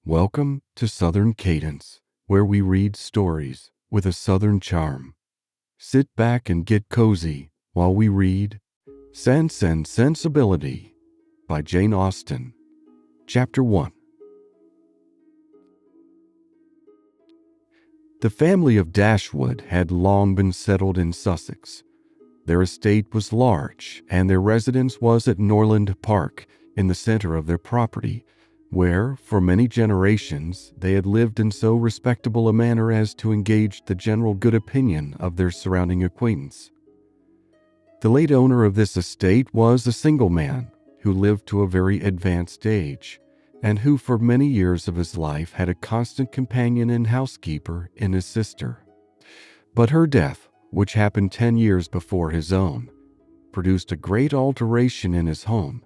Welcome to Southern Cadence, where we read stories with a Southern charm. Sit back and get cozy while we read Sense and Sensibility by Jane Austen. Chapter 1. The family of Dashwood had long been settled in Sussex. Their estate was large, and their residence was at Norland Park, in the center of their property, where, for many generations, they had lived in so respectable a manner as to engage the general good opinion of their surrounding acquaintance. The late owner of this estate was a single man who lived to a very advanced age, and who for many years of his life had a constant companion and housekeeper in his sister. But her death, which happened 10 years before his own, produced a great alteration in his home,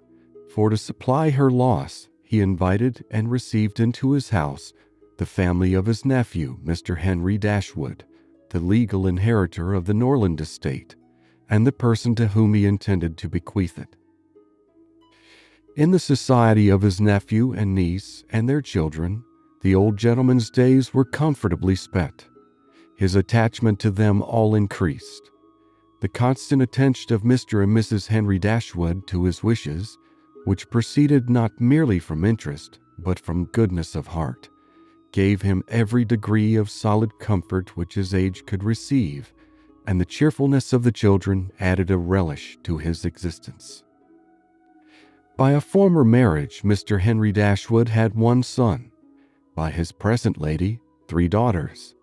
for to supply her loss, he invited and received into his house the family of his nephew, Mr. Henry Dashwood, the legal inheritor of the Norland estate, and the person to whom he intended to bequeath it. In the society of his nephew and niece and their children, the old gentleman's days were comfortably spent. His attachment to them all increased. The constant attention of Mr. and Mrs. Henry Dashwood to his wishes, which proceeded not merely from interest, but from goodness of heart, gave him every degree of solid comfort which his age could receive, and the cheerfulness of the children added a relish to his existence. By a former marriage, Mr. Henry Dashwood had one son. By his present lady, 3 daughters.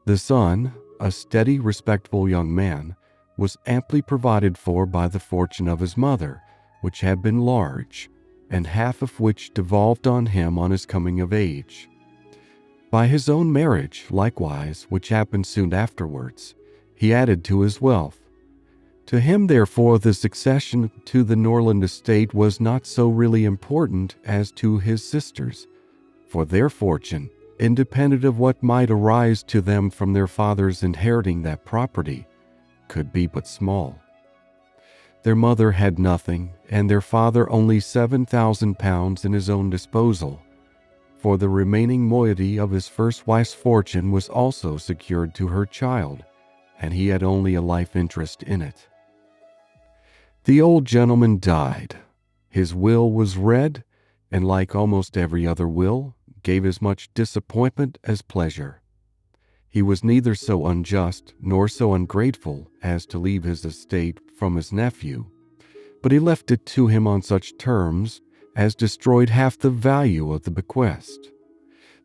The son, a steady, respectable young man, was amply provided for by the fortune of his mother, which had been large, and half of which devolved on him on his coming of age. By his own marriage, likewise, which happened soon afterwards, he added to his wealth. To him, therefore, the succession to the Norland estate was not so really important as to his sisters, for their fortune, independent of what might arise to them from their fathers inheriting that property, could be but small. Their mother had nothing, and their father only £7,000 in his own disposal, for the remaining moiety of his first wife's fortune was also secured to her child, and he had only a life interest in it. The old gentleman died. His will was read, and like almost every other will, gave as much disappointment as pleasure. He was neither so unjust nor so ungrateful as to leave his estate from his nephew, but he left it to him on such terms as destroyed half the value of the bequest.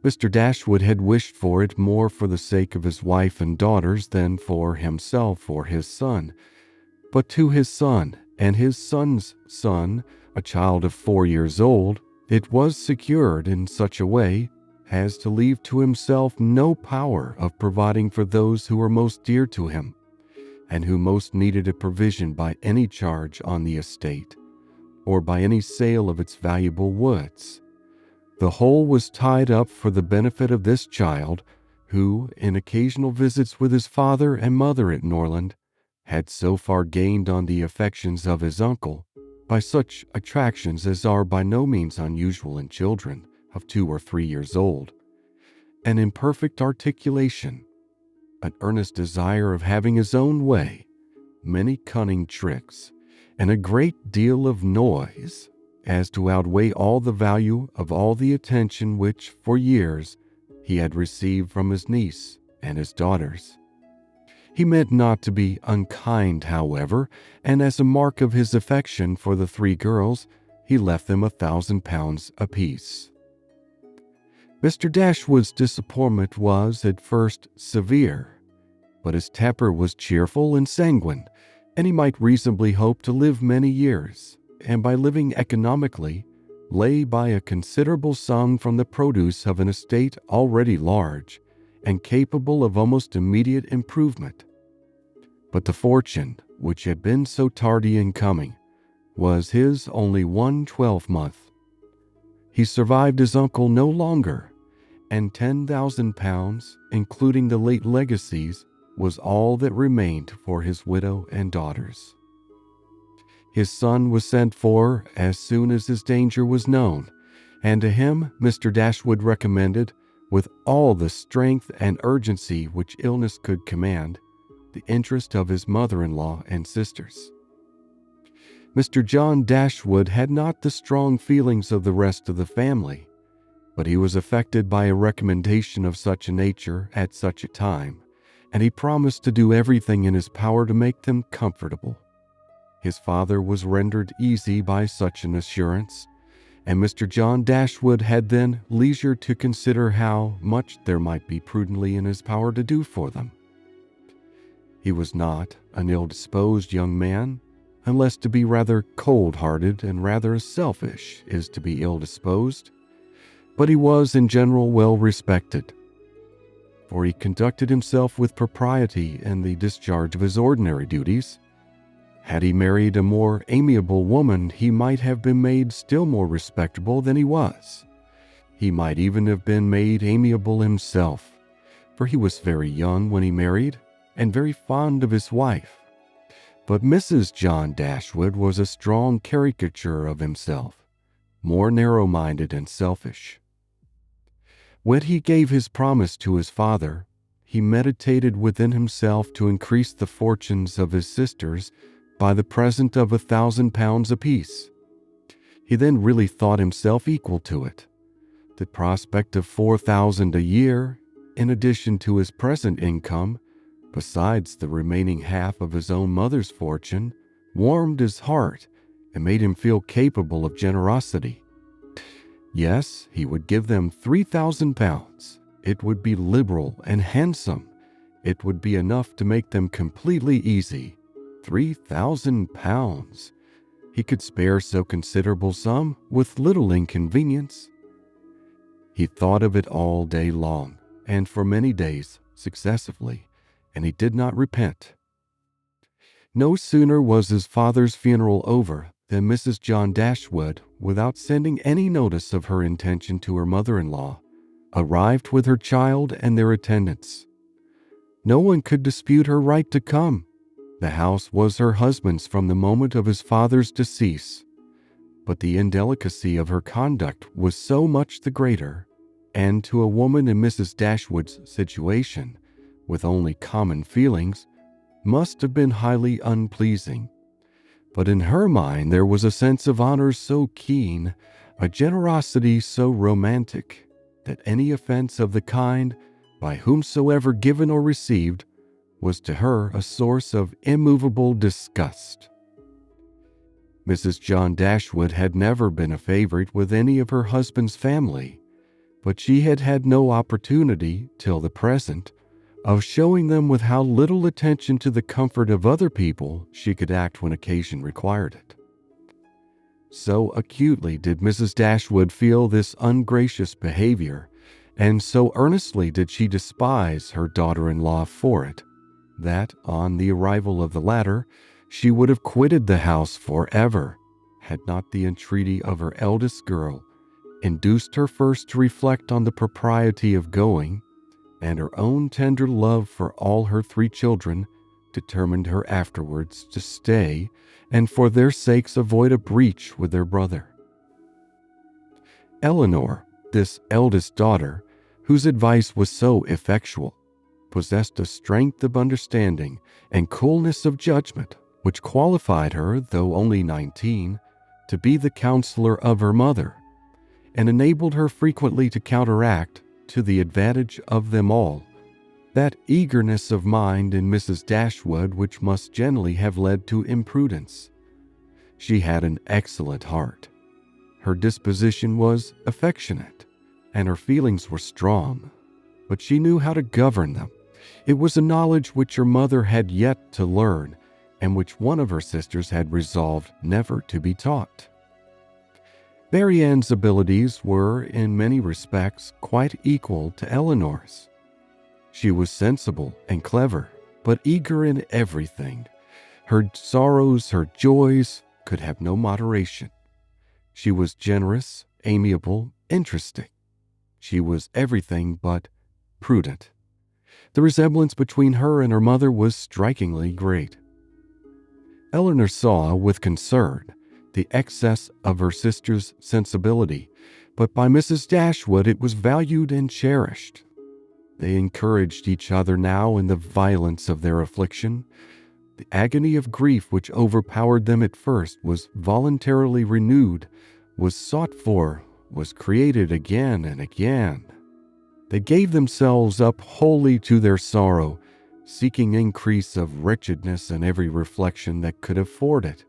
Mr. Dashwood had wished for it more for the sake of his wife and daughters than for himself or his son, but to his son and his son's son, a child of 4 years old, it was secured in such a way as to leave to himself no power of providing for those who were most dear to him, and who most needed a provision by any charge on the estate, or by any sale of its valuable woods. The whole was tied up for the benefit of this child, who, in occasional visits with his father and mother at Norland, had so far gained on the affections of his uncle, by such attractions as are by no means unusual in children of 2 or 3 years old, an imperfect articulation, an earnest desire of having his own way, many cunning tricks, and a great deal of noise, as to outweigh all the value of all the attention which, for years, he had received from his niece and his daughters. He meant not to be unkind, however, and as a mark of his affection for the 3 girls, he left them £1,000 apiece. Mr. Dashwood's disappointment was, at first, severe, but his temper was cheerful and sanguine, and he might reasonably hope to live many years, and by living economically, lay by a considerable sum from the produce of an estate already large, and capable of almost immediate improvement. But the fortune, which had been so tardy in coming, was his only 1 12-month. He survived his uncle no longer, and £10,000, including the late legacies, was all that remained for his widow and daughters. His son was sent for as soon as his danger was known, and to him Mr. Dashwood recommended, with all the strength and urgency which illness could command, the interest of his mother-in-law and sisters. Mr. John Dashwood had not the strong feelings of the rest of the family, but he was affected by a recommendation of such a nature at such a time, and he promised to do everything in his power to make them comfortable. His father was rendered easy by such an assurance, and Mr. John Dashwood had then leisure to consider how much there might be prudently in his power to do for them. He was not an ill-disposed young man, unless to be rather cold-hearted and rather selfish is to be ill-disposed, but he was in general well respected, for he conducted himself with propriety in the discharge of his ordinary duties. Had he married a more amiable woman, he might have been made still more respectable than he was. He might even have been made amiable himself, for he was very young when he married, and very fond of his wife. But Mrs. John Dashwood was a strong caricature of himself, more narrow-minded and selfish. When he gave his promise to his father, he meditated within himself to increase the fortunes of his sisters by the present of £1,000 apiece. He then really thought himself equal to it. The prospect of £4,000 a year, in addition to his present income, besides the remaining half of his own mother's fortune, warmed his heart and made him feel capable of generosity. Yes, he would give them £3,000. It would be liberal and handsome. It would be enough to make them completely easy. £3,000. He could spare so considerable sum with little inconvenience. He thought of it all day long, and for many days successively, and he did not repent. No sooner was his father's funeral over than Mrs. John Dashwood, without sending any notice of her intention to her mother-in-law, arrived with her child and their attendants. No one could dispute her right to come. The house was her husband's from the moment of his father's decease, but the indelicacy of her conduct was so much the greater, and to a woman in Mrs. Dashwood's situation, with only common feelings, must have been highly unpleasing. But in her mind there was a sense of honor so keen, a generosity so romantic, that any offense of the kind, by whomsoever given or received, was to her a source of immovable disgust. Mrs. John Dashwood had never been a favorite with any of her husband's family, but she had had no opportunity, till the present, of showing them with how little attention to the comfort of other people she could act when occasion required it. So acutely did Mrs. Dashwood feel this ungracious behavior, and so earnestly did she despise her daughter-in-law for it, that, on the arrival of the latter, she would have quitted the house forever, had not the entreaty of her eldest girl induced her first to reflect on the propriety of going, and her own tender love for all her 3 children determined her afterwards to stay and for their sakes avoid a breach with their brother. Eleanor, this eldest daughter, whose advice was so effectual, possessed a strength of understanding and coolness of judgment which qualified her, though only 19, to be the counselor of her mother, and enabled her frequently to counteract, to the advantage of them all, that eagerness of mind in Mrs. Dashwood which must generally have led to imprudence. She had an excellent heart. Her disposition was affectionate, and her feelings were strong, but she knew how to govern them. It was a knowledge which her mother had yet to learn, and which one of her sisters had resolved never to be taught. Marianne's abilities were, in many respects, quite equal to Eleanor's. She was sensible and clever, but eager in everything. Her sorrows, her joys, could have no moderation. She was generous, amiable, interesting. She was everything but prudent. The resemblance between her and her mother was strikingly great. Eleanor saw with concern the excess of her sister's sensibility, but by Mrs. Dashwood it was valued and cherished. They encouraged each other now in the violence of their affliction. The agony of grief which overpowered them at first was voluntarily renewed, was sought for, was created again and again. They gave themselves up wholly to their sorrow, seeking increase of wretchedness in every reflection that could afford it,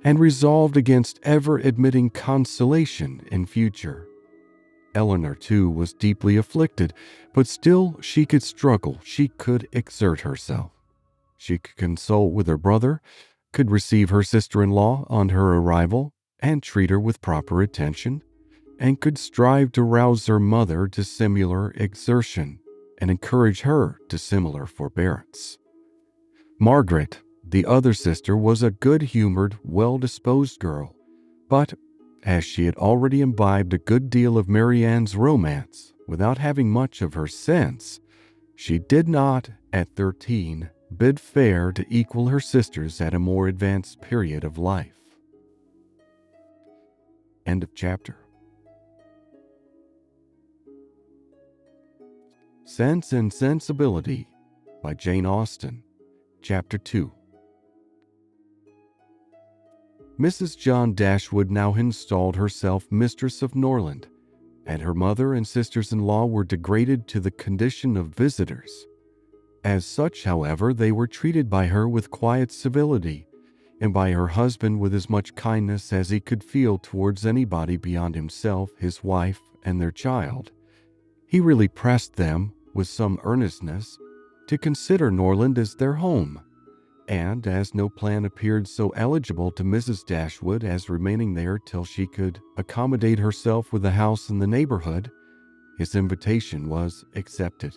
and resolved against ever admitting consolation in future. Eleanor, too, was deeply afflicted, but still she could struggle, she could exert herself. She could consult with her brother, could receive her sister-in-law on her arrival, and treat her with proper attention, and could strive to rouse her mother to similar exertion, and encourage her to similar forbearance. Margaret, the other sister, was a good-humored, well-disposed girl, but as she had already imbibed a good deal of Marianne's romance without having much of her sense, she did not, at 13, bid fair to equal her sisters at a more advanced period of life. End of chapter. Sense and Sensibility by Jane Austen, Chapter 2. Mrs. John Dashwood now installed herself mistress of Norland, and her mother and sisters-in-law were degraded to the condition of visitors. As such, however, they were treated by her with quiet civility, and by her husband with as much kindness as he could feel towards anybody beyond himself, his wife, and their child. He really pressed them, with some earnestness, to consider Norland as their home, and as no plan appeared so eligible to Mrs. Dashwood as remaining there till she could accommodate herself with a house in the neighborhood, his invitation was accepted.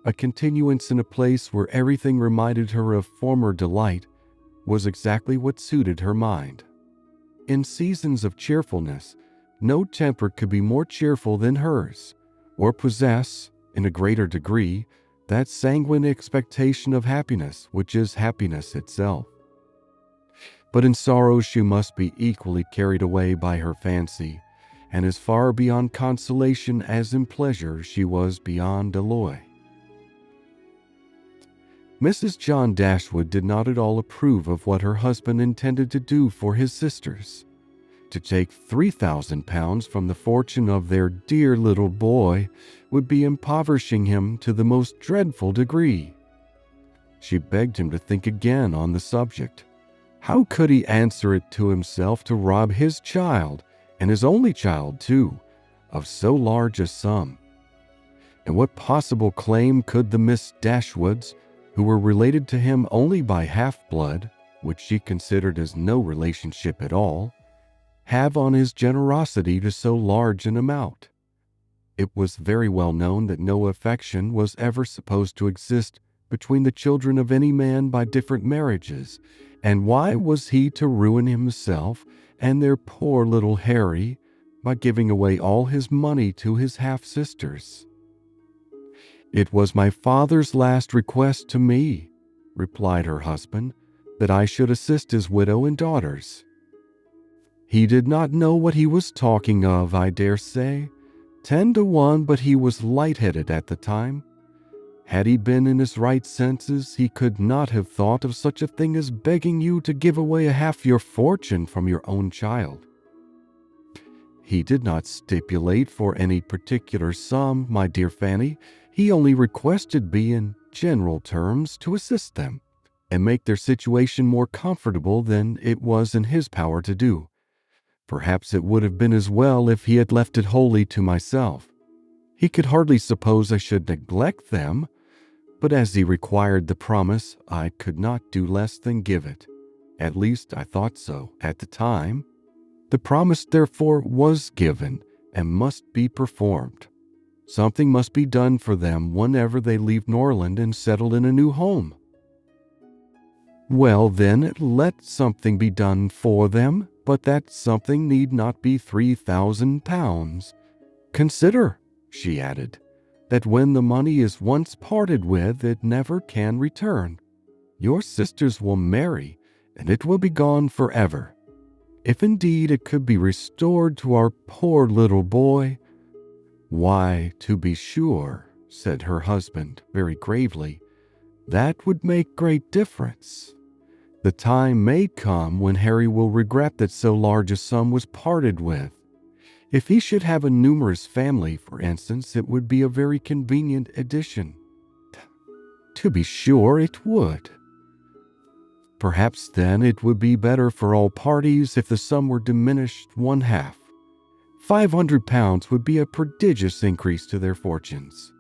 A continuance in a place where everything reminded her of former delight was exactly what suited her mind. In seasons of cheerfulness, no temper could be more cheerful than hers, or possess, in a greater degree, that sanguine expectation of happiness which is happiness itself. But in sorrow she must be equally carried away by her fancy, and as far beyond consolation as in pleasure she was beyond alloy. Mrs. John Dashwood did not at all approve of what her husband intended to do for his sisters. To take £3,000 from the fortune of their dear little boy would be impoverishing him to the most dreadful degree. She begged him to think again on the subject. How could he answer it to himself to rob his child, and his only child too, of so large a sum? And what possible claim could the Miss Dashwoods, who were related to him only by half-blood, which she considered as no relationship at all, have on his generosity to so large an amount? It was very well known that no affection was ever supposed to exist between the children of any man by different marriages, and why was he to ruin himself and their poor little Harry by giving away all his money to his half-sisters? "It was my father's last request to me," replied her husband, "that I should assist his widow and daughters. He did not know what he was talking of, I dare say. 10 to 1, but he was light-headed at the time. Had he been in his right senses, he could not have thought of such a thing as begging you to give away half your fortune from your own child. He did not stipulate for any particular sum, my dear Fanny. He only requested me in general terms to assist them, and make their situation more comfortable than it was in his power to do. Perhaps it would have been as well if he had left it wholly to myself. He could hardly suppose I should neglect them, but as he required the promise, I could not do less than give it. At least I thought so at the time. The promise, therefore, was given and must be performed. Something must be done for them whenever they leave Norland and settle in a new home." "Well, then, let something be done for them, but that something need not be £3,000. Consider," she added, "that when the money is once parted with, it never can return. Your sisters will marry, and it will be gone forever. if indeed it could be restored to our poor little boy, why, to be sure, said her husband very gravely, that would make great difference. The time may come when Harry will regret that so large a sum was parted with. If he should have a numerous family, for instance, it would be a very convenient addition. To be sure it would. Perhaps then it would be better for all parties if the sum were diminished one half. £500 would be a prodigious increase to their fortunes.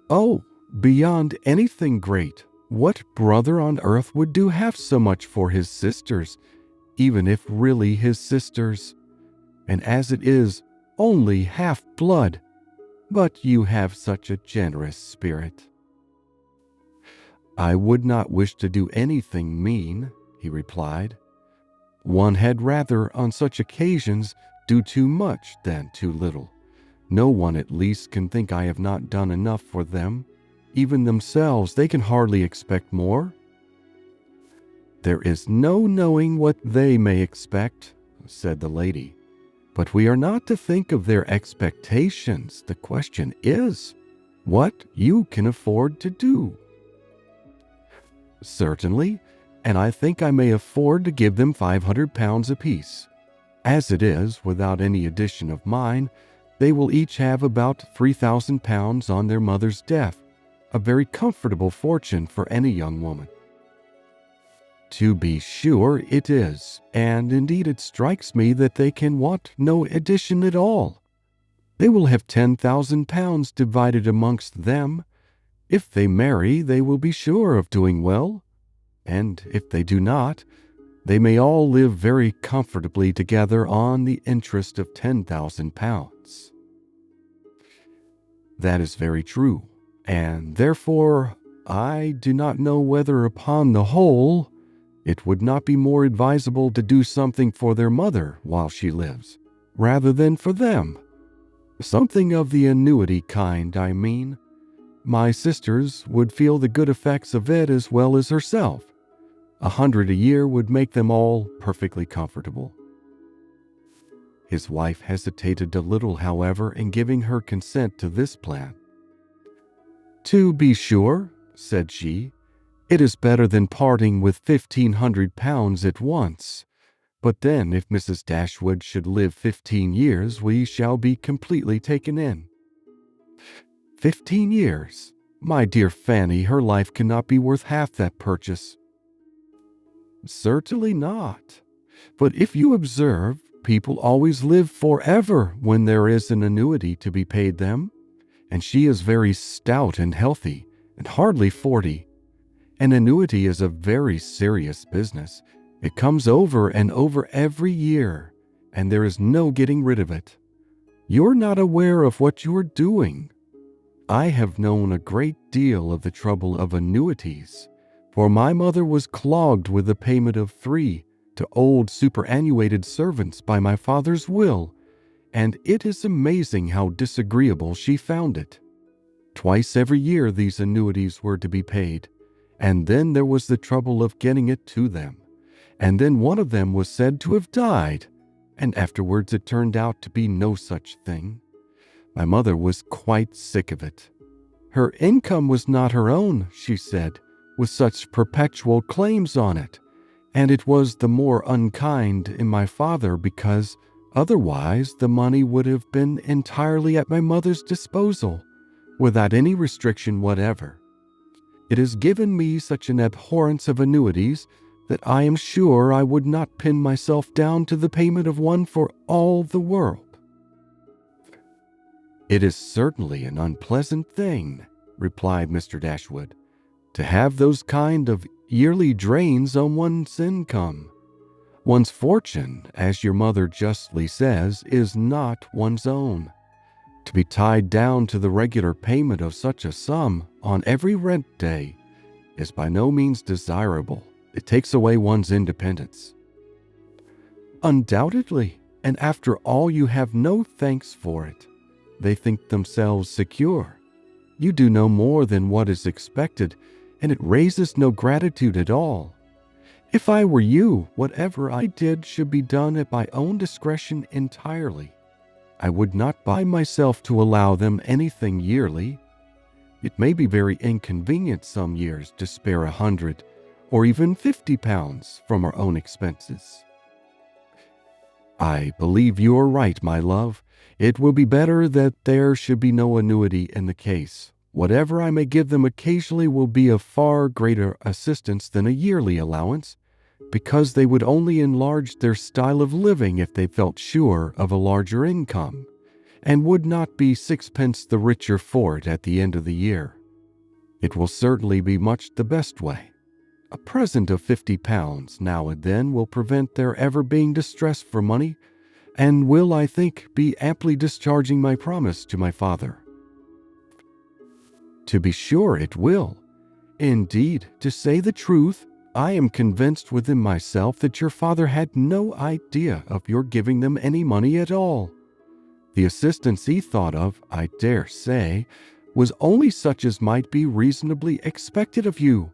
Oh, beyond anything great. What brother on earth would do half so much for his sisters, even if really his sisters, and as it is, only half-blood? But you have such a generous spirit. I would not wish to do anything mean, he replied. One had rather, on such occasions, do too much than too little. No one at least can think I have not done enough for them. Even themselves, they can hardly expect more. There is no knowing what they may expect, said the lady. But we are not to think of their expectations. The question is, what you can afford to do. Certainly, and I think I may afford to give them £500 apiece. As it is, without any addition of mine, they will each have about £3,000 on their mother's death, a very comfortable fortune for any young woman. To be sure it is, and indeed it strikes me that they can want no addition at all. They will have £10,000 divided amongst them. If they marry, they will be sure of doing well, and if they do not, they may all live very comfortably together on the interest of £10,000. That is very true, and therefore I do not know whether upon the whole it would not be more advisable to do something for their mother while she lives, rather than for them. Something of the annuity kind, I mean. My sisters would feel the good effects of it as well as herself. 100 a year would make them all perfectly comfortable. His wife hesitated a little, however, in giving her consent to this plan. To be sure, said she, it is better than parting with £1,500 at once. But then, if Mrs. Dashwood should live 15 years, we shall be completely taken in. 15 years? My dear Fanny, her life cannot be worth half that purchase. Certainly not. But if you observe, people always live forever when there is an annuity to be paid them, and she is very stout and healthy, and hardly 40. An annuity is a very serious business. It comes over and over every year, and there is no getting rid of it. You're not aware of what you are doing. I have known a great deal of the trouble of annuities, for my mother was clogged with the payment of 3 to old superannuated servants by my father's will, and it is amazing how disagreeable she found it. Twice every year these annuities were to be paid, and then there was the trouble of getting it to them, and then one of them was said to have died, and afterwards it turned out to be no such thing. My mother was quite sick of it. Her income was not her own, she said, with such perpetual claims on it, and it was the more unkind in my father because otherwise the money would have been entirely at my mother's disposal, without any restriction whatever. It has given me such an abhorrence of annuities that I am sure I would not pin myself down to the payment of one for all the world. It is certainly an unpleasant thing, replied Mr. Dashwood, to have those kind of yearly drains on one's income. One's fortune, as your mother justly says, is not one's own. To be tied down to the regular payment of such a sum on every rent day is by no means desirable. It takes away one's independence. Undoubtedly, and after all you have no thanks for it. They think themselves secure. You do no more than what is expected, and it raises no gratitude at all. If I were you, whatever I did should be done at my own discretion entirely. I would not bind myself to allow them anything yearly. It may be very inconvenient some years to spare 100 or even 50 pounds from our own expenses. I believe you are right, my love. It will be better that there should be no annuity in the case. Whatever I may give them occasionally will be of far greater assistance than a yearly allowance, because they would only enlarge their style of living if they felt sure of a larger income, and would not be sixpence the richer for it at the end of the year. It will certainly be much the best way. A present of 50 pounds now and then will prevent their ever being distressed for money, and will, I think, be amply discharging my promise to my father. To be sure it will. Indeed, to say the truth, I am convinced within myself that your father had no idea of your giving them any money at all. The assistance he thought of, I dare say, was only such as might be reasonably expected of you.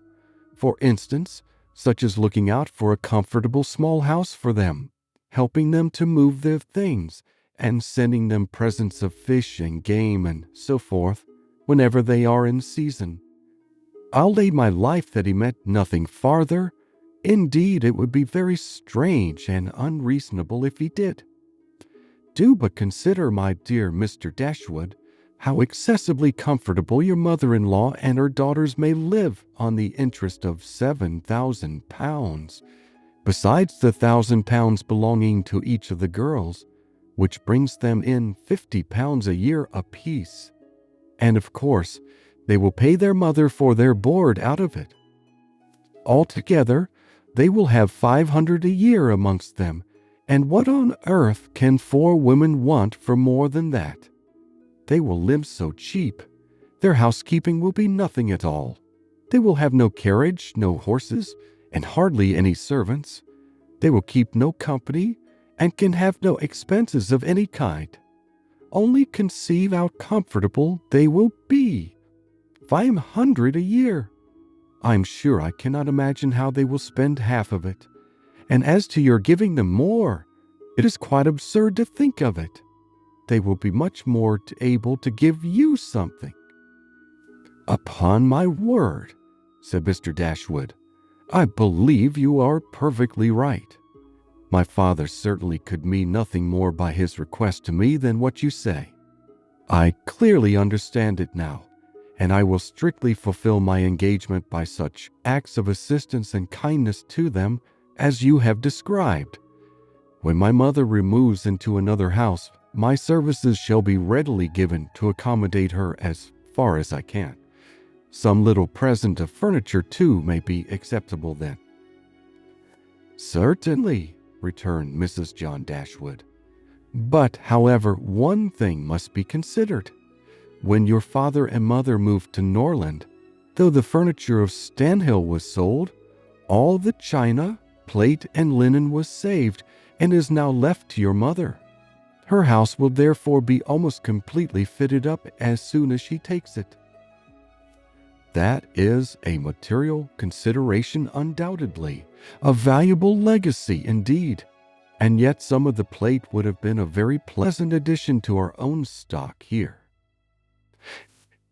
For instance, such as looking out for a comfortable small house for them, helping them to move their things, and sending them presents of fish and game and so forth, whenever they are in season. I'll lay my life that he meant nothing farther. Indeed, it would be very strange and unreasonable if he did. Do but consider, my dear Mr. Dashwood, how excessively comfortable your mother-in-law and her daughters may live on the interest of 7,000 pounds, besides the 1,000 pounds belonging to each of the girls, which brings them in 50 pounds a year apiece. And of course, they will pay their mother for their board out of it. Altogether, they will have 500 a year amongst them, and what on earth can 4 women want for more than that? They will live so cheap. Their housekeeping will be nothing at all. They will have no carriage, no horses, and hardly any servants. They will keep no company, and can have no expenses of any kind. Only conceive how comfortable they will be. 500 a year! I'm sure I cannot imagine how they will spend half of it. And as to your giving them more, it is quite absurd to think of it. They will be much more able to give you something. Upon my word, said Mr. Dashwood, I believe you are perfectly right. My father certainly could mean nothing more by his request to me than what you say. I clearly understand it now, and I will strictly fulfill my engagement by such acts of assistance and kindness to them as you have described. When my mother removes into another house, my services shall be readily given to accommodate her as far as I can. Some little present of furniture, too, may be acceptable then. Certainly, returned Mrs. John Dashwood. But, however, one thing must be considered. When your father and mother moved to Norland, though the furniture of Stanhill was sold, all the china, plate, and linen was saved, and is now left to your mother. Her house will therefore be almost completely fitted up as soon as she takes it. That is a material consideration undoubtedly, a valuable legacy indeed, and yet some of the plate would have been a very pleasant addition to our own stock here.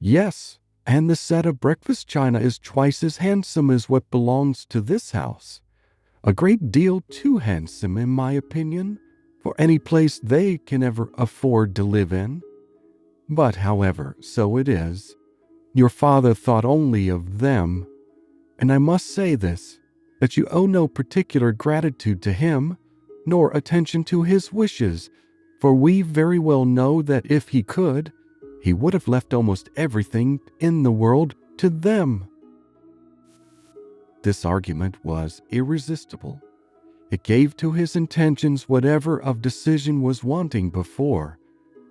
Yes, and the set of breakfast china is twice as handsome as what belongs to this house. A great deal too handsome, in my opinion, for any place they can ever afford to live in. But, however, so it is. Your father thought only of them, and I must say this, that you owe no particular gratitude to him, nor attention to his wishes, for we very well know that if he could, he would have left almost everything in the world to them. This argument was irresistible. It gave to his intentions whatever of decision was wanting before,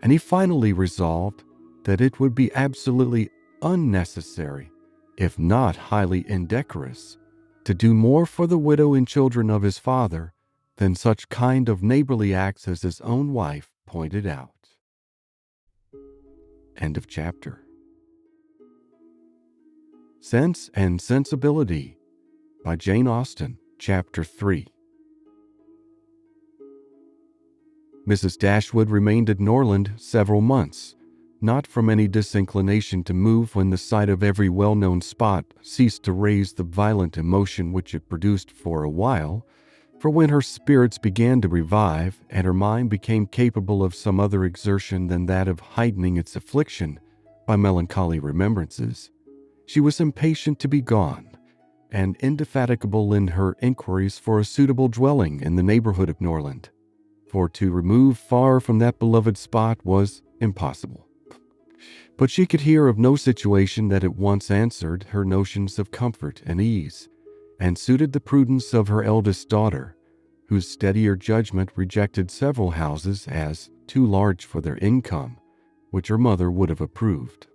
and he finally resolved that it would be absolutely unnecessary, if not highly indecorous, to do more for the widow and children of his father than such kind of neighborly acts as his own wife pointed out. End of chapter. Sense and Sensibility by Jane Austen, Chapter 3. Mrs. Dashwood remained at Norland several months, not from any disinclination to move when the sight of every well-known spot ceased to raise the violent emotion which it produced for a while, for when her spirits began to revive and her mind became capable of some other exertion than that of heightening its affliction by melancholy remembrances, she was impatient to be gone, and indefatigable in her inquiries for a suitable dwelling in the neighborhood of Norland, for to remove far from that beloved spot was impossible. But she could hear of no situation that at once answered her notions of comfort and ease, and suited the prudence of her eldest daughter, whose steadier judgment rejected several houses as too large for their income, which her mother would have approved.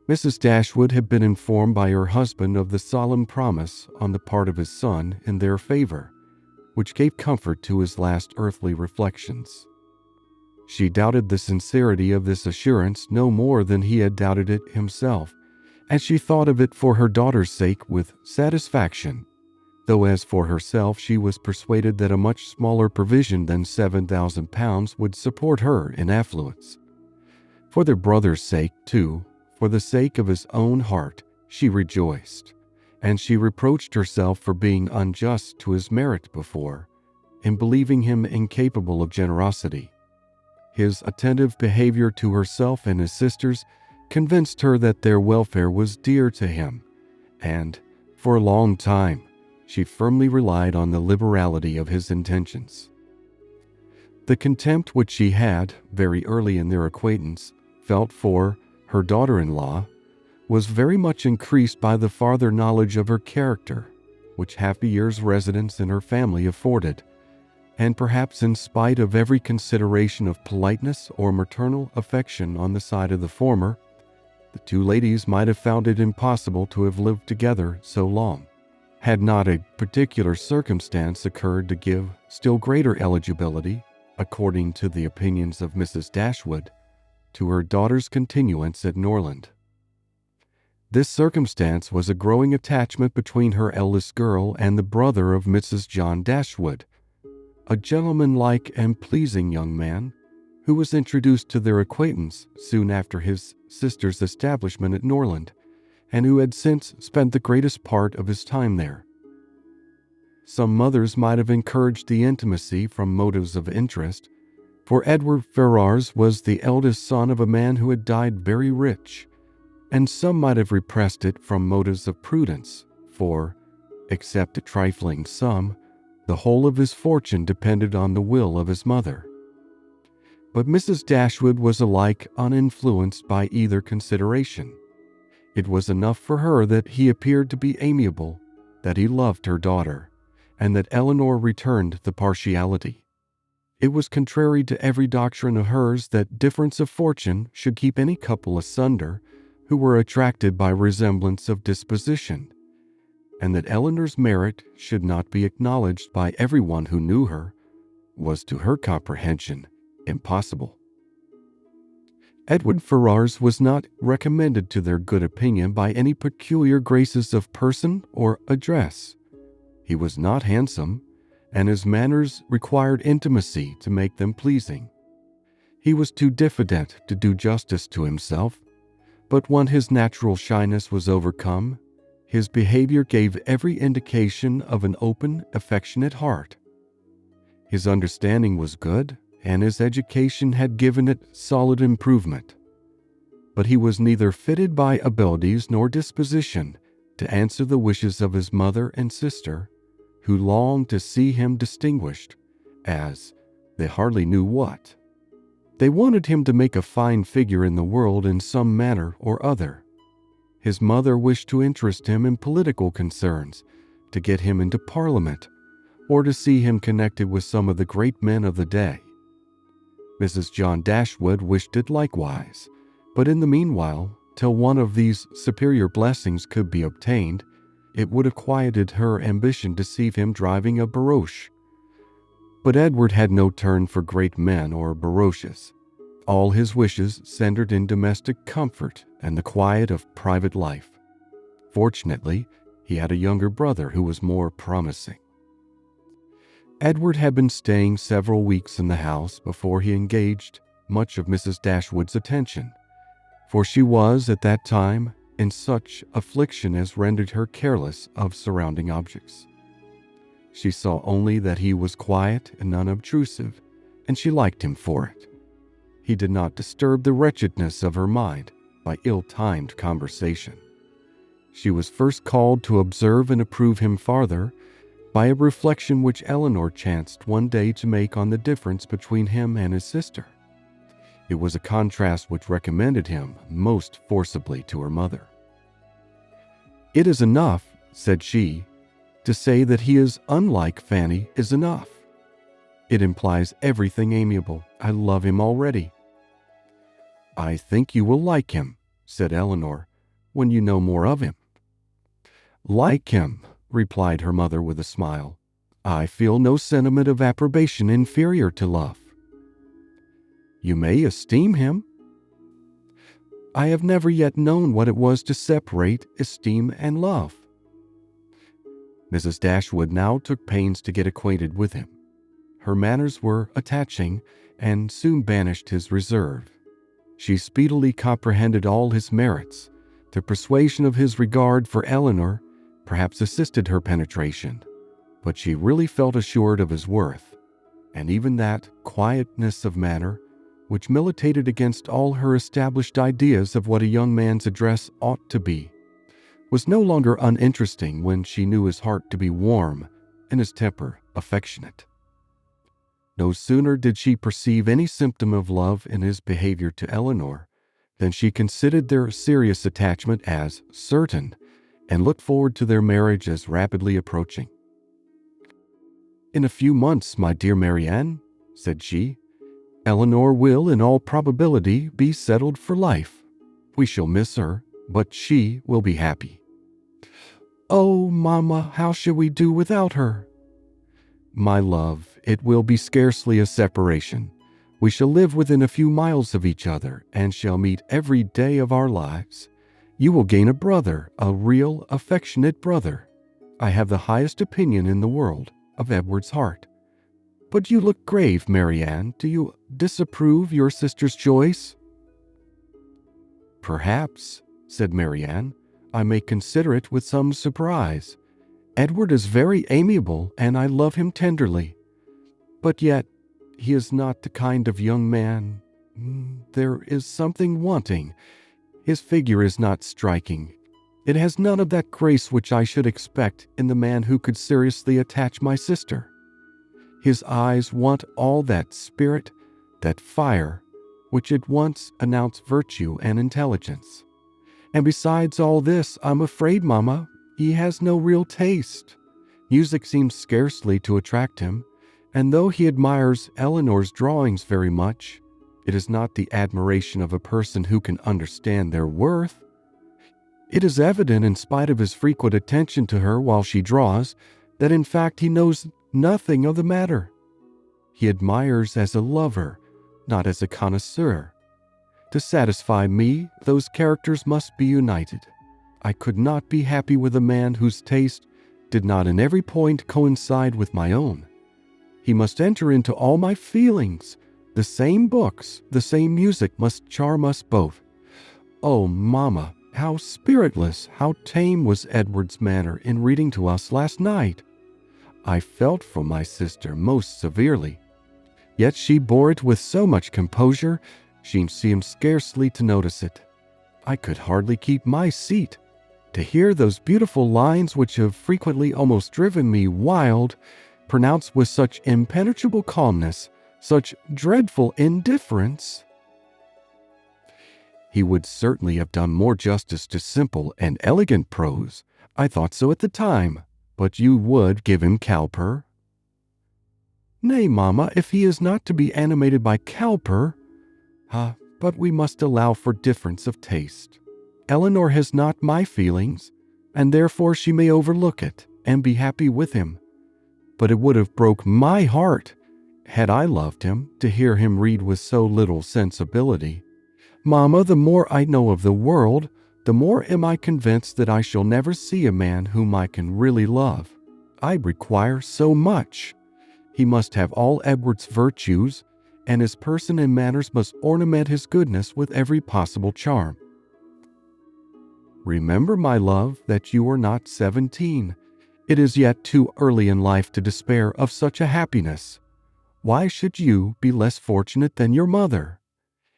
Mrs. Dashwood had been informed by her husband of the solemn promise on the part of his son in their favor, which gave comfort to his last earthly reflections. She doubted the sincerity of this assurance no more than he had doubted it himself, and she thought of it for her daughter's sake with satisfaction, though as for herself she was persuaded that a much smaller provision than £7,000 would support her in affluence. For their brother's sake, too, for the sake of his own heart, she rejoiced, and she reproached herself for being unjust to his merit before, in believing him incapable of generosity. His attentive behavior to herself and his sisters convinced her that their welfare was dear to him, and, for a long time, she firmly relied on the liberality of his intentions. The contempt which she had, very early in their acquaintance, felt for her daughter-in-law was very much increased by the farther knowledge of her character, which half a year's residence in her family afforded, and perhaps in spite of every consideration of politeness or maternal affection on the side of the former, the two ladies might have found it impossible to have lived together so long, had not a particular circumstance occurred to give still greater eligibility, according to the opinions of Mrs. Dashwood, to her daughter's continuance at Norland. This circumstance was a growing attachment between her eldest girl and the brother of Mrs. John Dashwood, a gentlemanlike and pleasing young man, who was introduced to their acquaintance soon after his sister's establishment at Norland, and who had since spent the greatest part of his time there. Some mothers might have encouraged the intimacy from motives of interest, for Edward Ferrars was the eldest son of a man who had died very rich, and some might have repressed it from motives of prudence, for, except a trifling sum, the whole of his fortune depended on the will of his mother. But Mrs. Dashwood was alike uninfluenced by either consideration. It was enough for her that he appeared to be amiable, that he loved her daughter, and that Eleanor returned the partiality. It was contrary to every doctrine of hers that difference of fortune should keep any couple asunder who were attracted by resemblance of disposition, and that Eleanor's merit should not be acknowledged by everyone who knew her was to her comprehension impossible. Edward Ferrars was not recommended to their good opinion by any peculiar graces of person or address. He was not handsome, and his manners required intimacy to make them pleasing. He was too diffident to do justice to himself, but when his natural shyness was overcome, his behavior gave every indication of an open, affectionate heart. His understanding was good, and his education had given it solid improvement. But he was neither fitted by abilities nor disposition to answer the wishes of his mother and sister, who longed to see him distinguished, as they hardly knew what. They wanted him to make a fine figure in the world in some manner or other. His mother wished to interest him in political concerns, to get him into Parliament, or to see him connected with some of the great men of the day. Mrs. John Dashwood wished it likewise, but in the meanwhile, till one of these superior blessings could be obtained, it would have quieted her ambition to see him driving a barouche. But Edward had no turn for great men or barouches. All his wishes centered in domestic comfort and the quiet of private life. Fortunately, He had a younger brother who was more promising. Edward had been staying several weeks in the house before he engaged much of Mrs. Dashwood's attention, for she was at that time in such affliction as rendered her careless of surrounding objects. She saw only that he was quiet and unobtrusive, and she liked him for it. He did not disturb the wretchedness of her mind by ill-timed conversation. She was first called to observe and approve him farther by a reflection which Eleanor chanced one day to make on the difference between him and his sister. It was a contrast which recommended him most forcibly to her mother. "It is enough," said she, "to say that he is unlike Fanny is enough. It implies everything amiable. I love him already." "I think you will like him," said Eleanor, "when you know more of him." "Like him," replied her mother with a smile. "I feel no sentiment of approbation inferior to love." "You may esteem him." "I have never yet known what it was to separate esteem and love." Mrs. Dashwood now took pains to get acquainted with him. Her manners were attaching and soon banished his reserve. She speedily comprehended all his merits. The persuasion of his regard for Eleanor perhaps assisted her penetration, but she really felt assured of his worth, and even that quietness of manner which militated against all her established ideas of what a young man's address ought to be, was no longer uninteresting when she knew his heart to be warm and his temper affectionate. No sooner did she perceive any symptom of love in his behavior to Eleanor than she considered their serious attachment as certain and looked forward to their marriage as rapidly approaching. "In a few months, my dear Marianne," said she, "Eleanor will, in all probability, be settled for life. We shall miss her, but she will be happy." "Oh, Mamma, how shall we do without her?" "My love, it will be scarcely a separation. We shall live within a few miles of each other, and shall meet every day of our lives. You will gain a brother, a real, affectionate brother. I have the highest opinion in the world of Edward's heart. But you look grave, Marianne. Do you disapprove your sister's choice?" "Perhaps," said Marianne, "I may consider it with some surprise. Edward is very amiable, and I love him tenderly. But yet, he is not the kind of young man. There is something wanting. His figure is not striking. It has none of that grace which I should expect in the man who could seriously attach my sister. His eyes want all that spirit, that fire, which at once announce virtue and intelligence. And besides all this, I'm afraid, Mamma, he has no real taste. Music seems scarcely to attract him, and though he admires Eleanor's drawings very much, it is not the admiration of a person who can understand their worth. It is evident, in spite of his frequent attention to her while she draws, that in fact he knows nothing of the matter. He admires as a lover, not as a connoisseur. To satisfy me, those characters must be united. I could not be happy with a man whose taste did not in every point coincide with my own. He must enter into all my feelings. The same books, the same music must charm us both. Oh, Mamma, how spiritless, how tame was Edward's manner in reading to us last night. I felt for my sister most severely. Yet she bore it with so much composure, she seemed scarcely to notice it. I could hardly keep my seat. To hear those beautiful lines which have frequently almost driven me wild, pronounced with such impenetrable calmness, such dreadful indifference. He would certainly have done more justice to simple and elegant prose. I thought so at the time, but you would give him Cowper. Nay, Mamma, if he is not to be animated by Cowper, but we must allow for difference of taste. Eleanor has not my feelings, and therefore she may overlook it and be happy with him. But it would have broke my heart, had I loved him, to hear him read with so little sensibility. Mamma, the more I know of the world, the more am I convinced that I shall never see a man whom I can really love. I require so much. He must have all Edward's virtues, and his person and manners must ornament his goodness with every possible charm. Remember, my love, that you are not 17. It is yet too early in life to despair of such a happiness. Why should you be less fortunate than your mother?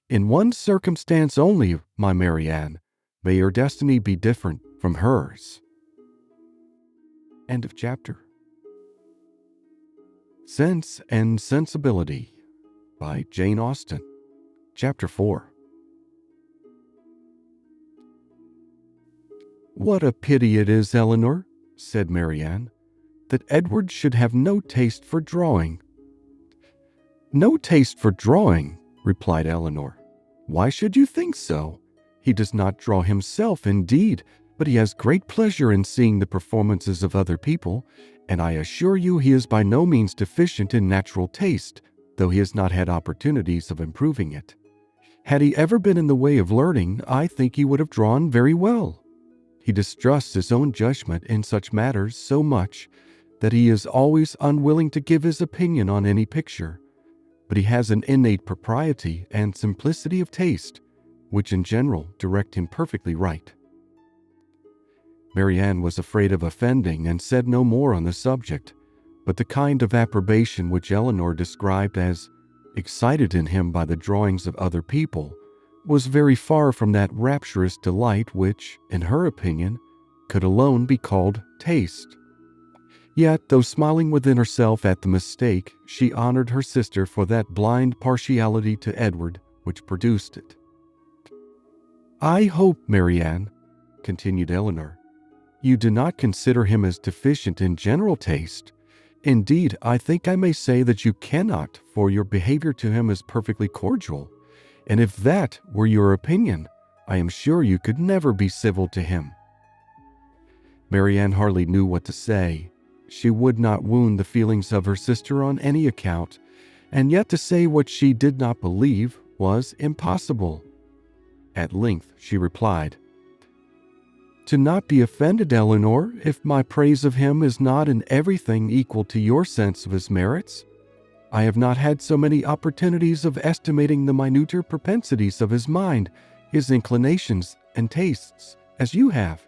In one circumstance only, my Marianne, may your destiny be different from hers. End of chapter. Sense and Sensibility by Jane Austen. Chapter 4. What a pity it is, Eleanor, said Marianne, that Edward should have no taste for drawing. No taste for drawing, replied Eleanor. Why should you think so? He does not draw himself, indeed, but he has great pleasure in seeing the performances of other people, and I assure you he is by no means deficient in natural taste, though he has not had opportunities of improving it. Had he ever been in the way of learning, I think he would have drawn very well. He distrusts his own judgment in such matters so much that he is always unwilling to give his opinion on any picture, but he has an innate propriety and simplicity of taste, which in general direct him perfectly right. Marianne was afraid of offending and said no more on the subject, but the kind of approbation which Eleanor described as excited in him by the drawings of other people was very far from that rapturous delight which, in her opinion, could alone be called taste. Yet, though smiling within herself at the mistake, she honored her sister for that blind partiality to Edward which produced it. I hope, Marianne, continued Eleanor, you do not consider him as deficient in general taste. Indeed, I think I may say that you cannot, for your behavior to him is perfectly cordial, and if that were your opinion, I am sure you could never be civil to him. Marianne hardly knew what to say. She would not wound the feelings of her sister on any account, and yet to say what she did not believe was impossible. At length she replied, "To not be offended, Eleanor, if my praise of him is not in everything equal to your sense of his merits. I have not had so many opportunities of estimating the minuter propensities of his mind, his inclinations and tastes, as you have,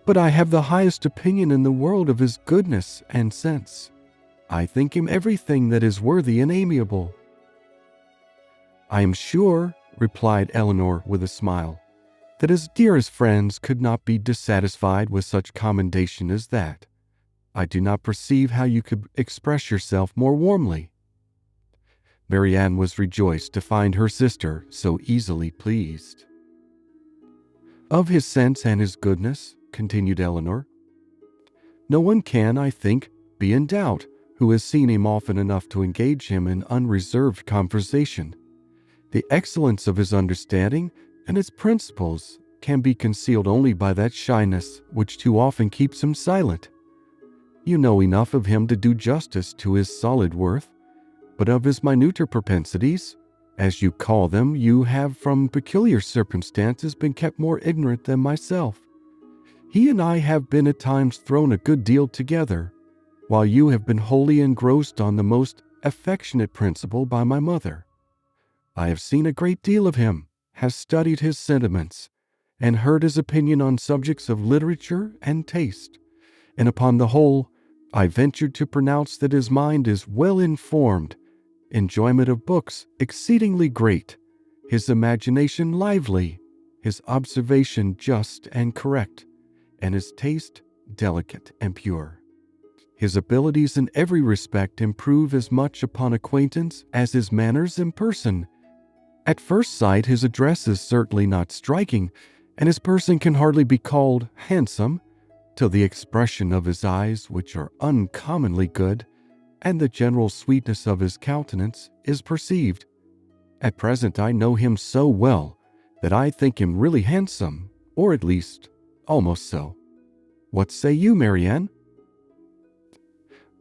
but I have the highest opinion in the world of his goodness and sense. I think him everything that is worthy and amiable." "I am sure," replied Eleanor with a smile, "that his dearest friends could not be dissatisfied with such commendation as that. I do not perceive how you could express yourself more warmly." Marianne was rejoiced to find her sister so easily pleased. "Of his sense and his goodness," continued Eleanor, "no one can, I think, be in doubt who has seen him often enough to engage him in unreserved conversation. The excellence of his understanding and his principles can be concealed only by that shyness which too often keeps him silent. You know enough of him to do justice to his solid worth, but of his minuter propensities, as you call them, you have from peculiar circumstances been kept more ignorant than myself. He and I have been at times thrown a good deal together, while you have been wholly engrossed on the most affectionate principle by my mother. I have seen a great deal of him, have studied his sentiments, and heard his opinion on subjects of literature and taste, and upon the whole, I ventured to pronounce that his mind is well informed, enjoyment of books exceedingly great, his imagination lively, his observation just and correct, and his taste delicate and pure. His abilities in every respect improve as much upon acquaintance as his manners in person. At first sight his address is certainly not striking, and his person can hardly be called handsome, till the expression of his eyes, which are uncommonly good, and the general sweetness of his countenance is perceived. At present I know him so well that I think him really handsome, or at least almost so. What say you, Marianne?"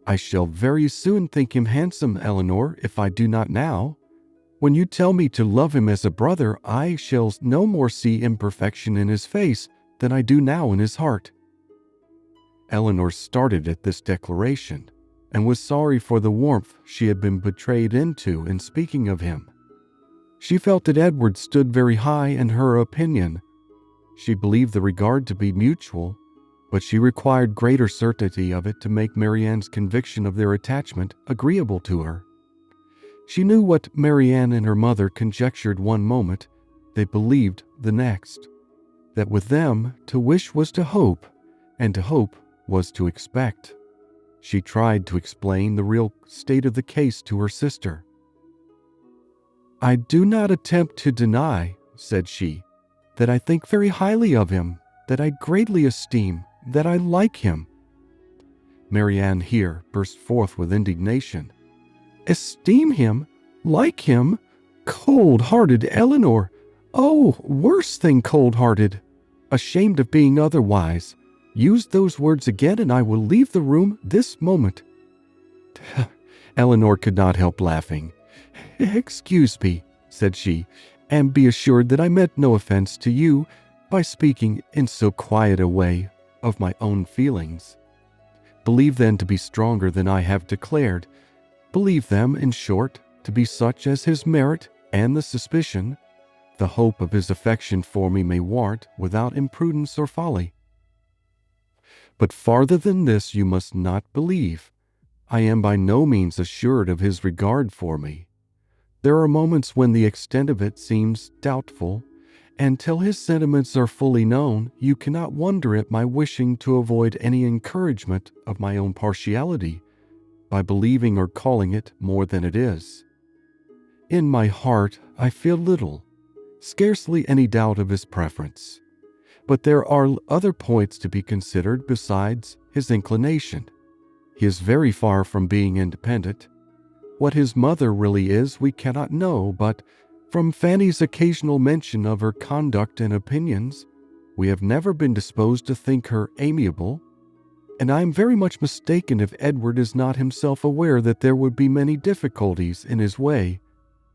"I shall very soon think him handsome, Eleanor, if I do not now. When you tell me to love him as a brother, I shall no more see imperfection in his face than I do now in his heart." Eleanor started at this declaration and was sorry for the warmth she had been betrayed into in speaking of him. She felt that Edward stood very high in her opinion. She believed the regard to be mutual, but she required greater certainty of it to make Marianne's conviction of their attachment agreeable to her. She knew what Marianne and her mother conjectured one moment, they believed the next, that with them to wish was to hope, and to hope was to expect. She tried to explain the real state of the case to her sister. "I do not attempt to deny," said she, "that I think very highly of him, that I greatly esteem, that I like him." Marianne here burst forth with indignation. "Esteem him? Like him? Cold-hearted Eleanor! Oh, worse than cold-hearted! Ashamed of being otherwise. Use those words again and I will leave the room this moment." Eleanor could not help laughing. "Excuse me," said she, "and be assured that I meant no offense to you by speaking in so quiet a way of my own feelings. Believe them to be stronger than I have declared. Believe them, in short, to be such as his merit and the suspicion, the hope of his affection for me may warrant without imprudence or folly. But farther than this you must not believe. I am by no means assured of his regard for me. There are moments when the extent of it seems doubtful, and till his sentiments are fully known, you cannot wonder at my wishing to avoid any encouragement of my own partiality by believing or calling it more than it is. In my heart I feel little, scarcely any doubt of his preference. But there are other points to be considered besides his inclination. He is very far from being independent. What his mother really is we cannot know, but from Fanny's occasional mention of her conduct and opinions, we have never been disposed to think her amiable, and I am very much mistaken if Edward is not himself aware that there would be many difficulties in his way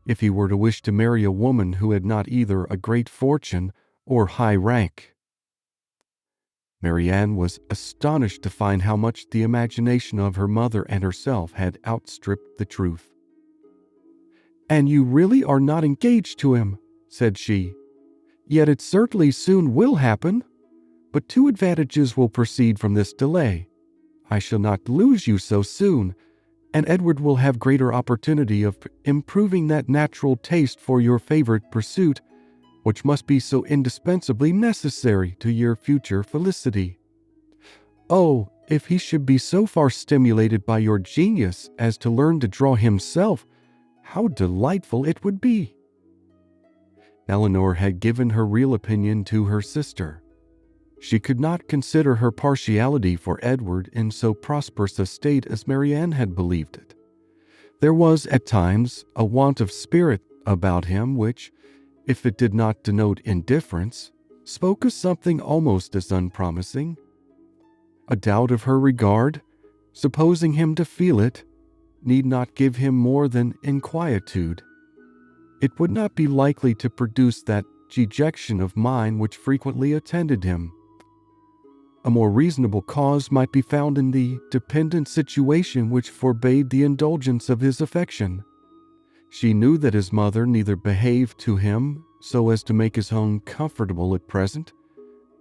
if he were to wish to marry a woman who had not either a great fortune or high rank." Marianne was astonished to find how much the imagination of her mother and herself had outstripped the truth. "And you really are not engaged to him," said she. "Yet it certainly soon will happen. But two advantages will proceed from this delay. I shall not lose you so soon, and Edward will have greater opportunity of improving that natural taste for your favorite pursuit, which must be so indispensably necessary to your future felicity. Oh, if he should be so far stimulated by your genius as to learn to draw himself, how delightful it would be!" Eleanor had given her real opinion to her sister. She could not consider her partiality for Edward in so prosperous a state as Marianne had believed it. There was, at times, a want of spirit about him which, if it did not denote indifference, spoke of something almost as unpromising. A doubt of her regard, supposing him to feel it, need not give him more than inquietude. It would not be likely to produce that dejection of mind which frequently attended him. A more reasonable cause might be found in the dependent situation which forbade the indulgence of his affection. She knew that his mother neither behaved to him so as to make his home comfortable at present,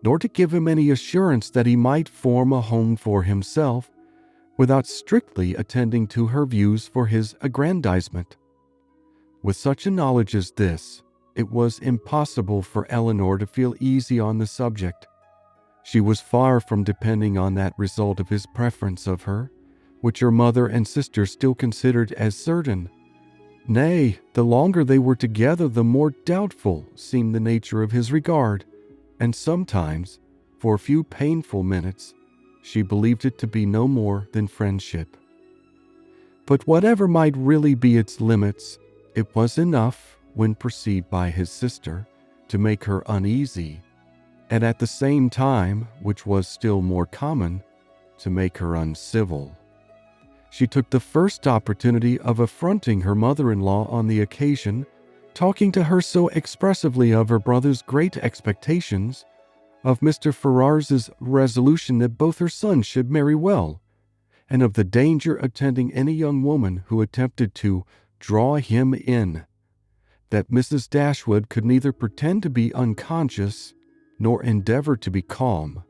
nor to give him any assurance that he might form a home for himself, without strictly attending to her views for his aggrandizement. With such a knowledge as this, it was impossible for Eleanor to feel easy on the subject. She was far from depending on that result of his preference of her, which her mother and sister still considered as certain. Nay, the longer they were together, the more doubtful seemed the nature of his regard, and sometimes, for a few painful minutes, she believed it to be no more than friendship. But whatever might really be its limits, it was enough, when perceived by his sister, to make her uneasy, and at the same time, which was still more common, to make her uncivil. She took the first opportunity of affronting her mother-in-law on the occasion talking to her so expressively of her brother's great expectations, of Mr. Ferrars's resolution that both her sons should marry well, and of the danger attending any young woman who attempted to draw him in, that Mrs. Dashwood could neither pretend to be unconscious nor endeavor to be calm.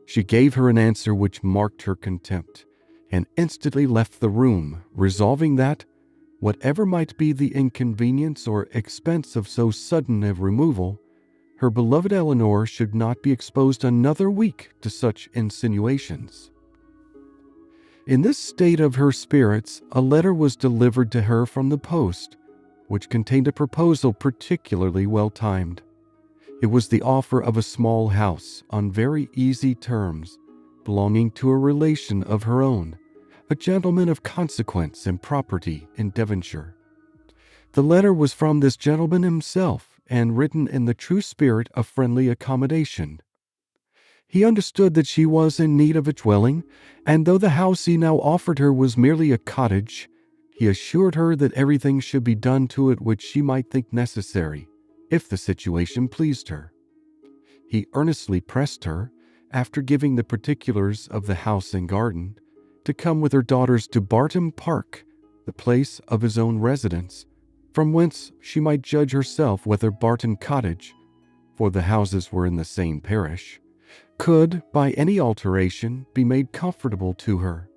She gave her an answer which marked her contempt, and instantly left the room, resolving that, whatever might be the inconvenience or expense of so sudden a removal, her beloved Eleanor should not be exposed another week to such insinuations. In this state of her spirits, a letter was delivered to her from the post, which contained a proposal particularly well timed. It was the offer of a small house on very easy terms, belonging to a relation of her own, a gentleman of consequence and property in Devonshire. The letter was from this gentleman himself, and written in the true spirit of friendly accommodation. He understood that she was in need of a dwelling, and though the house he now offered her was merely a cottage, he assured her that everything should be done to it which she might think necessary, if the situation pleased her. He earnestly pressed her, after giving the particulars of the house and garden, to come with her daughters to Barton Park, the place of his own residence, from whence she might judge herself whether Barton Cottage, for the houses were in the same parish, could, by any alteration, be made comfortable to her.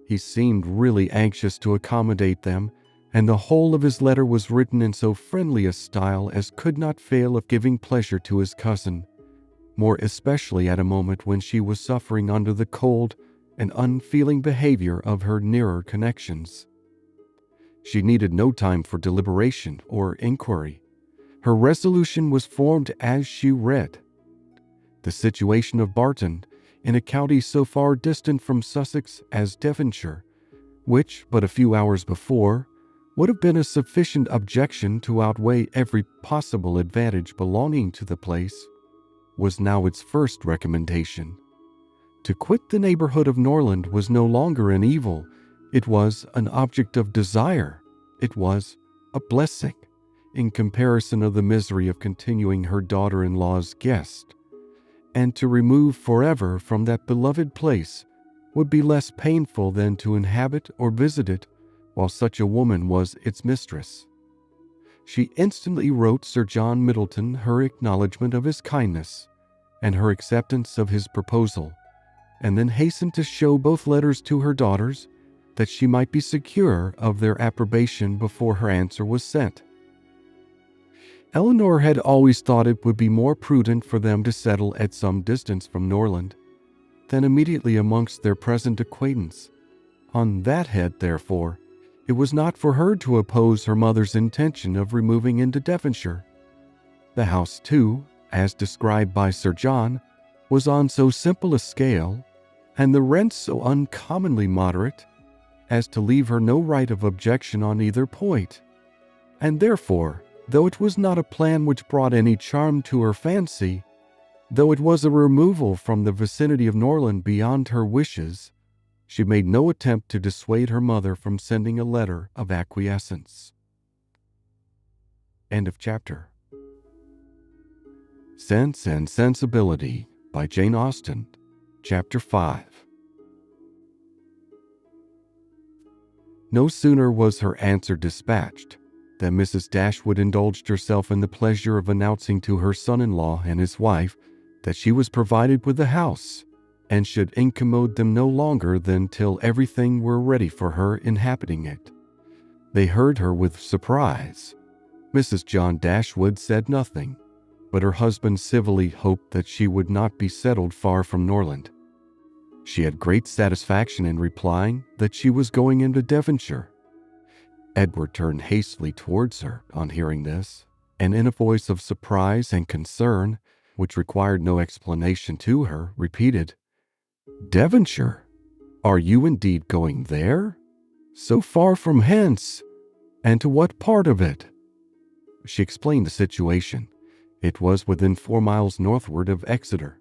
He seemed really anxious to accommodate them, and the whole of his letter was written in so friendly a style as could not fail of giving pleasure to his cousin, more especially at a moment when she was suffering under the cold and unfeeling behavior of her nearer connections. She needed no time for deliberation or inquiry. Her resolution was formed as she read. The situation of Barton, in a county so far distant from Sussex as Devonshire, which, but a few hours before, would have been a sufficient objection to outweigh every possible advantage belonging to the place, was now its first recommendation. To quit the neighborhood of Norland was no longer an evil. It was an object of desire. It was a blessing, in comparison of the misery of continuing her daughter-in-law's guest. And to remove forever from that beloved place would be less painful than to inhabit or visit it while such a woman was its mistress. She instantly wrote Sir John Middleton her acknowledgment of his kindness and her acceptance of his proposal, and then hastened to show both letters to her daughters, that she might be secure of their approbation before her answer was sent. Eleanor had always thought it would be more prudent for them to settle at some distance from Norland than immediately amongst their present acquaintance. On that head, therefore, it was not for her to oppose her mother's intention of removing into Devonshire. The house, too, as described by Sir John, was on so simple a scale, and the rents so uncommonly moderate, as to leave her no right of objection on either point, and therefore, though it was not a plan which brought any charm to her fancy, though it was a removal from the vicinity of Norland beyond her wishes, she made no attempt to dissuade her mother from sending a letter of acquiescence. End of chapter. Sense and Sensibility by Jane Austen, Chapter 5. No sooner was her answer dispatched than Mrs. Dashwood indulged herself in the pleasure of announcing to her son-in-law and his wife that she was provided with a house, and should incommode them no longer than till everything were ready for her inhabiting it. They heard her with surprise. Mrs. John Dashwood said nothing, but her husband civilly hoped that she would not be settled far from Norland. She had great satisfaction in replying that she was going into Devonshire. Edward turned hastily towards her on hearing this, and in a voice of surprise and concern, which required no explanation to her, repeated, "Devonshire? Are you indeed going there? So far from hence? And to what part of it?" She explained the situation. It was within 4 miles northward of Exeter.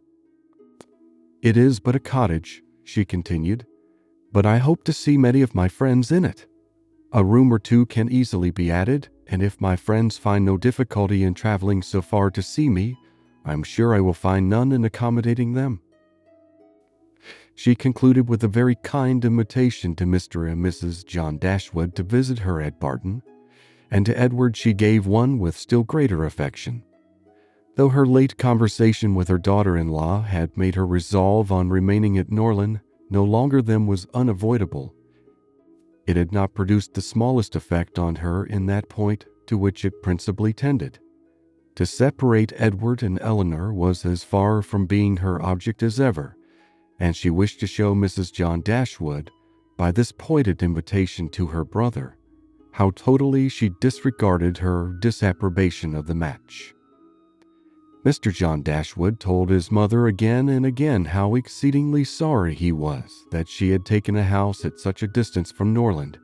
"It is but a cottage," she continued, "but I hope to see many of my friends in it." A room or two can easily be added, and if my friends find no difficulty in traveling so far to see me, I'm sure I will find none in accommodating them." She concluded with a very kind invitation to Mr. and Mrs. John Dashwood to visit her at Barton, and to Edward she gave one with still greater affection. Though her late conversation with her daughter-in-law had made her resolve on remaining at Norland no longer than was unavoidable, it had not produced the smallest effect on her in that point to which it principally tended. To separate Edward and Eleanor was as far from being her object as ever, and she wished to show Mrs. John Dashwood, by this pointed invitation to her brother, how totally she disregarded her disapprobation of the match. Mr. John Dashwood told his mother again and again how exceedingly sorry he was that she had taken a house at such a distance from Norland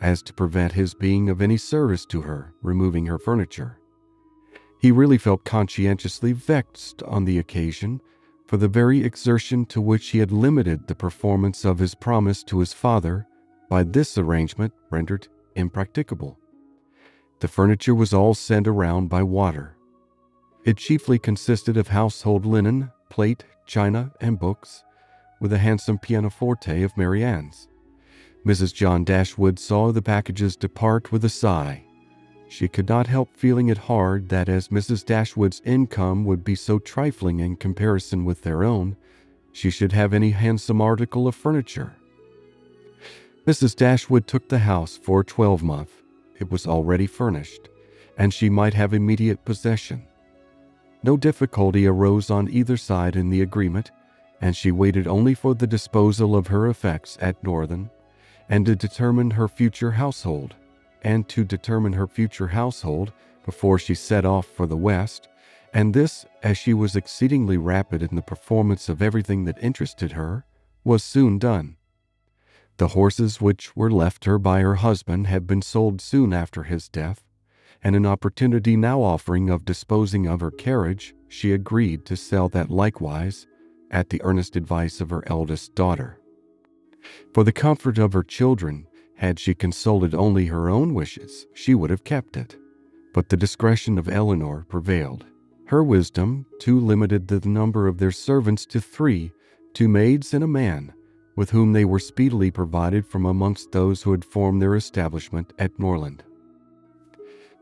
as to prevent his being of any service to her, removing her furniture. He really felt conscientiously vexed on the occasion for the very exertion to which he had limited the performance of his promise to his father by this arrangement rendered impracticable. The furniture was all sent around by water. It chiefly consisted of household linen, plate, china, and books, with a handsome pianoforte of Marianne's. Mrs. John Dashwood saw the packages depart with a sigh. She could not help feeling it hard that as Mrs. Dashwood's income would be so trifling in comparison with their own, she should have any handsome article of furniture. Mrs. Dashwood took the house for a 12-month. It was already furnished, and she might have immediate possession. No difficulty arose on either side in the agreement, and she waited only for the disposal of her effects at Northern, and to determine her future household, before she set off for the West, and this, as she was exceedingly rapid in the performance of everything that interested her, was soon done. The horses which were left her by her husband had been sold soon after his death, and an opportunity now offering of disposing of her carriage, she agreed to sell that likewise, at the earnest advice of her eldest daughter. For the comfort of her children, had she consulted only her own wishes, she would have kept it. But the discretion of Eleanor prevailed. Her wisdom too limited the number of their servants to 3, 2 maids and a man, with whom they were speedily provided from amongst those who had formed their establishment at Norland.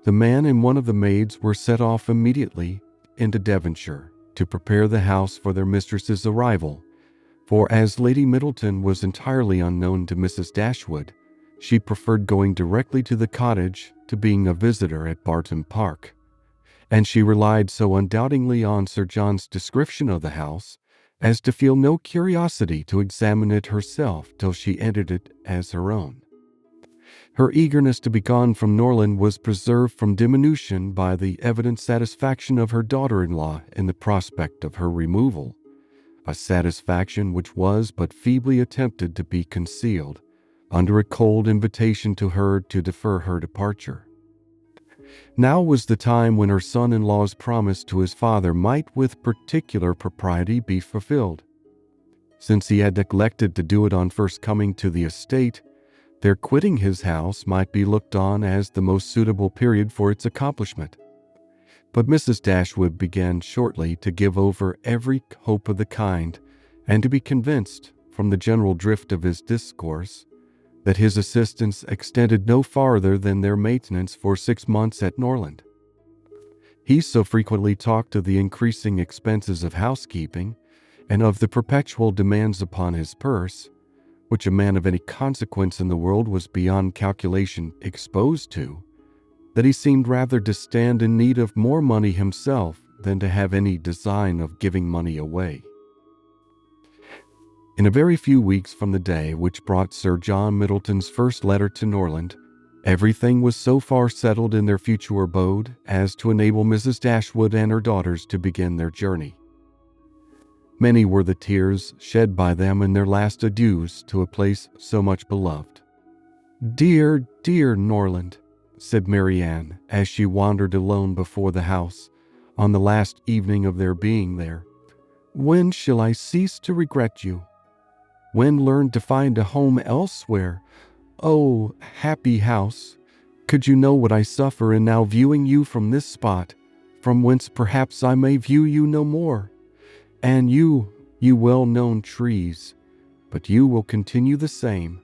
The man and one of the maids were set off immediately into Devonshire to prepare the house for their mistress's arrival, for as Lady Middleton was entirely unknown to Mrs. Dashwood, she preferred going directly to the cottage to being a visitor at Norland Park, and she relied so undoubtingly on Sir John's description of the house as to feel no curiosity to examine it herself till she entered it as her own. Her eagerness to be gone from Norland was preserved from diminution by the evident satisfaction of her daughter-in-law in the prospect of her removal, a satisfaction which was but feebly attempted to be concealed under a cold invitation to her to defer her departure. Now was the time when her son-in-law's promise to his father might with particular propriety be fulfilled. Since he had neglected to do it on first coming to the estate, their quitting his house might be looked on as the most suitable period for its accomplishment. But Mrs. Dashwood began shortly to give over every hope of the kind, and to be convinced, from the general drift of his discourse, that his assistance extended no farther than their maintenance for 6 months at Norland. He so frequently talked of the increasing expenses of housekeeping, and of the perpetual demands upon his purse, which a man of any consequence in the world was beyond calculation exposed to, that he seemed rather to stand in need of more money himself than to have any design of giving money away. In a very few weeks from the day which brought Sir John Middleton's first letter to Norland, everything was so far settled in their future abode as to enable Mrs. Dashwood and her daughters to begin their journey. Many were the tears shed by them in their last adieus to a place so much beloved. "Dear, dear Norland," said Marianne, as she wandered alone before the house on the last evening of their being there. "When shall I cease to regret you? When learn to find a home elsewhere? Oh, happy house, could you know what I suffer in now viewing you from this spot, from whence perhaps I may view you no more? And you well-known trees, but you will continue the same.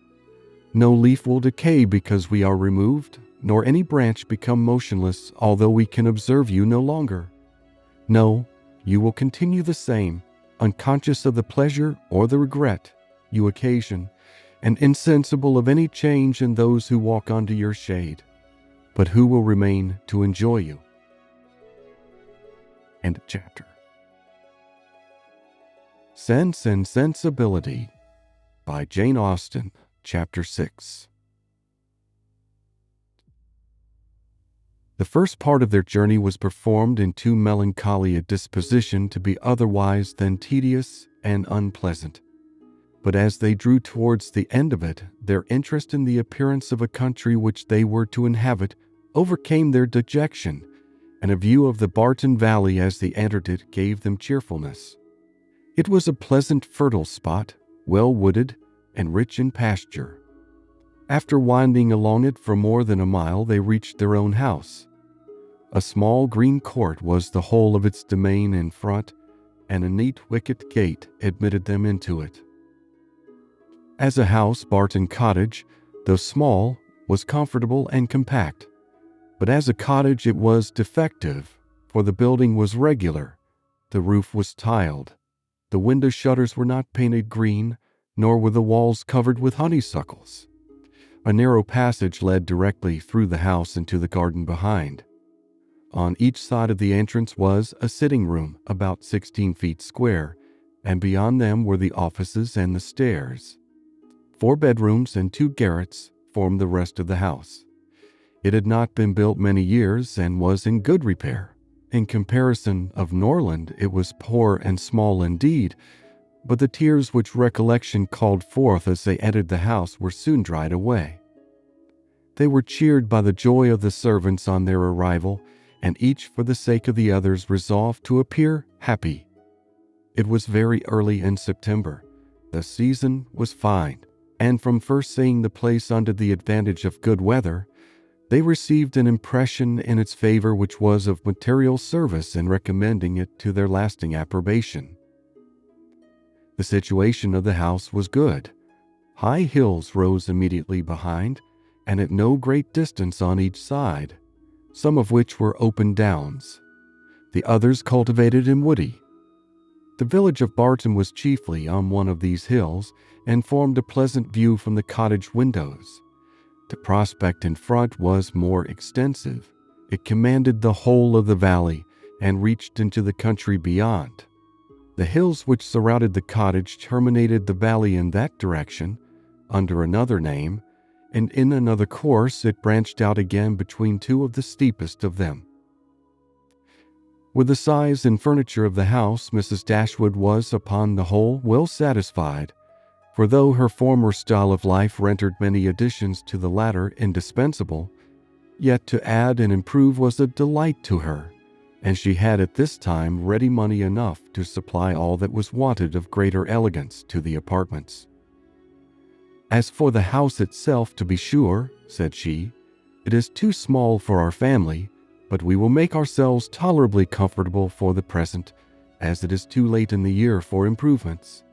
No leaf will decay because we are removed, nor any branch become motionless although we can observe you no longer. No, you will continue the same, unconscious of the pleasure or the regret you occasion, and insensible of any change in those who walk under your shade, but who will remain to enjoy you. End of chapter. Sense and Sensibility by Jane Austen, Chapter 6. The first part of their journey was performed in too melancholy a disposition to be otherwise than tedious and unpleasant. But as they drew towards the end of it, their interest in the appearance of a country which they were to inhabit overcame their dejection, and a view of the Barton Valley as they entered it gave them cheerfulness. It was a pleasant, fertile spot, well wooded and rich in pasture. After winding along it for more than a mile, they reached their own house. A small green court was the whole of its domain in front, and a neat wicket gate admitted them into it. As a house, Barton Cottage, though small, was comfortable and compact. But as a cottage it was defective, for the building was regular, the roof was tiled, the window shutters were not painted green, nor were the walls covered with honeysuckles. A narrow passage led directly through the house into the garden behind. On each side of the entrance was a sitting room about 16 feet square, and beyond them were the offices and the stairs. 4 bedrooms and 2 garrets formed the rest of the house. It had not been built many years and was in good repair. In comparison of Norland, it was poor and small indeed, but the tears which recollection called forth as they entered the house were soon dried away. They were cheered by the joy of the servants on their arrival, and each for the sake of the others resolved to appear happy. It was very early in September. The season was fine, and from first seeing the place under the advantage of good weather, they received an impression in its favor which was of material service in recommending it to their lasting approbation. The situation of the house was good. High hills rose immediately behind, and at no great distance on each side, some of which were open downs, the others cultivated and woody. The village of Barton was chiefly on one of these hills, and formed a pleasant view from the cottage windows. The prospect in front was more extensive. It commanded the whole of the valley, and reached into the country beyond. The hills which surrounded the cottage terminated the valley in that direction, under another name, and in another course it branched out again between 2 of the steepest of them. With the size and furniture of the house, Mrs. Dashwood was, upon the whole, well satisfied, for though her former style of life rendered many additions to the latter indispensable, yet to add and improve was a delight to her, and she had at this time ready money enough to supply all that was wanted of greater elegance to the apartments. "As for the house itself, to be sure," said she, "it is too small for our family, but we will make ourselves tolerably comfortable for the present, as it is too late in the year for improvements.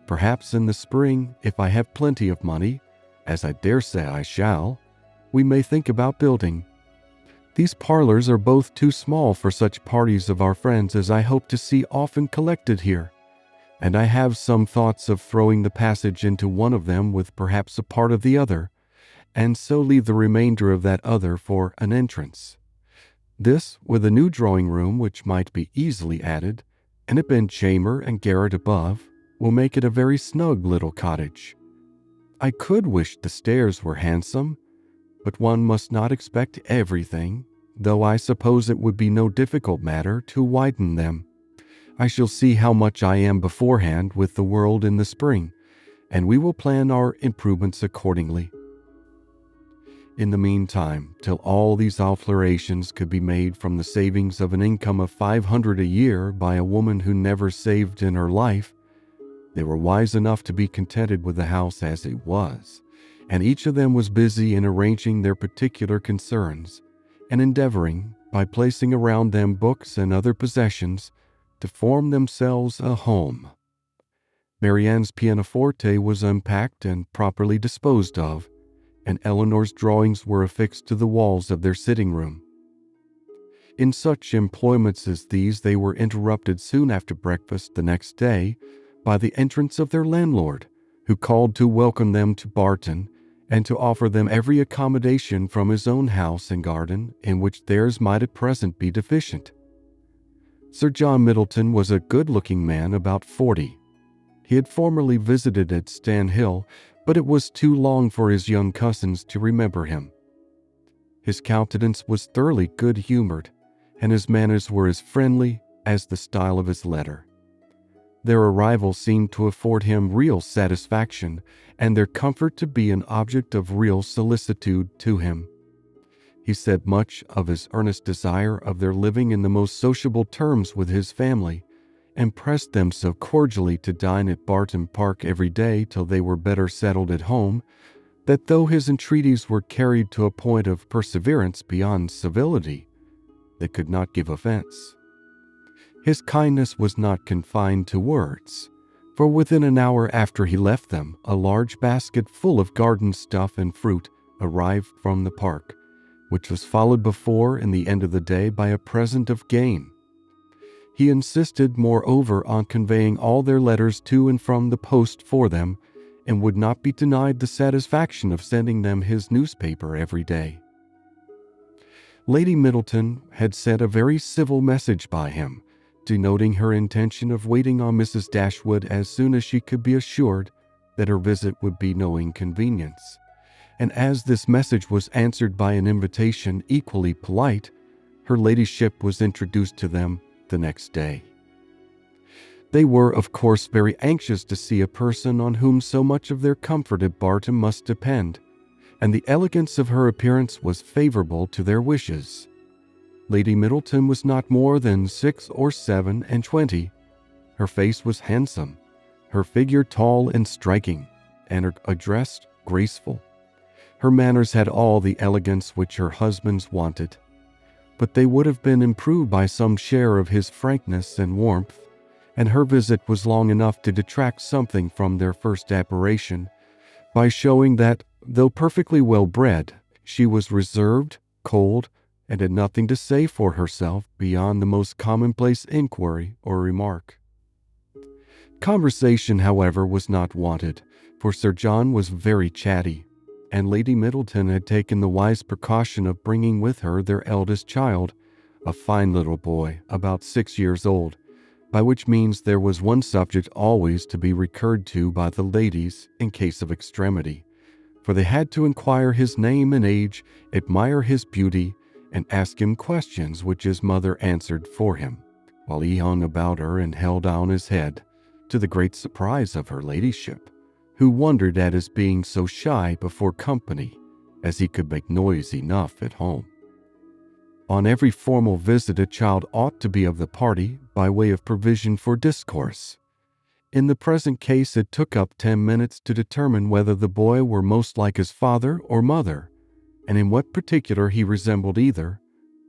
Perhaps in the spring, if I have plenty of money, as I dare say I shall, we may think about building. These parlors are both too small for such parties of our friends as I hope to see often collected here, and I have some thoughts of throwing the passage into one of them with perhaps a part of the other, and so leave the remainder of that other for an entrance. This, with a new drawing-room which might be easily added, and a bedchamber and garret above, will make it a very snug little cottage. I could wish the stairs were handsome, but one must not expect everything, though I suppose it would be no difficult matter to widen them. I shall see how much I am beforehand with the world in the spring, and we will plan our improvements accordingly. In the meantime, till all these alterations could be made from the savings of an income of 500 a year by a woman who never saved in her life, they were wise enough to be contented with the house as it was, and each of them was busy in arranging their particular concerns and endeavoring, by placing around them books and other possessions, to form themselves a home. Marianne's pianoforte was unpacked and properly disposed of, and Eleanor's drawings were affixed to the walls of their sitting room. In such employments as these, they were interrupted soon after breakfast the next day by the entrance of their landlord, who called to welcome them to Barton and to offer them every accommodation from his own house and garden in which theirs might at present be deficient. Sir John Middleton was a good-looking man about 40. He had formerly visited at Stanhill, but it was too long for his young cousins to remember him. His countenance was thoroughly good-humored, and his manners were as friendly as the style of his letter. Their arrival seemed to afford him real satisfaction, and their comfort to be an object of real solicitude to him. He said much of his earnest desire of their living in the most sociable terms with his family, and pressed them so cordially to dine at Barton Park every day till they were better settled at home, that though his entreaties were carried to a point of perseverance beyond civility, they could not give offense. His kindness was not confined to words, for within an hour after he left them, a large basket full of garden stuff and fruit arrived from the park, which was followed before in the end of the day by a present of game. He insisted, moreover, on conveying all their letters to and from the post for them, and would not be denied the satisfaction of sending them his newspaper every day. Lady Middleton had sent a very civil message by him, denoting her intention of waiting on Mrs. Dashwood as soon as she could be assured that her visit would be no inconvenience. And as this message was answered by an invitation equally polite, her ladyship was introduced to them the next day. They were, of course, very anxious to see a person on whom so much of their comfort at Barton must depend, and the elegance of her appearance was favorable to their wishes. Lady Middleton was not more than 6 or 7 and 20. Her face was handsome, her figure tall and striking, and her address graceful. Her manners had all the elegance which her husband's wanted, but they would have been improved by some share of his frankness and warmth, and her visit was long enough to detract something from their first admiration, by showing that, though perfectly well-bred, she was reserved, cold, and had nothing to say for herself beyond the most commonplace inquiry or remark. Conversation, however, was not wanted, for Sir John was very chatty, and Lady Middleton had taken the wise precaution of bringing with her their eldest child, a fine little boy about 6 years old, by which means there was one subject always to be recurred to by the ladies in case of extremity, for they had to inquire his name and age, admire his beauty, and ask him questions which his mother answered for him, while he hung about her and held down his head, to the great surprise of her ladyship, who wondered at his being so shy before company, as he could make noise enough at home. On every formal visit a child ought to be of the party by way of provision for discourse. In the present case it took up 10 minutes to determine whether the boy were most like his father or mother, and in what particular he resembled either,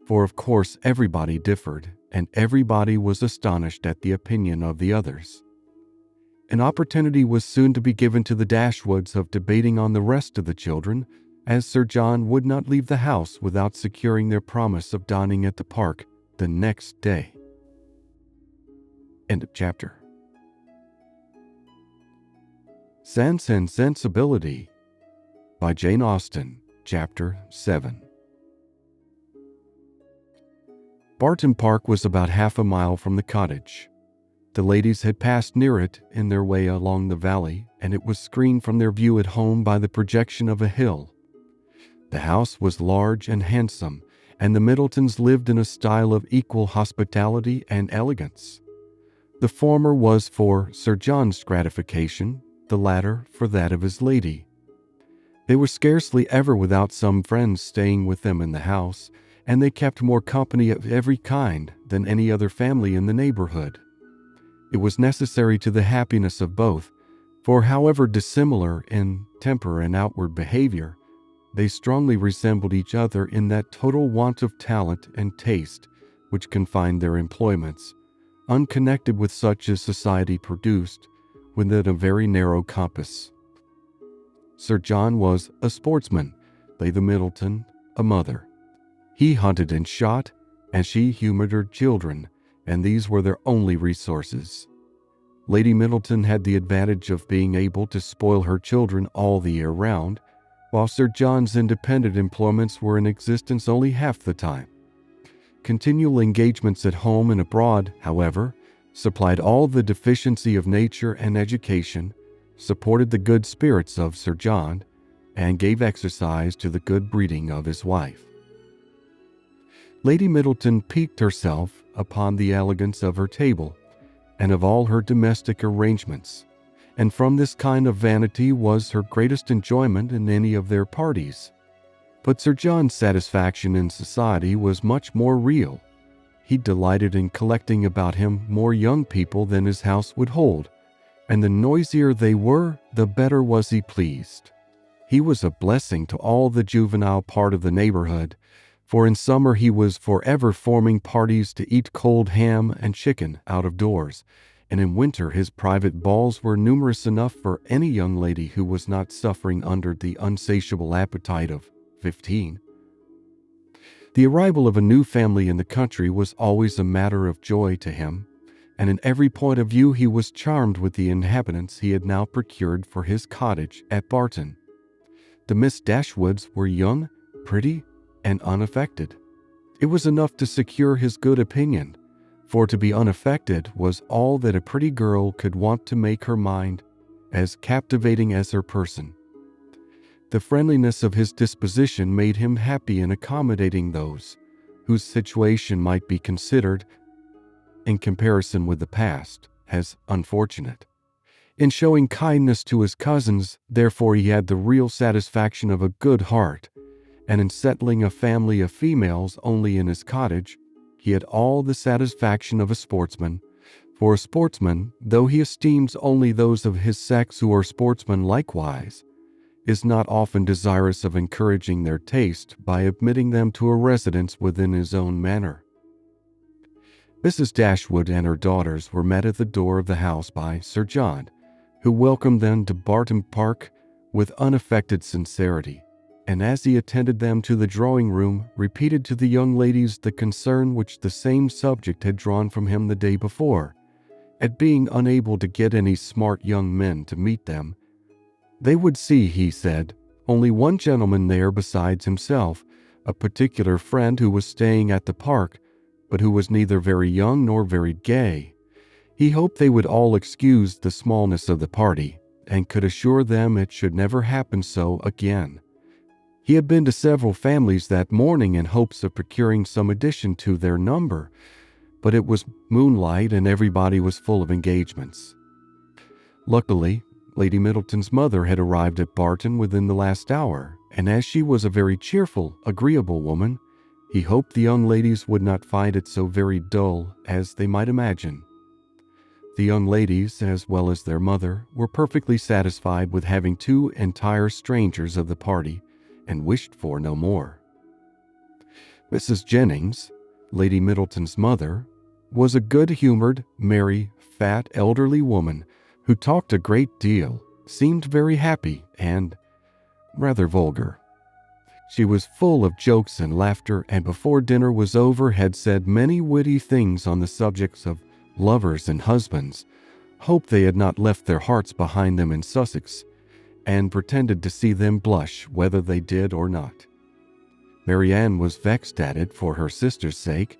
for of course everybody differed, and everybody was astonished at the opinion of the others. An opportunity was soon to be given to the Dashwoods of debating on the rest of the children, as Sir John would not leave the house without securing their promise of dining at the park the next day. End of chapter. Sense and Sensibility by Jane Austen, Chapter 7. Barton Park was about half a mile from the cottage. The ladies had passed near it in their way along the valley, and it was screened from their view at home by the projection of a hill. The house was large and handsome, and the Middletons lived in a style of equal hospitality and elegance. The former was for Sir John's gratification, the latter for that of his lady. They were scarcely ever without some friends staying with them in the house, and they kept more company of every kind than any other family in the neighborhood. It was necessary to the happiness of both For however dissimilar in temper and outward behavior, they strongly resembled each other in that total want of talent and taste which confined their employments, unconnected with such as society produced, within a very narrow compass. Sir John was a sportsman, Lady Middleton a mother. He hunted and shot, and she humored her children, and these were their only resources. Lady Middleton had the advantage of being able to spoil her children all the year round, while Sir John's independent employments were in existence only half the time. Continual engagements at home and abroad, however, supplied all the deficiency of nature and education, supported the good spirits of Sir John, and gave exercise to the good breeding of his wife. Lady Middleton piqued herself upon the elegance of her table and of all her domestic arrangements, and from this kind of vanity was her greatest enjoyment in any of their parties. But Sir John's satisfaction in society was much more real. He delighted in collecting about him more young people than his house would hold, and the noisier they were, the better was he pleased. He was a blessing to all the juvenile part of the neighborhood, for in summer he was forever forming parties to eat cold ham and chicken out of doors, and in winter his private balls were numerous enough for any young lady who was not suffering under the unsatiable appetite of 15. The arrival of a new family in the country was always a matter of joy to him, and in every point of view he was charmed with the inhabitants he had now procured for his cottage at Barton. The Miss Dashwoods were young, pretty, and unaffected. It was enough to secure his good opinion, for to be unaffected was all that a pretty girl could want to make her mind as captivating as her person. The friendliness of his disposition made him happy in accommodating those whose situation might be considered, in comparison with the past, as unfortunate. In showing kindness to his cousins, therefore, he had the real satisfaction of a good heart, and in settling a family of females only in his cottage, he had all the satisfaction of a sportsman. For a sportsman, though he esteems only those of his sex who are sportsmen likewise, is not often desirous of encouraging their taste by admitting them to a residence within his own manor. Mrs. Dashwood and her daughters were met at the door of the house by Sir John, who welcomed them to Norland Park with unaffected sincerity, and as he attended them to the drawing-room, repeated to the young ladies the concern which the same subject had drawn from him the day before, at being unable to get any smart young men to meet them. They would see, he said, only one gentleman there besides himself, a particular friend who was staying at the park, but who was neither very young nor very gay. He hoped they would all excuse the smallness of the party, and could assure them it should never happen so again. He had been to several families that morning in hopes of procuring some addition to their number, but it was moonlight and everybody was full of engagements. Luckily, Lady Middleton's mother had arrived at Barton within the last hour, and as she was a very cheerful, agreeable woman, he hoped the young ladies would not find it so very dull as they might imagine. The young ladies, as well as their mother, were perfectly satisfied with having two entire strangers of the party, and wished for no more. Mrs. Jennings, Lady Middleton's mother, was a good-humored, merry, fat, elderly woman who talked a great deal, seemed very happy, and rather vulgar. She was full of jokes and laughter, and before dinner was over had said many witty things on the subjects of lovers and husbands, hoped they had not left their hearts behind them in Sussex, and pretended to see them blush whether they did or not. Marianne was vexed at it for her sister's sake,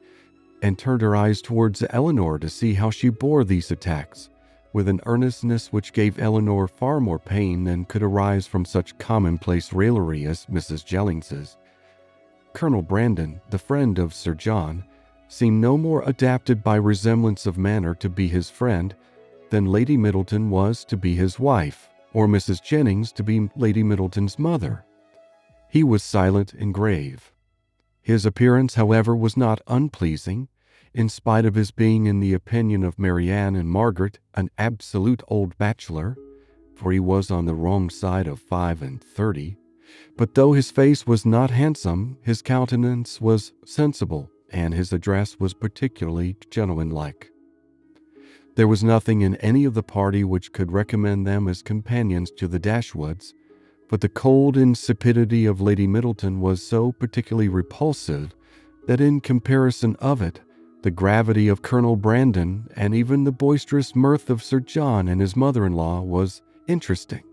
and turned her eyes towards Eleanor to see how she bore these attacks, with an earnestness which gave Eleanor far more pain than could arise from such commonplace raillery as Mrs. Jellings's. Colonel Brandon, the friend of Sir John, seemed no more adapted by resemblance of manner to be his friend than Lady Middleton was to be his wife, or Mrs. Jennings to be Lady Middleton's mother. He was silent and grave. His appearance, however, was not unpleasing, in spite of his being, in the opinion of Marianne and Margaret, an absolute old bachelor, for he was on the wrong side of 35. But though his face was not handsome, his countenance was sensible, and his address was particularly gentlemanlike. There was nothing in any of the party which could recommend them as companions to the Dashwoods, but the cold insipidity of Lady Middleton was so particularly repulsive that in comparison of it, the gravity of Colonel Brandon and even the boisterous mirth of Sir John and his mother-in-law was interesting.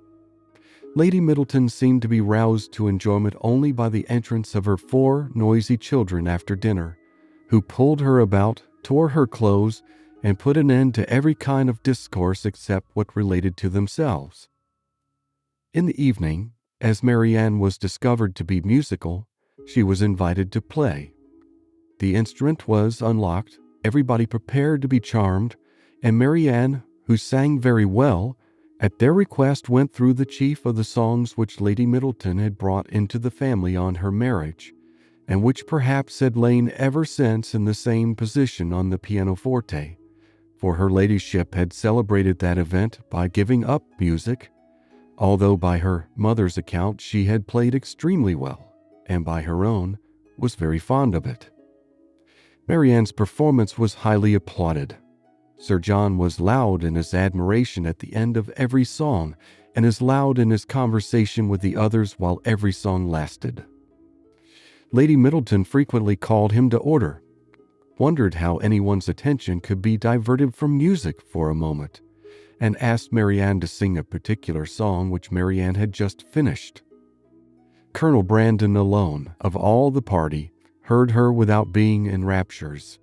Lady Middleton seemed to be roused to enjoyment only by the entrance of her 4 noisy children after dinner, who pulled her about, tore her clothes, and put an end to every kind of discourse except what related to themselves. In the evening, as Marianne was discovered to be musical, she was invited to play. The instrument was unlocked, everybody prepared to be charmed, and Marianne, who sang very well, at their request went through the chief of the songs which Lady Middleton had brought into the family on her marriage, and which perhaps had lain ever since in the same position on the pianoforte, for her ladyship had celebrated that event by giving up music, although by her mother's account she had played extremely well, and by her own was very fond of it. Marianne's performance was highly applauded. Sir John was loud in his admiration at the end of every song, and as loud in his conversation with the others while every song lasted. Lady Middleton frequently called him to order, wondered how anyone's attention could be diverted from music for a moment, and asked Marianne to sing a particular song which Marianne had just finished. Colonel Brandon alone, of all the party, heard her without being in raptures.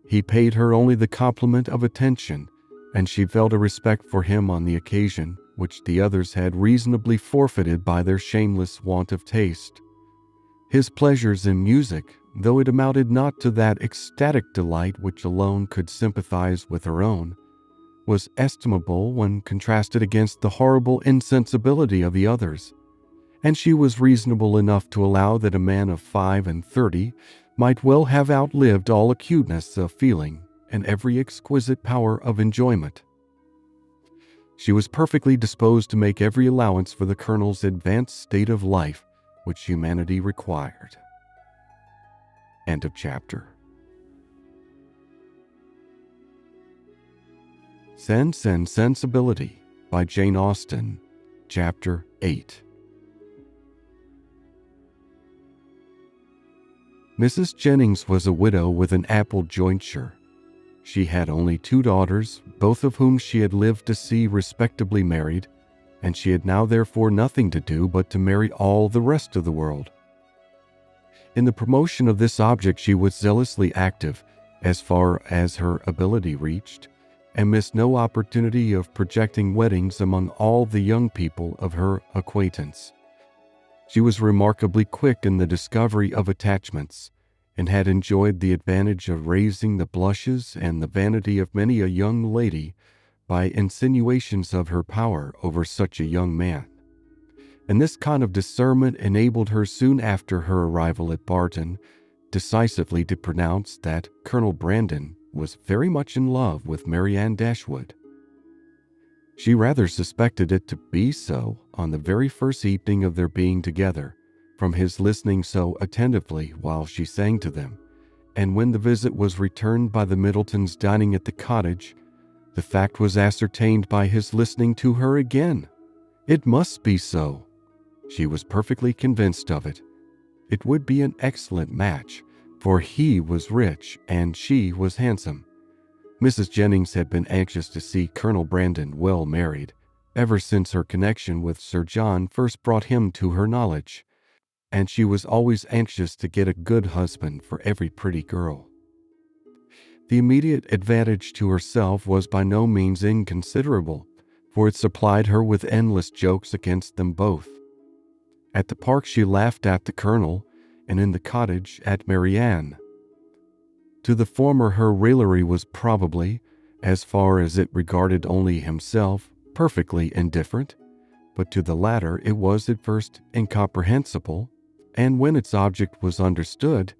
He paid her only the compliment of attention, and she felt a respect for him on the occasion, which the others had reasonably forfeited by their shameless want of taste. His pleasures in music, though it amounted not to that ecstatic delight which alone could sympathize with her own, was estimable when contrasted against the horrible insensibility of the others, and she was reasonable enough to allow that a man of 35 might well have outlived all acuteness of feeling and every exquisite power of enjoyment. She was perfectly disposed to make every allowance for the Colonel's advanced state of life which humanity required. End of chapter. Sense and Sensibility by Jane Austen, Chapter 8. Mrs. Jennings was a widow with an ample jointure. She had only 2 daughters, both of whom she had lived to see respectably married, and she had now therefore nothing to do but to marry all the rest of the world. In the promotion of this object she was zealously active, as far as her ability reached, and missed no opportunity of projecting weddings among all the young people of her acquaintance. She was remarkably quick in the discovery of attachments, and had enjoyed the advantage of raising the blushes and the vanity of many a young lady by insinuations of her power over such a young man. And this kind of discernment enabled her soon after her arrival at Barton decisively to pronounce that Colonel Brandon was very much in love with Marianne Dashwood. She rather suspected it to be so on the very first evening of their being together, from his listening so attentively while she sang to them, and when the visit was returned by the Middletons dining at the cottage, the fact was ascertained by his listening to her again. It must be so. She was perfectly convinced of it. It would be an excellent match, for he was rich and she was handsome. Mrs. Jennings had been anxious to see Colonel Brandon well married, ever since her connection with Sir John first brought him to her knowledge, and she was always anxious to get a good husband for every pretty girl. The immediate advantage to herself was by no means inconsiderable, for it supplied her with endless jokes against them both. At the park she laughed at the Colonel, and in the cottage at Marianne. To the former her raillery was probably, as far as it regarded only himself, perfectly indifferent, but to the latter it was at first incomprehensible, and when its object was understood,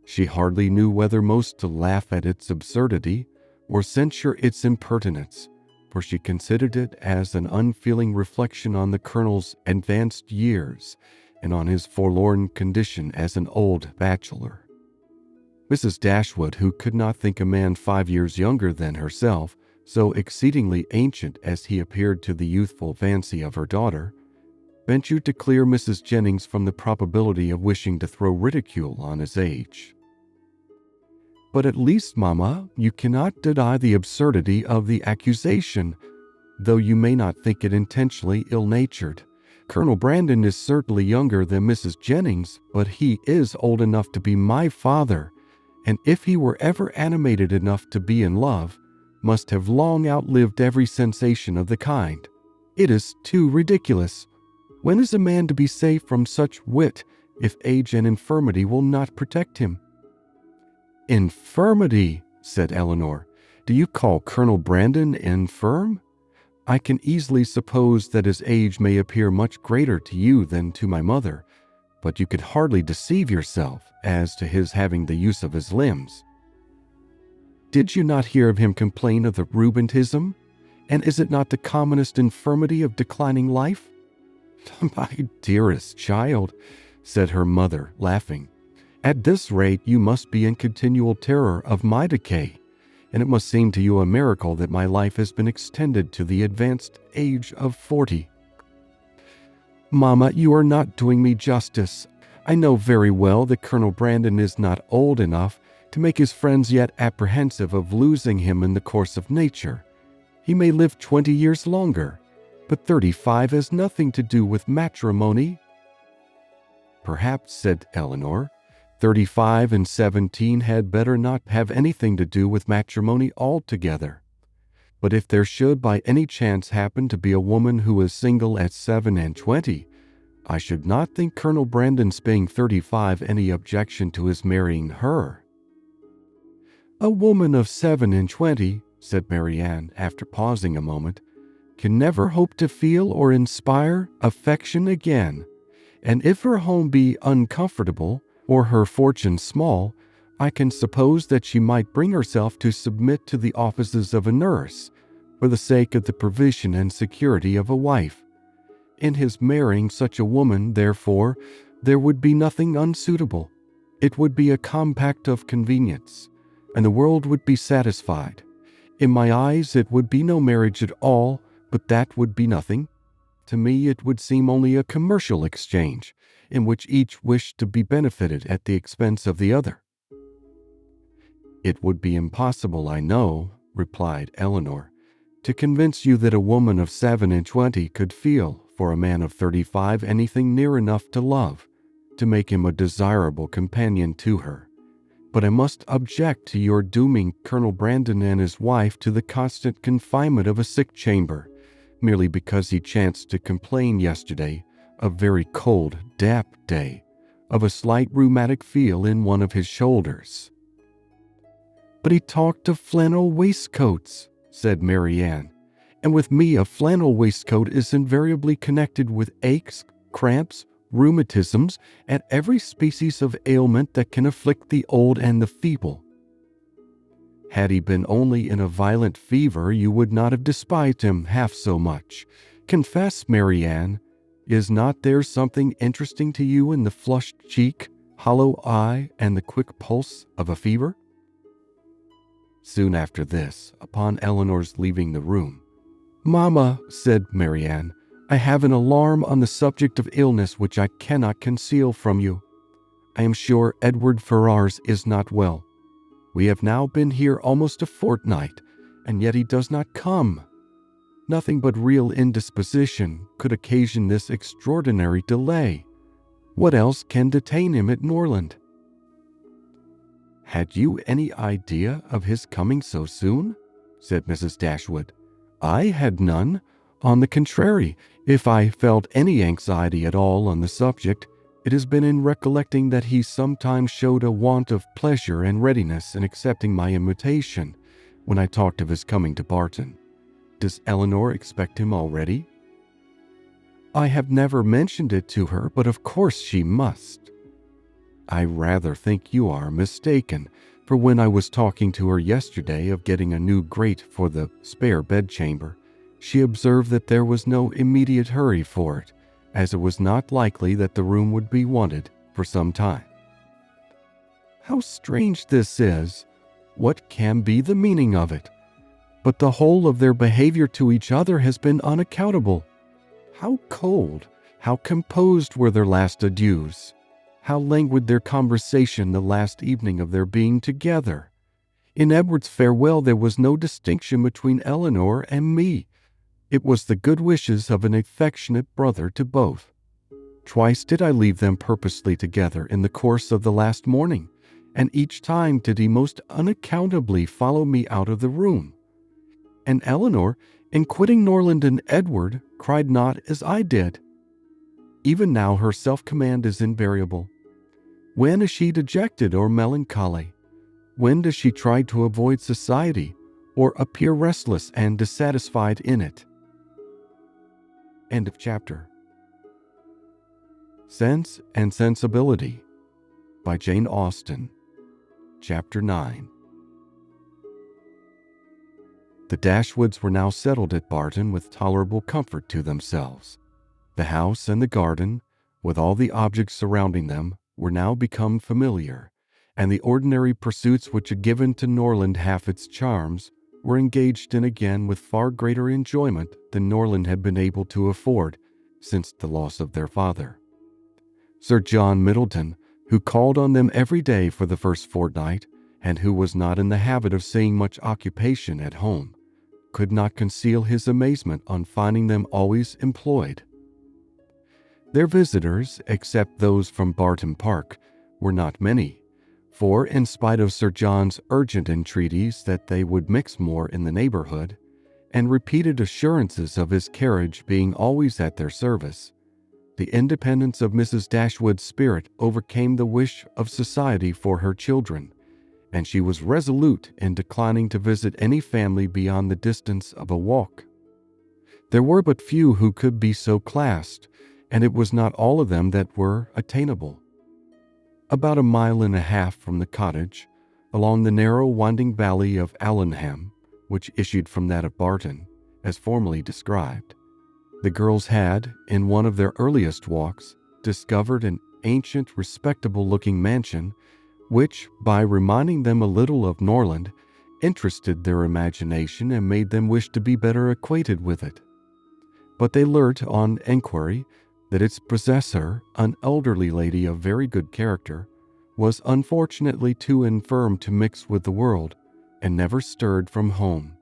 she hardly knew whether most to laugh at its absurdity or censure its impertinence, for she considered it as an unfeeling reflection on the Colonel's advanced years and on his forlorn condition as an old bachelor. Mrs. Dashwood, who could not think a man 5 years younger than herself, so exceedingly ancient as he appeared to the youthful fancy of her daughter, ventured to clear Mrs. Jennings from the probability of wishing to throw ridicule on his age. "But at least, Mamma, you cannot deny the absurdity of the accusation, though you may not think it intentionally ill-natured. Colonel Brandon is certainly younger than Mrs. Jennings, but he is old enough to be my father, and if he were ever animated enough to be in love, must have long outlived every sensation of the kind. It is too ridiculous. When is a man to be safe from such wit if age and infirmity will not protect him?" "Infirmity," said Eleanor. "Do you call Colonel Brandon infirm? I can easily suppose that his age may appear much greater to you than to my mother, but you could hardly deceive yourself as to his having the use of his limbs. Did you not hear of him complain of the rheumatism? And is it not the commonest infirmity of declining life?" "My dearest child," said her mother, laughing, "at this rate you must be in continual terror of my decay, and it must seem to you a miracle that my life has been extended to the advanced age of 40. "Mamma, you are not doing me justice. I know very well that Colonel Brandon is not old enough to make his friends yet apprehensive of losing him in the course of nature. He may live 20 years longer, but 35 has nothing to do with matrimony." "Perhaps," said Eleanor, 35 and 17 had better not have anything to do with matrimony altogether. But if there should by any chance happen to be a woman who is single at 7 and 20, I should not think Colonel Brandon's being 35 any objection to his marrying her." "A woman of 7 and 20, said Marianne, after pausing a moment, "can never hope to feel or inspire affection again, and if her home be uncomfortable or her fortune small, I can suppose that she might bring herself to submit to the offices of a nurse for the sake of the provision and security of a wife. In his marrying such a woman, therefore, there would be nothing unsuitable. It would be a compact of convenience, and the world would be satisfied. In my eyes it would be no marriage at all, but that would be nothing. To me it would seem only a commercial exchange, in which each wished to be benefited at the expense of the other." "It would be impossible, I know," replied Eleanor, "to convince you that a woman of 7 and 20 could feel for a man of 35 anything near enough to love, to make him a desirable companion to her. But I must object to your dooming Colonel Brandon and his wife to the constant confinement of a sick chamber, merely because he chanced to complain yesterday, a very cold, damp day, of a slight rheumatic feel in one of his shoulders." "But he talked of flannel waistcoats," said Marianne, "and with me a flannel waistcoat is invariably connected with aches, cramps, rheumatisms, and every species of ailment that can afflict the old and the feeble." "Had he been only in a violent fever, you would not have despised him half so much. Confess, Marianne, is not there something interesting to you in the flushed cheek, hollow eye, and the quick pulse of a fever?" Soon after this, upon Eleanor's leaving the room, "Mamma," said Marianne, "I have an alarm on the subject of illness which I cannot conceal from you. I am sure Edward Ferrars is not well. We have now been here almost a fortnight, and yet he does not come. Nothing but real indisposition could occasion this extraordinary delay. What else can detain him at Norland?" "Had you any idea of his coming so soon?" said Mrs. Dashwood. "I had none. On the contrary, if I felt any anxiety at all on the subject, it has been in recollecting that he sometimes showed a want of pleasure and readiness in accepting my invitation when I talked of his coming to Barton. Does Eleanor expect him already?" "I have never mentioned it to her, but of course she must." "I rather think you are mistaken, for when I was talking to her yesterday of getting a new grate for the spare bedchamber, she observed that there was no immediate hurry for it, as it was not likely that the room would be wanted for some time. "How strange this is! What can be the meaning of it? But the whole of their behavior to each other has been unaccountable. How cold, how composed were their last adieus! How languid their conversation the last evening of their being together! In Edward's farewell there was no distinction between Eleanor and me. It was the good wishes of an affectionate brother to both. Twice did I leave them purposely together in the course of the last morning, and each time did he most unaccountably follow me out of the room. And Eleanor, in quitting Norland and Edward, cried not as I did. Even now her self-command is invariable. When is she dejected or melancholy? When does she try to avoid society, or appear restless and dissatisfied in it?" End of chapter. Sense and Sensibility by Jane Austen. Chapter 9. The Dashwoods were now settled at Barton with tolerable comfort to themselves. The house and the garden, with all the objects surrounding them, were now become familiar, and the ordinary pursuits which had given to Norland half its charms were engaged in again with far greater enjoyment than Norland had been able to afford since the loss of their father. Sir John Middleton, who called on them every day for the first fortnight, and who was not in the habit of seeing much occupation at home, could not conceal his amazement on finding them always employed. Their visitors, except those from Barton Park, were not many, for in spite of Sir John's urgent entreaties that they would mix more in the neighborhood, and repeated assurances of his carriage being always at their service, the independence of Mrs. Dashwood's spirit overcame the wish of society for her children, and she was resolute in declining to visit any family beyond the distance of a walk. There were but few who could be so classed, and it was not all of them that were attainable. About 1.5 miles from the cottage, along the narrow winding valley of Allenham, which issued from that of Barton, as formerly described, the girls had, in one of their earliest walks, discovered an ancient, respectable-looking mansion, which, by reminding them a little of Norland, interested their imagination and made them wish to be better acquainted with it. But they learnt, on enquiry, that its possessor, an elderly lady of very good character, was unfortunately too infirm to mix with the world, and never stirred from home.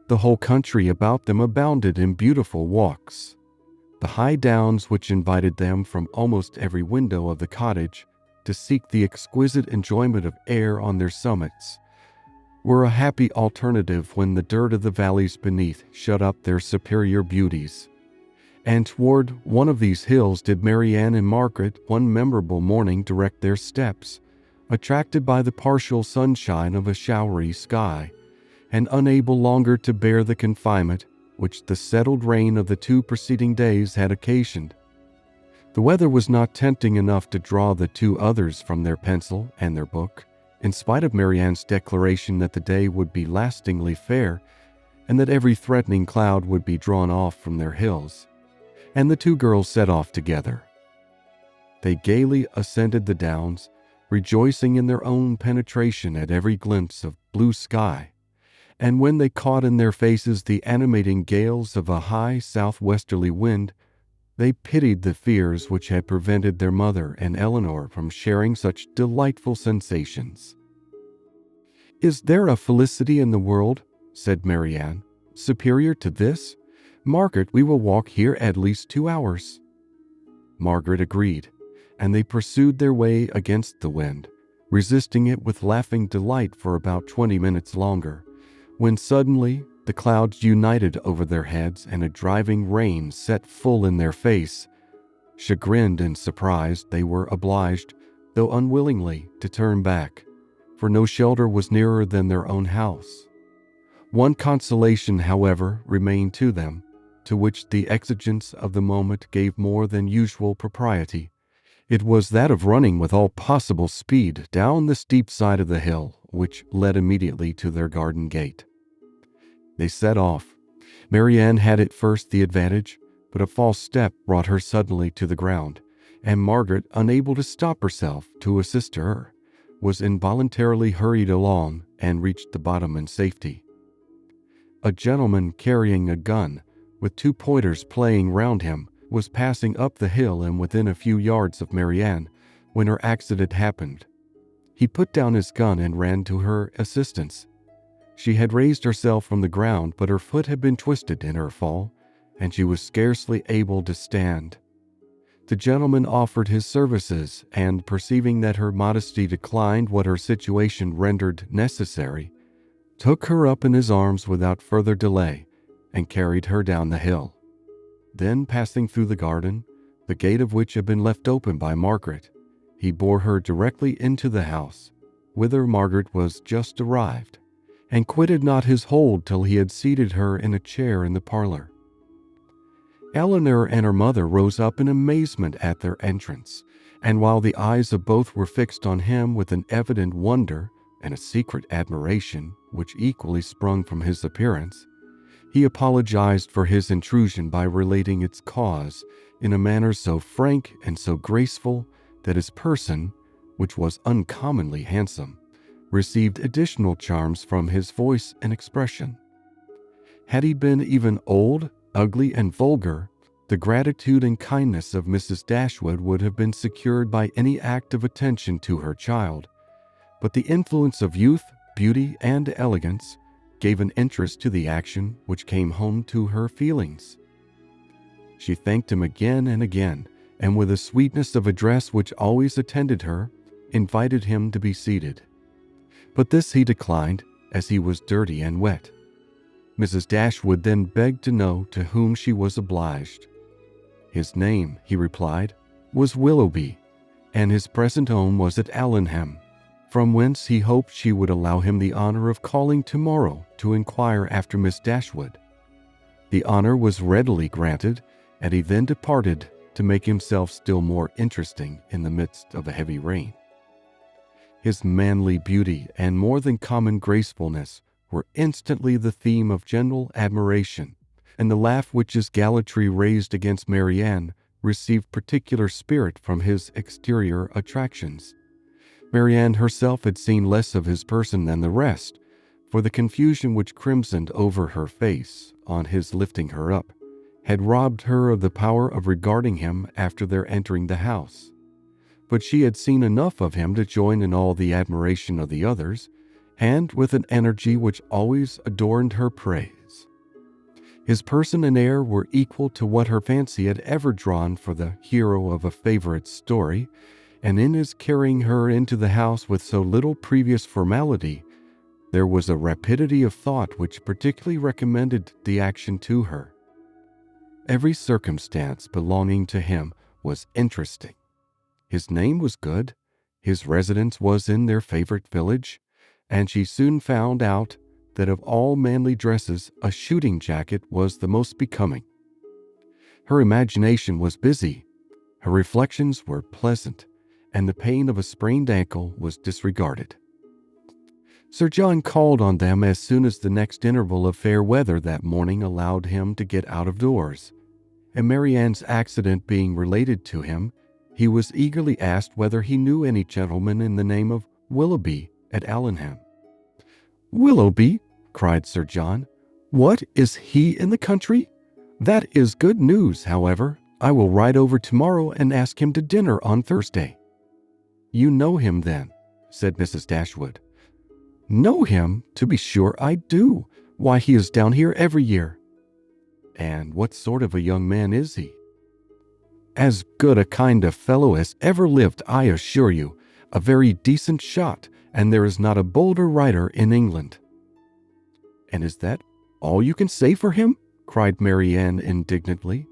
The whole country about them abounded in beautiful walks. The high downs which invited them from almost every window of the cottage to seek the exquisite enjoyment of air on their summits were a happy alternative when the dirt of the valleys beneath shut up their superior beauties. And toward one of these hills did Marianne and Margaret one memorable morning direct their steps, attracted by the partial sunshine of a showery sky, and unable longer to bear the confinement which the settled rain of the 2 preceding days had occasioned. The weather was not tempting enough to draw the 2 others from their pencil and their book, in spite of Marianne's declaration that the day would be lastingly fair, and that every threatening cloud would be drawn off from their hills, and the 2 girls set off together. They gaily ascended the downs, rejoicing in their own penetration at every glimpse of blue sky, and when they caught in their faces the animating gales of a high southwesterly wind, they pitied the fears which had prevented their mother and Eleanor from sharing such delightful sensations. "Is there a felicity in the world," said Marianne, "superior to this? Margaret, we will walk here at least 2 hours." Margaret agreed, and they pursued their way against the wind, resisting it with laughing delight for about 20 minutes longer, when suddenly the clouds united over their heads and a driving rain set full in their face. Chagrined and surprised, they were obliged, though unwillingly, to turn back, for no shelter was nearer than their own house. One consolation, however, remained to them, to which the exigence of the moment gave more than usual propriety. It was that of running with all possible speed down the steep side of the hill, which led immediately to their garden gate. They set off, Marianne had at first the advantage, but a false step brought her suddenly to the ground, and Margaret, unable to stop herself to assist her, was involuntarily hurried along and reached the bottom in safety. A gentleman carrying a gun, with 2 pointers playing round him, was passing up the hill and within a few yards of Marianne when her accident happened. He put down his gun and ran to her assistance. She had raised herself from the ground, but her foot had been twisted in her fall, and she was scarcely able to stand. The gentleman offered his services, and perceiving that her modesty declined what her situation rendered necessary, took her up in his arms without further delay and carried her down the hill. Then, passing through the garden, the gate of which had been left open by Margaret, he bore her directly into the house, whither Margaret was just arrived, and quitted not his hold till he had seated her in a chair in the parlor. Eleanor and her mother rose up in amazement at their entrance, and while the eyes of both were fixed on him with an evident wonder and a secret admiration which equally sprung from his appearance, he apologized for his intrusion by relating its cause in a manner so frank and so graceful that his person, which was uncommonly handsome, received additional charms from his voice and expression. Had he been even old, ugly, and vulgar, the gratitude and kindness of Mrs. Dashwood would have been secured by any act of attention to her child, but the influence of youth, beauty, and elegance gave an interest to the action which came home to her feelings. She thanked him again and again, and with a sweetness of address which always attended her, invited him to be seated. But this he declined, as he was dirty and wet. Mrs. Dashwood then begged to know to whom she was obliged. His name, he replied, was Willoughby, and his present home was at Allenham, from whence he hoped she would allow him the honor of calling tomorrow to inquire after Miss Dashwood. The honor was readily granted, and he then departed to make himself still more interesting in the midst of a heavy rain. His manly beauty and more than common gracefulness were instantly the theme of general admiration, and the laugh which his gallantry raised against Marianne received particular spirit from his exterior attractions. Marianne herself had seen less of his person than the rest, for the confusion which crimsoned over her face on his lifting her up had robbed her of the power of regarding him after their entering the house. But she had seen enough of him to join in all the admiration of the others, and with an energy which always adorned her praise. His person and air were equal to what her fancy had ever drawn for the hero of a favorite story, and in his carrying her into the house with so little previous formality, there was a rapidity of thought which particularly recommended the action to her. Every circumstance belonging to him was interesting. His name was good, his residence was in their favorite village, and she soon found out that of all manly dresses a shooting jacket was the most becoming. Her imagination was busy, her reflections were pleasant, and the pain of a sprained ankle was disregarded. Sir John called on them as soon as the next interval of fair weather that morning allowed him to get out of doors, and Marianne's accident being related to him, he was eagerly asked whether he knew any gentleman in the name of Willoughby at Allenham. "Willoughby!" cried Sir John. "What, is he in the country? That is good news, however. I will ride over tomorrow and ask him to dinner on Thursday." "You know him, then?" said Mrs. Dashwood. "Know him? To be sure I do. Why, he is down here every year." "And what sort of a young man is he?" "As good a kind of fellow as ever lived, I assure you. A very decent shot, and there is not a bolder rider in England." "And is that all you can say for him?" cried Marianne indignantly.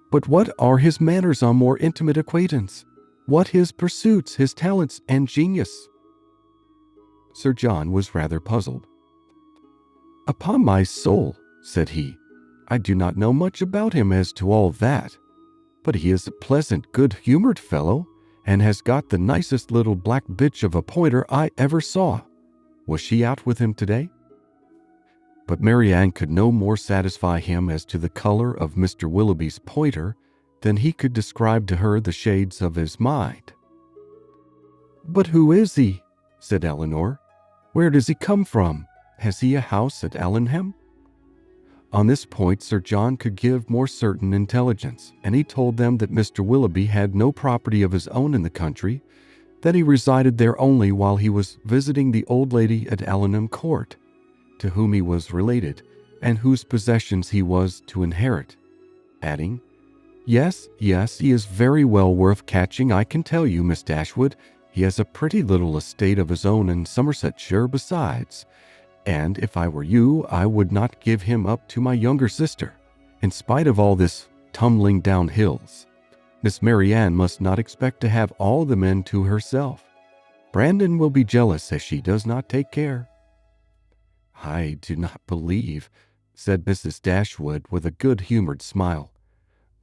"But what are his manners on more intimate acquaintance? What his pursuits, his talents, and genius?" Sir John was rather puzzled. "Upon my soul," said he, "I do not know much about him as to all that. But he is a pleasant, good-humored fellow, and has got the nicest little black bitch of a pointer I ever saw. Was she out with him today?" but Marianne could no more satisfy him as to the color of Mr. Willoughby's pointer than he could describe to her the shades of his mind. "But who is he?" said Eleanor. "Where does he come from? Has he a house at Allenham?" On this point Sir John could give more certain intelligence, and he told them that Mr. Willoughby had no property of his own in the country, that he resided there only while he was visiting the old lady at Allenham Court, to whom he was related, and whose possessions he was to inherit, adding, Yes, he is very well worth catching, I can tell you, Miss Dashwood. He has a pretty little estate of his own in Somersetshire besides, and if I were you, I would not give him up to my younger sister, in spite of all this tumbling down hills. Miss Marianne must not expect to have all the men to herself. Brandon will be jealous if she does not take care." "I do not believe," said Mrs. Dashwood with a good-humored smile,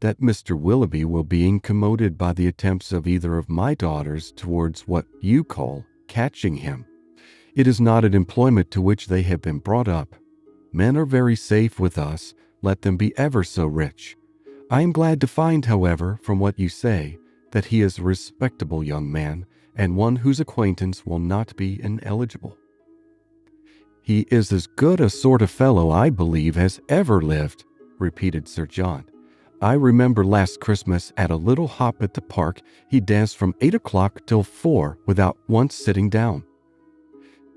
"that Mr. Willoughby will be incommoded by the attempts of either of my daughters towards what you call catching him. It is not an employment to which they have been brought up. Men are very safe with us, let them be ever so rich. I am glad to find, however, from what you say, that he is a respectable young man, and one whose acquaintance will not be ineligible." "He is as good a sort of fellow, I believe, as ever lived," repeated Sir John. "I remember last Christmas at a little hop at the park, he danced from 8 o'clock till 4 without once sitting down."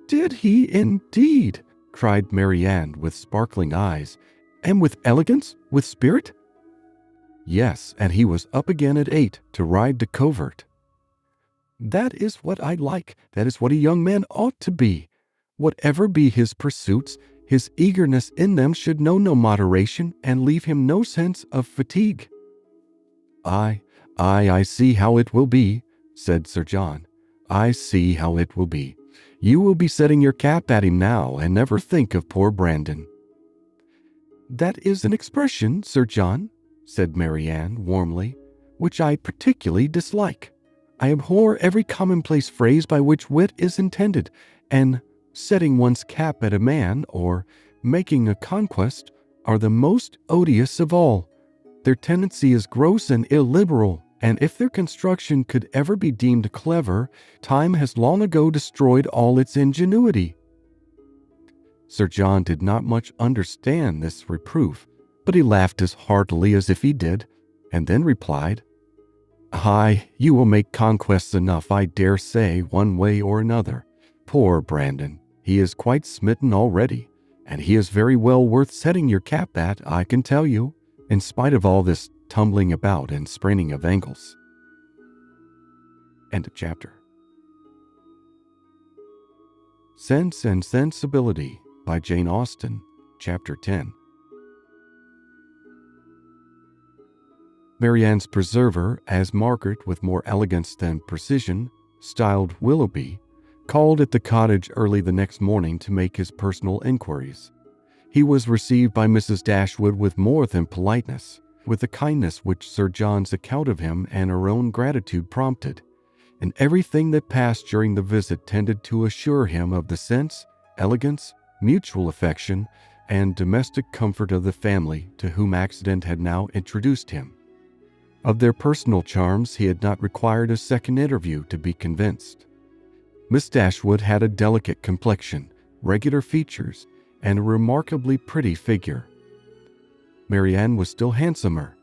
"Did he indeed?" cried Marianne with sparkling eyes. "And with elegance, with spirit?" "Yes, and he was up again at 8 to ride to covert." "That is what I like. That is what a young man ought to be. Whatever be his pursuits, his eagerness in them should know no moderation and leave him no sense of fatigue." I see how it will be," said Sir John. "I see how it will be. You will be setting your cap at him now and never think of poor Brandon." "That is an expression, Sir John," said Marianne warmly, "which I particularly dislike. I abhor every commonplace phrase by which wit is intended, and setting one's cap at a man, or making a conquest, are the most odious of all. Their tendency is gross and illiberal, and if their construction could ever be deemed clever, time has long ago destroyed all its ingenuity." Sir John did not much understand this reproof, but he laughed as heartily as if he did, and then replied, "Aye, you will make conquests enough, I dare say, one way or another. Poor Brandon, he is quite smitten already, and he is very well worth setting your cap at, I can tell you, in spite of all this tumbling about and spraining of ankles." End of chapter. Sense and Sensibility by Jane Austen, Chapter 10. Marianne's preserver, as Margaret, with more elegance than precision, styled Willoughby, called at the cottage early the next morning to make his personal inquiries. He was received by Mrs. Dashwood with more than politeness, with the kindness which Sir John's account of him and her own gratitude prompted, and everything that passed during the visit tended to assure him of the sense, elegance, mutual affection, and domestic comfort of the family to whom accident had now introduced him. Of their personal charms he had not required a second interview to be convinced. Miss Dashwood had a delicate complexion, regular features, and a remarkably pretty figure. Marianne was still handsomer.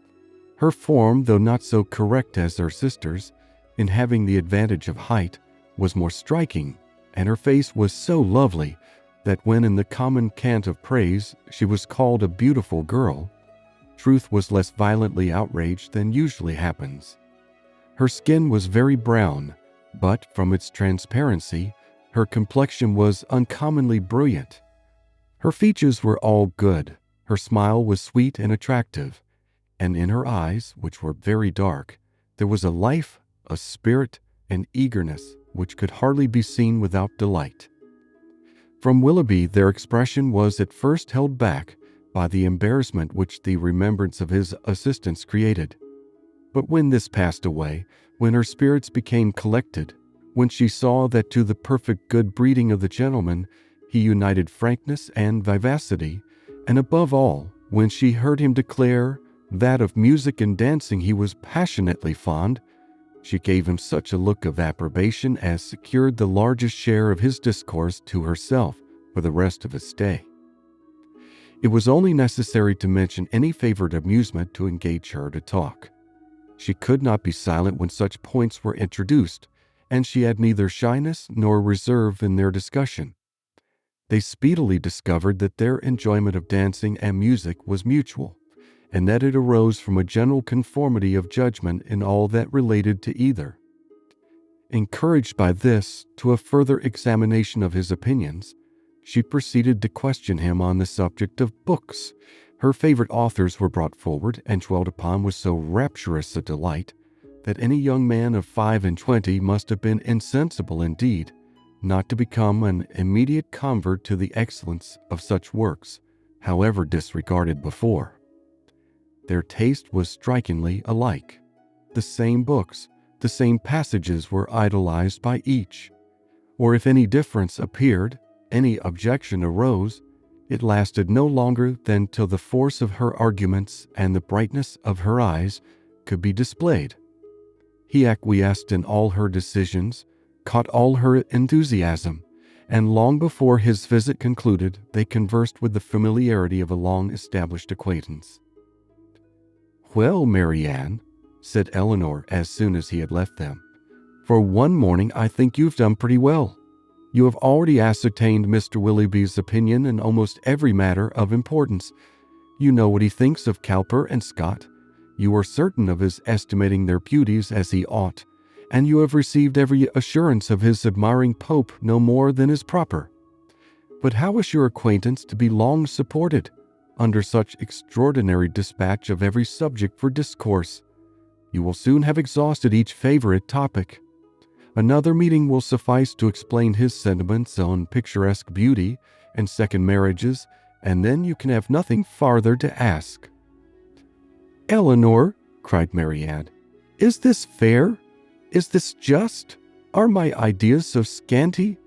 Her form, though not so correct as her sister's, in having the advantage of height, was more striking, and her face was so lovely that when in the common cant of praise she was called a beautiful girl, truth was less violently outraged than usually happens. Her skin was very brown, but from its transparency, her complexion was uncommonly brilliant. Her features were all good, her smile was sweet and attractive, and in her eyes, which were very dark, there was a life, a spirit, and eagerness which could hardly be seen without delight. From Willoughby their expression was at first held back by the embarrassment which the remembrance of his assistance created. But when this passed away, when her spirits became collected, when she saw that to the perfect good breeding of the gentleman He united frankness and vivacity, and above all, when she heard him declare that of music and dancing he was passionately fond, she gave him such a look of approbation as secured the largest share of his discourse to herself for the rest of his stay. It was only necessary to mention any favorite amusement to engage her to talk. She could not be silent when such points were introduced, and she had neither shyness nor reserve in their discussion. They speedily discovered that their enjoyment of dancing and music was mutual, and that it arose from a general conformity of judgment in all that related to either. Encouraged by this to a further examination of his opinions, she proceeded to question him on the subject of books. Her favorite authors were brought forward and dwelt upon with so rapturous a delight that any young man of 25 must have been insensible indeed not to become an immediate convert to the excellence of such works, however disregarded before. Their taste was strikingly alike. The same books, the same passages were idolized by each, or if any difference appeared, any objection arose, it lasted no longer than till the force of her arguments and the brightness of her eyes could be displayed. He acquiesced in all her decisions, caught all her enthusiasm, and long before his visit concluded, they conversed with the familiarity of a long-established acquaintance. "Well, Marianne," said Eleanor as soon as he had left them, "for one morning I think you've done pretty well. You have already ascertained Mr. Willoughby's opinion in almost every matter of importance. You know what he thinks of Cowper and Scott. You are certain of his estimating their beauties as he ought, and you have received every assurance of his admiring Pope no more than is proper. But how is your acquaintance to be long supported, under such extraordinary dispatch of every subject for discourse? You will soon have exhausted each favorite topic. Another meeting will suffice to explain his sentiments on picturesque beauty and second marriages, and then you can have nothing farther to ask." "Eleanor," cried Marianne, "is this fair? Is this just? Are my ideas so scanty?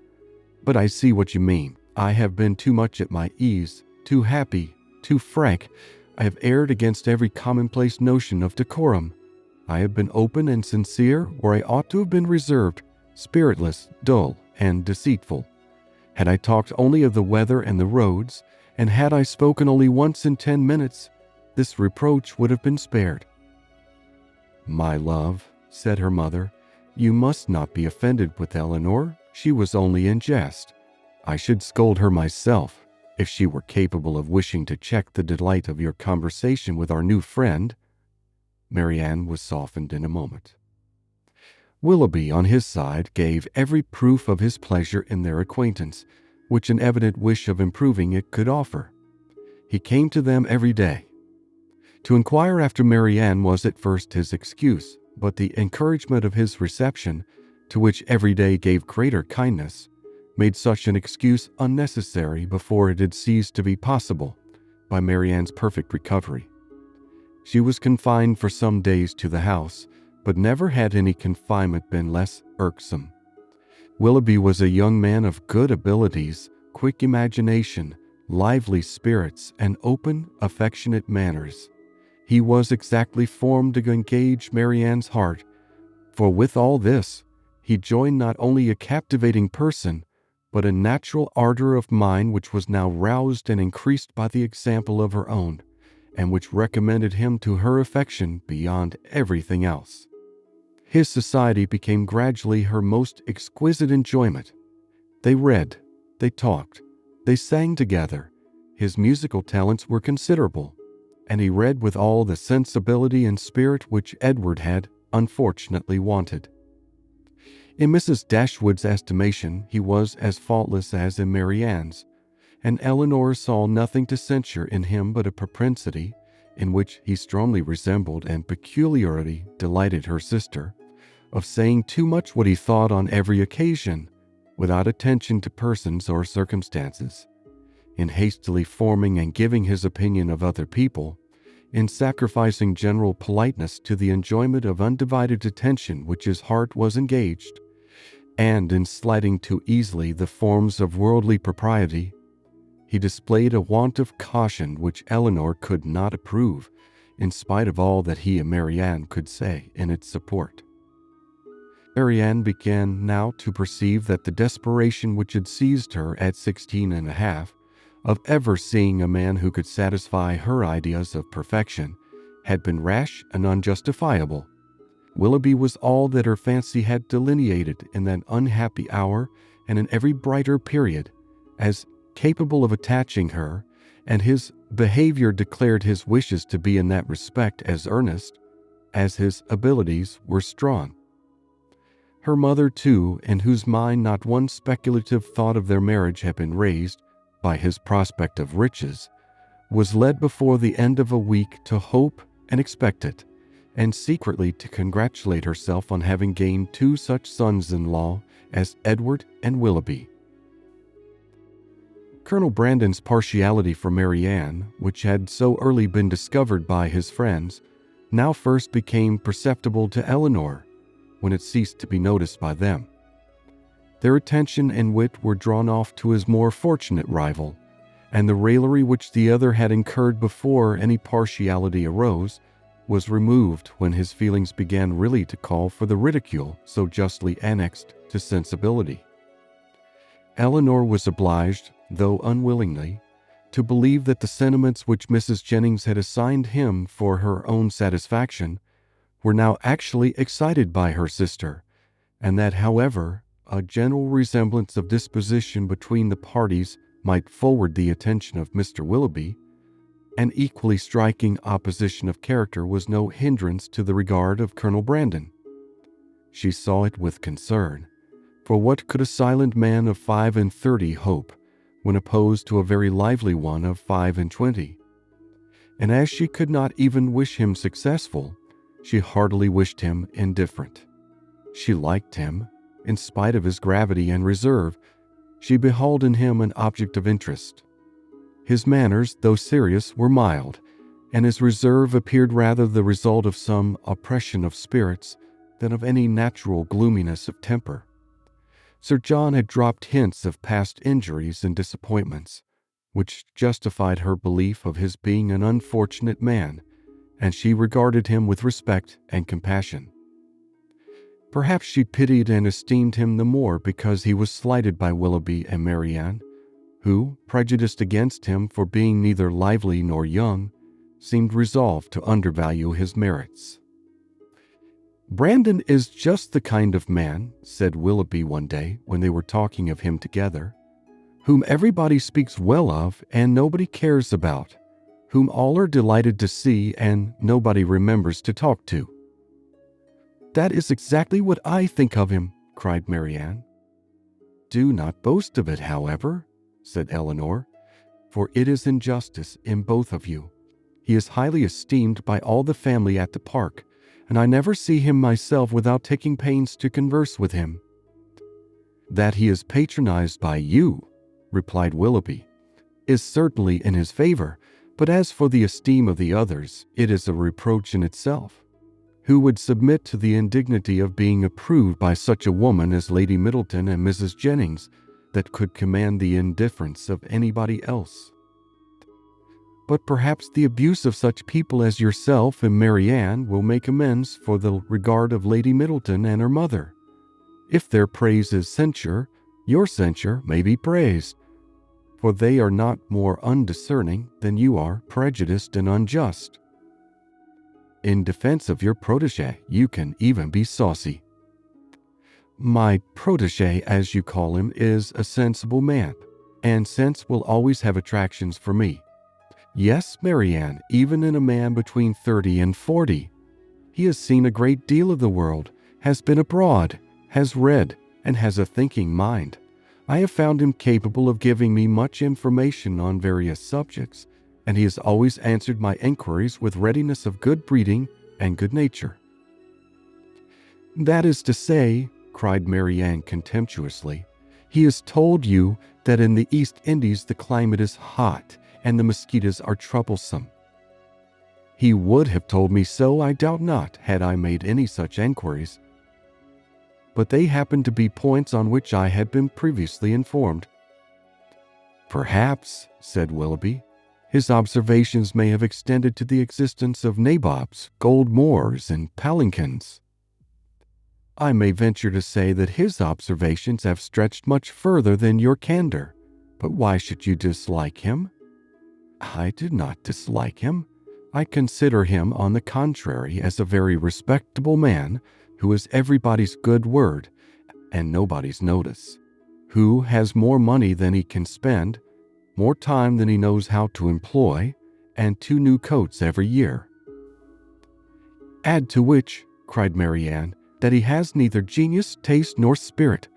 But I see what you mean. I have been too much at my ease, too happy, too frank. I have erred against every commonplace notion of decorum. I have been open and sincere where I ought to have been reserved, spiritless, dull, and deceitful. Had I talked only of the weather and the roads, and had I spoken only once in 10 minutes, this reproach would have been spared." "My love," said her mother, "you must not be offended with Eleanor. She was only in jest. I should scold her myself if she were capable of wishing to check the delight of your conversation with our new friend." Marianne was softened in a moment. Willoughby, on his side, gave every proof of his pleasure in their acquaintance, which an evident wish of improving it could offer. He came to them every day. To inquire after Marianne was at first his excuse, but the encouragement of his reception, to which every day gave greater kindness, made such an excuse unnecessary before it had ceased to be possible by Marianne's perfect recovery. She was confined for some days to the house, but never had any confinement been less irksome. Willoughby was a young man of good abilities, quick imagination, lively spirits, and open, affectionate manners. He was exactly formed to engage Marianne's heart, for with all this, he joined not only a captivating person, but a natural ardor of mind which was now roused and increased by the example of her own, and which recommended him to her affection beyond everything else. His society became gradually her most exquisite enjoyment. They read, they talked, they sang together. His musical talents were considerable, and he read with all the sensibility and spirit which Edward had, unfortunately, wanted. In Mrs. Dashwood's estimation, he was as faultless as in Marianne's, and Eleanor saw nothing to censure in him but a propensity, in which he strongly resembled and peculiarly delighted her sister, of saying too much what he thought on every occasion, without attention to persons or circumstances, in hastily forming and giving his opinion of other people, in sacrificing general politeness to the enjoyment of undivided attention which his heart was engaged, and in slighting too easily the forms of worldly propriety, he displayed a want of caution which Eleanor could not approve, in spite of all that he and Marianne could say in its support. Marianne began now to perceive that the desperation which had seized her at 16 and a half, of ever seeing a man who could satisfy her ideas of perfection, had been rash and unjustifiable. Willoughby was all that her fancy had delineated in that unhappy hour and in every brighter period, as capable of attaching her, and his behavior declared his wishes to be in that respect as earnest as his abilities were strong. Her mother, too, in whose mind not one speculative thought of their marriage had been raised by his prospect of riches, was led before the end of a week to hope and expect it, and secretly to congratulate herself on having gained two such sons-in-law as Edward and Willoughby. Colonel Brandon's partiality for Marianne, which had so early been discovered by his friends, now first became perceptible to Eleanor, when it ceased to be noticed by them. Their attention and wit were drawn off to his more fortunate rival, and the raillery which the other had incurred before any partiality arose was removed when his feelings began really to call for the ridicule so justly annexed to sensibility. Eleanor was obliged, though unwillingly, to believe that the sentiments which Mrs. Jennings had assigned him for her own satisfaction were now actually excited by her sister, and that, however, a general resemblance of disposition between the parties might forward the attention of Mr. Willoughby, an equally striking opposition of character was no hindrance to the regard of Colonel Brandon. She saw it with concern, for what could a silent man of 35 hope when opposed to a very lively one of 25? And as she could not even wish him successful, she heartily wished him indifferent. She liked him, in spite of his gravity and reserve. She beheld in him an object of interest. His manners, though serious, were mild, and his reserve appeared rather the result of some oppression of spirits than of any natural gloominess of temper. Sir John had dropped hints of past injuries and disappointments, which justified her belief of his being an unfortunate man, and she regarded him with respect and compassion. Perhaps she pitied and esteemed him the more because he was slighted by Willoughby and Marianne, who, prejudiced against him for being neither lively nor young, seemed resolved to undervalue his merits. "Brandon is just the kind of man," said Willoughby one day when they were talking of him together, "whom everybody speaks well of and nobody cares about, whom all are delighted to see and nobody remembers to talk to." "That is exactly what I think of him," cried Marianne. "Do not boast of it, however," said Eleanor, "for it is injustice in both of you. He is highly esteemed by all the family at the park, and I never see him myself without taking pains to converse with him." "That he is patronized by you," replied Willoughby, "is certainly in his favor, but as for the esteem of the others, it is a reproach in itself. Who would submit to the indignity of being approved by such a woman as Lady Middleton and Mrs. Jennings, that could command the indifference of anybody else? But perhaps the abuse of such people as yourself and Marianne will make amends for the regard of Lady Middleton and her mother. If their praise is censure, your censure may be praised, for they are not more undiscerning than you are prejudiced and unjust. In defense of your protégé, you can even be saucy." "My protégé, as you call him, is a sensible man, and sense will always have attractions for me. Yes, Marianne, even in a man between 30 and 40. He has seen a great deal of the world, has been abroad, has read, and has a thinking mind. I have found him capable of giving me much information on various subjects, and he has always answered my inquiries with readiness of good breeding and good nature." "That is to say," cried Marianne contemptuously, "he has told you that in the East Indies the climate is hot and the mosquitoes are troublesome." "He would have told me so, I doubt not, had I made any such inquiries." but they happened to be points on which I had been previously informed." "Perhaps," said Willoughby, "his observations may have extended to the existence of nabobs, gold moors, and palanquins." "I may venture to say that his observations have stretched much further than your candor. But why should you dislike him?" "I do not dislike him. I consider him, on the contrary, as a very respectable man who is everybody's good word and nobody's notice, who has more money than he can spend, more time than he knows how to employ, and 2 new coats every year." "Add to which," cried Marianne, "that he has neither genius, taste, nor spirit,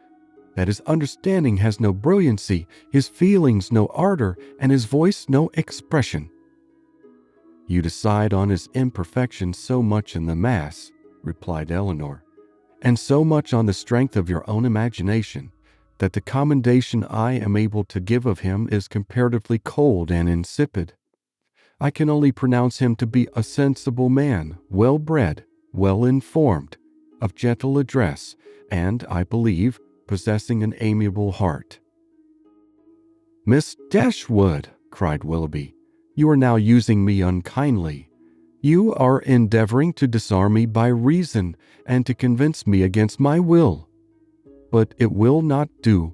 that his understanding has no brilliancy, his feelings no ardor, and his voice no expression." "You decide on his imperfections so much in the mass," replied Eleanor, "and so much on the strength of your own imagination, that the commendation I am able to give of him is comparatively cold and insipid. I can only pronounce him to be a sensible man, well bred, well informed, of gentle address, and, I believe, possessing an amiable heart." "Miss Dashwood," cried Willoughby, "you are now using me unkindly. You are endeavoring to disarm me by reason and to convince me against my will. But it will not do.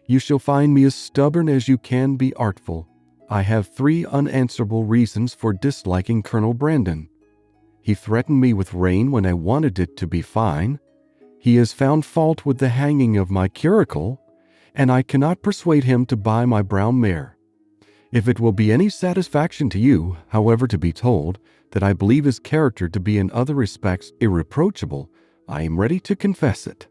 You shall find me as stubborn as you can be artful. I have 3 unanswerable reasons for disliking Colonel Brandon. He threatened me with rain when I wanted it to be fine. He has found fault with the hanging of my curricle, and I cannot persuade him to buy my brown mare. If it will be any satisfaction to you, however, to be told that I believe his character to be in other respects irreproachable, I am ready to confess it.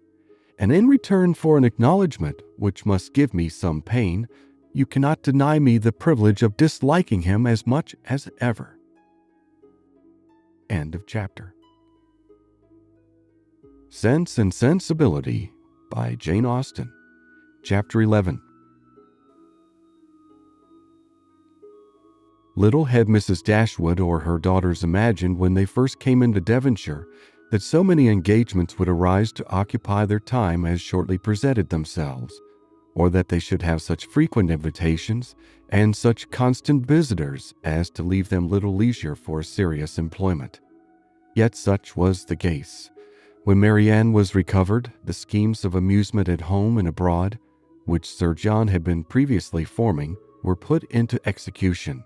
And in return for an acknowledgment which must give me some pain, you cannot deny me the privilege of disliking him as much as ever." End of chapter. Sense and Sensibility by Jane Austen. Chapter 11. Little had Mrs. Dashwood or her daughters imagined when they first came into Devonshire that so many engagements would arise to occupy their time as shortly presented themselves, or that they should have such frequent invitations and such constant visitors as to leave them little leisure for serious employment. Yet such was the case. When Marianne was recovered, the schemes of amusement at home and abroad, which Sir John had been previously forming, were put into execution.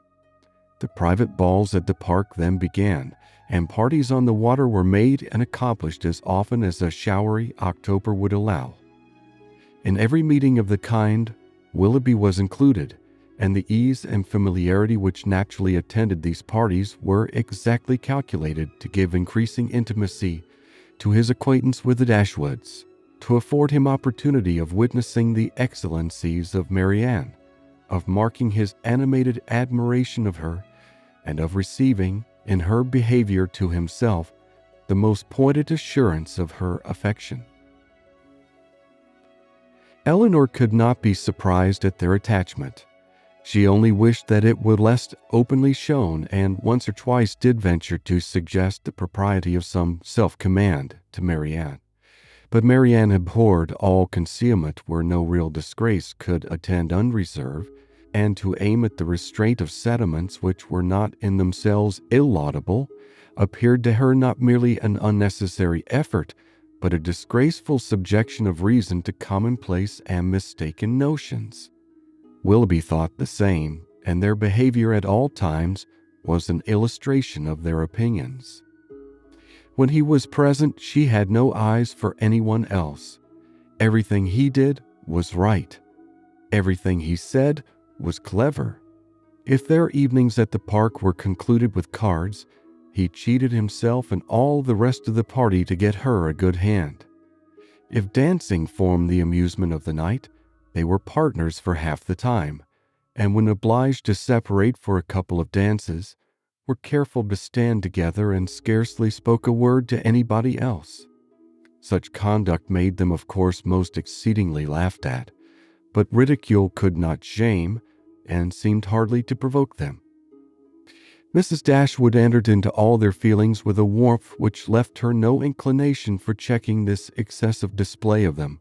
The private balls at the park then began, and parties on the water were made and accomplished as often as a showery October would allow. In every meeting of the kind, Willoughby was included, and the ease and familiarity which naturally attended these parties were exactly calculated to give increasing intimacy to his acquaintance with the Dashwoods, to afford him opportunity of witnessing the excellencies of Marianne, of marking his animated admiration of her, and of receiving, in her behavior to himself, the most pointed assurance of her affection. Eleanor could not be surprised at their attachment. She only wished that it were less openly shown, and once or twice did venture to suggest the propriety of some self-command to Marianne. But Marianne abhorred all concealment where no real disgrace could attend unreserve, and to aim at the restraint of sentiments which were not in themselves illaudable appeared to her not merely an unnecessary effort, but a disgraceful subjection of reason to commonplace and mistaken notions. Willoughby thought the same, and their behavior at all times was an illustration of their opinions. When he was present, she had no eyes for anyone else. Everything he did was right. Everything he said was clever. If their evenings at the park were concluded with cards, he cheated himself and all the rest of the party to get her a good hand. If dancing formed the amusement of the night, they were partners for half the time, and when obliged to separate for a couple of dances, were careful to stand together and scarcely spoke a word to anybody else. Such conduct made them, of course, most exceedingly laughed at, but ridicule could not shame, and seemed hardly to provoke them. Mrs. Dashwood entered into all their feelings with a warmth which left her no inclination for checking this excessive display of them.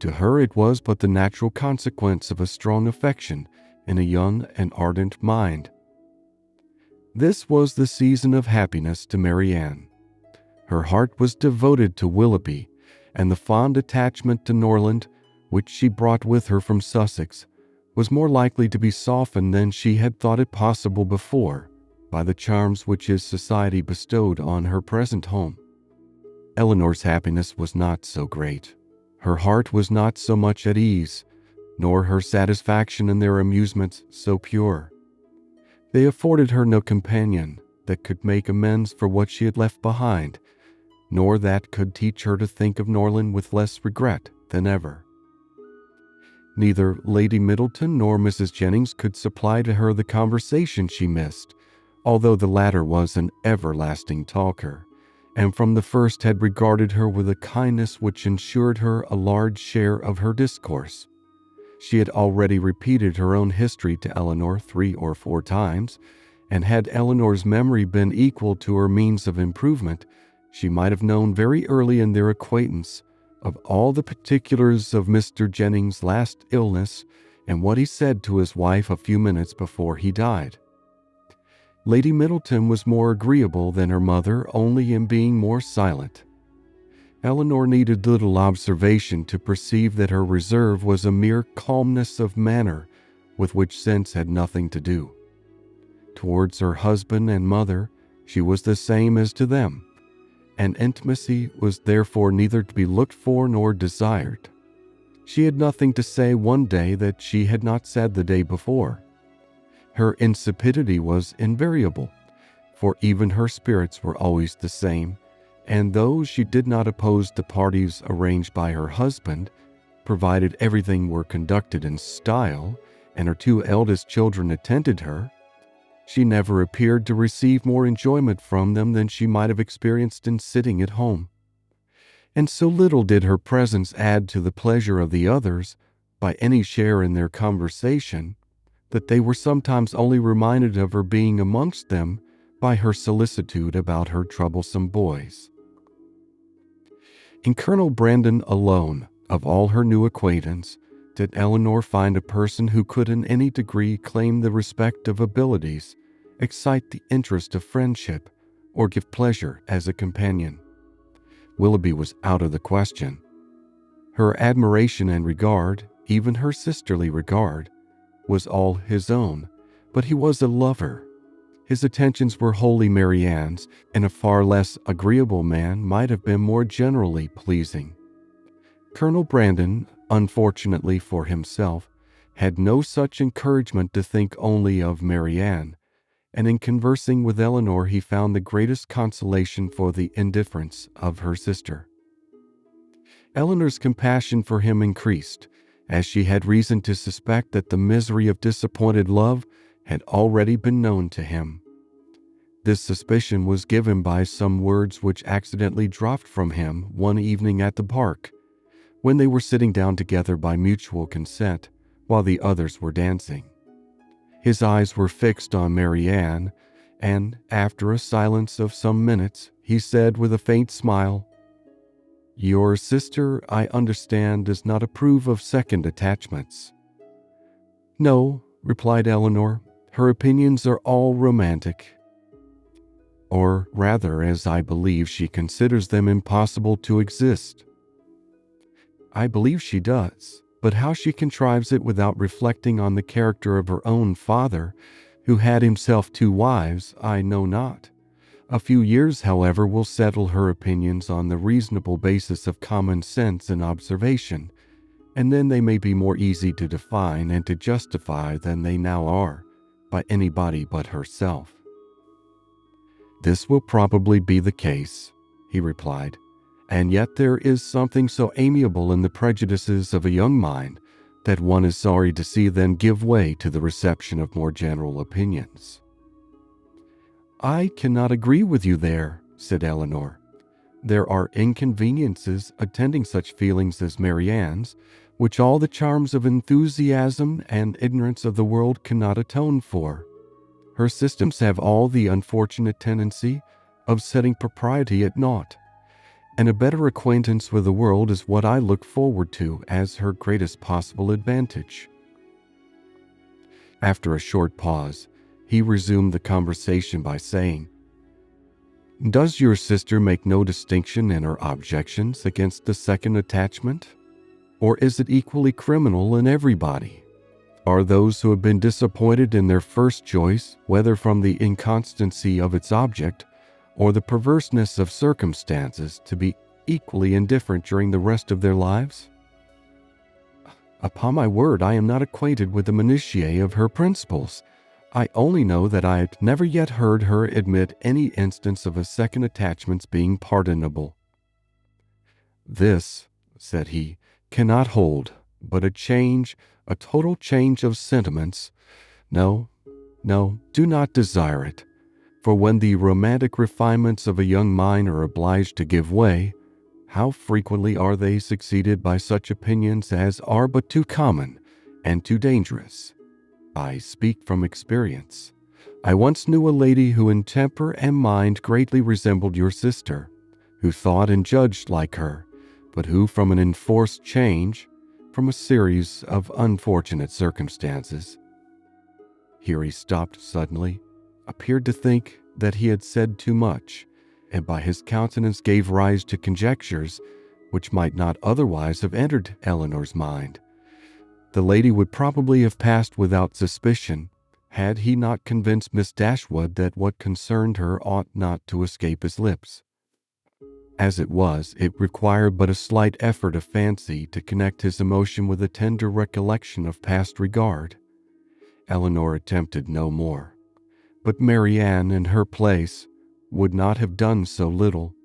To her it was but the natural consequence of a strong affection in a young and ardent mind. This was the season of happiness to Marianne. Her heart was devoted to Willoughby, and the fond attachment to Norland, which she brought with her from Sussex, was more likely to be softened than she had thought it possible before by the charms which his society bestowed on her present home. Eleanor's happiness was not so great. Her heart was not so much at ease, nor her satisfaction in their amusements so pure. They afforded her no companion that could make amends for what she had left behind, nor that could teach her to think of Norland with less regret than ever. Neither Lady Middleton nor Mrs. Jennings could supply to her the conversation she missed, although the latter was an everlasting talker, and from the first had regarded her with a kindness which ensured her a large share of her discourse. She had already repeated her own history to Eleanor 3 or 4 times, and had Eleanor's memory been equal to her means of improvement, she might have known very early in their acquaintance of all the particulars of Mr. Jennings' last illness and what he said to his wife a few minutes before he died. Lady Middleton was more agreeable than her mother only in being more silent. Eleanor needed little observation to perceive that her reserve was a mere calmness of manner with which sense had nothing to do. Towards her husband and mother, she was the same as to them, and intimacy was therefore neither to be looked for nor desired. She had nothing to say one day that she had not said the day before. Her insipidity was invariable, for even her spirits were always the same, and though she did not oppose the parties arranged by her husband, provided everything were conducted in style, and her 2 eldest children attended her, she never appeared to receive more enjoyment from them than she might have experienced in sitting at home. And so little did her presence add to the pleasure of the others by any share in their conversation, that they were sometimes only reminded of her being amongst them by her solicitude about her troublesome boys. In Colonel Brandon alone, of all her new acquaintance, did Eleanor find a person who could in any degree claim the respect of abilities, excite the interest of friendship, or give pleasure as a companion. Willoughby was out of the question. Her admiration and regard, even her sisterly regard, was all his own, but he was a lover. His attentions were wholly Marianne's, and a far less agreeable man might have been more generally pleasing. Colonel Brandon, unfortunately for himself, had no such encouragement to think only of Marianne, and in conversing with Eleanor he found the greatest consolation for the indifference of her sister. Eleanor's compassion for him increased, as she had reason to suspect that the misery of disappointed love had already been known to him. This suspicion was given by some words which accidentally dropped from him one evening at the park, when they were sitting down together by mutual consent, while the others were dancing. His eyes were fixed on Marianne, and after a silence of some minutes, he said with a faint smile, "Your sister, I understand, does not approve of second attachments." "No," replied Eleanor, "her opinions are all romantic. Or rather, as I believe, she considers them impossible to exist." "I believe she does, but how she contrives it without reflecting on the character of her own father, who had himself 2 wives, I know not. A few years, however, will settle her opinions on the reasonable basis of common sense and observation, and then they may be more easy to define and to justify than they now are by anybody but herself." "This will probably be the case," he replied, "and yet there is something so amiable in the prejudices of a young mind that one is sorry to see them give way to the reception of more general opinions." "I cannot agree with you there," said Eleanor. "There are inconveniences attending such feelings as Marianne's, which all the charms of enthusiasm and ignorance of the world cannot atone for. Her systems have all the unfortunate tendency of setting propriety at naught, and a better acquaintance with the world is what I look forward to as her greatest possible advantage." After a short pause, he resumed the conversation by saying, "Does your sister make no distinction in her objections against the second attachment? Or is it equally criminal in everybody? Are those who have been disappointed in their first choice, whether from the inconstancy of its object or the perverseness of circumstances, to be equally indifferent during the rest of their lives?" "Upon my word, I am not acquainted with the minutiae of her principles. I only know that I have never yet heard her admit any instance of a second attachment's being pardonable." "This," said he, "cannot hold, but a total change of sentiments. No, do not desire it. For when the romantic refinements of a young mind are obliged to give way, how frequently are they succeeded by such opinions as are but too common and too dangerous. I speak from experience. I once knew a lady who in temper and mind greatly resembled your sister, who thought and judged like her, but who from an enforced change, from a series of unfortunate circumstances—" Here he stopped suddenly, appeared to think that he had said too much, and by his countenance gave rise to conjectures which might not otherwise have entered Eleanor's mind. The lady would probably have passed without suspicion, had he not convinced Miss Dashwood that what concerned her ought not to escape his lips. As it was, it required but a slight effort of fancy to connect his emotion with a tender recollection of past regard. Eleanor attempted no more, but Marianne, in her place, would not have done so little.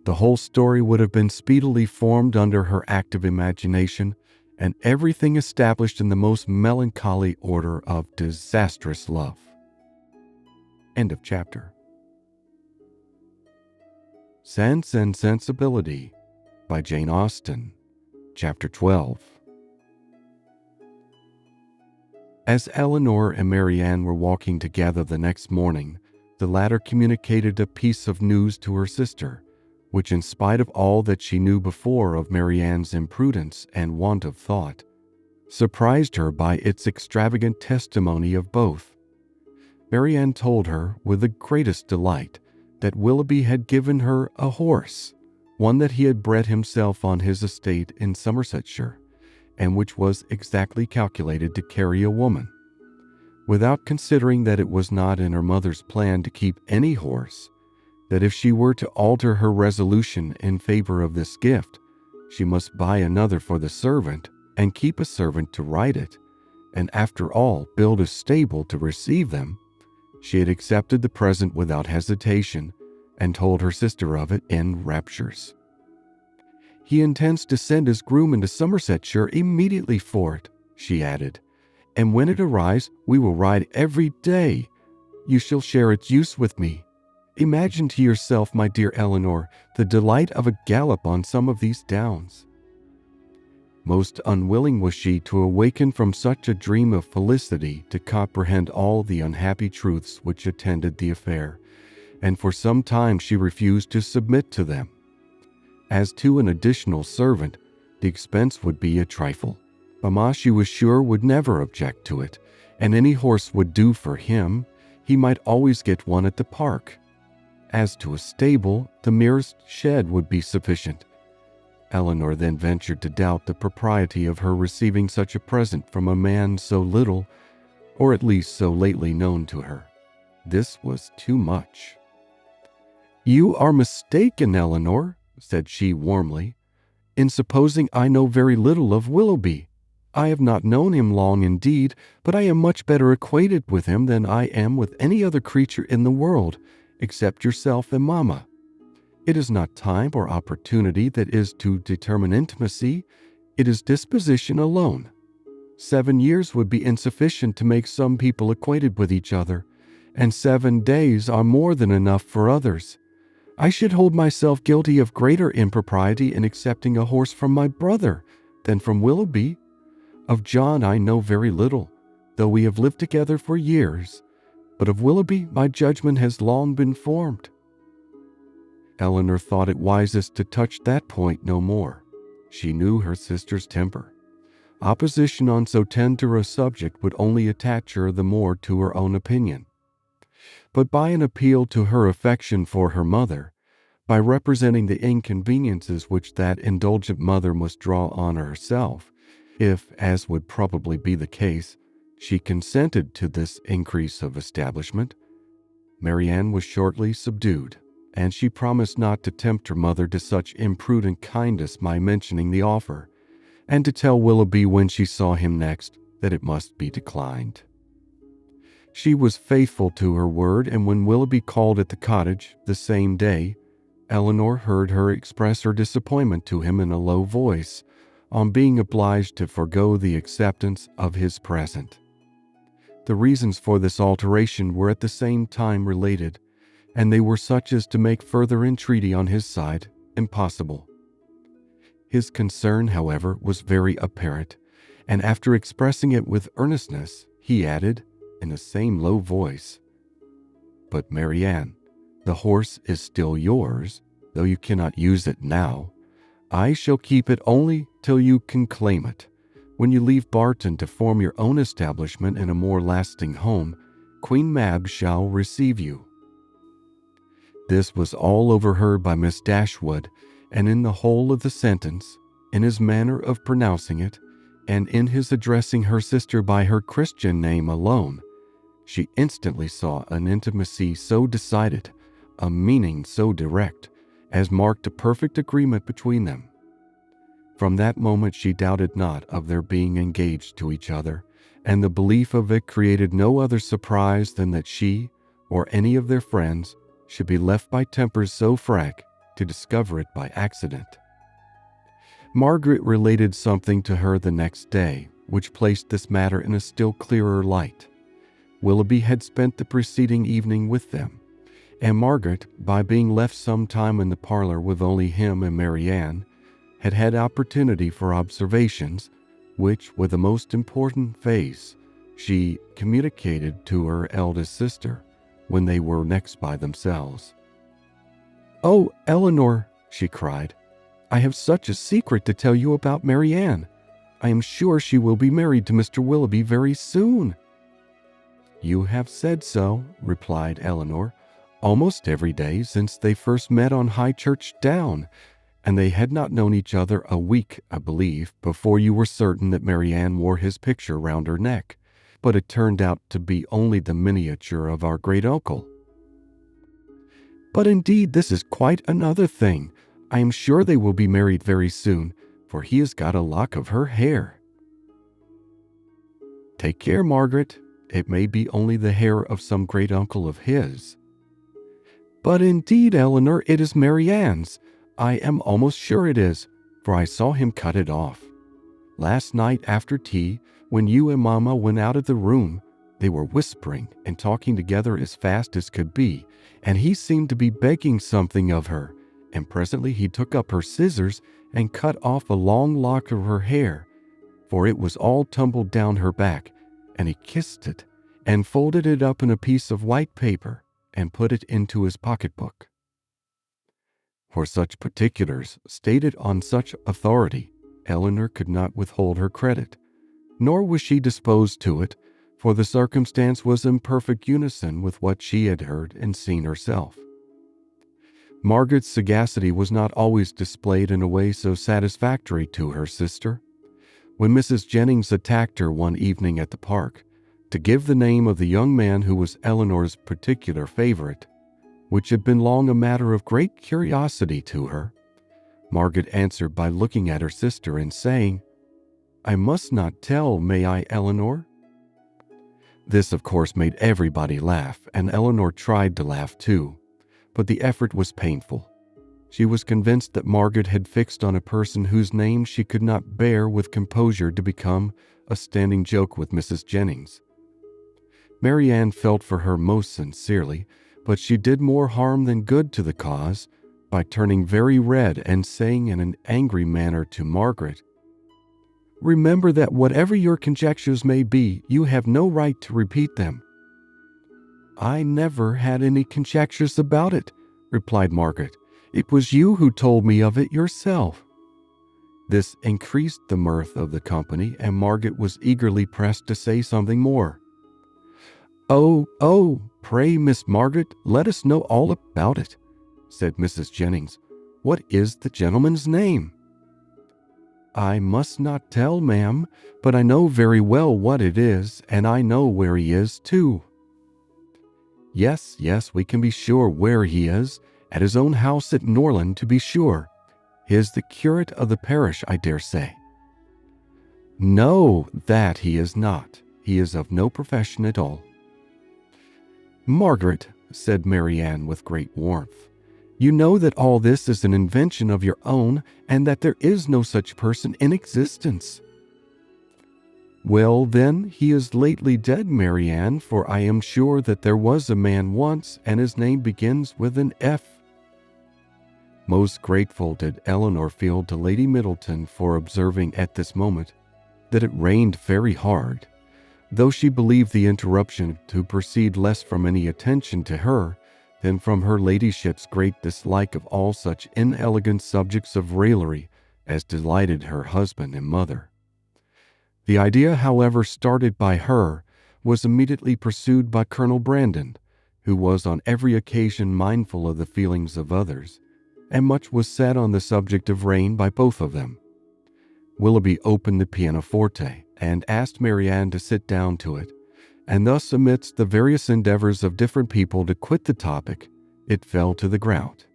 The whole story would have been speedily formed under her active imagination, and everything established in the most melancholy order of disastrous love. End of chapter. Sense and Sensibility by Jane Austen, Chapter 12. As Eleanor and Marianne were walking together the next morning, the latter communicated a piece of news to her sister, which, in spite of all that she knew before of Marianne's imprudence and want of thought, surprised her by its extravagant testimony of both. Marianne told her, with the greatest delight, that Willoughby had given her a horse, one that he had bred himself on his estate in Somersetshire, and which was exactly calculated to carry a woman. Without considering that it was not in her mother's plan to keep any horse, that if she were to alter her resolution in favor of this gift, she must buy another for the servant and keep a servant to ride it, and after all build a stable to receive them, she had accepted the present without hesitation and told her sister of it in raptures. "He intends to send his groom into Somersetshire immediately for it," she added, "and when it arrives, we will ride every day. You shall share its use with me. Imagine to yourself, my dear Eleanor, the delight of a gallop on some of these downs." Most unwilling was she to awaken from such a dream of felicity to comprehend all the unhappy truths which attended the affair, and for some time she refused to submit to them. As to an additional servant, the expense would be a trifle. Mamma, she was sure, would never object to it, and any horse would do for him. He might always get one at the park. As to a stable, the merest shed would be sufficient. Eleanor then ventured to doubt the propriety of her receiving such a present from a man so little, or at least so lately known to her. This was too much. "You are mistaken, Eleanor," said she warmly, "in supposing I know very little of Willoughby. I have not known him long indeed, but I am much better acquainted with him than I am with any other creature in the world, except yourself and Mamma. It is not time or opportunity that is to determine intimacy, it is disposition alone. 7 years would be insufficient to make some people acquainted with each other, and 7 days are more than enough for others. I should hold myself guilty of greater impropriety in accepting a horse from my brother than from Willoughby. Of John I know very little, though we have lived together for years. but of Willoughby my judgment has long been formed." Eleanor thought it wisest to touch that point no more. She knew her sister's temper. Opposition on so tender a subject would only attach her the more to her own opinion. But by an appeal to her affection for her mother, by representing the inconveniences which that indulgent mother must draw on herself, if, as would probably be the case, she consented to this increase of establishment, Marianne was shortly subdued, and she promised not to tempt her mother to such imprudent kindness by mentioning the offer, and to tell Willoughby when she saw him next that it must be declined. She was faithful to her word, and when Willoughby called at the cottage the same day, Eleanor heard her express her disappointment to him in a low voice on being obliged to forego the acceptance of his present. The reasons for this alteration were at the same time related, and they were such as to make further entreaty on his side impossible. His concern, however, was very apparent, and after expressing it with earnestness, he added, in the same low voice, "But Marianne, the horse is still yours, though you cannot use it now. I shall keep it only till you can claim it. When you leave Barton to form your own establishment in a more lasting home, Queen Mab shall receive you." This was all overheard by Miss Dashwood, and in the whole of the sentence, in his manner of pronouncing it, and in his addressing her sister by her Christian name alone, she instantly saw an intimacy so decided, a meaning so direct, as marked a perfect agreement between them. From that moment she doubted not of their being engaged to each other, and the belief of it created no other surprise than that she, or any of their friends, should be left by tempers so frank to discover it by accident. Margaret related something to her the next day, which placed this matter in a still clearer light. Willoughby had spent the preceding evening with them, and Margaret, by being left some time in the parlor with only him and Marianne, had had opportunity for observations, which, with a most important face, she communicated to her eldest sister when they were next by themselves. "Oh, Eleanor," she cried, "I have such a secret to tell you about Marianne. I am sure she will be married to Mr. Willoughby very soon." "You have said so," replied Eleanor, "almost every day since they first met on High Church Down, and they had not known each other a week, I believe, before you were certain that Marianne wore his picture round her neck, but it turned out to be only the miniature of our great uncle." "But indeed this is quite another thing. I am sure they will be married very soon, for he has got a lock of her hair." "Take care, Margaret. It may be only the hair of some great uncle of his." "But indeed, Eleanor, it is Marianne's. I am almost sure it is, for I saw him cut it off. Last night after tea, when you and Mamma went out of the room, they were whispering and talking together as fast as could be, and he seemed to be begging something of her, and presently he took up her scissors and cut off a long lock of her hair, for it was all tumbled down her back, and he kissed it and folded it up in a piece of white paper and put it into his pocketbook. For such particulars, stated on such authority, Eleanor could not withhold her credit, nor was she disposed to it, for the circumstance was in perfect unison with what she had heard and seen herself. Margaret's sagacity was not always displayed in a way so satisfactory to her sister. When Mrs. Jennings attacked her one evening at the park, to give the name of the young man who was Eleanor's particular favorite, which had been long a matter of great curiosity to her, Margaret answered by looking at her sister and saying, "I must not tell, may I, Eleanor?" This, of course, made everybody laugh, and Eleanor tried to laugh too, but the effort was painful. She was convinced that Margaret had fixed on a person whose name she could not bear with composure to become a standing joke with Mrs. Jennings. Marianne felt for her most sincerely, but she did more harm than good to the cause by turning very red and saying in an angry manner to Margaret, "Remember that whatever your conjectures may be, you have no right to repeat them." I never had any conjectures about it," replied Margaret. "It was you who told me of it yourself." This increased the mirth of the company, and Margaret was eagerly pressed to say something more. Oh, pray, Miss Margaret, let us know all about it," said Mrs. Jennings. "What is the gentleman's name?" "I must not tell, ma'am, but I know very well what it is, and I know where he is, too." Yes, we can be sure where he is, at his own house at Norland, to be sure. He is the curate of the parish, I dare say." "No, that he is not. He is of no profession at all." "Margaret," said Marianne with great warmth, "you know that all this is an invention of your own, and that there is no such person in existence." "Well, then, he is lately dead, Marianne, for I am sure that there was a man once, and his name begins with an F." Most grateful did Eleanor feel to Lady Middleton for observing at this moment that it rained very hard, though she believed the interruption to proceed less from any attention to her than from her ladyship's great dislike of all such inelegant subjects of raillery as delighted her husband and mother. The idea, however, started by her, was immediately pursued by Colonel Brandon, who was on every occasion mindful of the feelings of others, and much was said on the subject of rain by both of them. Willoughby opened the pianoforte and asked Marianne to sit down to it, and thus, amidst the various endeavors of different people to quit the topic, it fell to the ground.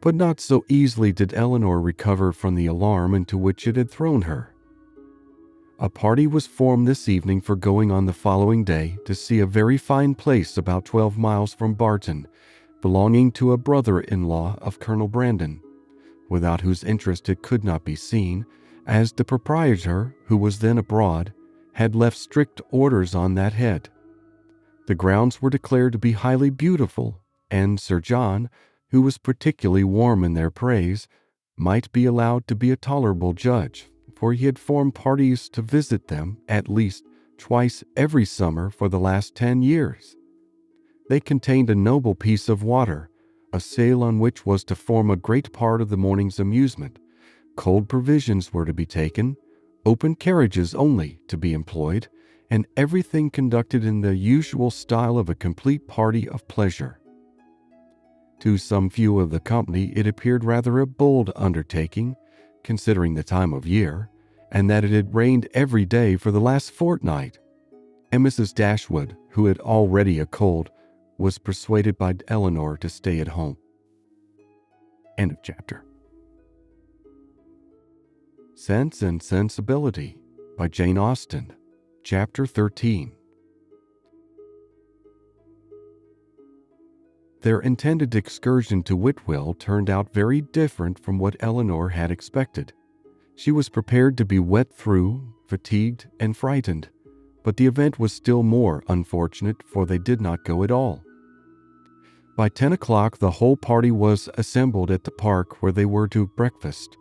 But not so easily did Eleanor recover from the alarm into which it had thrown her. A party was formed this evening for going on the following day to see a very fine place about 12 miles from Barton, belonging to a brother-in-law of Colonel Brandon, without whose interest it could not be seen, as the proprietor, who was then abroad, had left strict orders on that head. The grounds were declared to be highly beautiful, and Sir John, who was particularly warm in their praise, might be allowed to be a tolerable judge, for he had formed parties to visit them at least twice every summer for the last 10 years. They contained a noble piece of water, a sail on which was to form a great part of the morning's amusement. Cold provisions were to be taken, open carriages only to be employed, and everything conducted in the usual style of a complete party of pleasure. To some few of the company it appeared rather a bold undertaking, considering the time of year, and that it had rained every day for the last fortnight, and Mrs. Dashwood, who had already a cold, was persuaded by Eleanor to stay at home. End of chapter. Sense and Sensibility by Jane Austen, Chapter 13. Their intended excursion to Whitwell turned out very different from what Eleanor had expected. She was prepared to be wet through, fatigued, and frightened, but the event was still more unfortunate, for they did not go at all. By 10 o'clock, the whole party was assembled at the park where they were to breakfast.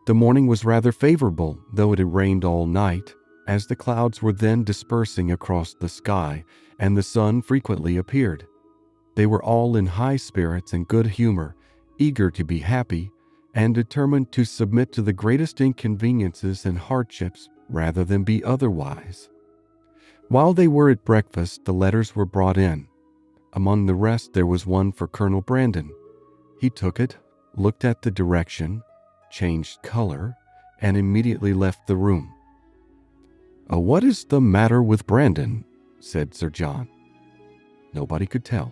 The morning was rather favorable, though it had rained all night, as the clouds were then dispersing across the sky, and the sun frequently appeared. They were all in high spirits and good humor, eager to be happy, and determined to submit to the greatest inconveniences and hardships rather than be otherwise. While they were at breakfast, the letters were brought in. Among the rest there was one for Colonel Brandon. He took it, looked at the direction, changed color, and immediately left the room. "What is the matter with Brandon?" said Sir John. Nobody could tell.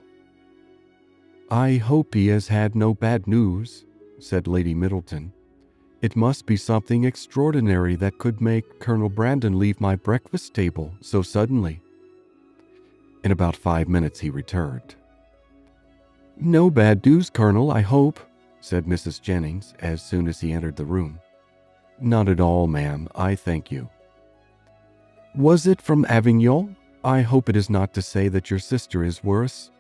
"I hope he has had no bad news," said Lady Middleton. "It must be something extraordinary that could make Colonel Brandon leave my breakfast table so suddenly." In about 5 minutes he returned. "No bad news, Colonel, I hope," said Mrs. Jennings as soon as he entered the room. "Not at all, ma'am, I thank you." "Was it from Avignon? I hope it is not to say that your sister is worse."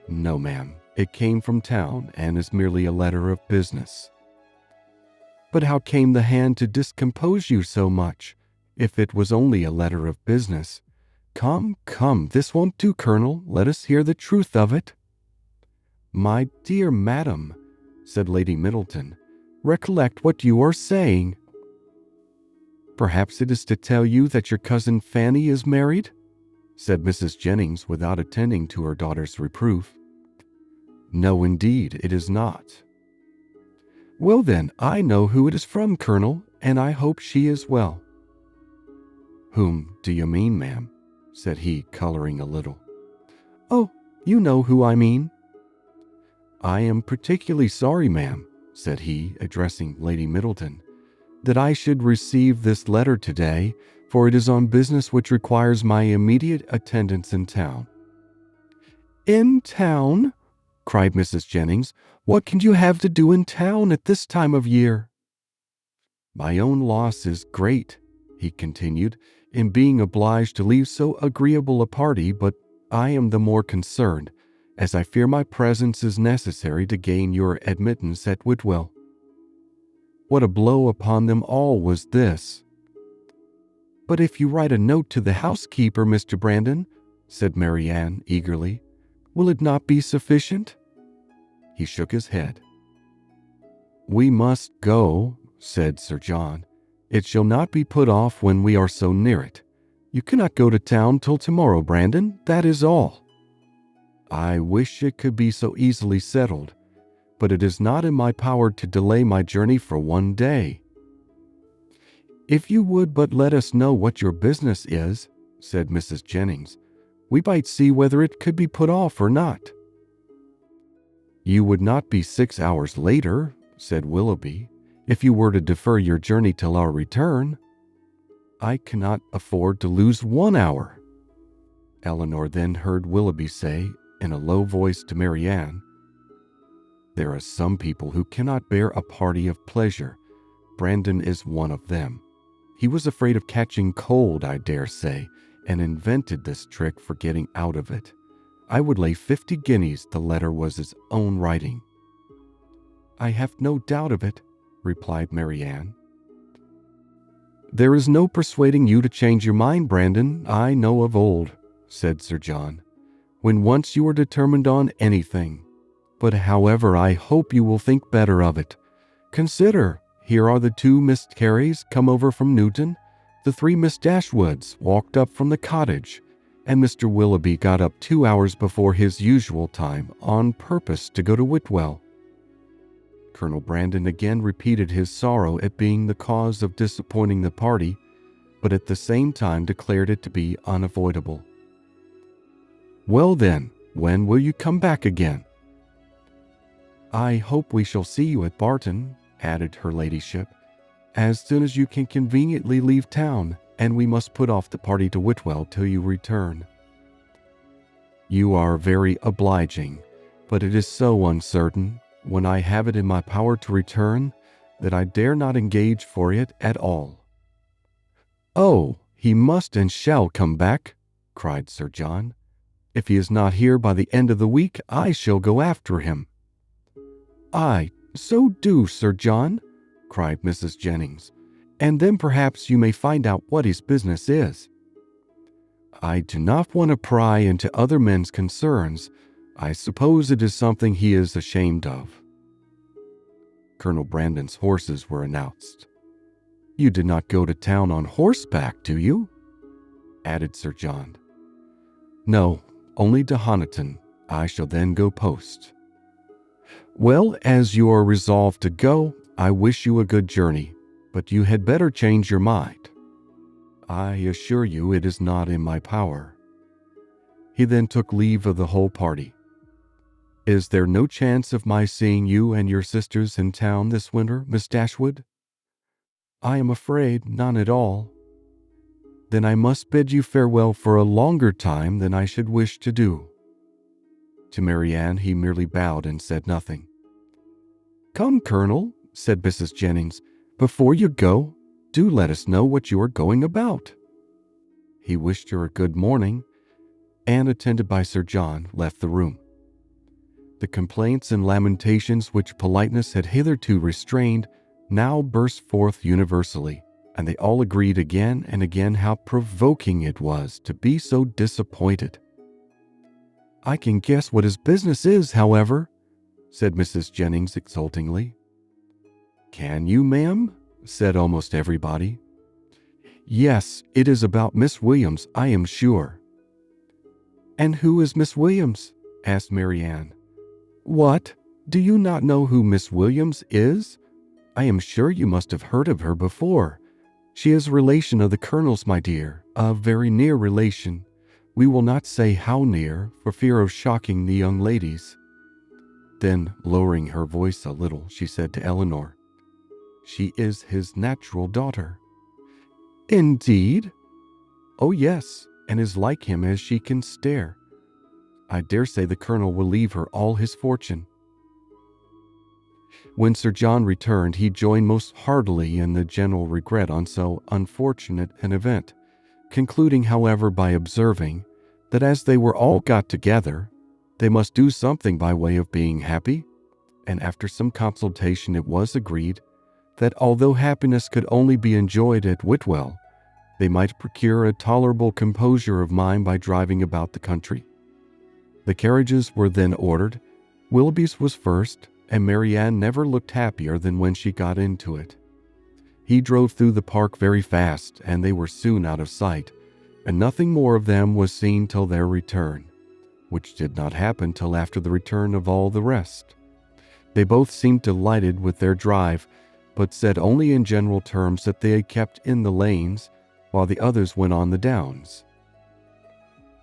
"No, ma'am, it came from town and is merely a letter of business." "But how came the hand to discompose you so much, if it was only a letter of business? Come, this won't do, Colonel. Let us hear the truth of it." "My dear madam," said Lady Middleton, "recollect what you are saying." "Perhaps it is to tell you that your cousin Fanny is married?" said Mrs. Jennings without attending to her daughter's reproof. "No, indeed, it is not." "Well then, I know who it is from, Colonel, and I hope she is well." "Whom do you mean, ma'am?" said he, coloring a little. "Oh, you know who I mean." "I am particularly sorry, ma'am," said he, addressing Lady Middleton, "that I should receive this letter today, for it is on business which requires my immediate attendance in town." "In town?" cried Mrs. Jennings. "What can you have to do in town at this time of year?" "My own loss is great," he continued, "in being obliged to leave so agreeable a party, but I am the more concerned, as I fear my presence is necessary to gain your admittance at Whitwell." What a blow upon them all was this! "But if you write a note to the housekeeper, Mr. Brandon," said Marianne eagerly, "will it not be sufficient?" He shook his head. "We must go," said Sir John. "It shall not be put off when we are so near it. You cannot go to town till tomorrow, Brandon, that is all." "I wish it could be so easily settled, but it is not in my power to delay my journey for one day." "If you would but let us know what your business is," said Mrs. Jennings, "we might see whether it could be put off or not." "You would not be 6 hours later," said Willoughby, "if you were to defer your journey till our return." "I cannot afford to lose 1 hour." Eleanor then heard Willoughby say, in a low voice to Marianne, "There are some people who cannot bear a party of pleasure. Brandon is one of them. He was afraid of catching cold, I dare say, and invented this trick for getting out of it. I would lay 50 guineas the letter was his own writing." "I have no doubt of it," replied Marianne. "There is no persuading you to change your mind, Brandon, I know of old," said Sir John, "when once you are determined on anything. But however, I hope you will think better of it. Consider, here are the 2 Miss Careys come over from Newton, the 3 Miss Dashwoods walked up from the cottage, and Mr. Willoughby got up 2 hours before his usual time on purpose to go to Whitwell." Colonel Brandon again repeated his sorrow at being the cause of disappointing the party, but at the same time declared it to be unavoidable. "Well then, when will you come back again?" "I hope we shall see you at Barton," added her ladyship, "as soon as you can conveniently leave town, and we must put off the party to Whitwell till you return." "You are very obliging, but it is so uncertain, when I have it in my power to return, that I dare not engage for it at all." "Oh, he must and shall come back," cried Sir John. "If he is not here by the end of the week, I shall go after him." "Aye, so do, Sir John," cried Mrs. Jennings, "and then perhaps you may find out what his business is." "I do not want to pry into other men's concerns. I suppose it is something he is ashamed of." Colonel Brandon's horses were announced. "You did not go to town on horseback, do you?" added Sir John. "No, only to Honiton. I shall then go post." "Well, as you are resolved to go, I wish you a good journey, but you had better change your mind." "I assure you it is not in my power." He then took leave of the whole party. "Is there no chance of my seeing you and your sisters in town this winter, Miss Dashwood?" "I am afraid none at all." "Then I must bid you farewell for a longer time than I should wish to do." To Marianne he merely bowed and said nothing. "Come, Colonel," said Mrs. Jennings, "before you go, do let us know what you are going about." He wished her a good morning, and, attended by Sir John, left the room. The complaints and lamentations which politeness had hitherto restrained now burst forth universally, and they all agreed again and again how provoking it was to be so disappointed. "I can guess what his business is, however," said Mrs. Jennings exultingly. "Can you, ma'am?" said almost everybody. "Yes, it is about Miss Williams, I am sure." "And who is Miss Williams?" asked Marianne. "What? Do you not know who Miss Williams is? I am sure you must have heard of her before. She is a relation of the Colonel's, my dear, a very near relation. We will not say how near, for fear of shocking the young ladies." Then, lowering her voice a little, she said to Eleanor, "She is his natural daughter." "Indeed?" "Oh, yes, and is like him as she can stare. I dare say the Colonel will leave her all his fortune." When Sir John returned, he joined most heartily in the general regret on so unfortunate an event, concluding, however, by observing that as they were all got together, they must do something by way of being happy, and after some consultation it was agreed that although happiness could only be enjoyed at Whitwell, they might procure a tolerable composure of mind by driving about the country. The carriages were then ordered. Willoughby's was first, and Marianne never looked happier than when she got into it. He drove through the park very fast, and they were soon out of sight, and nothing more of them was seen till their return, which did not happen till after the return of all the rest. They both seemed delighted with their drive, but said only in general terms that they had kept in the lanes, while the others went on the downs.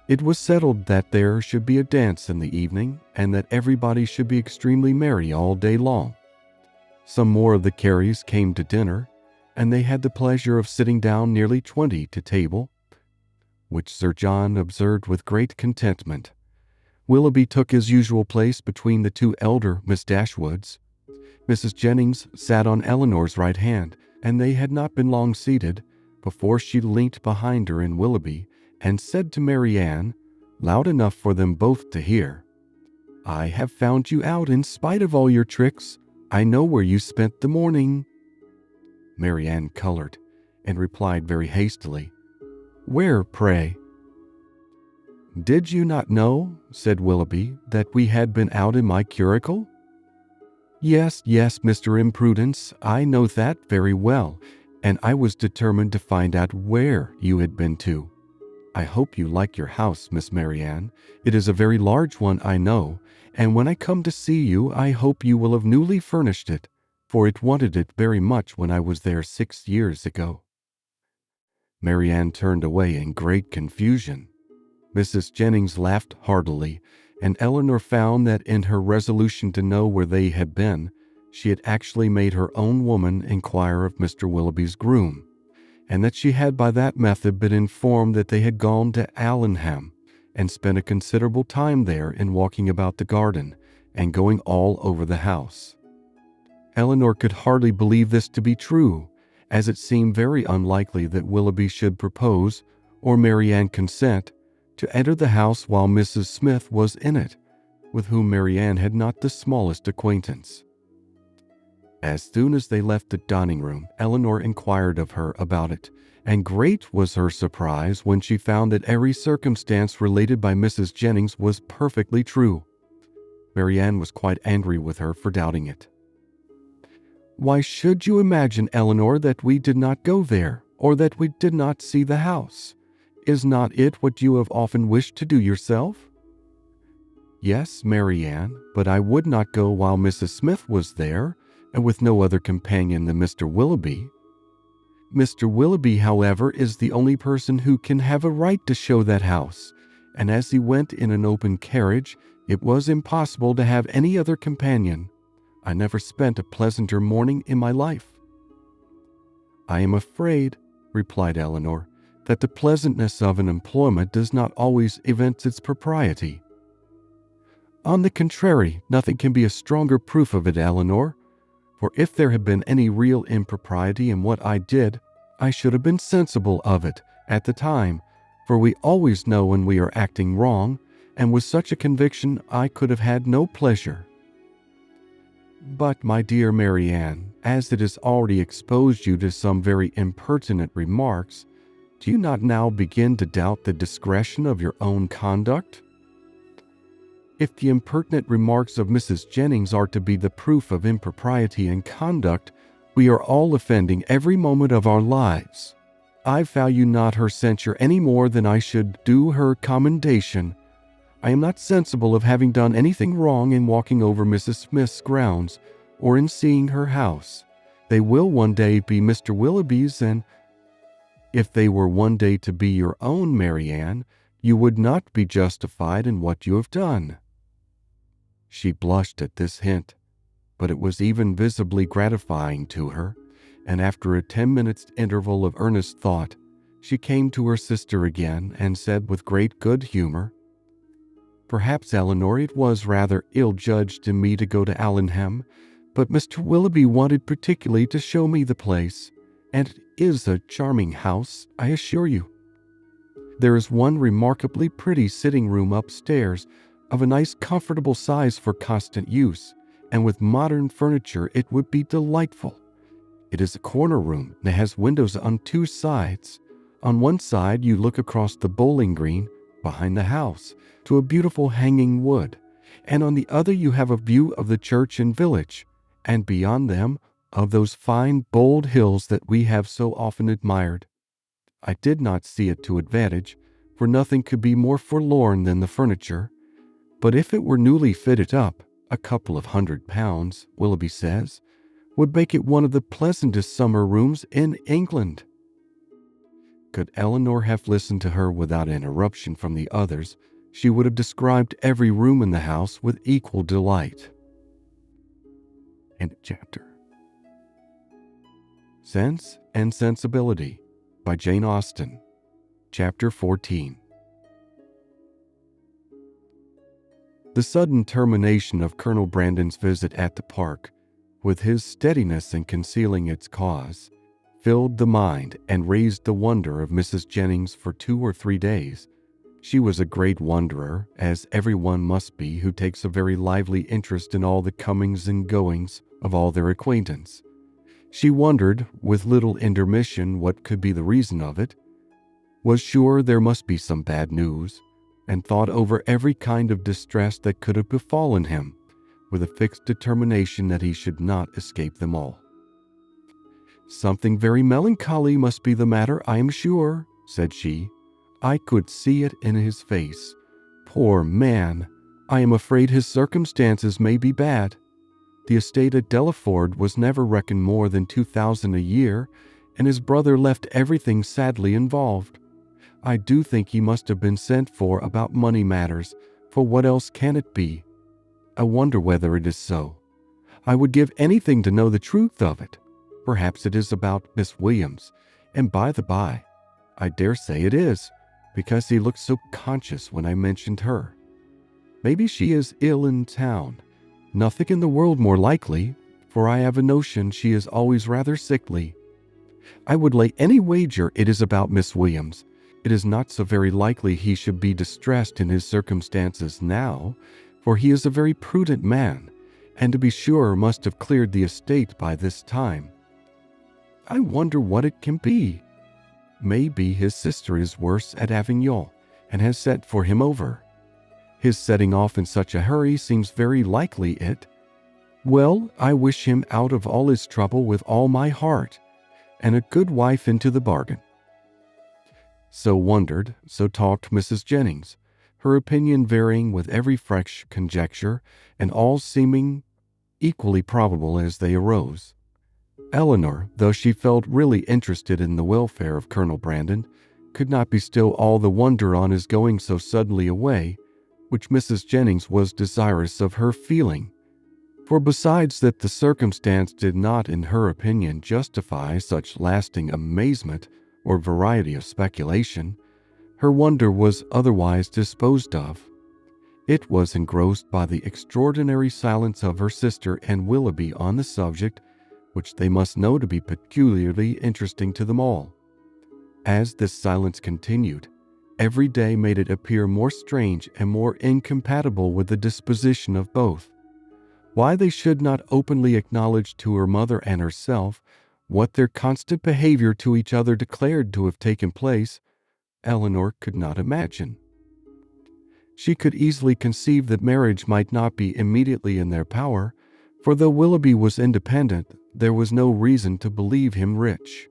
It was settled that there should be a dance in the evening, and that everybody should be extremely merry all day long. Some more of the Careys came to dinner, and they had the pleasure of sitting down nearly 20 to table, which Sir John observed with great contentment. Willoughby took his usual place between the two elder Miss Dashwoods. Mrs. Jennings sat on Eleanor's right hand, and they had not been long seated before she leant behind her in Willoughby and said to Marianne, loud enough for them both to hear, "I have found you out in spite of all your tricks. I know where you spent the morning." Marianne colored and replied very hastily, "Where, pray?" "Did you not know," said Willoughby, "that we had been out in my curricle?" Yes, Mr. Imprudence, I know that very well, and I was determined to find out where you had been to. I hope you like your house, Miss Marianne. It is a very large one, I know, and when I come to see you, I hope you will have newly furnished it, for it wanted it very much when I was there 6 years ago." Marianne turned away in great confusion. Mrs. Jennings laughed heartily, and Eleanor found that in her resolution to know where they had been, she had actually made her own woman inquire of Mr. Willoughby's groom, and that she had by that method been informed that they had gone to Allenham and spent a considerable time there in walking about the garden and going all over the house. Eleanor could hardly believe this to be true, as it seemed very unlikely that Willoughby should propose, or Marianne consent, to enter the house while Mrs. Smith was in it, with whom Marianne had not the smallest acquaintance. As soon as they left the dining room, Eleanor inquired of her about it, and great was her surprise when she found that every circumstance related by Mrs. Jennings was perfectly true. Marianne was quite angry with her for doubting it. "Why should you imagine, Eleanor, that we did not go there, or that we did not see the house? Is not it what you have often wished to do yourself?" "Yes, Marianne, but I would not go while Mrs. Smith was there, and with no other companion than Mr. Willoughby. Mr. Willoughby, however, is the only person who can have a right to show that house, and as he went in an open carriage, it was impossible to have any other companion. I never spent a pleasanter morning in my life." "I am afraid," replied Eleanor, "that the pleasantness of an employment does not always evince its propriety." "On the contrary, nothing can be a stronger proof of it, Eleanor. For if there had been any real impropriety in what I did, I should have been sensible of it at the time, for we always know when we are acting wrong, and with such a conviction I could have had no pleasure." But, my dear Marianne, as it has already exposed you to some very impertinent remarks, do you not now begin to doubt the discretion of your own conduct? If the impertinent remarks of Mrs. Jennings are to be the proof of impropriety in conduct, we are all offending every moment of our lives. I value not her censure any more than I should do her commendation. I am not sensible of having done anything wrong in walking over Mrs. Smith's grounds, or in seeing her house. They will one day be Mr. Willoughby's, and if they were one day to be your own, Marianne, you would not be justified in what you have done." She blushed at this hint, but it was even visibly gratifying to her, and after a 10 minutes interval of earnest thought, she came to her sister again and said with great good humor, "Perhaps, Eleanor, it was rather ill-judged in me to go to Allenham, but Mr. Willoughby wanted particularly to show me the place, and it is a charming house, I assure you. There is one remarkably pretty sitting-room upstairs, of a nice comfortable size for constant use, and with modern furniture it would be delightful. It is a corner room and has windows on 2 sides. On one side you look across the bowling green, behind the house, to a beautiful hanging wood, and on the other you have a view of the church and village, and beyond them of those fine bold hills that we have so often admired. I did not see it to advantage, for nothing could be more forlorn than the furniture, but if it were newly fitted up, a couple of £100, Willoughby says, would make it one of the pleasantest summer rooms in England." Could Eleanor have listened to her without interruption from the others, she would have described every room in the house with equal delight. End of chapter. Sense and Sensibility by Jane Austen. Chapter 14. The sudden termination of Colonel Brandon's visit at the park, with his steadiness in concealing its cause, filled the mind and raised the wonder of Mrs. Jennings for 2 or 3 days. She was a great wonderer, as everyone must be who takes a very lively interest in all the comings and goings of all their acquaintance. She wondered, with little intermission, what could be the reason of it, was sure there must be some bad news, and thought over every kind of distress that could have befallen him, with a fixed determination that he should not escape them all. "Something very melancholy must be the matter, I am sure," said she. "I could see it in his face. Poor man! I am afraid his circumstances may be bad. The estate at Delaford was never reckoned more than 2,000 a year, and his brother left everything sadly involved. I do think he must have been sent for about money matters, for what else can it be? I wonder whether it is so. I would give anything to know the truth of it. Perhaps it is about Miss Williams, and by the by, I dare say it is, because he looked so conscious when I mentioned her. Maybe she is ill in town. Nothing in the world more likely, for I have a notion she is always rather sickly. I would lay any wager it is about Miss Williams. It is not so very likely he should be distressed in his circumstances now, for he is a very prudent man, and to be sure must have cleared the estate by this time. I wonder what it can be. Maybe his sister is worse at Avignon, and has sent for him over. His setting off in such a hurry seems very likely it. Well, I wish him out of all his trouble with all my heart, and a good wife into the bargain." So wondered, so talked Mrs. Jennings, her opinion varying with every fresh conjecture, and all seeming equally probable as they arose. Eleanor, though she felt really interested in the welfare of Colonel Brandon, could not bestow all the wonder on his going so suddenly away, which Mrs. Jennings was desirous of her feeling. For besides that the circumstance did not, in her opinion, justify such lasting amazement or variety of speculation, her wonder was otherwise disposed of. It was engrossed by the extraordinary silence of her sister and Willoughby on the subject, which they must know to be peculiarly interesting to them all. As this silence continued, every day made it appear more strange and more incompatible with the disposition of both. why they should not openly acknowledge to her mother and herself what their constant behavior to each other declared to have taken place, Eleanor could not imagine. She could easily conceive that marriage might not be immediately in their power, for though Willoughby was independent, there was no reason to believe him rich.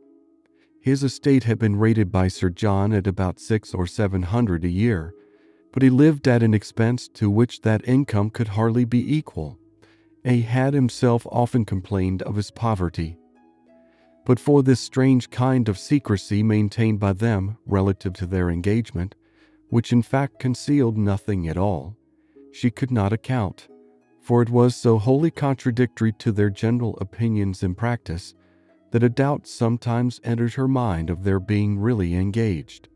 His estate had been rated by Sir John at about 600 or 700 a year, but he lived at an expense to which that income could hardly be equal, and he had himself often complained of his poverty. But for this strange kind of secrecy maintained by them relative to their engagement, which in fact concealed nothing at all, she could not account, for it was so wholly contradictory to their general opinions and practice that a doubt sometimes entered her mind of their being really engaged,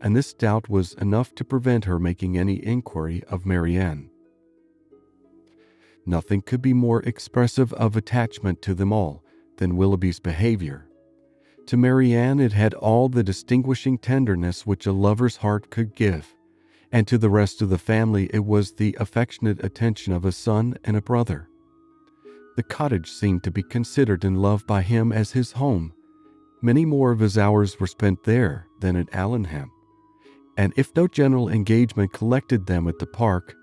and this doubt was enough to prevent her making any inquiry of Marianne. Nothing could be more expressive of attachment to them all than Willoughby's behavior. To Marianne it had all the distinguishing tenderness which a lover's heart could give, and to the rest of the family it was the affectionate attention of a son and a brother. The cottage seemed to be considered and loved by him as his home. Many more of his hours were spent there than at Allenham, and if no general engagement collected them at the park,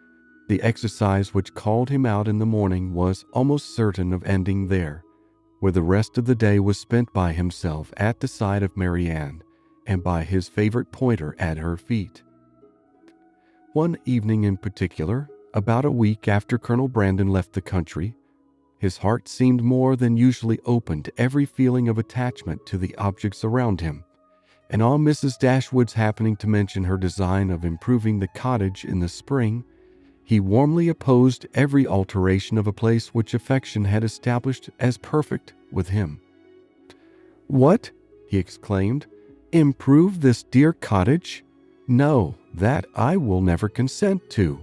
the exercise which called him out in the morning was almost certain of ending there, where the rest of the day was spent by himself at the side of Marianne and by his favorite pointer at her feet. One evening in particular, about a week after Colonel Brandon left the country, his heart seemed more than usually open to every feeling of attachment to the objects around him, and on Mrs. Dashwood's happening to mention her design of improving the cottage in the spring, he warmly opposed every alteration of a place which affection had established as perfect with him. "What?" he exclaimed. "Improve this dear cottage? No, that I will never consent to.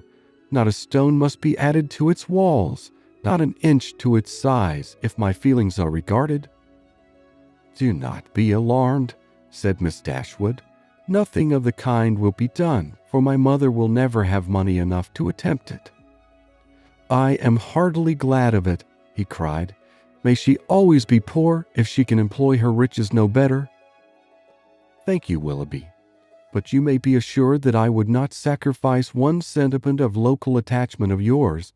Not a stone must be added to its walls, not an inch to its size, if my feelings are regarded." "Do not be alarmed," said Miss Dashwood. "Nothing of the kind will be done, for my mother will never have money enough to attempt it." "I am heartily glad of it," he cried. "May she always be poor if she can employ her riches no better." "Thank you, Willoughby, but you may be assured that I would not sacrifice one sentiment of local attachment of yours,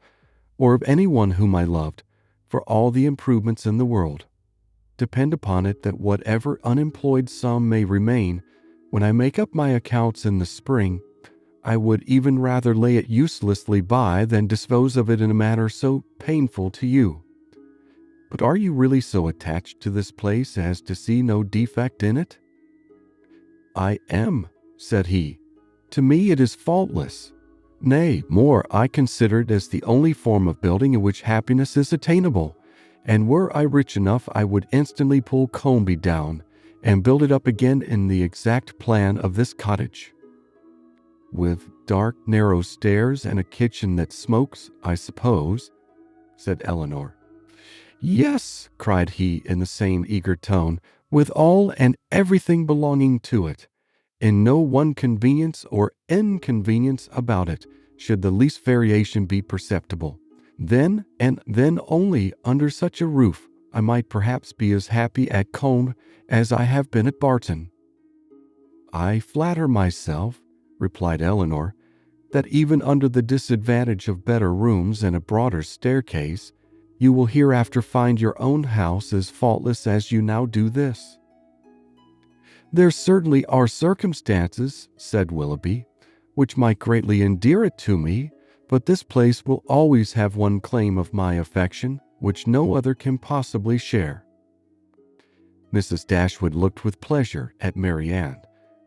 or of anyone whom I loved, for all the improvements in the world. Depend upon it that whatever unemployed sum may remain, when I make up my accounts in the spring, I would even rather lay it uselessly by than dispose of it in a manner so painful to you. But are you really so attached to this place as to see no defect in it?" "I am," said he. "To me it is faultless. Nay, more, I consider it as the only form of building in which happiness is attainable, and were I rich enough I would instantly pull Combe down and build it up again in the exact plan of this cottage." "With dark, narrow stairs and a kitchen that smokes, I suppose," said Eleanor. "Yes," cried he in the same eager tone, "with all and everything belonging to it, and no one convenience or inconvenience about it, should the least variation be perceptible. Then, and then only, under such a roof, I might perhaps be as happy at Combe as I have been at Barton." "I flatter myself," replied Eleanor, "that even under the disadvantage of better rooms and a broader staircase, you will hereafter find your own house as faultless as you now do this." "There certainly are circumstances," said Willoughby, "which might greatly endear it to me, but this place will always have one claim of my affection, which no other can possibly share." Mrs. Dashwood looked with pleasure at Marianne,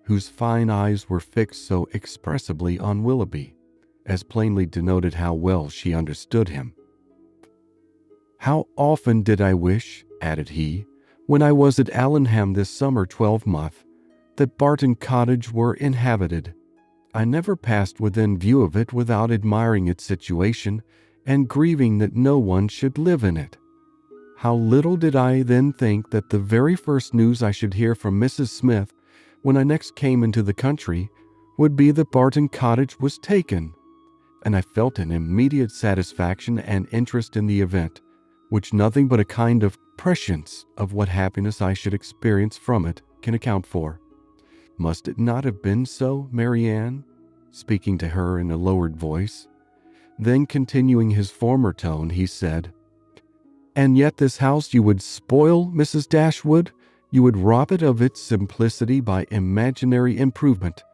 whose fine eyes were fixed so expressively on Willoughby, as plainly denoted how well she understood him. "How often did I wish," added he, "when I was at Allenham this summer 12-month, that Barton Cottage were inhabited. I never passed within view of it without admiring its situation and grieving that no one should live in it. How little did I then think that the very first news I should hear from Mrs. Smith, when I next came into the country, would be that Barton Cottage was taken. and I felt an immediate satisfaction and interest in the event, which nothing but a kind of prescience of what happiness I should experience from it can account for. Must it not have been so, Marianne? Speaking to her in a lowered voice. Then, continuing his former tone, he said, "And yet this house you would spoil, Mrs. Dashwood? You would rob it of its simplicity by imaginary improvement.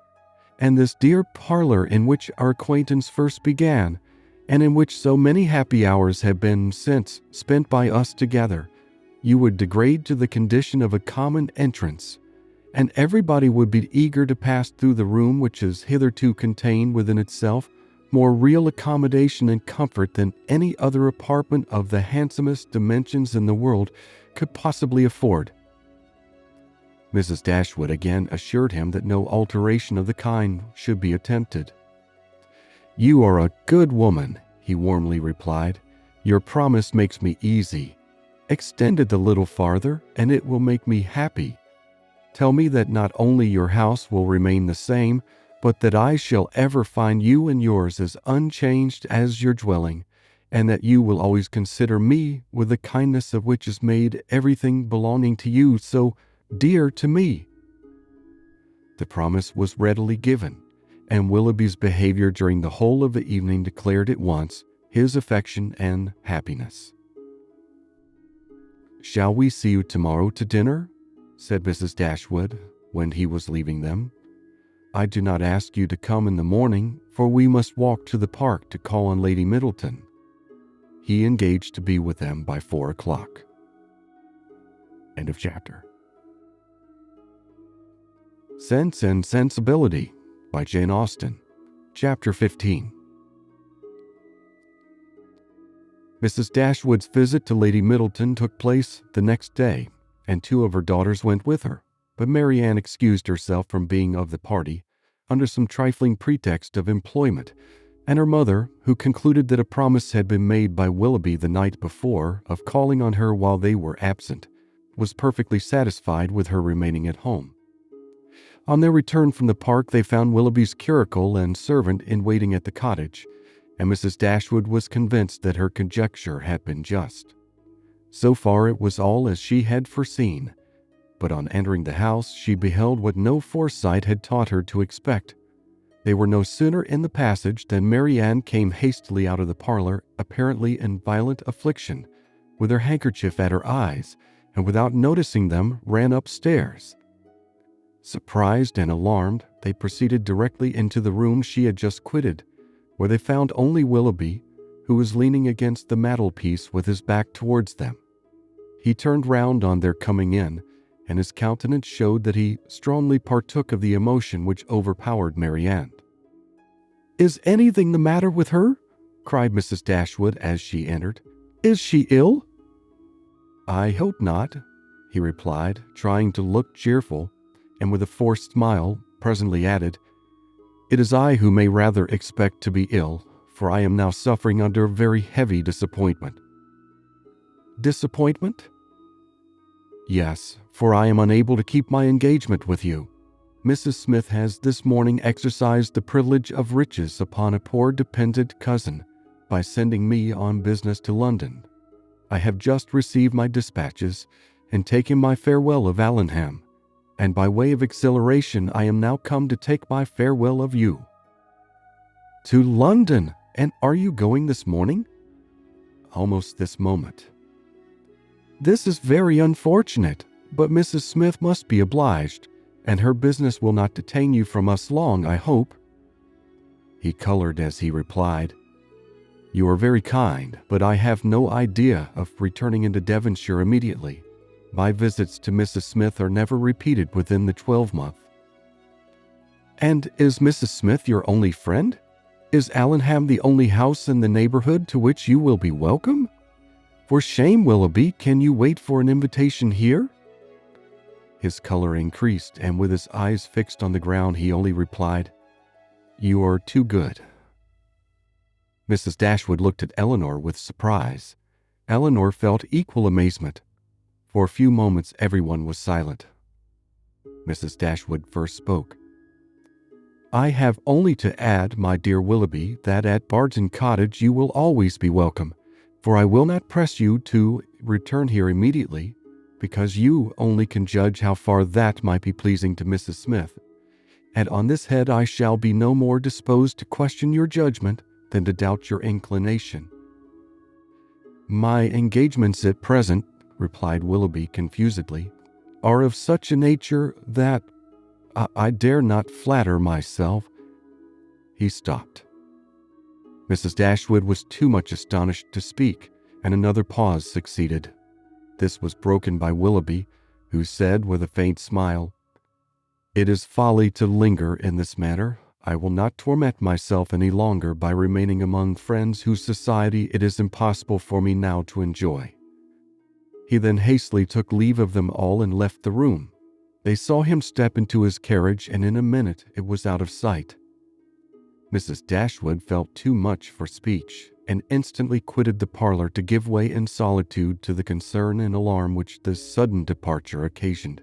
And this dear parlor in which our acquaintance first began, and in which so many happy hours have been since spent by us together, you would degrade to the condition of a common entrance, and everybody would be eager to pass through the room which has hitherto contained within itself more real accommodation and comfort than any other apartment of the handsomest dimensions in the world could possibly afford." Mrs. Dashwood again assured him that no alteration of the kind should be attempted. "You are a good woman," he warmly replied. "Your promise makes me easy. Extend it a little farther, and it will make me happy. Tell me that not only your house will remain the same, but that I shall ever find you and yours as unchanged as your dwelling, and that you will always consider me with the kindness of which is made everything belonging to you so dear to me." The promise was readily given, and Willoughby's behavior during the whole of the evening declared at once his affection and happiness. "Shall we see you tomorrow to dinner?" said Mrs. Dashwood when he was leaving them. "I do not ask you to come in the morning, for we must walk to the park to call on Lady Middleton." He engaged to be with them by 4 o'clock. End of chapter. Sense and Sensibility by Jane Austen. Chapter 15. Mrs. Dashwood's visit to Lady Middleton took place the next day, and 2 of her daughters went with her, but Marianne excused herself from being of the party under some trifling pretext of employment, and her mother, who concluded that a promise had been made by Willoughby the night before of calling on her while they were absent, was perfectly satisfied with her remaining at home. On their return from the park, they found Willoughby's curricle and servant in waiting at the cottage, and Mrs. Dashwood was convinced that her conjecture had been just. So far it was all as she had foreseen, but on entering the house she beheld what no foresight had taught her to expect. They were no sooner in the passage than Marianne came hastily out of the parlor, apparently in violent affliction, with her handkerchief at her eyes, and without noticing them ran upstairs. Surprised and alarmed, they proceeded directly into the room she had just quitted, where they found only Willoughby, who was leaning against the mantelpiece with his back towards them. He turned round on their coming in, and his countenance showed that he strongly partook of the emotion which overpowered Marianne. "Is anything the matter with her?" cried Mrs. Dashwood as she entered. "Is she ill?" "I hope not," he replied, trying to look cheerful, and with a forced smile presently added, "It is I who may rather expect to be ill, for I am now suffering under a very heavy disappointment." "Disappointment?" "Yes, for I am unable to keep my engagement with you. Mrs. Smith has this morning exercised the privilege of riches upon a poor dependent cousin by sending me on business to London. I have just received my dispatches and taken my farewell of Allenham, and by way of exhilaration I am now come to take my farewell of you." "To London? And are you going this morning?" "Almost this moment." "This is very unfortunate, but Mrs. Smith must be obliged, and her business will not detain you from us long, I hope." He colored as he replied, "You are very kind, but I have no idea of returning into Devonshire immediately. My visits to Mrs. Smith are never repeated within the 12-month. "And is Mrs. Smith your only friend? Is Allenham the only house in the neighborhood to which you will be welcome? For shame, Willoughby, can you wait for an invitation here?" His color increased, and with his eyes fixed on the ground, he only replied, "You are too good." Mrs. Dashwood looked at Eleanor with surprise. Eleanor felt equal amazement. For a few moments everyone was silent. Mrs. Dashwood first spoke. I have only to add, my dear Willoughby, that at Barton Cottage you will always be welcome, for I will not press you to return here immediately, because you only can judge how far that might be pleasing to Mrs. Smith, and on this head I shall be no more disposed to question your judgment than to doubt your inclination." "My engagements at present," replied Willoughby confusedly, "are of such a nature that I dare not flatter myself." He stopped. Mrs. Dashwood was too much astonished to speak, and another pause succeeded. This was broken by Willoughby, who said with a faint smile, "It is folly to linger in this matter. I will not torment myself any longer by remaining among friends whose society it is impossible for me now to enjoy." He then hastily took leave of them all and left the room. They saw him step into his carriage, and in a minute it was out of sight. Mrs. Dashwood felt too much for speech, and instantly quitted the parlor to give way in solitude to the concern and alarm which this sudden departure occasioned.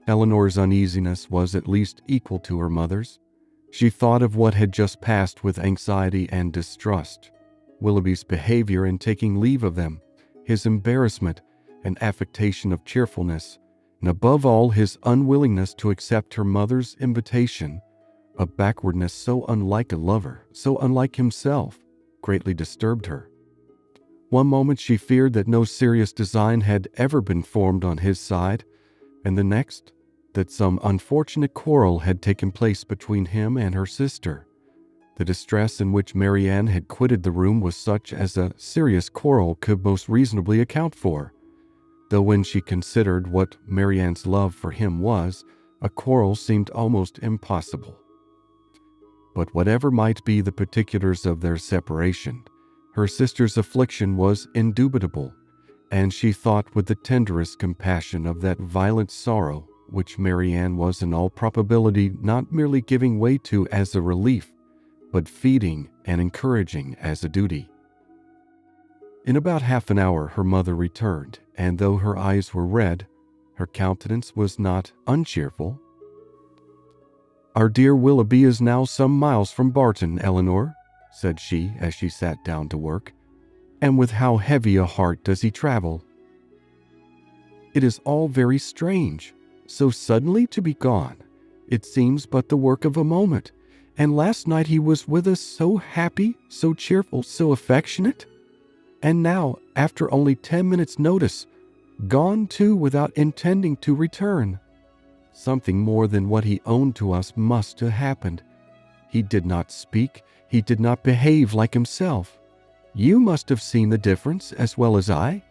Eleanor's uneasiness was at least equal to her mother's. She thought of what had just passed with anxiety and distrust. Willoughby's behavior in taking leave of them, his embarrassment and affectation of cheerfulness, and above all his unwillingness to accept her mother's invitation, a backwardness so unlike a lover, so unlike himself, greatly disturbed her. One moment she feared that no serious design had ever been formed on his side, and the next, that some unfortunate quarrel had taken place between him and her sister. The distress in which Marianne had quitted the room was such as a serious quarrel could most reasonably account for, though when she considered what Marianne's love for him was, a quarrel seemed almost impossible. But whatever might be the particulars of their separation, her sister's affliction was indubitable, and she thought with the tenderest compassion of that violent sorrow which Marianne was in all probability not merely giving way to as a relief, but feeding and encouraging as a duty. In about half an hour her mother returned, and though her eyes were red, her countenance was not uncheerful. "Our dear Willoughby is now some miles from Barton, Eleanor," said she as she sat down to work. "And with how heavy a heart does he travel? It is all very strange, so suddenly to be gone. It seems but the work of a moment, and last night he was with us so happy, so cheerful, so affectionate. And now, after only 10 minutes' notice, gone too without intending to return. Something more than what he owned to us must have happened. He did not speak, he did not behave like himself. You must have seen the difference as well as I.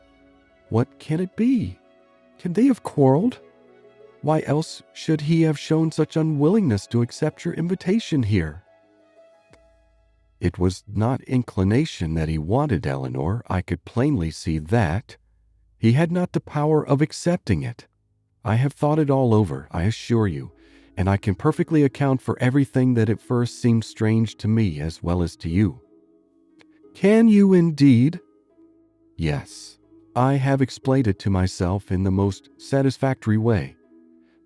What can it be? Can they have quarreled? Why else should he have shown such unwillingness to accept your invitation here?" "It was not inclination that he wanted, Eleanor. I could plainly see that. He had not the power of accepting it. I have thought it all over, I assure you, and I can perfectly account for everything that at first seemed strange to me as well as to you." "Can you indeed?" "Yes. I have explained it to myself in the most satisfactory way.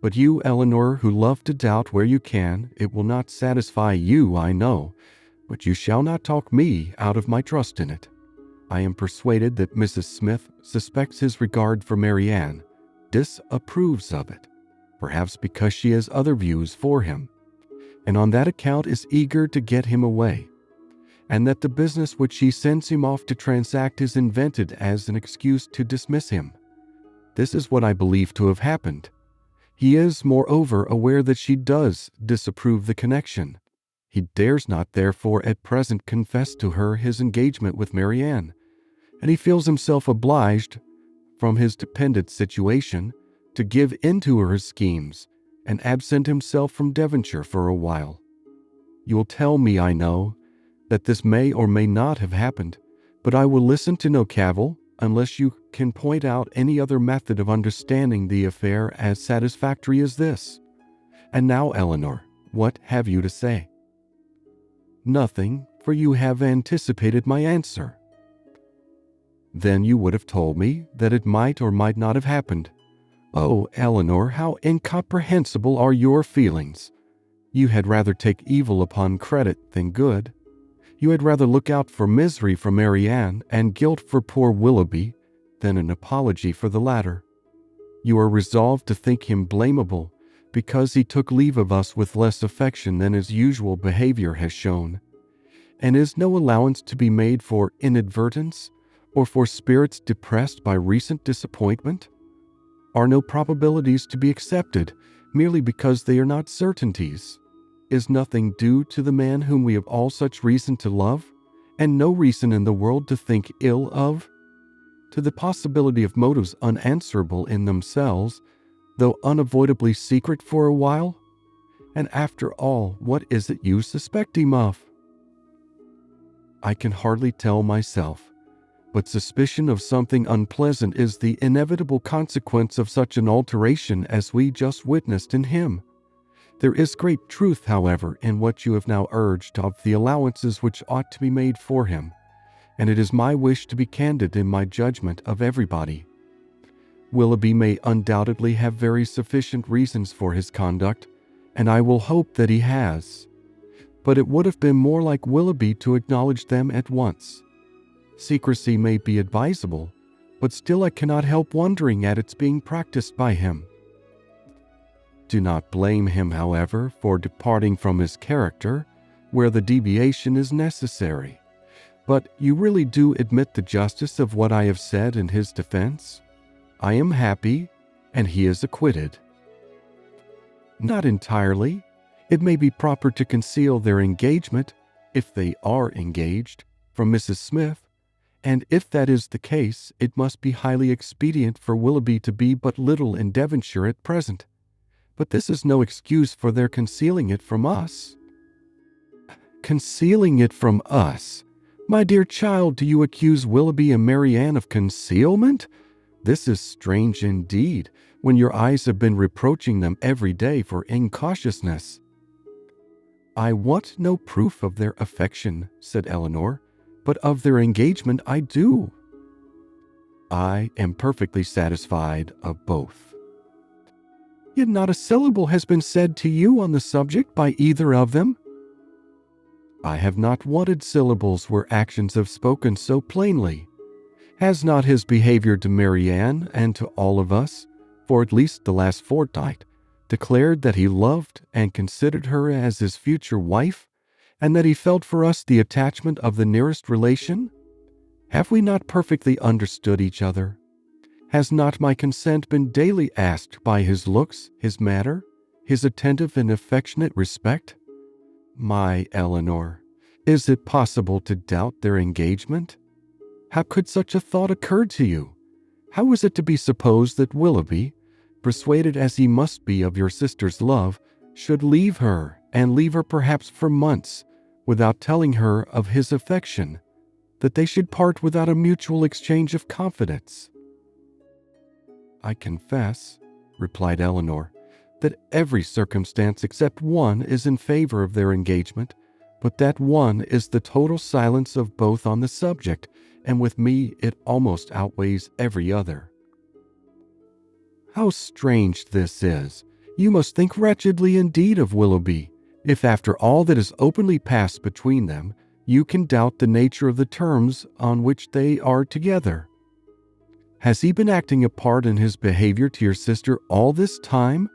But you, Eleanor, who love to doubt where you can, it will not satisfy you, I know, but you shall not talk me out of my trust in it. I am persuaded that Mrs. Smith suspects his regard for Marianne, disapproves of it, perhaps because she has other views for him, and on that account is eager to get him away, and that the business which she sends him off to transact is invented as an excuse to dismiss him. This is what I believe to have happened. He is, moreover, aware that she does disapprove the connection. He dares not, therefore, at present confess to her his engagement with Marianne, and he feels himself obliged, from his dependent situation, to give in to her schemes and absent himself from Devonshire for a while. You will tell me, I know, that this may or may not have happened, but I will listen to no cavil, unless you can point out any other method of understanding the affair as satisfactory as this. And now, Eleanor, what have you to say?" "Nothing, for you have anticipated my answer." "Then you would have told me that it might or might not have happened. Oh, Eleanor, how incomprehensible are your feelings! You had rather take evil upon credit than good. You had rather look out for misery for Marianne and guilt for poor Willoughby than an apology for the latter. You are resolved to think him blamable because he took leave of us with less affection than his usual behavior has shown. And is no allowance to be made for inadvertence or for spirits depressed by recent disappointment? Are no probabilities to be accepted merely because they are not certainties? Is nothing due to the man whom we have all such reason to love, and no reason in the world to think ill of? To the possibility of motives unanswerable in themselves, though unavoidably secret for a while? And after all, what is it you suspect him of? I can hardly tell myself, but suspicion of something unpleasant is the inevitable consequence of such an alteration as we just witnessed in him. There is great truth, however, in what you have now urged of the allowances which ought to be made for him, and it is my wish to be candid in my judgment of everybody. Willoughby may undoubtedly have very sufficient reasons for his conduct, and I will hope that he has. But it would have been more like Willoughby to acknowledge them at once. Secrecy may be advisable, but still I cannot help wondering at its being practiced by him. Do not blame him, however, for departing from his character where the deviation is necessary. But you really do admit the justice of what I have said in his defense? I am happy, and he is acquitted. Not entirely. It may be proper to conceal their engagement, if they are engaged, from Mrs. Smith, and if that is the case, it must be highly expedient for Willoughby to be but little in Devonshire at present. But this is no excuse for their concealing it from us. Concealing it from us? My dear child, do you accuse Willoughby and Marianne of concealment? This is strange indeed, when your eyes have been reproaching them every day for incautiousness. I want no proof of their affection, said Eleanor, but of their engagement I do. I am perfectly satisfied of both. Yet not a syllable has been said to you on the subject by either of them. I have not wanted syllables where actions have spoken so plainly. Has not his behavior to Marianne and to all of us, for at least the last fortnight, declared that he loved and considered her as his future wife, and that he felt for us the attachment of the nearest relation? Have we not perfectly understood each other? Has not my consent been daily asked by his looks, his manner, his attentive and affectionate respect? My Eleanor, is it possible to doubt their engagement? How could such a thought occur to you? How is it to be supposed that Willoughby, persuaded as he must be of your sister's love, should leave her, and leave her perhaps for months, without telling her of his affection, that they should part without a mutual exchange of confidence? I confess, replied Eleanor, that every circumstance except one is in favor of their engagement, but that one is the total silence of both on the subject, and with me it almost outweighs every other. How strange this is! You must think wretchedly indeed of Willoughby, if after all that has openly passed between them, you can doubt the nature of the terms on which they are together. Has he been acting a part in his behavior to your sister all this time?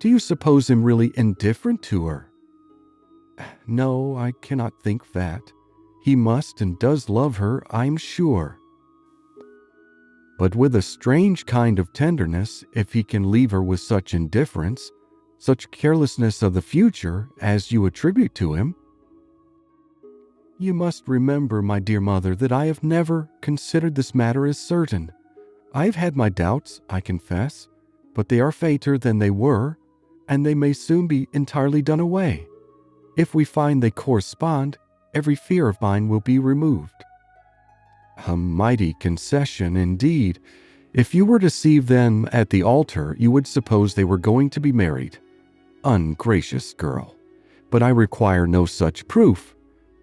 Do you suppose him really indifferent to her? No, I cannot think that. He must and does love her, I'm sure. But with a strange kind of tenderness, if he can leave her with such indifference, such carelessness of the future as you attribute to him. You must remember, my dear mother, that I have never considered this matter as certain. I have had my doubts, I confess, but they are fainter than they were, and they may soon be entirely done away. If we find they correspond, every fear of mine will be removed. A mighty concession indeed. If you were to see them at the altar, you would suppose they were going to be married. Ungracious girl. But I require no such proof.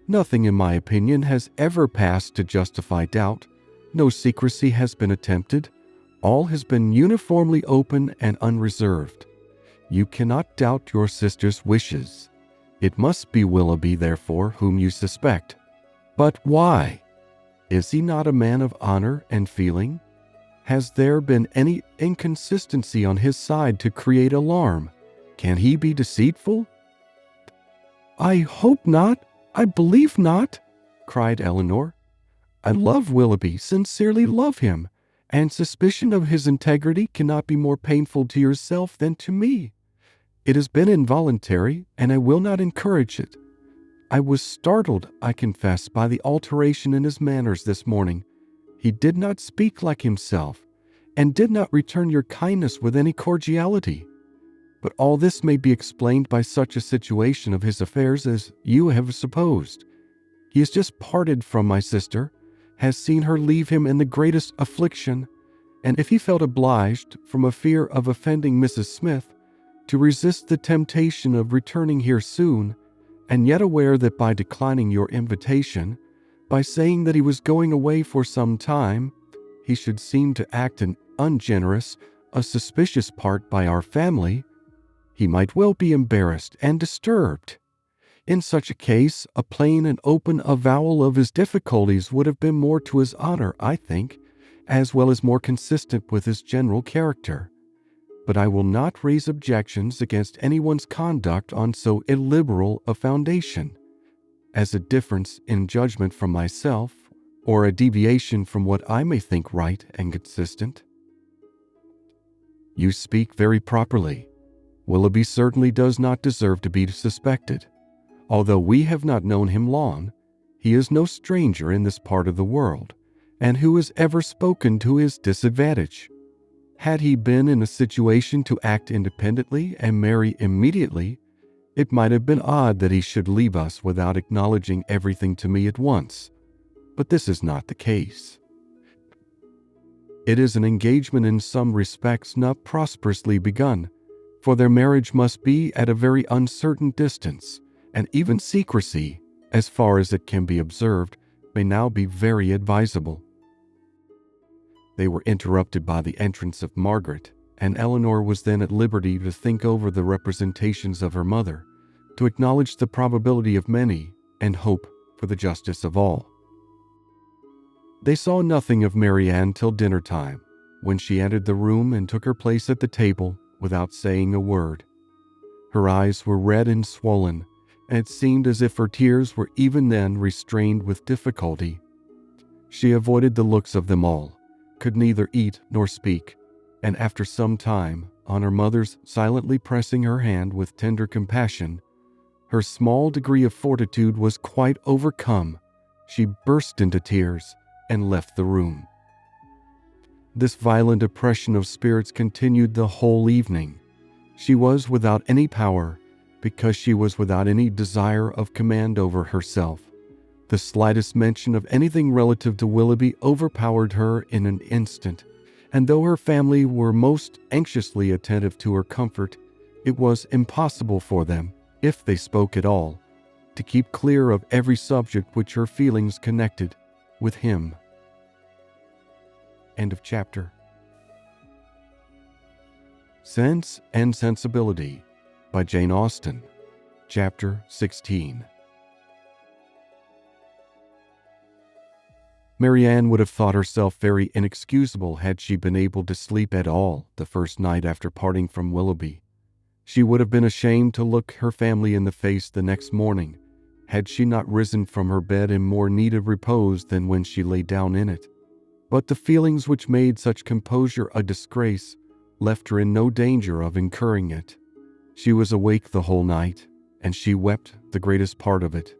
Nothing, in my opinion, has ever passed to justify doubt. No secrecy has been attempted. All has been uniformly open and unreserved. You cannot doubt your sister's wishes. It must be Willoughby, therefore, whom you suspect. But why? Is he not a man of honor and feeling? Has there been any inconsistency on his side to create alarm? Can he be deceitful?" "I hope not. I believe not," cried Eleanor. "I love Willoughby, sincerely love him, and suspicion of his integrity cannot be more painful to yourself than to me. It has been involuntary, and I will not encourage it. I was startled, I confess, by the alteration in his manners this morning. He did not speak like himself, and did not return your kindness with any cordiality. But all this may be explained by such a situation of his affairs as you have supposed. He has just parted from my sister, has seen her leave him in the greatest affliction, and if he felt obliged, from a fear of offending Mrs. Smith, to resist the temptation of returning here soon, and yet aware that by declining your invitation, by saying that he was going away for some time, he should seem to act an ungenerous, a suspicious part by our family, he might well be embarrassed and disturbed. In such a case, a plain and open avowal of his difficulties would have been more to his honor, I think, as well as more consistent with his general character. But I will not raise objections against anyone's conduct on so illiberal a foundation, as a difference in judgment from myself, or a deviation from what I may think right and consistent." "You speak very properly. Willoughby certainly does not deserve to be suspected. Although we have not known him long, he is no stranger in this part of the world, and who has ever spoken to his disadvantage? Had he been in a situation to act independently and marry immediately, it might have been odd that he should leave us without acknowledging everything to me at once. But this is not the case. It is an engagement in some respects not prosperously begun, for their marriage must be at a very uncertain distance, and even secrecy, as far as it can be observed, may now be very advisable." They were interrupted by the entrance of Margaret, and Eleanor was then at liberty to think over the representations of her mother, to acknowledge the probability of many, and hope for the justice of all. They saw nothing of Marianne till dinner time, when she entered the room and took her place at the table without saying a word. Her eyes were red and swollen, and it seemed as if her tears were even then restrained with difficulty. She avoided the looks of them all, could neither eat nor speak, and after some time, on her mother's silently pressing her hand with tender compassion, her small degree of fortitude was quite overcome. She burst into tears and left the room. This violent oppression of spirits continued the whole evening. She was without any power, because she was without any desire of command over herself. The slightest mention of anything relative to Willoughby overpowered her in an instant, and though her family were most anxiously attentive to her comfort, it was impossible for them, if they spoke at all, to keep clear of every subject which her feelings connected with him. End of chapter. Sense and Sensibility by Jane Austen. Chapter 16. Marianne would have thought herself very inexcusable had she been able to sleep at all the first night after parting from Willoughby. She would have been ashamed to look her family in the face the next morning, had she not risen from her bed in more need of repose than when she lay down in it. But the feelings which made such composure a disgrace left her in no danger of incurring it. She was awake the whole night, and she wept the greatest part of it.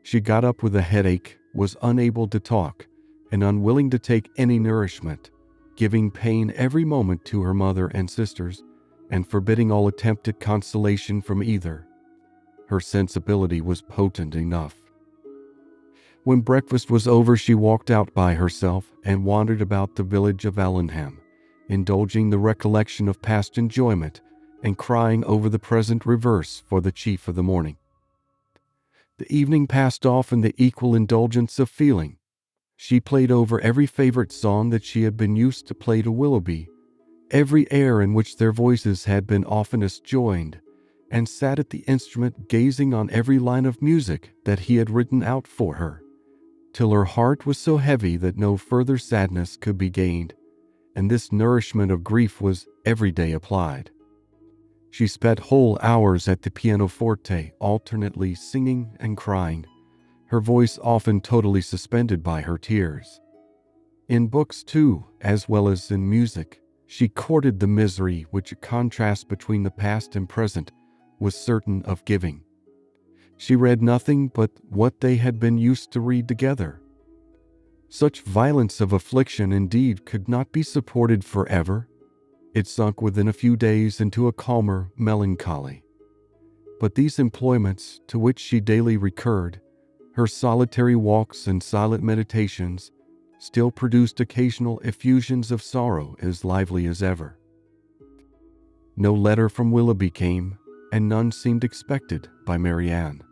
She got up with a headache, was unable to talk, and unwilling to take any nourishment, giving pain every moment to her mother and sisters, and forbidding all attempt at consolation from either. Her sensibility was potent enough. When breakfast was over, she walked out by herself and wandered about the village of Allenham, indulging the recollection of past enjoyment and crying over the present reverse for the chief of the morning. The evening passed off in the equal indulgence of feeling. She played over every favorite song that she had been used to play to Willoughby, every air in which their voices had been oftenest joined, and sat at the instrument gazing on every line of music that he had written out for her, till her heart was so heavy that no further sadness could be gained, and this nourishment of grief was every day applied. She spent whole hours at the pianoforte, alternately singing and crying, her voice often totally suspended by her tears. In books, too, as well as in music, she courted the misery which a contrast between the past and present was certain of giving. She read nothing but what they had been used to read together. Such violence of affliction indeed could not be supported forever. It sunk within a few days into a calmer melancholy. But these employments, to which she daily recurred, her solitary walks and silent meditations, still produced occasional effusions of sorrow as lively as ever. No letter from Willoughby came, and none seemed expected by Marianne.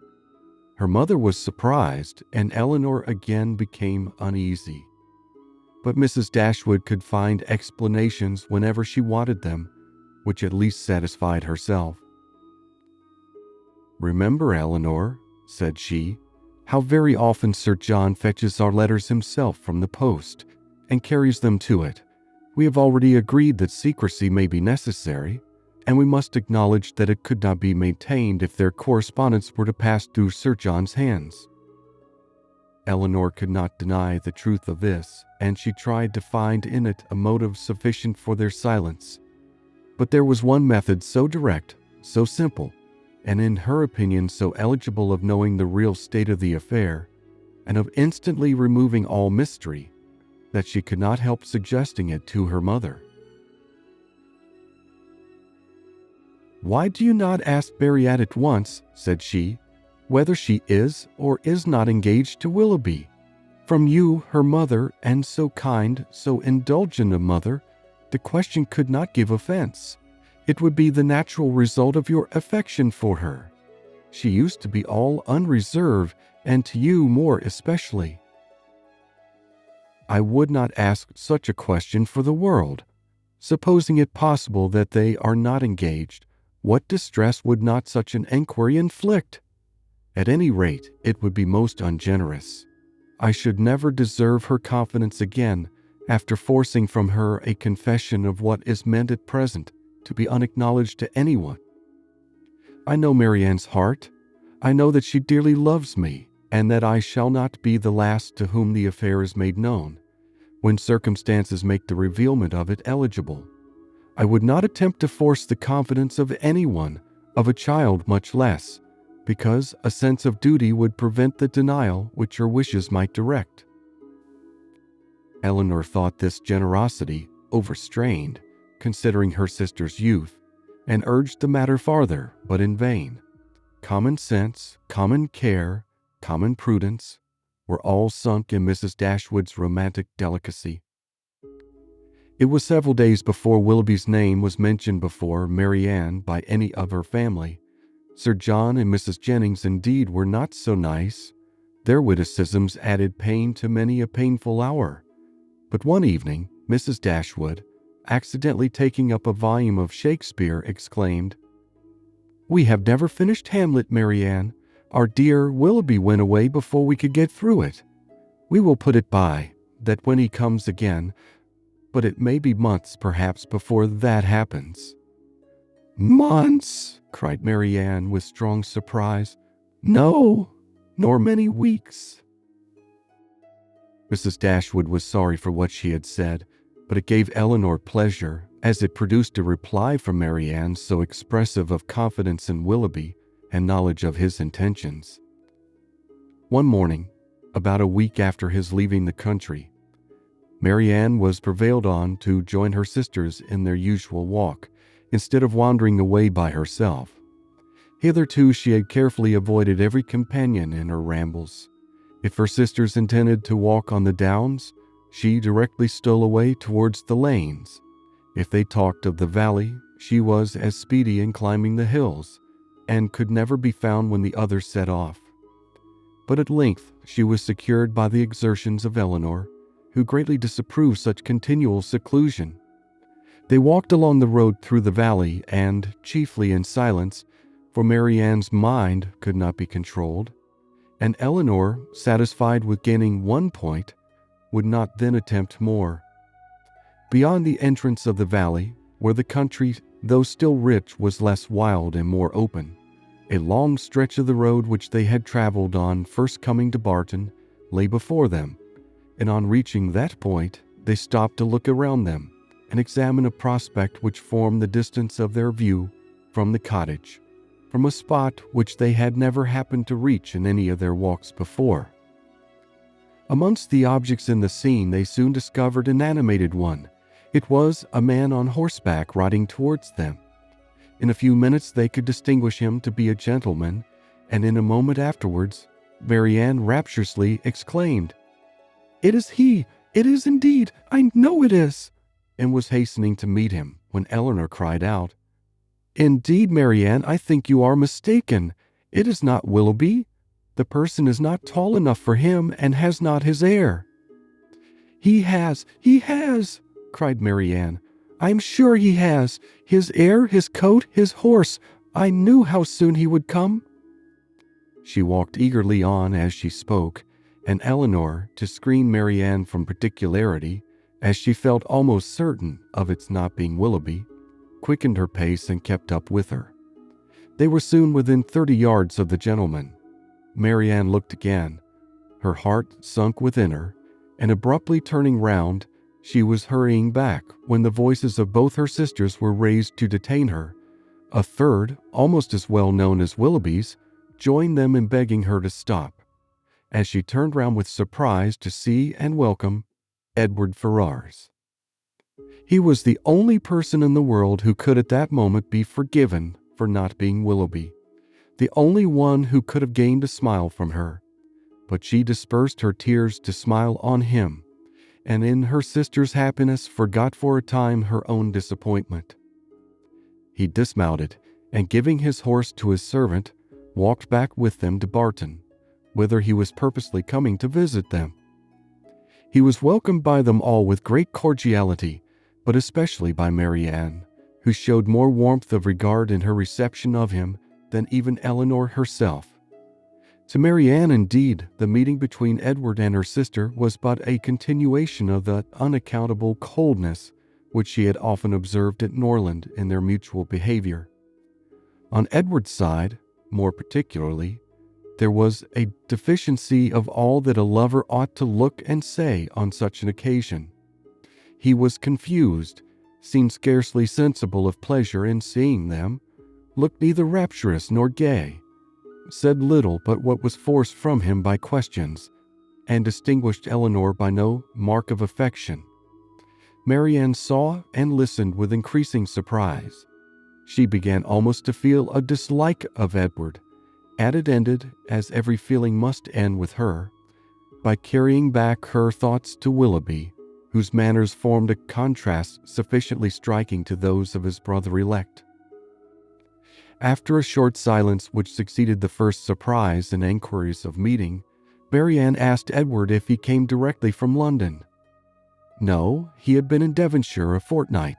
Her mother was surprised, and Eleanor again became uneasy. But Mrs. Dashwood could find explanations whenever she wanted them, which at least satisfied herself. "Remember, Eleanor," said she, "how very often Sir John fetches our letters himself from the post, and carries them to it. We have already agreed that secrecy may be necessary, and we must acknowledge that it could not be maintained if their correspondence were to pass through Sir John's hands." Eleanor could not deny the truth of this, and she tried to find in it a motive sufficient for their silence. But there was one method so direct, so simple, and in her opinion so eligible of knowing the real state of the affair, and of instantly removing all mystery, that she could not help suggesting it to her mother. "Why do you not ask Marianne at once," said she, "whether she is or is not engaged to Willoughby? From you, her mother, and so kind, so indulgent a mother, the question could not give offense. It would be the natural result of your affection for her. She used to be all unreserved, and to you more especially." "I would not ask such a question for the world. Supposing it possible that they are not engaged, what distress would not such an enquiry inflict? At any rate, it would be most ungenerous. I should never deserve her confidence again after forcing from her a confession of what is meant at present to be unacknowledged to anyone. I know Marianne's heart. I know that she dearly loves me, and that I shall not be the last to whom the affair is made known, when circumstances make the revealment of it eligible. I would not attempt to force the confidence of anyone, of a child much less, because a sense of duty would prevent the denial which her wishes might direct." Eleanor thought this generosity overstrained, considering her sister's youth, and urged the matter farther, but in vain. Common sense, common care, common prudence were all sunk in Mrs. Dashwood's romantic delicacy. It was several days before Willoughby's name was mentioned before Marianne by any of her family. Sir John and Mrs. Jennings indeed were not so nice. Their witticisms added pain to many a painful hour. But one evening, Mrs. Dashwood, accidentally taking up a volume of Shakespeare, exclaimed, "We have never finished Hamlet, Marianne. Our dear Willoughby went away before we could get through it. We will put it by, that when he comes again, but it may be months perhaps before that happens." "Months!" cried Marianne with strong surprise. "No, nor many weeks." Mrs. Dashwood was sorry for what she had said, but it gave Eleanor pleasure, as it produced a reply from Marianne so expressive of confidence in Willoughby and knowledge of his intentions. One morning, about a week after his leaving the country, Marianne was prevailed on to join her sisters in their usual walk, instead of wandering away by herself. Hitherto she had carefully avoided every companion in her rambles. If her sisters intended to walk on the downs, she directly stole away towards the lanes. If they talked of the valley, she was as speedy in climbing the hills, and could never be found when the others set off. But at length she was secured by the exertions of Eleanor, who greatly disapproved such continual seclusion. They walked along the road through the valley, and, chiefly in silence, for Marianne's mind could not be controlled, and Eleanor, satisfied with gaining 1 point, would not then attempt more. Beyond the entrance of the valley, where the country, though still rich, was less wild and more open, a long stretch of the road which they had traveled on first coming to Barton lay before them, and on reaching that point, they stopped to look around them and examine a prospect which formed the distance of their view from the cottage, from a spot which they had never happened to reach in any of their walks before. Amongst the objects in the scene, they soon discovered an animated one. It was a man on horseback riding towards them. In a few minutes they could distinguish him to be a gentleman, and in a moment afterwards, Marianne rapturously exclaimed, "It is he! It is indeed! I know it is!" and was hastening to meet him, when Eleanor cried out, "Indeed, Marianne, I think you are mistaken. It is not Willoughby. The person is not tall enough for him, and has not his air." He has, cried Marianne. "I am sure he has. His air, his coat, his horse. I knew how soon he would come." She walked eagerly on as she spoke, and Eleanor, to screen Marianne from particularity, as she felt almost certain of its not being Willoughby, quickened her pace and kept up with her. They were soon within 30 yards of the gentleman. Marianne looked again. Her heart sunk within her, and abruptly turning round, she was hurrying back when the voices of both her sisters were raised to detain her. A third, almost as well known as Willoughby's, joined them in begging her to stop, as she turned round with surprise to see and welcome Edward Ferrars. He was the only person in the world who could at that moment be forgiven for not being Willoughby, the only one who could have gained a smile from her. But she dispersed her tears to smile on him, and in her sister's happiness forgot for a time her own disappointment. He dismounted, and giving his horse to his servant, walked back with them to Barton, whither he was purposely coming to visit them. He was welcomed by them all with great cordiality, but especially by Marianne, who showed more warmth of regard in her reception of him than even Eleanor herself. To Marianne, indeed, the meeting between Edward and her sister was but a continuation of the unaccountable coldness which she had often observed at Norland in their mutual behavior. On Edward's side, more particularly, there was a deficiency of all that a lover ought to look and say on such an occasion. He was confused, seemed scarcely sensible of pleasure in seeing them, looked neither rapturous nor gay, said little but what was forced from him by questions, and distinguished Eleanor by no mark of affection. Marianne saw and listened with increasing surprise. She began almost to feel a dislike of Edward, and it ended, as every feeling must end with her, by carrying back her thoughts to Willoughby, whose manners formed a contrast sufficiently striking to those of his brother-elect. After a short silence which succeeded the first surprise and enquiries of meeting, Marianne asked Edward if he came directly from London. No, he had been in Devonshire a fortnight.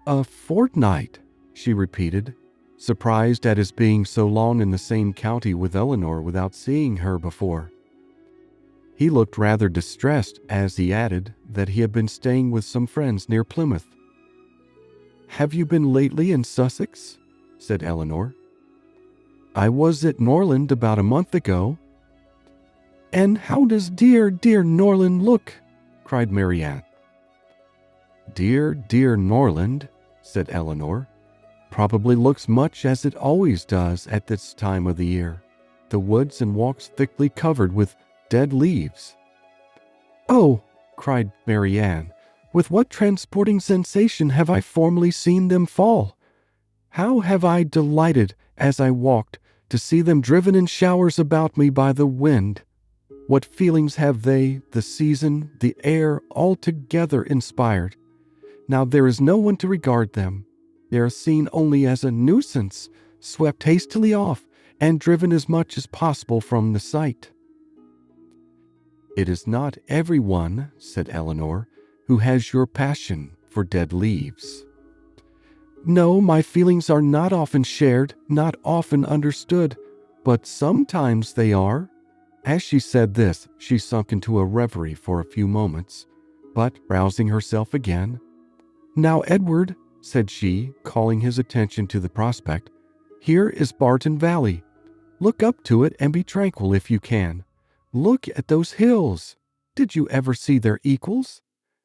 "A fortnight," she repeated, surprised at his being so long in the same county with Eleanor without seeing her before. He looked rather distressed as he added that he had been staying with some friends near Plymouth. "Have you been lately in Sussex?" said Eleanor. "I was at Norland about a month ago." "And how does dear, dear Norland look?" cried Marianne. "Dear, dear Norland," said Eleanor, "probably looks much as it always does at this time of the year, the woods and walks thickly covered with dead leaves." "Oh," cried Marianne, "with what transporting sensation have I formerly seen them fall! How have I delighted, as I walked, to see them driven in showers about me by the wind! What feelings have they, the season, the air, altogether inspired! Now there is no one to regard them. They are seen only as a nuisance, swept hastily off, and driven as much as possible from the sight." "It is not everyone," said Eleanor, "who has your passion for dead leaves. No, my feelings are not often shared, not often understood, but sometimes they are. As she said this, she sunk into a reverie for a few moments, but rousing herself again, "Now, Edward," said she, calling his attention to the prospect, "here is Barton Valley. Look up to it and be tranquil if you can. Look at those hills. Did you ever see their equals?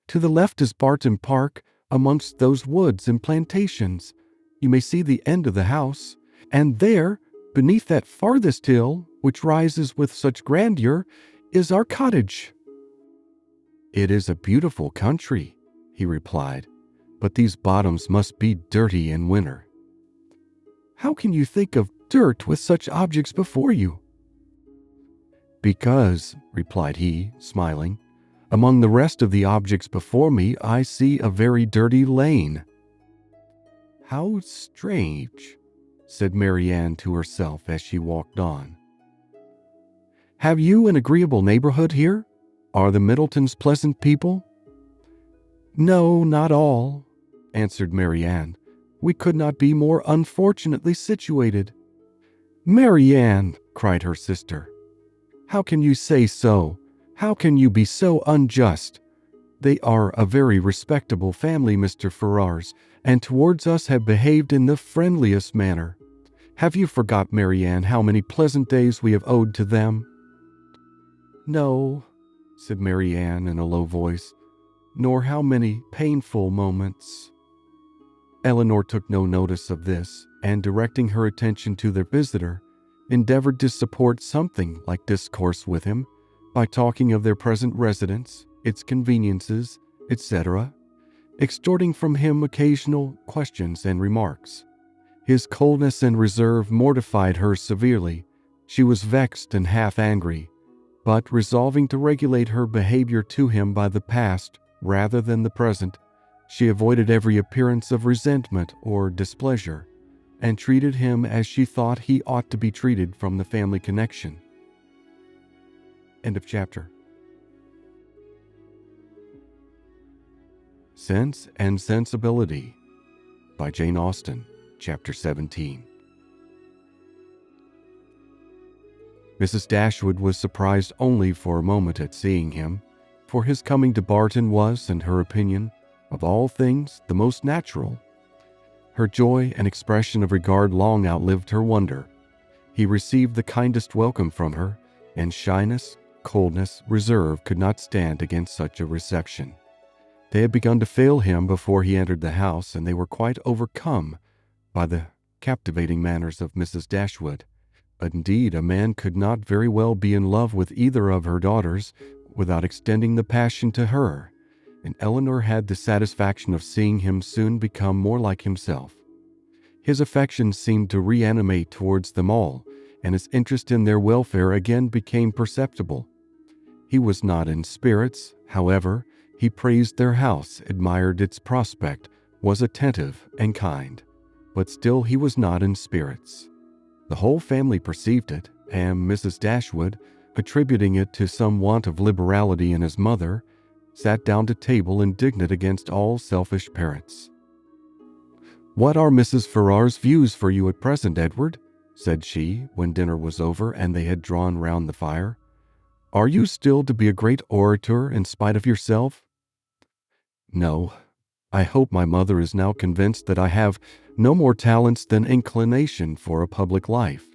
To the left is Barton Park, amongst those woods and plantations. You may see the end of the house, and there, beneath that farthest hill, which rises with such grandeur, is our cottage." "It is a beautiful country," he replied, "but these bottoms must be dirty in winter." "How can you think of dirt with such objects before you?" "Because," replied he, smiling, "among the rest of the objects before me I see a very dirty lane." "How strange," said Marianne to herself as she walked on. "Have you an agreeable neighborhood here? Are the Middletons pleasant people?" "No, not all," answered Marianne. "We could not be more unfortunately situated." "Marianne," cried her sister, "how can you say so? How can you be so unjust? They are a very respectable family, Mr. Ferrars, and towards us have behaved in the friendliest manner. Have you forgot, Marianne, how many pleasant days we have owed to them?" "No," said Marianne in a low voice, "nor how many painful moments." Eleanor took no notice of this, and directing her attention to their visitor, endeavored to support something like discourse with him by talking of their present residence, its conveniences, etc., extorting from him occasional questions and remarks. His coldness and reserve mortified her severely. She was vexed and half angry, but resolving to regulate her behavior to him by the past rather than the present, she avoided every appearance of resentment or displeasure, and treated him as she thought he ought to be treated from the family connection. End of chapter. Sense and Sensibility by Jane Austen, Chapter 17. Mrs. Dashwood was surprised only for a moment at seeing him, for his coming to Barton was, in her opinion, of all things, the most natural. Her joy and expression of regard long outlived her wonder. He received the kindest welcome from her, and shyness, coldness, reserve could not stand against such a reception. They had begun to fail him before he entered the house, and they were quite overcome by the captivating manners of Mrs. Dashwood. Indeed, a man could not very well be in love with either of her daughters without extending the passion to her, and Eleanor had the satisfaction of seeing him soon become more like himself. His affection seemed to reanimate towards them all, and his interest in their welfare again became perceptible. He was not in spirits, however. He praised their house, admired its prospect, was attentive and kind, but still he was not in spirits. The whole family perceived it, and Mrs. Dashwood, attributing it to some want of liberality in his mother, sat down to table indignant against all selfish parents. "What are Mrs. Ferrars's views for you at present, Edward?" said she, when dinner was over and they had drawn round the fire. "Are you still to be a great orator in spite of yourself?" "No. I hope my mother is now convinced that I have no more talents than inclination for a public life."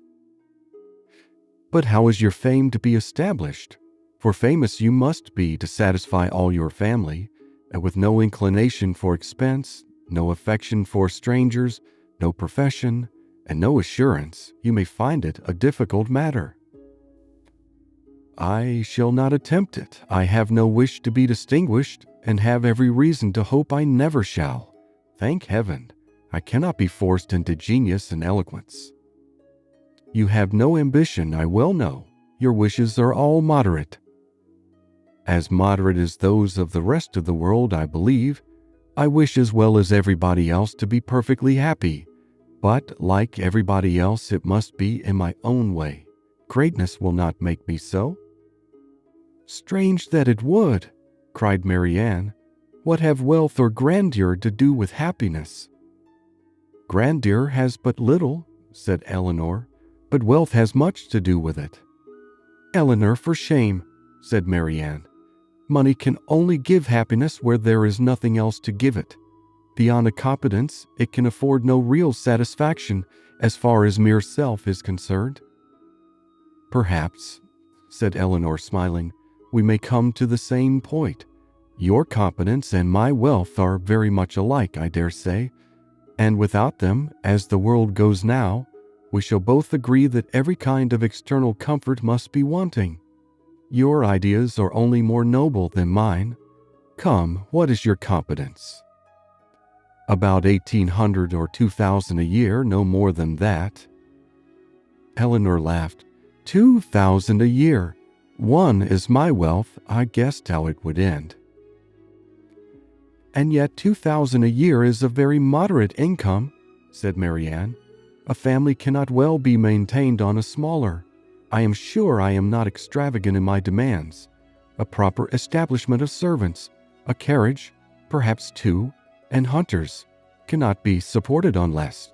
"But how is your fame to be established? For famous you must be to satisfy all your family, and with no inclination for expense, no affection for strangers, no profession, and no assurance, you may find it a difficult matter." "I shall not attempt it. I have no wish to be distinguished, and have every reason to hope I never shall. Thank heaven, I cannot be forced into genius and eloquence." "You have no ambition, I well know. Your wishes are all moderate." "As moderate as those of the rest of the world, I believe. I wish as well as everybody else to be perfectly happy, but like everybody else it must be in my own way. Greatness will not make me so." "Strange that it would," cried Marianne. What have wealth or grandeur to do with happiness?" "Grandeur has but little," said Eleanor, "but wealth has much to do with it." "Eleanor, for shame," said Marianne. "Money can only give happiness where there is nothing else to give it. Beyond a competence, it can afford no real satisfaction as far as mere self is concerned." "Perhaps," said Eleanor, smiling, "we may come to the same point. Your competence and my wealth are very much alike, I dare say, and without them, as the world goes now, we shall both agree that every kind of external comfort must be wanting. Your ideas are only more noble than mine. Come, what is your competence?" "About 1,800 or 2,000 a year, no more than that." Eleanor laughed. 2,000 a year! One is my wealth. I guessed how it would end. "And yet 2,000 a year is a very moderate income," said Marianne. "A family cannot well be maintained on a smaller. I am sure I am not extravagant in my demands. A proper establishment of servants, a carriage, perhaps 2, and hunters cannot be supported on less."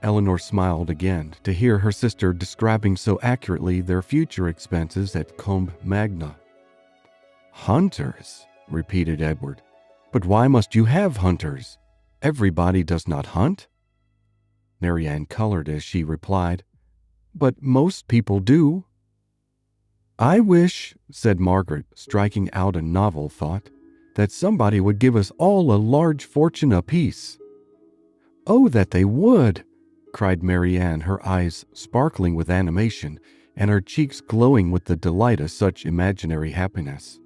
Eleanor smiled again to hear her sister describing so accurately their future expenses at Combe Magna. "Hunters," repeated Edward. "But why must you have hunters? Everybody does not hunt." Marianne colored as she replied, "But most people do." "I wish," said Margaret, striking out a novel thought, "that somebody would give us all a large fortune apiece." "Oh, that they would!" cried Marianne, her eyes sparkling with animation and her cheeks glowing with the delight of such imaginary happiness.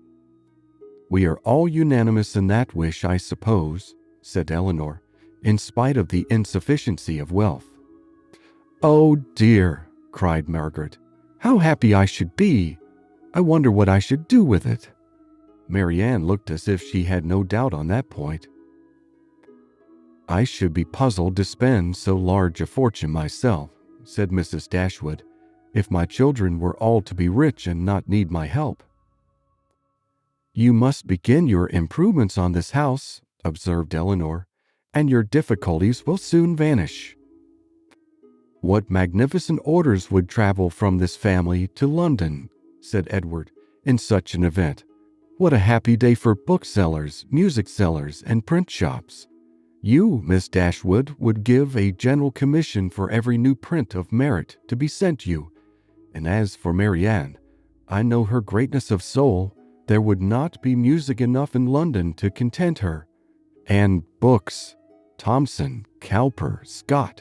"We are all unanimous in that wish, I suppose," said Eleanor, "in spite of the insufficiency of wealth." "Oh dear," cried Margaret, "how happy I should be! I wonder what I should do with it." Marianne looked as if she had no doubt on that point. "I should be puzzled to spend so large a fortune myself," said Mrs. Dashwood, "if my children were all to be rich and not need my help." "You must begin your improvements on this house," observed Eleanor, "and your difficulties will soon vanish." "What magnificent orders would travel from this family to London," said Edward, "in such an event. What a happy day for booksellers, music sellers, and print shops. You, Miss Dashwood, would give a general commission for every new print of merit to be sent you, and as for Marianne, I know her greatness of soul. There would not be music enough in London to content her. And books, Thomson, Cowper, Scott.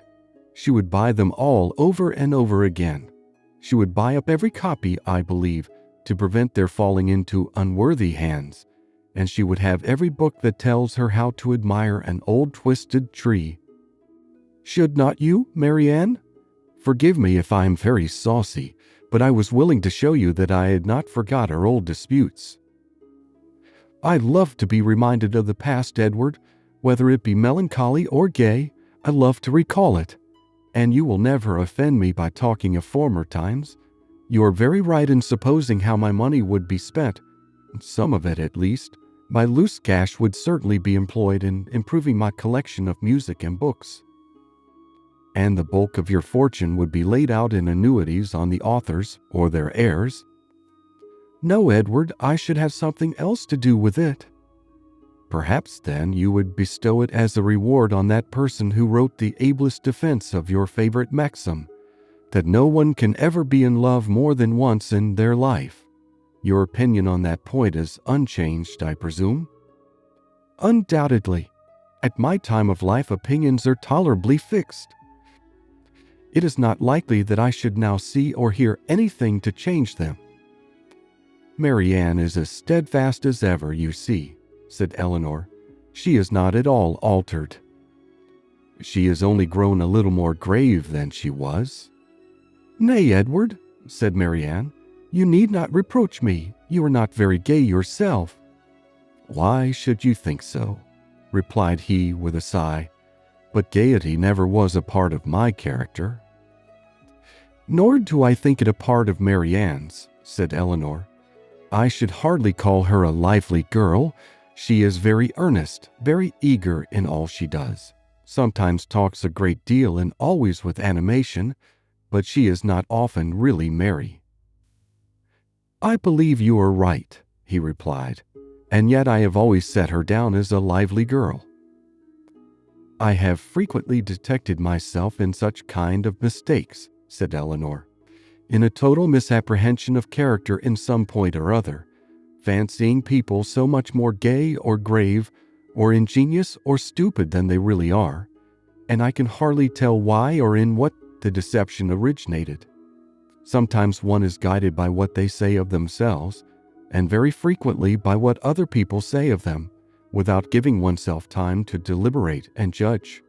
She would buy them all over and over again. She would buy up every copy, I believe, to prevent their falling into unworthy hands, and she would have every book that tells her how to admire an old twisted tree. Should not you, Marianne? Forgive me if I am very saucy, but I was willing to show you that I had not forgot our old disputes." "I love to be reminded of the past, Edward. Whether it be melancholy or gay, I love to recall it. And you will never offend me by talking of former times. You are very right in supposing how my money would be spent. Some of it, at least. My loose cash would certainly be employed in improving my collection of music and books." "And the bulk of your fortune would be laid out in annuities on the authors or their heirs." "No, Edward, I should have something else to do with it." "Perhaps, then, you would bestow it as a reward on that person who wrote the ablest defense of your favorite maxim, that no one can ever be in love more than once in their life. Your opinion on that point is unchanged, I presume?" "Undoubtedly. At my time of life, opinions are tolerably fixed. It is not likely that I should now see or hear anything to change them." "Marianne is as steadfast as ever, you see," said Eleanor. "She is not at all altered." "She is only grown a little more grave than she was." "Nay, Edward," said Marianne, "you need not reproach me. You are not very gay yourself." "Why should you think so?" replied he with a sigh. "But gaiety never was a part of my character." "Nor do I think it a part of Marianne's," said Eleanor. "I should hardly call her a lively girl, She is very earnest, very eager in all she does, sometimes talks a great deal and always with animation, but she is not often really merry." "I believe you are right," he replied, "and yet I have always set her down as a lively girl." "I have frequently detected myself in such kind of mistakes," said Eleanor, "in a total misapprehension of character in some point or other, fancying people so much more gay or grave or ingenious or stupid than they really are, and I can hardly tell why or in what the deception originated. Sometimes one is guided by what they say of themselves, and very frequently by what other people say of them, without giving oneself time to deliberate and judge."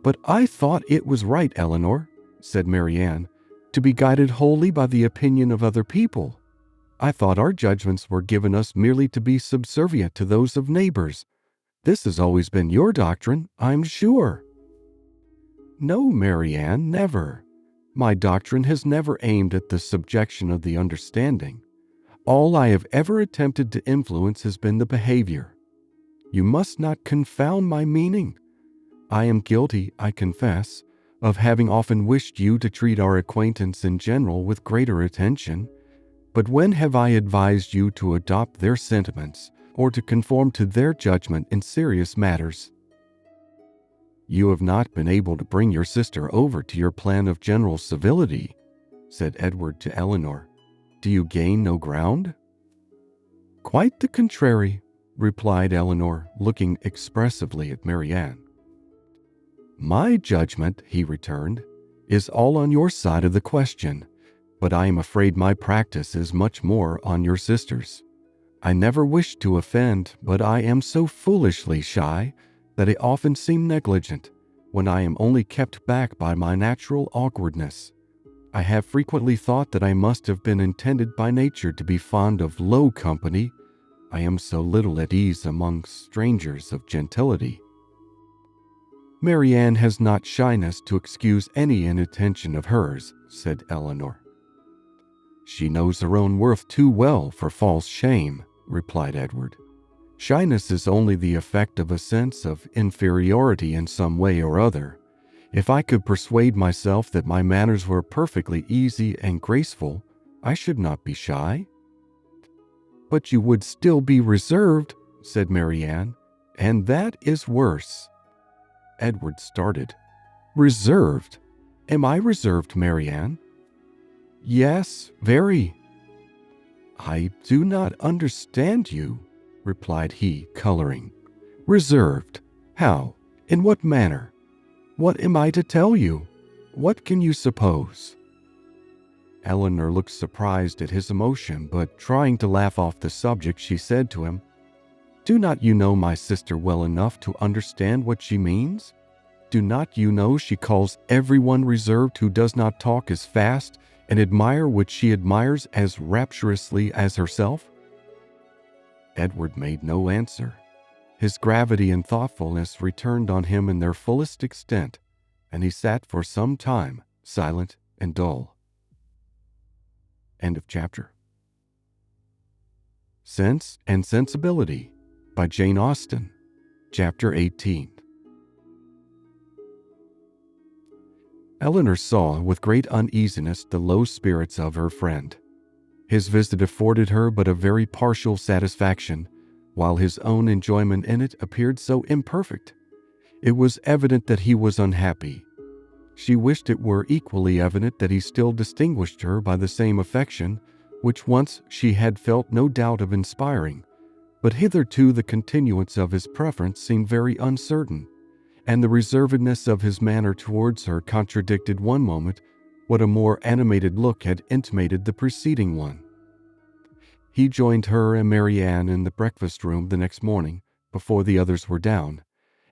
"But I thought it was right, Eleanor," said Marianne, "to be guided wholly by the opinion of other people. I thought our judgments were given us merely to be subservient to those of neighbors. This has always been your doctrine, I'm sure." "No, Marianne, never. My doctrine has never aimed at the subjection of the understanding. All I have ever attempted to influence has been the behavior. You must not confound my meaning. I am guilty, I confess, of having often wished you to treat our acquaintance in general with greater attention, but when have I advised you to adopt their sentiments or to conform to their judgment in serious matters?" "You have not been able to bring your sister over to your plan of general civility," said Edward to Eleanor. "Do you gain no ground?" "Quite the contrary," replied Eleanor, looking expressively at Marianne. "My judgment," he returned, "is all on your side of the question, but I am afraid my practice is much more on your sister's. I never wish to offend, but I am so foolishly shy that I often seem negligent, when I am only kept back by my natural awkwardness. I have frequently thought that I must have been intended by nature to be fond of low company. I am so little at ease among strangers of gentility." "Marianne has not shyness to excuse any inattention of hers," said Eleanor. "She knows her own worth too well for false shame," replied Edward. "Shyness is only the effect of a sense of inferiority in some way or other. If I could persuade myself that my manners were perfectly easy and graceful, I should not be shy." "But you would still be reserved," said Marianne, "and that is worse." Edward started. "Reserved? Am I reserved, Marianne?" "Yes, very." "I do not understand you," replied he, coloring. "Reserved? How? In what manner? What am I to tell you? What can you suppose?" Eleanor looked surprised at his emotion, but trying to laugh off the subject, she said to him, "Do not you know my sister well enough to understand what she means? Do not you know she calls everyone reserved who does not talk as fast and admire what she admires as rapturously as herself?" Edward made no answer. His gravity and thoughtfulness returned on him in their fullest extent, and he sat for some time silent and dull. End of chapter. Sense and Sensibility by Jane Austen, Chapter 18. Eleanor saw with great uneasiness the low spirits of her friend. His visit afforded her but a very partial satisfaction, while his own enjoyment in it appeared so imperfect. It was evident that he was unhappy. She wished it were equally evident that he still distinguished her by the same affection, which once she had felt no doubt of inspiring, but hitherto the continuance of his preference seemed very uncertain, and the reservedness of his manner towards her contradicted one moment what a more animated look had intimated the preceding one. He joined her and Marianne in the breakfast room the next morning, before the others were down,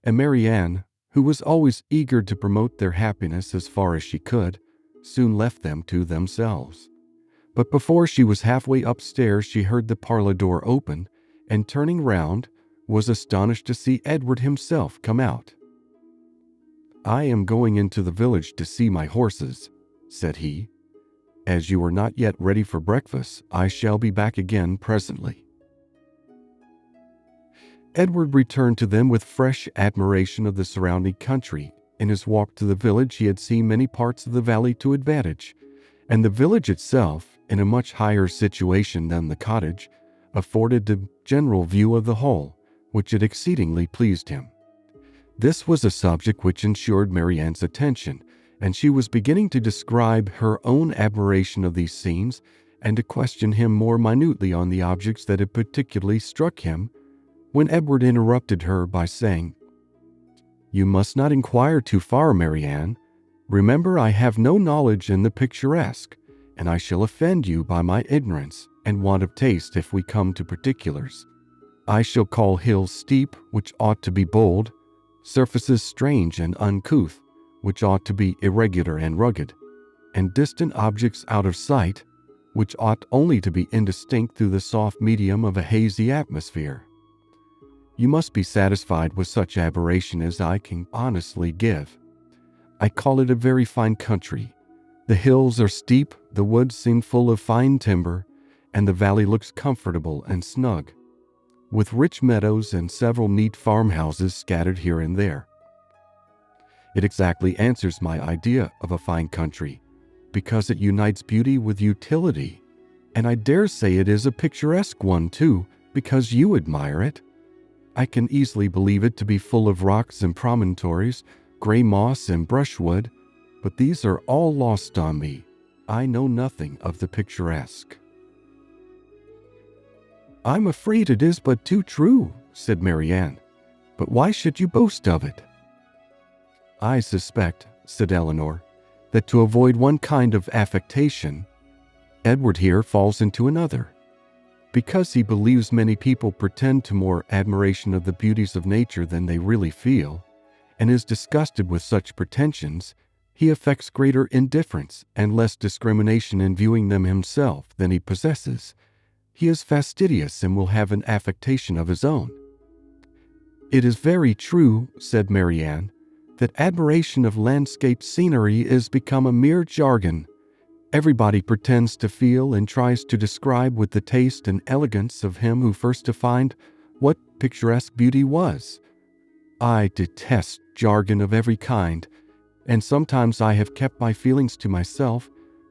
and Marianne, who was always eager to promote their happiness as far as she could, soon left them to themselves. But before she was halfway upstairs, she heard the parlor door open, and turning round, was astonished to see Edward himself come out. "I am going into the village to see my horses," said he. "As you are not yet ready for breakfast, I shall be back again presently." Edward returned to them with fresh admiration of the surrounding country. In his walk to the village, he had seen many parts of the valley to advantage, and the village itself, in a much higher situation than the cottage, afforded a general view of the whole, which had exceedingly pleased him. This was a subject which ensured Marianne's attention, and she was beginning to describe her own admiration of these scenes and to question him more minutely on the objects that had particularly struck him, when Edward interrupted her by saying, "You must not inquire too far, Marianne. Remember, I have no knowledge in the picturesque, and I shall offend you by my ignorance and want of taste if we come to particulars. I shall call hills steep, which ought to be bold, surfaces strange and uncouth, which ought to be irregular and rugged, and distant objects out of sight, which ought only to be indistinct through the soft medium of a hazy atmosphere. You must be satisfied with such admiration as I can honestly give. I call it a very fine country. The hills are steep, the woods seem full of fine timber, and the valley looks comfortable and snug, with rich meadows and several neat farmhouses scattered here and there. It exactly answers my idea of a fine country, because it unites beauty with utility, and I dare say it is a picturesque one too, because you admire it. I can easily believe it to be full of rocks and promontories, gray moss and brushwood, but these are all lost on me. I know nothing of the picturesque." "I'm afraid it is but too true," said Marianne. "But why should you boast of it?" "I suspect," said Eleanor, "that to avoid one kind of affectation, Edward here falls into another. Because he believes many people pretend to more admiration of the beauties of nature than they really feel, and is disgusted with such pretensions, he affects greater indifference and less discrimination in viewing them himself than he possesses. He is fastidious and will have an affectation of his own." "It is very true," said Marianne, "that admiration of landscape scenery is become a mere jargon. Everybody pretends to feel and tries to describe with the taste and elegance of him who first defined what picturesque beauty was. I detest jargon of every kind, and sometimes I have kept my feelings to myself,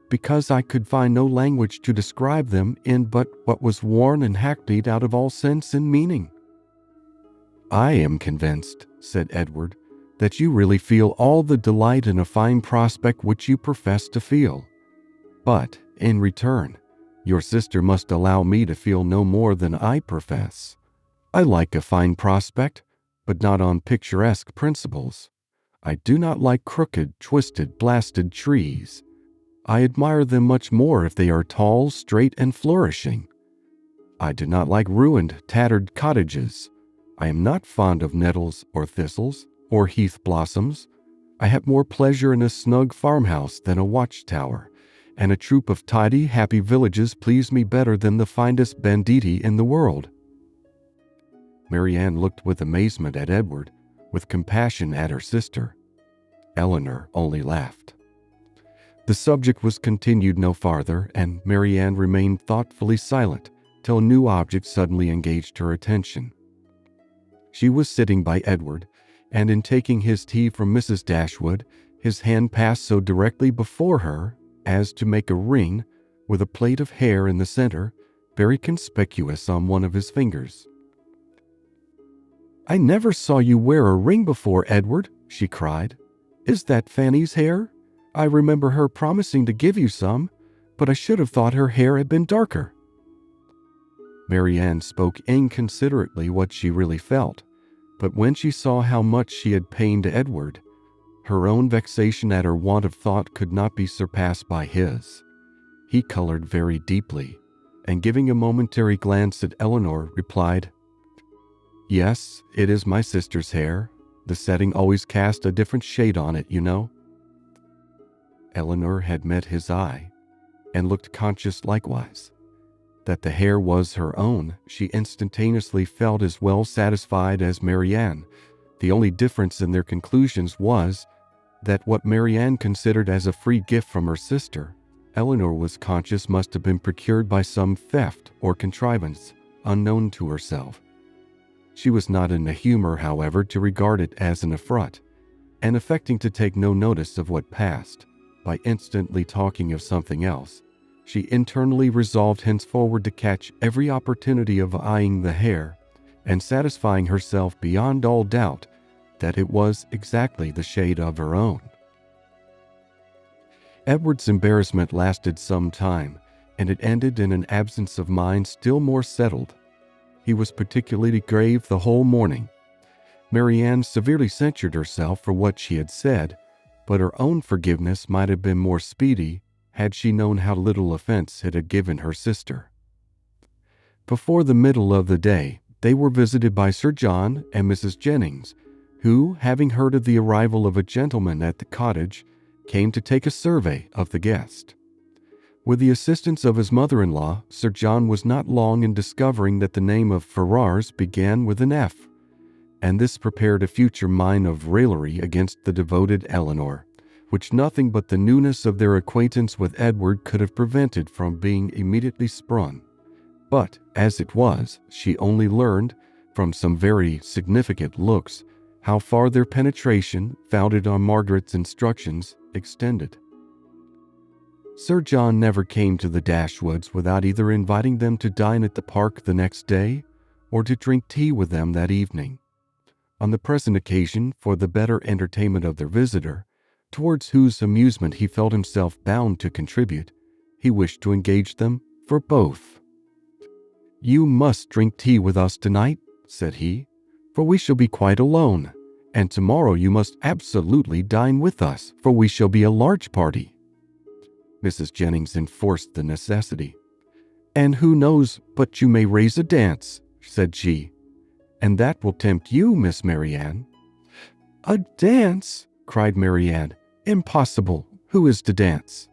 because I could find no language to describe them in but what was worn and hackneyed out of all sense and meaning." "I am convinced," said Edward, "that you really feel all the delight in a fine prospect which you profess to feel. But, in return, your sister must allow me to feel no more than I profess. I like a fine prospect, but not on picturesque principles. I do not like crooked, twisted, blasted trees. I admire them much more if they are tall, straight, and flourishing. I do not like ruined, tattered cottages. I am not fond of nettles or thistles or heath blossoms. I have more pleasure in a snug farmhouse than a watchtower, and a troop of tidy, happy villages please me better than the finest banditti in the world." Marianne looked with amazement at Edward, with compassion at her sister. Eleanor only laughed. The subject was continued no farther, and Marianne remained thoughtfully silent till a new object suddenly engaged her attention. She was sitting by Edward, and in taking his tea from Mrs. Dashwood, his hand passed so directly before her as to make a ring with a plait of hair in the center, very conspicuous on one of his fingers. "I never saw you wear a ring before, Edward," she cried. "Is that Fanny's hair? I remember her promising to give you some, but I should have thought her hair had been darker." Marianne spoke inconsiderately what she really felt, but when she saw how much she had pained Edward, her own vexation at her want of thought could not be surpassed by his. He colored very deeply, and giving a momentary glance at Eleanor, replied, "Yes, it is my sister's hair. The setting always cast a different shade on it, you know." Eleanor had met his eye, and looked conscious likewise. That the hair was her own, she instantaneously felt as well satisfied as Marianne. The only difference in their conclusions was that what Marianne considered as a free gift from her sister, Eleanor was conscious must have been procured by some theft or contrivance unknown to herself. She was not in the humor, however, to regard it as an affront, and affecting to take no notice of what passed, by instantly talking of something else, she internally resolved henceforward to catch every opportunity of eyeing the hair, and satisfying herself beyond all doubt that it was exactly the shade of her own. Edward's embarrassment lasted some time, and it ended in an absence of mind still more settled. He was particularly grave the whole morning. Marianne severely censured herself for what she had said, but her own forgiveness might have been more speedy had she known how little offense it had given her sister. Before the middle of the day, they were visited by Sir John and Mrs. Jennings, who, having heard of the arrival of a gentleman at the cottage, came to take a survey of the guest. With the assistance of his mother-in-law, Sir John was not long in discovering that the name of Ferrars began with an F, and this prepared a future mine of raillery against the devoted Eleanor, which nothing but the newness of their acquaintance with Edward could have prevented from being immediately sprung. But, as it was, she only learned, from some very significant looks, how far their penetration, founded on Margaret's instructions, extended. Sir John never came to the Dashwoods without either inviting them to dine at the park the next day or to drink tea with them that evening. On the present occasion, for the better entertainment of their visitor, towards whose amusement he felt himself bound to contribute, he wished to engage them for both. "You must drink tea with us tonight," said he, "for we shall be quite alone, and tomorrow you must absolutely dine with us, for we shall be a large party." Mrs. Jennings enforced the necessity. "And who knows but you may raise a dance," said she, "and that will tempt you, Miss Marianne." "A dance?" cried Marianne. "Impossible! Who is to dance?"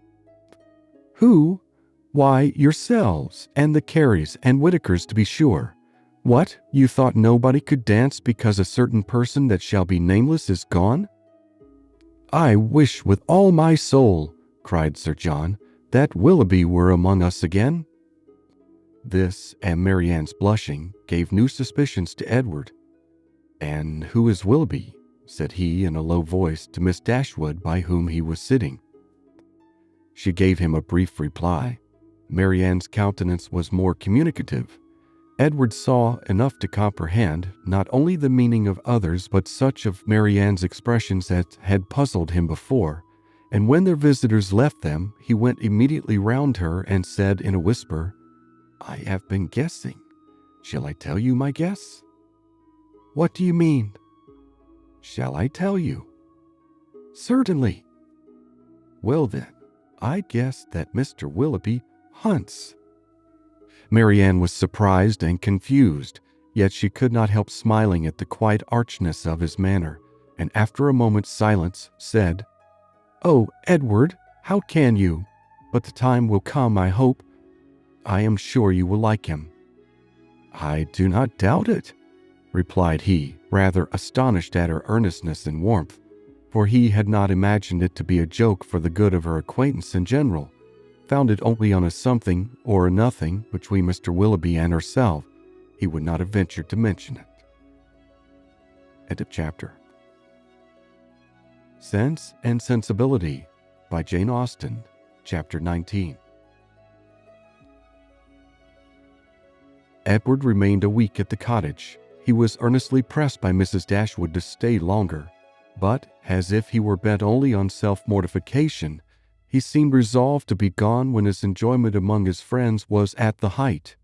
"Who? Why, yourselves, and the Careys and Whitakers, to be sure. What, you thought nobody could dance because a certain person that shall be nameless is gone?" "I wish with all my soul," cried Sir John, "that Willoughby were among us again." This, and Marianne's blushing, gave new suspicions to Edward. "And who is Willoughby?" said he in a low voice to Miss Dashwood, by whom he was sitting. She gave him a brief reply. Marianne's countenance was more communicative. Edward saw enough to comprehend not only the meaning of others but such of Marianne's expressions as had puzzled him before, and when their visitors left them, he went immediately round her and said in a whisper, "I have been guessing. Shall I tell you my guess?" "What do you mean?" "Shall I tell you?" "Certainly." "Well then, I guess that Mr. Willoughby hunts." Marianne was surprised and confused, yet she could not help smiling at the quiet archness of his manner, and after a moment's silence said, "Oh, Edward, how can you? But the time will come, I hope. I am sure you will like him." "I do not doubt it," replied he, rather astonished at her earnestness and warmth, for he had not imagined it to be a joke for the good of her acquaintance in general, founded only on a something or a nothing between Mr. Willoughby and herself. He would not have ventured to mention it. End of chapter. Sense and Sensibility by Jane Austen, Chapter 19. Edward remained a week at the cottage. He was earnestly pressed by Mrs. Dashwood to stay longer, but, as if he were bent only on self-mortification, he seemed resolved to be gone when his enjoyment among his friends was at the height.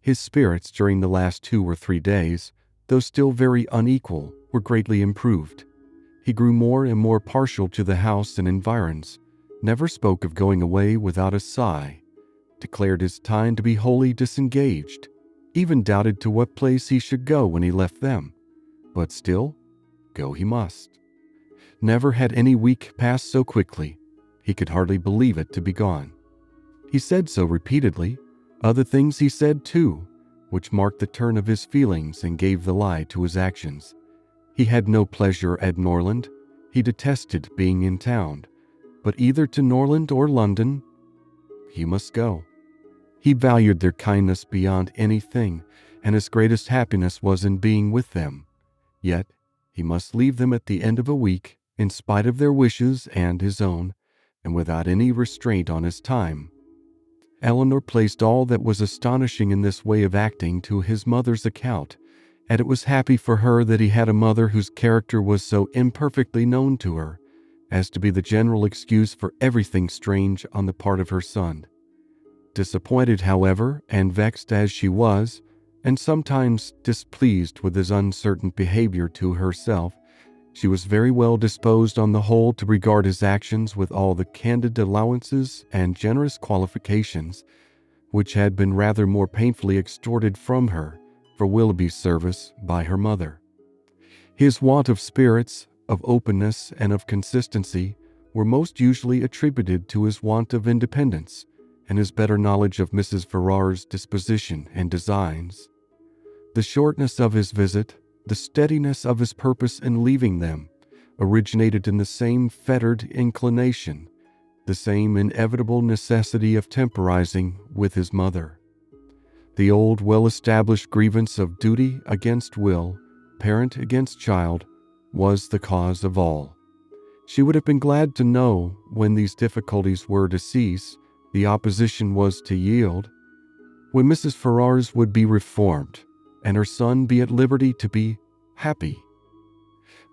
His spirits during the last 2 or 3 days, though still very unequal, were greatly improved. He grew more and more partial to the house and environs, never spoke of going away without a sigh, declared his time to be wholly disengaged, even doubted to what place he should go when he left them, but still, go he must. Never had any week passed so quickly. He could hardly believe it to be gone. He said so repeatedly. Other things he said too, which marked the turn of his feelings and gave the lie to his actions. He had no pleasure at Norland. He detested being in town, but either to Norland or London, he must go. He valued their kindness beyond anything, and his greatest happiness was in being with them. Yet he must leave them at the end of a week, in spite of their wishes and his own, and without any restraint on his time. Eleanor placed all that was astonishing in this way of acting to his mother's account, and it was happy for her that he had a mother whose character was so imperfectly known to her as to be the general excuse for everything strange on the part of her son. Disappointed, however, and vexed as she was, and sometimes displeased with his uncertain behavior to herself, she was very well disposed on the whole to regard his actions with all the candid allowances and generous qualifications which had been rather more painfully extorted from her for Willoughby's service by her mother. His want of spirits, of openness, and of consistency were most usually attributed to his want of independence and his better knowledge of Mrs. Ferrars's disposition and designs. The shortness of his visit, the steadiness of his purpose in leaving them, originated in the same fettered inclination, the same inevitable necessity of temporizing with his mother. The old well-established grievance of duty against will, parent against child, was the cause of all. She would have been glad to know when these difficulties were to cease, the opposition was to yield, when Mrs. Ferrars would be reformed, and her son be at liberty to be happy.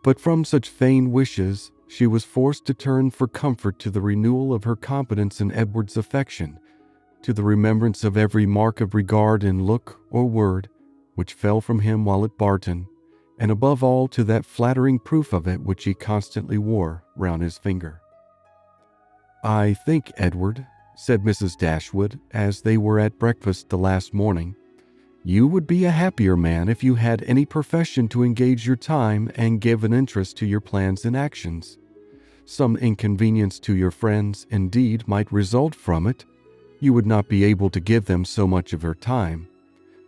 But from such vain wishes, she was forced to turn for comfort to the renewal of her confidence in Edward's affection, to the remembrance of every mark of regard in look or word which fell from him while at Barton, and above all to that flattering proof of it which he constantly wore round his finger. "I think, Edward," said Mrs. Dashwood, as they were at breakfast the last morning, "you would be a happier man if you had any profession to engage your time and give an interest to your plans and actions. Some inconvenience to your friends, indeed, might result from it. You would not be able to give them so much of your time.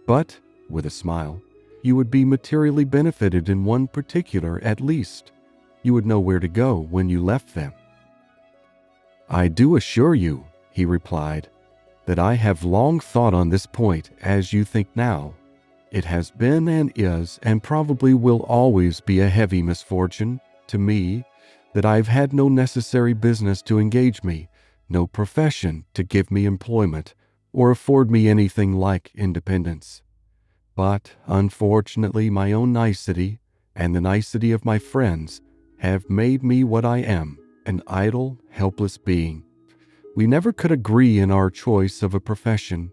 But," with a smile, "you would be materially benefited in one particular at least. You would know where to go when you left them." "I do assure you," he replied, "that I have long thought on this point as you think now. It has been and is, and probably will always be, a heavy misfortune to me that I have had no necessary business to engage me, no profession to give me employment, or afford me anything like independence. But, unfortunately, my own nicety, and the nicety of my friends, have made me what I am, an idle, helpless being. We never could agree in our choice of a profession.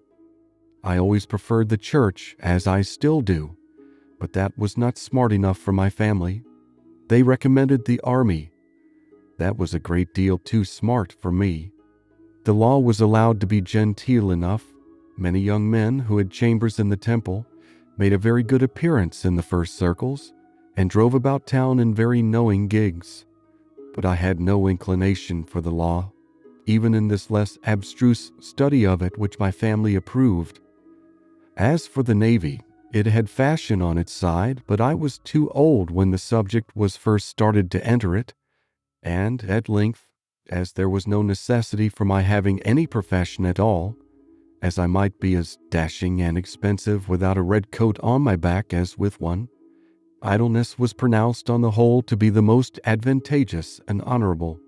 I always preferred the church, as I still do, but that was not smart enough for my family. They recommended the army. That was a great deal too smart for me. The law was allowed to be genteel enough. Many young men who had chambers in the Temple made a very good appearance in the first circles, and drove about town in very knowing gigs. But I had no inclination for the law, even in this less abstruse study of it which my family approved. As for the Navy, it had fashion on its side, but I was too old when the subject was first started to enter it, and at length, as there was no necessity for my having any profession at all, as I might be as dashing and expensive without a red coat on my back as with one, idleness was pronounced on the whole to be the most advantageous and honorable,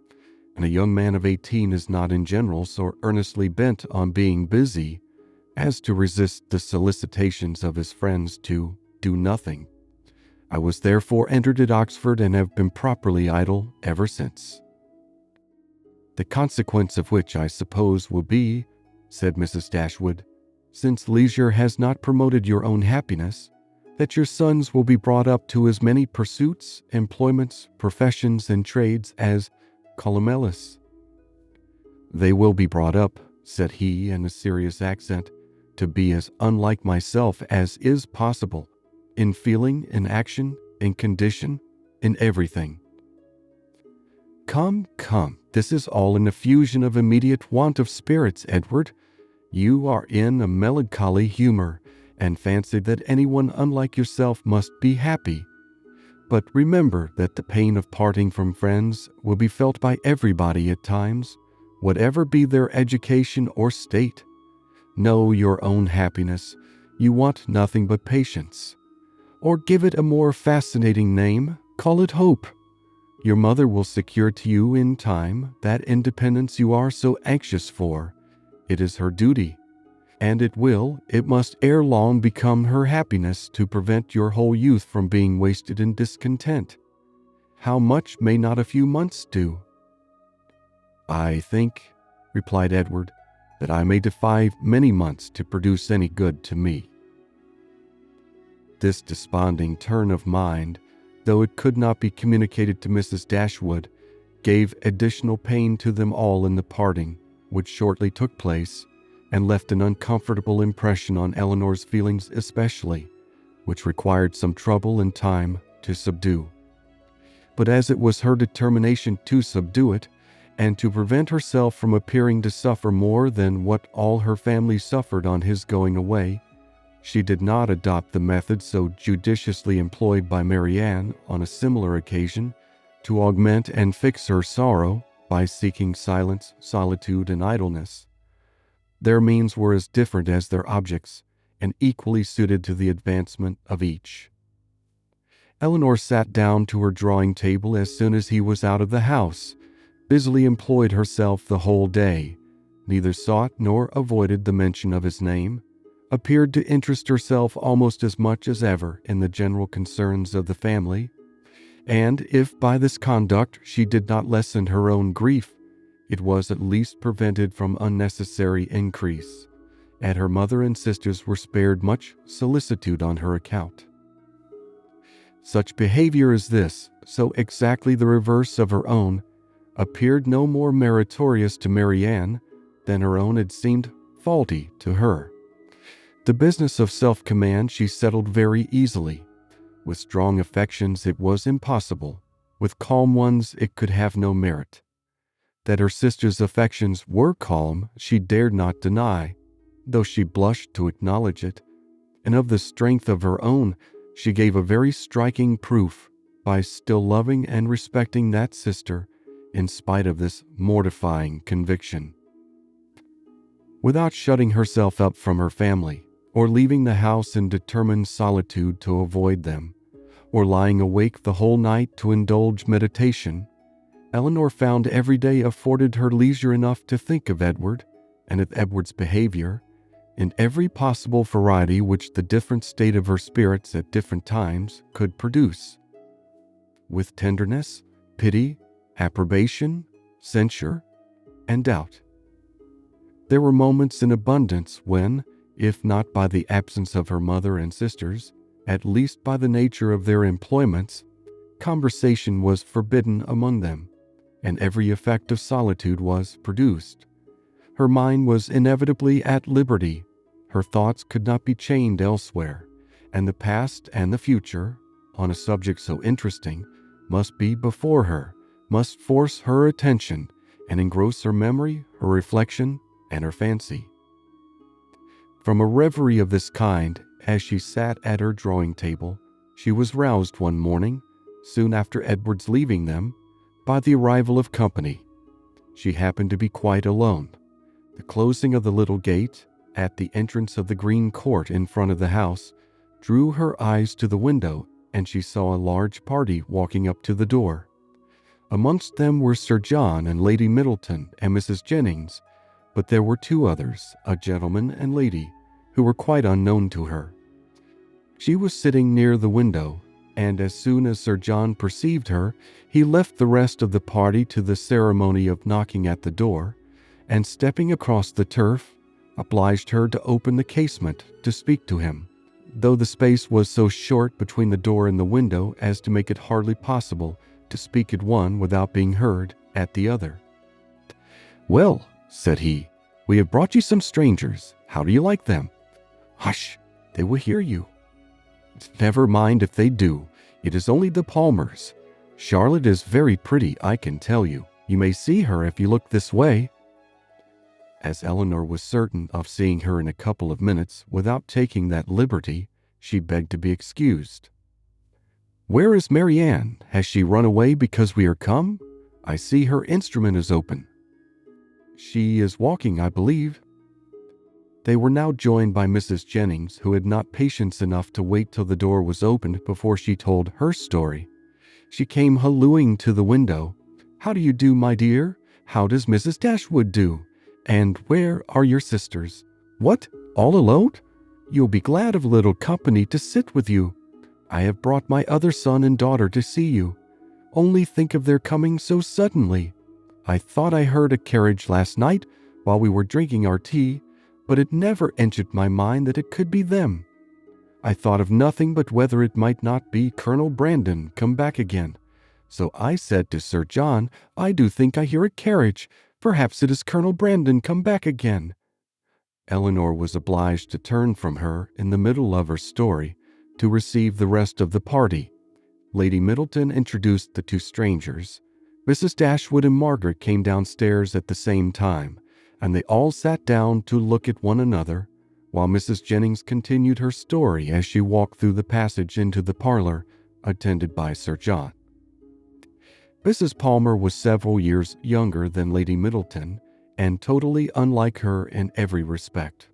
and a young man of 18 is not in general so earnestly bent on being busy as to resist the solicitations of his friends to do nothing. I was therefore entered at Oxford and have been properly idle ever since. The consequence of which I suppose will be, said Mrs. Dashwood, since leisure has not promoted your own happiness, that your sons will be brought up to as many pursuits, employments, professions, and trades as Columelus. They will be brought up, said he in a serious accent, to be as unlike myself as is possible, in feeling, in action, in condition, in everything. Come, this is all an effusion of immediate want of spirits, Edward. You are in a melancholy humor, and fancy that anyone unlike yourself must be happy. But remember that the pain of parting from friends will be felt by everybody at times, whatever be their education or state. Know your own happiness. You want nothing but patience. Or give it a more fascinating name, call it hope. Your mother will secure to you in time that independence you are so anxious for. It is her duty, and it must ere long become her happiness to prevent your whole youth from being wasted in discontent. How much may not a few months do?" "I think," replied Edward, "that I may defy many months to produce any good to me." This desponding turn of mind, though it could not be communicated to Mrs. Dashwood, gave additional pain to them all in the parting, which shortly took place, and left an uncomfortable impression on Eleanor's feelings especially, which required some trouble and time to subdue. But as it was her determination to subdue it, and to prevent herself from appearing to suffer more than what all her family suffered on his going away, she did not adopt the method so judiciously employed by Marianne on a similar occasion to augment and fix her sorrow by seeking silence, solitude, and idleness. Their means were as different as their objects, and equally suited to the advancement of each. Eleanor sat down to her drawing table as soon as he was out of the house, busily employed herself the whole day, neither sought nor avoided the mention of his name, appeared to interest herself almost as much as ever in the general concerns of the family, and if by this conduct she did not lessen her own grief, it was at least prevented from unnecessary increase, and her mother and sisters were spared much solicitude on her account. Such behavior as this, so exactly the reverse of her own, appeared no more meritorious to Marianne than her own had seemed faulty to her. The business of self-command she settled very easily. With strong affections it was impossible. With calm ones it could have no merit. That her sister's affections were calm she dared not deny, though she blushed to acknowledge it, and of the strength of her own she gave a very striking proof by still loving and respecting that sister in spite of this mortifying conviction. Without shutting herself up from her family, or leaving the house in determined solitude to avoid them, or lying awake the whole night to indulge meditation, Eleanor found every day afforded her leisure enough to think of Edward and of Edward's behavior in every possible variety which the different state of her spirits at different times could produce. With tenderness, pity, approbation, censure, and doubt. There were moments in abundance when, if not by the absence of her mother and sisters, at least by the nature of their employments, conversation was forbidden among them, and every effect of solitude was produced. Her mind was inevitably at liberty, her thoughts could not be chained elsewhere, and the past and the future, on a subject so interesting, must be before her, must force her attention, and engross her memory, her reflection, and her fancy. From a reverie of this kind, as she sat at her drawing table, she was roused one morning, soon after Edward's leaving them, by the arrival of company. She happened to be quite alone. The closing of the little gate, at the entrance of the green court in front of the house, drew her eyes to the window, and she saw a large party walking up to the door. Amongst them were Sir John and Lady Middleton and Mrs. Jennings, but there were two others, a gentleman and lady, who were quite unknown to her. She was sitting near the window, and as soon as Sir John perceived her, he left the rest of the party to the ceremony of knocking at the door, and stepping across the turf, obliged her to open the casement to speak to him, though the space was so short between the door and the window as to make it hardly possible to speak at one without being heard at the other. "Well," said he, "we have brought you some strangers. How do you like them?" "Hush, they will hear you." "Never mind if they do. It is only the Palmers. Charlotte is very pretty, I can tell you. You may see her if you look this way." As Eleanor was certain of seeing her in a couple of minutes without taking that liberty, she begged to be excused. "Where is Marianne? Has she run away because we are come? I see her instrument is open." "She is walking, I believe." They were now joined by Mrs. Jennings, who had not patience enough to wait till the door was opened before she told her story. She came hallooing to the window. "How do you do, my dear? How does Mrs. Dashwood do? And where are your sisters? What, all alone? You'll be glad of a little company to sit with you. I have brought my other son and daughter to see you. Only think of their coming so suddenly. I thought I heard a carriage last night while we were drinking our tea, but it never entered my mind that it could be them. I thought of nothing but whether it might not be Colonel Brandon come back again. So I said to Sir John, 'I do think I hear a carriage. Perhaps it is Colonel Brandon come back again.'" Eleanor was obliged to turn from her in the middle of her story to receive the rest of the party. Lady Middleton introduced the two strangers. Mrs. Dashwood and Margaret came downstairs at the same time, and they all sat down to look at one another, while Mrs. Jennings continued her story as she walked through the passage into the parlor, attended by Sir John. Mrs. Palmer was several years younger than Lady Middleton, and totally unlike her in every respect.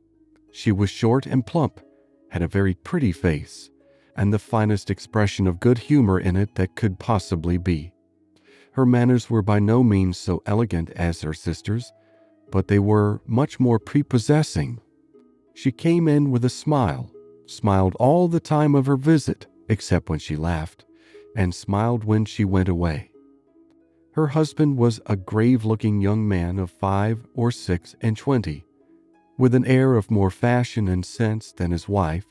She was short and plump, had a very pretty face, and the finest expression of good humor in it that could possibly be. Her manners were by no means so elegant as her sister's, but they were much more prepossessing. She came in with a smile, smiled all the time of her visit, except when she laughed, and smiled when she went away. Her husband was a grave-looking young man of 5 or 26, with an air of more fashion and sense than his wife,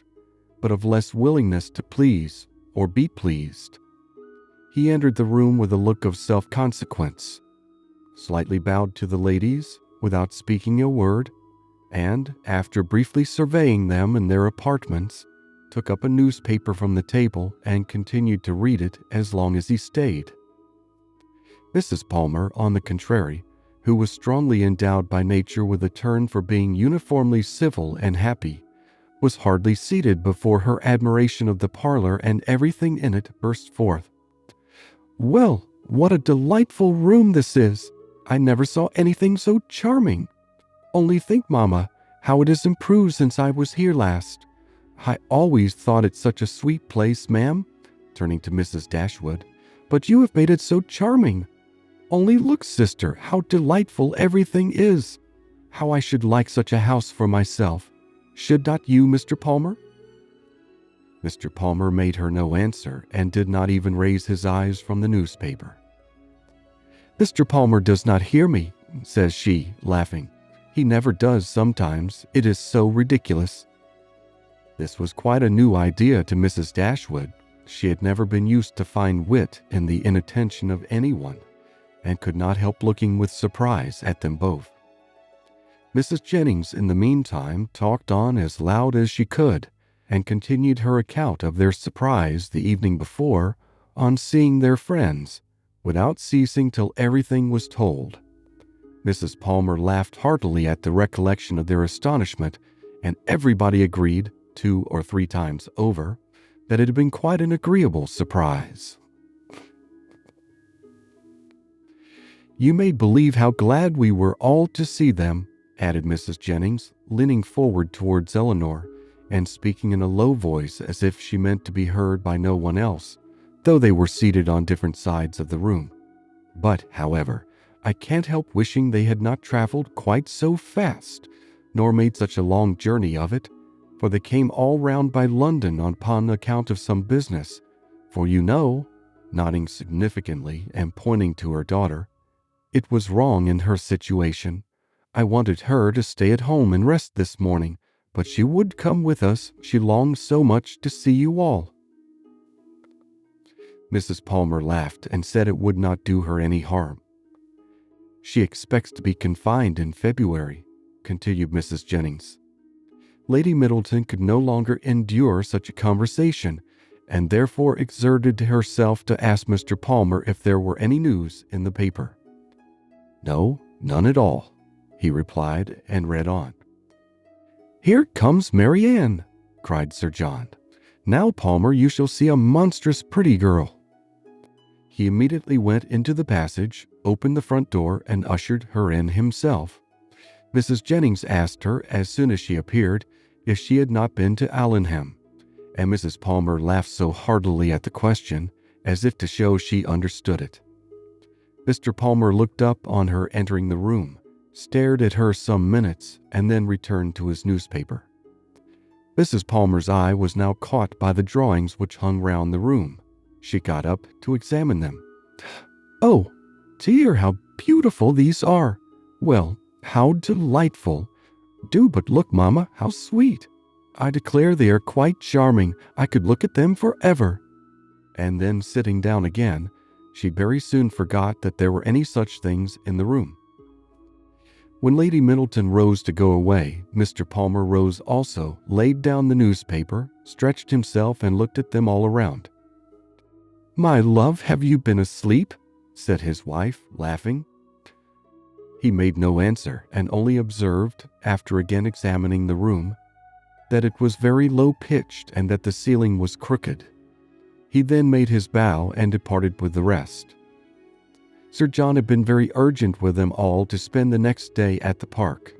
but of less willingness to please or be pleased. He entered the room with a look of self-consequence, slightly bowed to the ladies without speaking a word, and, after briefly surveying them in their apartments, took up a newspaper from the table and continued to read it as long as he stayed. Mrs. Palmer, on the contrary, who was strongly endowed by nature with a turn for being uniformly civil and happy, was hardly seated before her admiration of the parlor and everything in it burst forth. "Well, what a delightful room this is! I never saw anything so charming. Only think, Mamma, how it has improved since I was here last. I always thought it such a sweet place, ma'am," turning to Mrs. Dashwood, "but you have made it so charming. Only look, sister, how delightful everything is. How I should like such a house for myself. Should not you, Mr. Palmer?" Mr. Palmer made her no answer and did not even raise his eyes from the newspaper. "Mr. Palmer does not hear me," says she, laughing. "He never does sometimes. It is so ridiculous." This was quite a new idea to Mrs. Dashwood. She had never been used to find wit in the inattention of anyone, and could not help looking with surprise at them both. Mrs. Jennings, in the meantime, talked on as loud as she could, and continued her account of their surprise the evening before on seeing their friends, without ceasing till everything was told. Mrs. Palmer laughed heartily at the recollection of their astonishment, and everybody agreed, 2 or 3 times over, that it had been quite an agreeable surprise. "You may believe how glad we were all to see them," added Mrs. Jennings, leaning forward towards Eleanor, and speaking in a low voice as if she meant to be heard by no one else, though they were seated on different sides of the room. "But, however, I can't help wishing they had not traveled quite so fast, nor made such a long journey of it, for they came all round by London upon account of some business. For you know," nodding significantly and pointing to her daughter, "it was wrong in her situation. I wanted her to stay at home and rest this morning, but she would come with us. She longed so much to see you all." Mrs. Palmer laughed and said it would not do her any harm. "She expects to be confined in February," continued Mrs. Jennings. Lady Middleton could no longer endure such a conversation, and therefore exerted herself to ask Mr. Palmer if there were any news in the paper. "No, none at all," he replied, and read on. "Here comes Marianne," cried Sir John. "Now, Palmer, you shall see a monstrous pretty girl." He immediately went into the passage, opened the front door, and ushered her in himself. Mrs. Jennings asked her as soon as she appeared if she had not been to Allenham, and Mrs. Palmer laughed so heartily at the question as if to show she understood it. Mr. Palmer looked up on her entering the room, stared at her some minutes, and then returned to his newspaper. Mrs. Palmer's eye was now caught by the drawings which hung round the room. She got up to examine them. "Oh, dear, how beautiful these are! Well, how delightful! Do but look, Mamma, how sweet! I declare they are quite charming. I could look at them forever." And then, sitting down again, she very soon forgot that there were any such things in the room. When Lady Middleton rose to go away, Mr. Palmer rose also, laid down the newspaper, stretched himself, and looked at them all around. "My love, have you been asleep?" said his wife, laughing. He made no answer, and only observed, after again examining the room, that it was very low-pitched and that the ceiling was crooked. He then made his bow and departed with the rest. Sir John had been very urgent with them all to spend the next day at the park.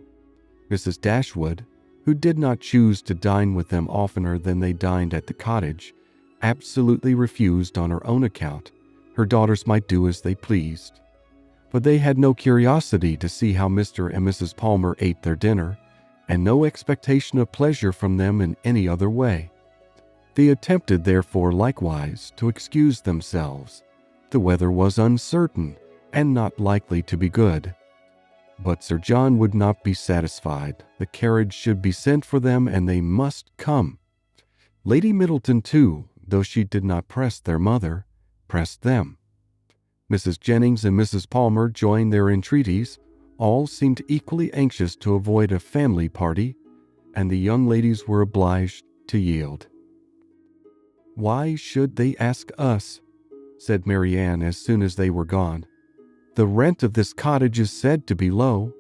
Mrs. Dashwood, who did not choose to dine with them oftener than they dined at the cottage, absolutely refused on her own account. Her daughters might do as they pleased. But they had no curiosity to see how Mr. and Mrs. Palmer ate their dinner, and no expectation of pleasure from them in any other way. They attempted, therefore, likewise, to excuse themselves. The weather was uncertain, and not likely to be good. But Sir John would not be satisfied. The carriage should be sent for them, and they must come. Lady Middleton, too, though she did not press their mother, pressed them. Mrs. Jennings and Mrs. Palmer joined their entreaties. All seemed equally anxious to avoid a family party, and the young ladies were obliged to yield. "Why should they ask us?" said Marianne as soon as they were gone. "The rent of this cottage is said to be low,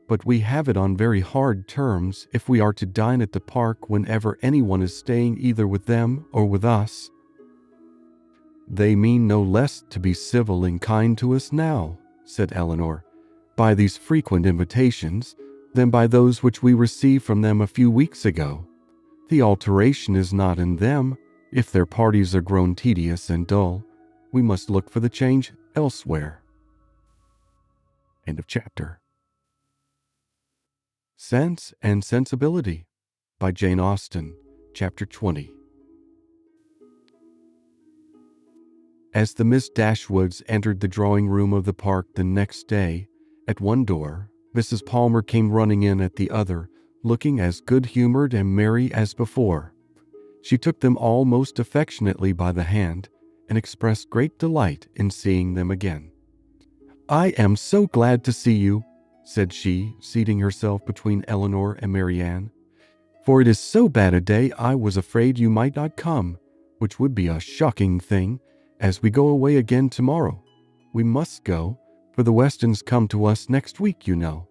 but we have it on very hard terms if we are to dine at the park whenever anyone is staying either with them or with us." "They mean no less to be civil and kind to us now," said Eleanor, "by these frequent invitations than by those which we received from them a few weeks ago. The alteration is not in them. If their parties are grown tedious and dull, we must look for the change elsewhere." End of chapter. Sense and Sensibility by Jane Austen, Chapter 20. As the Miss Dashwoods entered the drawing-room of the park the next day, at one door, Mrs. Palmer came running in at the other, looking as good-humored and merry as before. She took them all most affectionately by the hand, and expressed great delight in seeing them again. "I am so glad to see you," said she, seating herself between Eleanor and Marianne. "For it is so bad a day I was afraid you might not come, which would be a shocking thing, as we go away again tomorrow. We must go, for the Westons come to us next week, you know.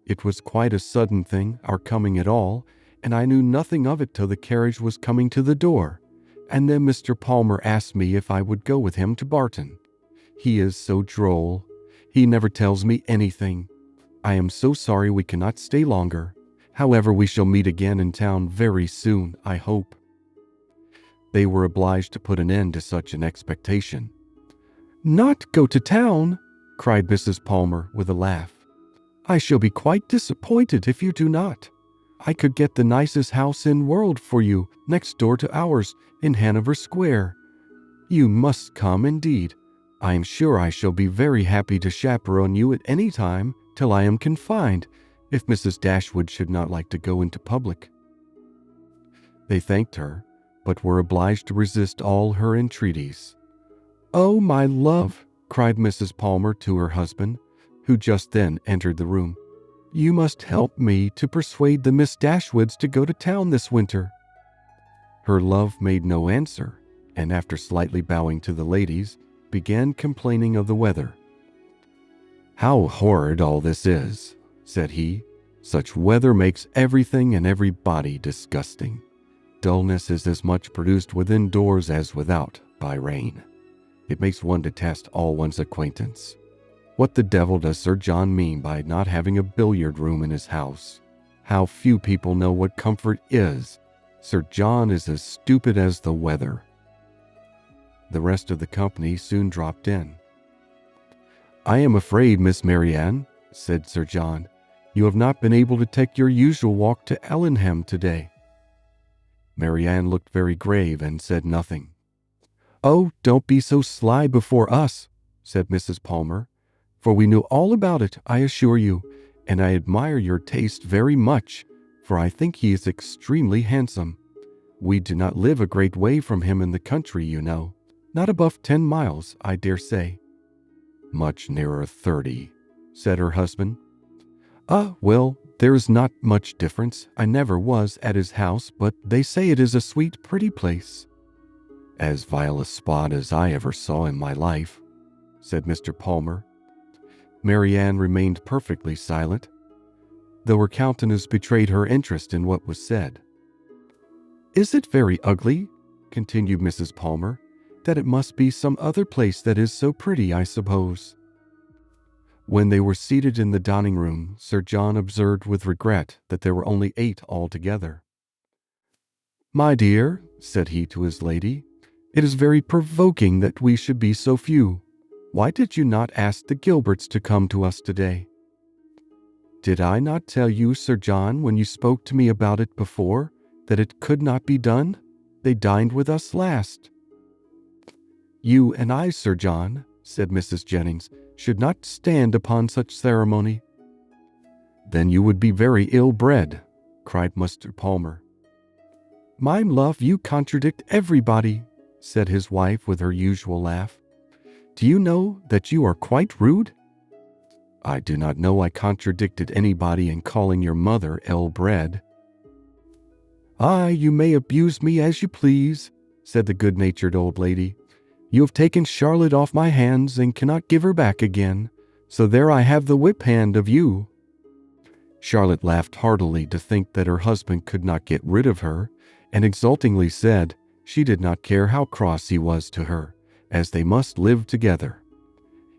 It was quite a sudden thing, our coming at all, and I knew nothing of it till the carriage was coming to the door, and then Mr. Palmer asked me if I would go with him to Barton. He is so droll. He never tells me anything. I am so sorry we cannot stay longer. However, we shall meet again in town very soon, I hope." They were obliged to put an end to such an expectation. "Not go to town?" cried Mrs. Palmer with a laugh. "I shall be quite disappointed if you do not. I could get the nicest house in the world for you, next door to ours, in Hanover Square. You must come, indeed. I am sure I shall be very happy to chaperone you at any time till I am confined, if Mrs. Dashwood should not like to go into public." They thanked her, but were obliged to resist all her entreaties. "Oh, my love," cried Mrs. Palmer to her husband, who just then entered the room, "you must help me to persuade the Miss Dashwoods to go to town this winter." Her love made no answer, and after slightly bowing to the ladies, began complaining of the weather. "How horrid all this is," said he. "Such weather makes everything and everybody disgusting. Dullness is as much produced within doors as without by rain. It makes one detest all one's acquaintance. What the devil does Sir John mean by not having a billiard room in his house? How few people know what comfort is. Sir John is as stupid as the weather." The rest of the company soon dropped in. "I am afraid, Miss Marianne," said Sir John, "you have not been able to take your usual walk to Ellingham today." Marianne looked very grave and said nothing. "Oh, don't be so sly before us," said Mrs. Palmer, "for we knew all about it, I assure you, and I admire your taste very much, for I think he is extremely handsome. We do not live a great way from him in the country, you know. Not above 10 miles, I dare say." "Much nearer 30, said her husband. "Ah, well, there is not much difference. I never was at his house, but they say it is a sweet, pretty place." "As vile a spot as I ever saw in my life," said Mr. Palmer. Marianne remained perfectly silent, though her countenance betrayed her interest in what was said. "Is it very ugly?" continued Mrs. Palmer. "That it must be some other place that is so pretty, I suppose." When they were seated in the dining room, Sir John observed with regret that there were only 8 altogether. "My dear," said he to his lady, "it is very provoking that we should be so few. Why did you not ask the Gilberts to come to us today?" "Did I not tell you, Sir John, when you spoke to me about it before, that it could not be done? They dined with us last." "You and I, Sir John," said Mrs. Jennings, "should not stand upon such ceremony." "Then you would be very ill-bred," cried Mr. Palmer. "My love, you contradict everybody," said his wife with her usual laugh. "Do you know that you are quite rude?" "I do not know I contradicted anybody in calling your mother ill-bred." "Ah, you may abuse me as you please," said the good-natured old lady. "You have taken Charlotte off my hands and cannot give her back again, so there I have the whip hand of you." Charlotte laughed heartily to think that her husband could not get rid of her, and exultingly said she did not care how cross he was to her, as they must live together.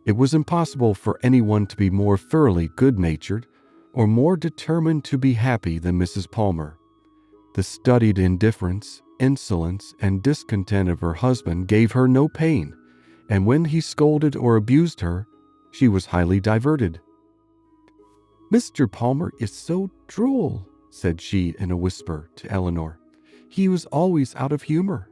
It was impossible for anyone to be more thoroughly good-natured or more determined to be happy than Mrs. Palmer. The studied indifference, insolence, and discontent of her husband gave her no pain, and when he scolded or abused her, she was highly diverted. "Mr. Palmer is so droll," said she in a whisper to Eleanor. "He was always out of humor."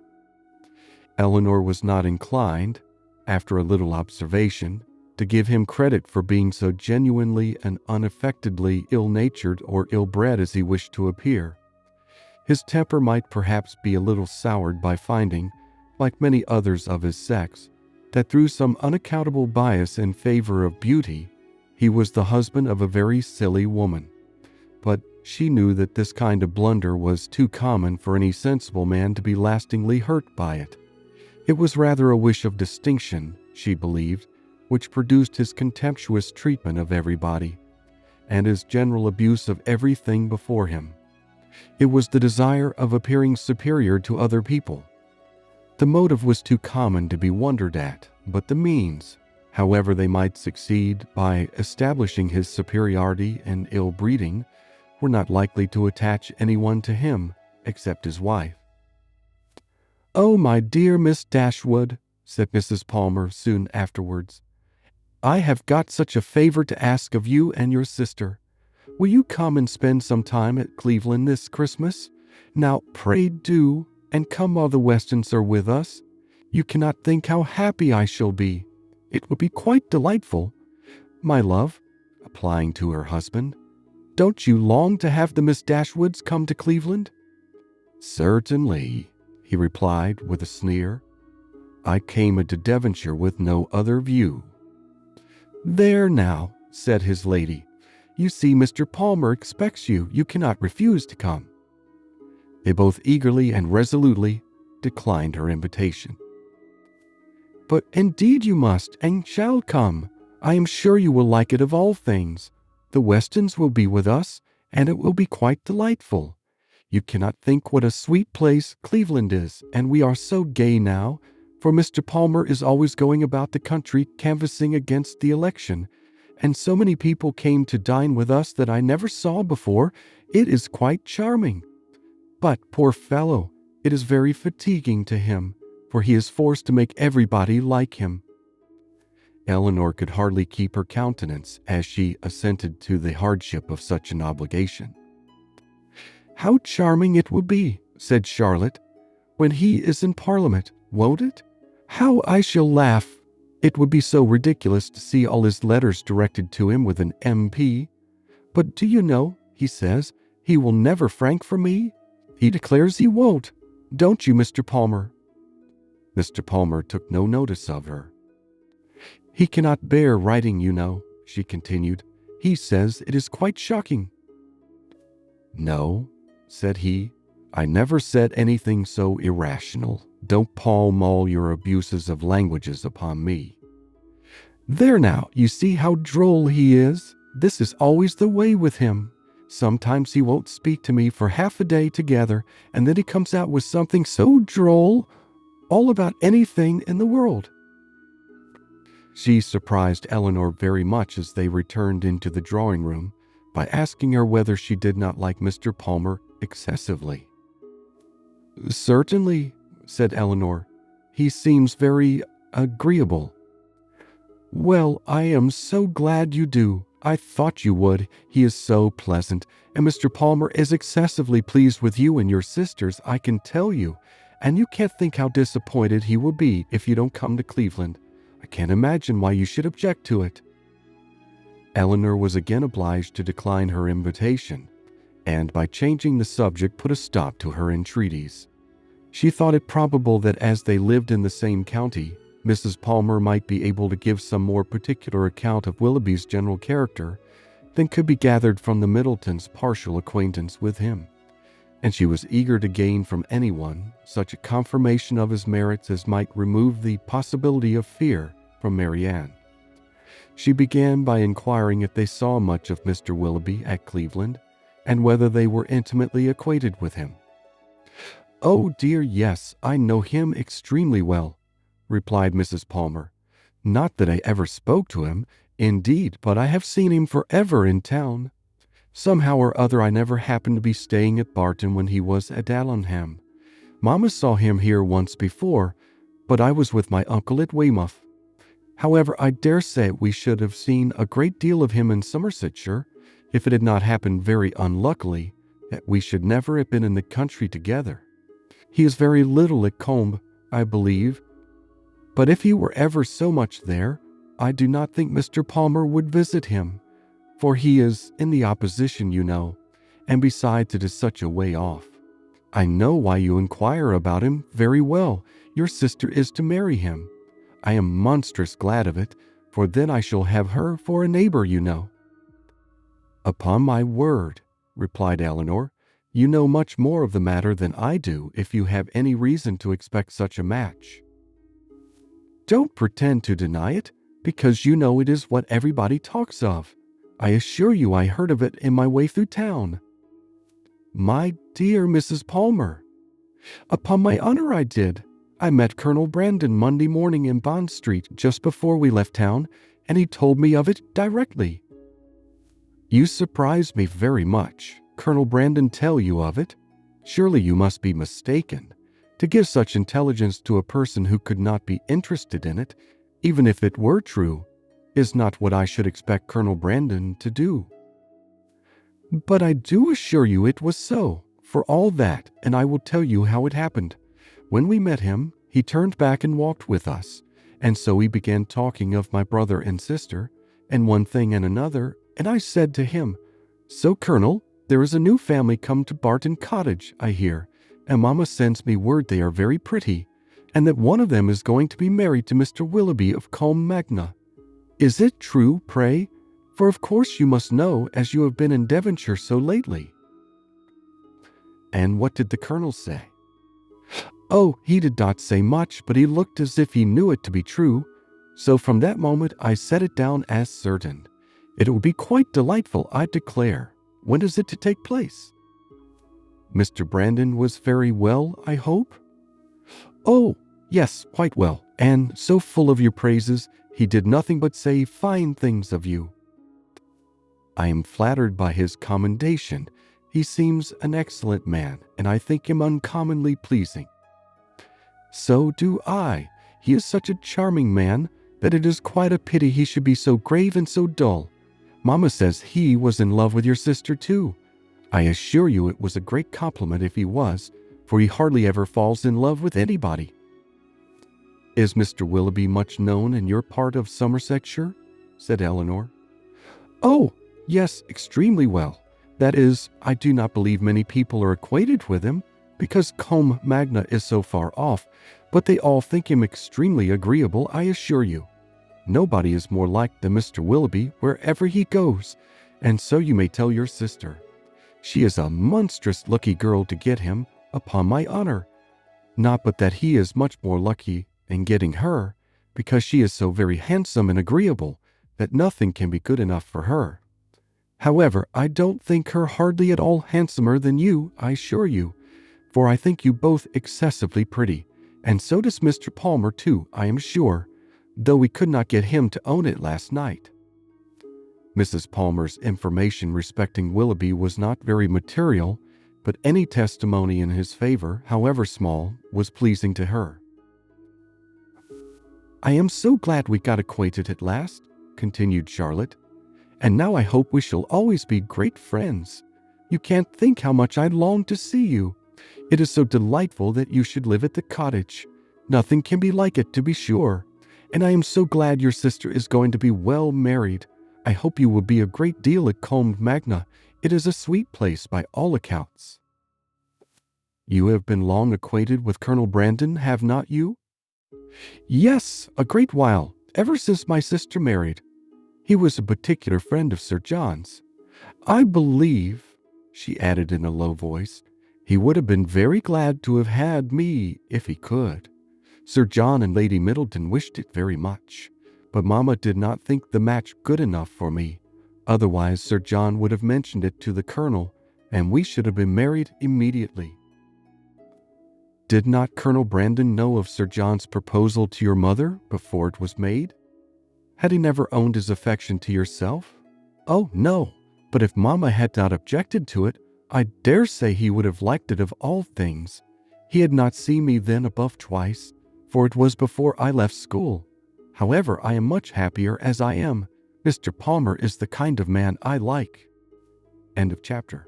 Eleanor was not inclined, after a little observation, to give him credit for being so genuinely and unaffectedly ill-natured or ill-bred as he wished to appear. His temper might perhaps be a little soured by finding, like many others of his sex, that through some unaccountable bias in favor of beauty, he was the husband of a very silly woman. But she knew that this kind of blunder was too common for any sensible man to be lastingly hurt by it. It was rather a wish of distinction, she believed, which produced his contemptuous treatment of everybody, and his general abuse of everything before him. It was the desire of appearing superior to other people. The motive was too common to be wondered at, but the means, however they might succeed by establishing his superiority and ill-breeding, were not likely to attach anyone to him except his wife. "Oh, my dear Miss Dashwood," said Mrs. Palmer soon afterwards, "I have got such a favor to ask of you and your sister. Will you come and spend some time at Cleveland this Christmas? Now, pray do, and come while the Westons are with us. You cannot think how happy I shall be. It will be quite delightful. My love," applying to her husband, "don't you long to have the Miss Dashwoods come to Cleveland?" "Certainly," he replied with a sneer. "I came into Devonshire with no other view." "There now," said his lady. "You see Mr. Palmer expects you. You cannot refuse to come." They both eagerly and resolutely declined her invitation. "But indeed you must and shall come. I am sure you will like it of all things. The Westons will be with us, and it will be quite delightful. You cannot think what a sweet place Cleveland is, and we are so gay now, for Mr. Palmer is always going about the country canvassing against the election, and so many people came to dine with us that I never saw before. It is quite charming. But, poor fellow, it is very fatiguing to him, for he is forced to make everybody like him." Eleanor could hardly keep her countenance as she assented to the hardship of such an obligation. "How charming it will be," said Charlotte, "when he is in Parliament, won't it? How I shall laugh! It would be so ridiculous to see all his letters directed to him with an MP. But do you know, he says, he will never frank for me? He declares he won't. Don't you, Mr. Palmer?" Mr. Palmer took no notice of her. "He cannot bear writing, you know," she continued. "He says it is quite shocking." "No," said he, "I never said anything so irrational. Don't pall-mall your abuses of languages upon me." "There now, you see how droll he is. This is always the way with him. Sometimes he won't speak to me for half a day together, and then he comes out with something so droll, all about anything in the world." She surprised Eleanor very much as they returned into the drawing room by asking her whether she did not like Mr. Palmer excessively. "Certainly," said Eleanor. "He seems very agreeable." "Well, I am so glad you do. I thought you would. He is so pleasant, and Mr. Palmer is excessively pleased with you and your sisters, I can tell you, and you can't think how disappointed he will be if you don't come to Cleveland. I can't imagine why you should object to it." Eleanor was again obliged to decline her invitation, and by changing the subject put a stop to her entreaties. She thought it probable that as they lived in the same county, Mrs. Palmer might be able to give some more particular account of Willoughby's general character than could be gathered from the Middletons' partial acquaintance with him, and she was eager to gain from anyone such a confirmation of his merits as might remove the possibility of fear from Marianne. She began by inquiring if they saw much of Mr. Willoughby at Cleveland, and whether they were intimately acquainted with him. "Oh dear, yes, I know him extremely well," replied Mrs. Palmer. "Not that I ever spoke to him, indeed, but I have seen him forever in town. Somehow or other I never happened to be staying at Barton when he was at Allenham. Mamma saw him here once before, but I was with my uncle at Weymouth. However, I dare say we should have seen a great deal of him in Somersetshire, if it had not happened very unluckily that we should never have been in the country together. He is very little at Combe, I believe, but if he were ever so much there, I do not think Mr. Palmer would visit him, for he is in the opposition, you know, and besides it is such a way off. I know why you inquire about him very well. Your sister is to marry him. I am monstrous glad of it, for then I shall have her for a neighbor, you know." "Upon my word," replied Eleanor, "you know much more of the matter than I do if you have any reason to expect such a match." "Don't pretend to deny it, because you know it is what everybody talks of. I assure you I heard of it in my way through town." "My dear Mrs. Palmer!" "Upon my honor I did. I met Colonel Brandon Monday morning in Bond Street just before we left town, and he told me of it directly." "You surprise me very much. Colonel Brandon tell you of it? Surely you must be mistaken. To give such intelligence to a person who could not be interested in it, even if it were true, is not what I should expect Colonel Brandon to do." "But I do assure you it was so, for all that, and I will tell you how it happened. When we met him, he turned back and walked with us, and so we began talking of my brother and sister, and one thing and another, and I said to him, 'So, Colonel, there is a new family come to Barton Cottage, I hear, and Mamma sends me word they are very pretty, and that one of them is going to be married to Mr. Willoughby of Combe Magna. Is it true, pray? For of course you must know, as you have been in Devonshire so lately.'" "And what did the Colonel say?" "Oh, he did not say much, but he looked as if he knew it to be true. So from that moment I set it down as certain. It will be quite delightful, I declare. When is it to take place?" "Mr. Brandon was very well, I hope?" "Oh, yes, quite well, and so full of your praises, he did nothing but say fine things of you. I am flattered by his commendation. He seems an excellent man, and I think him uncommonly pleasing." "So do I. He is such a charming man that it is quite a pity he should be so grave and so dull. Mamma says he was in love with your sister too. I assure you it was a great compliment if he was, for he hardly ever falls in love with anybody." "Is Mr. Willoughby much known in your part of Somersetshire?" said Eleanor. "Oh, yes, extremely well. That is, I do not believe many people are acquainted with him, because Combe Magna is so far off, but they all think him extremely agreeable, I assure you. Nobody is more liked than Mr. Willoughby wherever he goes, and so you may tell your sister. She is a monstrous lucky girl to get him, upon my honor. Not but that he is much more lucky in getting her, because she is so very handsome and agreeable that nothing can be good enough for her. However, I don't think her hardly at all handsomer than you, I assure you, for I think you both excessively pretty, and so does Mr. Palmer too, I am sure, though we could not get him to own it last night." Mrs. Palmer's information respecting Willoughby was not very material, but any testimony in his favor, however small, was pleasing to her. "I am so glad we got acquainted at last," continued Charlotte, "and now I hope we shall always be great friends. You can't think how much I long to see you. It is so delightful that you should live at the cottage. Nothing can be like it, to be sure. And I am so glad your sister is going to be well married. I hope you will be a great deal at Combe Magna. It is a sweet place by all accounts." "You have been long acquainted with Colonel Brandon, have not you?" "Yes, a great while, ever since my sister married. He was a particular friend of Sir John's. I believe," she added in a low voice, "he would have been very glad to have had me if he could. Sir John and Lady Middleton wished it very much, but Mamma did not think the match good enough for me. Otherwise Sir John would have mentioned it to the Colonel, and we should have been married immediately." "Did not Colonel Brandon know of Sir John's proposal to your mother before it was made? Had he never owned his affection to yourself?" "Oh, no, but if Mamma had not objected to it, I dare say he would have liked it of all things. He had not seen me then above twice, for it was before I left school. However, I am much happier as I am. Mr. Palmer is the kind of man I like." End of chapter.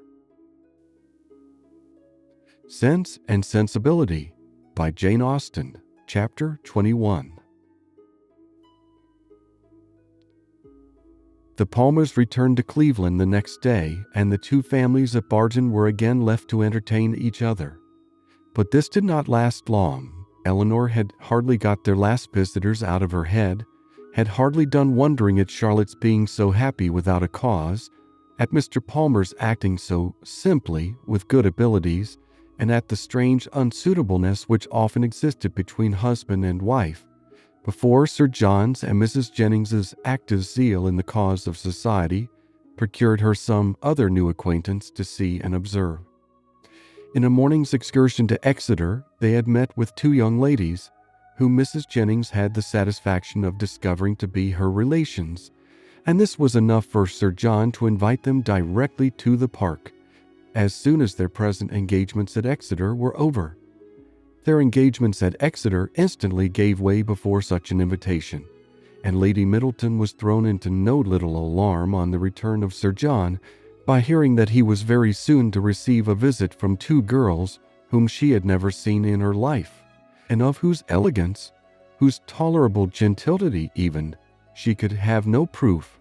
Sense and Sensibility by Jane Austen, Chapter 21. The Palmers returned to Cleveland the next day, and the two families at Barton were again left to entertain each other. But this did not last long. Eleanor had hardly got their last visitors out of her head, had hardly done wondering at Charlotte's being so happy without a cause, at Mr. Palmer's acting so simply with good abilities, and at the strange unsuitableness which often existed between husband and wife, before Sir John's and Mrs. Jennings's active zeal in the cause of society procured her some other new acquaintance to see and observe. In a morning's excursion to Exeter, they had met with two young ladies, whom Mrs. Jennings had the satisfaction of discovering to be her relations, and this was enough for Sir John to invite them directly to the park, as soon as their present engagements at Exeter were over. Their engagements at Exeter instantly gave way before such an invitation, and Lady Middleton was thrown into no little alarm on the return of Sir John by hearing that he was very soon to receive a visit from two girls whom she had never seen in her life, and of whose elegance, whose tolerable gentility even, she could have no proof,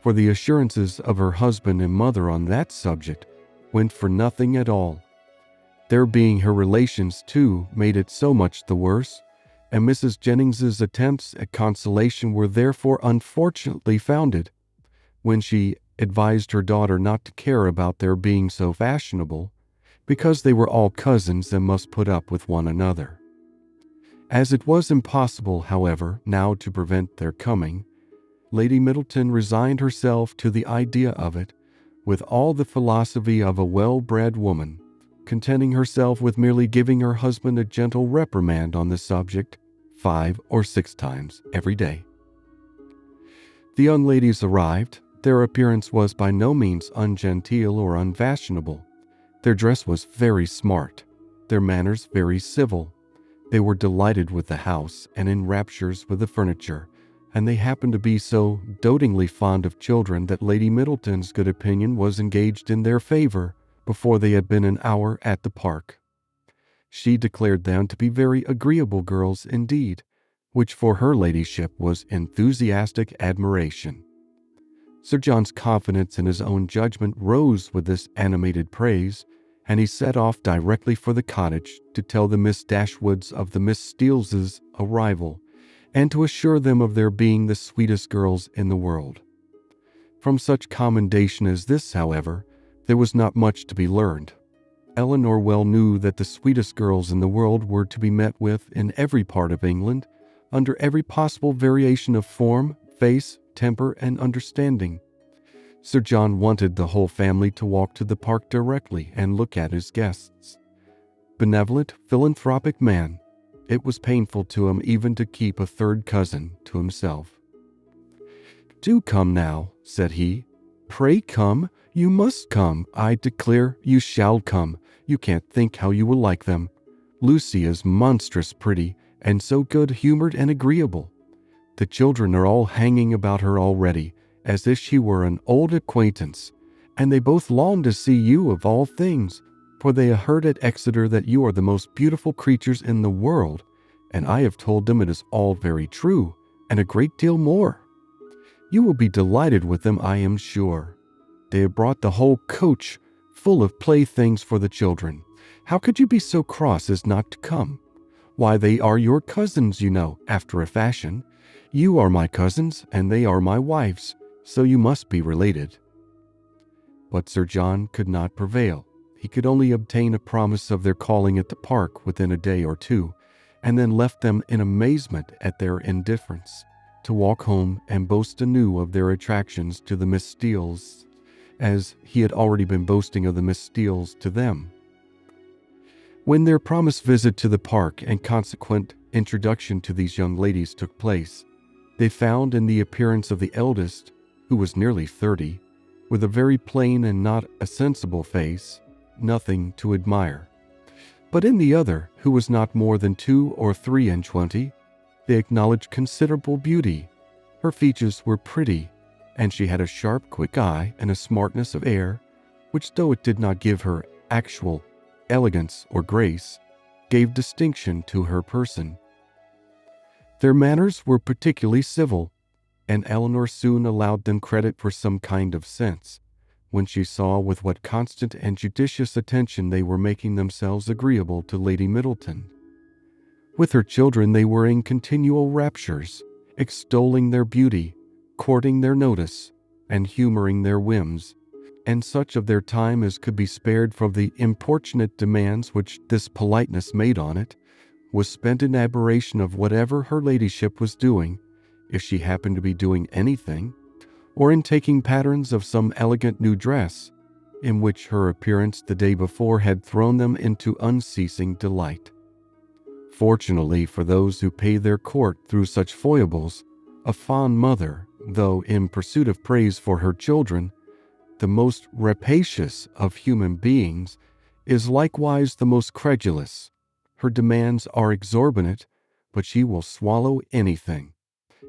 for the assurances of her husband and mother on that subject went for nothing at all. Their being her relations, too, made it so much the worse, and Mrs. Jennings's attempts at consolation were therefore unfortunately founded, when she advised her daughter not to care about their being so fashionable, because they were all cousins and must put up with one another. As it was impossible, however, now to prevent their coming, Lady Middleton resigned herself to the idea of it with all the philosophy of a well-bred woman, contenting herself with merely giving her husband a gentle reprimand on the subject 5 or 6 times every day. The young ladies arrived, Their appearance was by no means ungenteel or unfashionable. Their dress was very smart, their manners very civil. They were delighted with the house and in raptures with the furniture, and they happened to be so dotingly fond of children that Lady Middleton's good opinion was engaged in their favor before they had been an hour at the park. She declared them to be very agreeable girls indeed, which for her ladyship was enthusiastic admiration. Sir John's confidence in his own judgment rose with this animated praise, and he set off directly for the cottage to tell the Miss Dashwoods of the Miss Steeleses' arrival, and to assure them of their being the sweetest girls in the world. From such commendation as this, however, there was not much to be learned. Eleanor well knew that the sweetest girls in the world were to be met with in every part of England, under every possible variation of form, face, temper, and understanding. Sir John wanted the whole family to walk to the park directly and look at his guests. Benevolent, philanthropic man, it was painful to him even to keep a third cousin to himself. "Do come now," said he. "Pray come. You must come. I declare you shall come. You can't think how you will like them. Lucy is monstrous pretty, and so good-humored and agreeable. The children are all hanging about her already, as if she were an old acquaintance, and they both long to see you of all things, for they have heard at Exeter that you are the most beautiful creatures in the world, and I have told them it is all very true, and a great deal more. You will be delighted with them, I am sure. They have brought the whole coach full of playthings for the children. How could you be so cross as not to come? Why, they are your cousins, you know, after a fashion. You are my cousins, and they are my wife's, so you must be related." But Sir John could not prevail. He could only obtain a promise of their calling at the park within a day or two, and then left them in amazement at their indifference, to walk home and boast anew of their attractions to the Miss Steeles, as he had already been boasting of the Miss Steeles to them. When their promised visit to the park and consequent introduction to these young ladies took place, they found in the appearance of the eldest, who was nearly 30, with a very plain and not a sensible face, nothing to admire. But in the other, who was not more than 2 or 3 and 20, they acknowledged considerable beauty. Her features were pretty, and she had a sharp, quick eye and a smartness of air, which, though it did not give her actual elegance or grace, gave distinction to her person. Their manners were particularly civil, and Eleanor soon allowed them credit for some kind of sense, when she saw with what constant and judicious attention they were making themselves agreeable to Lady Middleton. With her children they were in continual raptures, extolling their beauty, courting their notice, and humoring their whims, and such of their time as could be spared from the importunate demands which this politeness made on it, was spent in admiration of whatever her ladyship was doing, if she happened to be doing anything, or in taking patterns of some elegant new dress, in which her appearance the day before had thrown them into unceasing delight. Fortunately for those who pay their court through such foibles, a fond mother, though in pursuit of praise for her children, the most rapacious of human beings, is likewise the most credulous. Her demands are exorbitant, but she will swallow anything,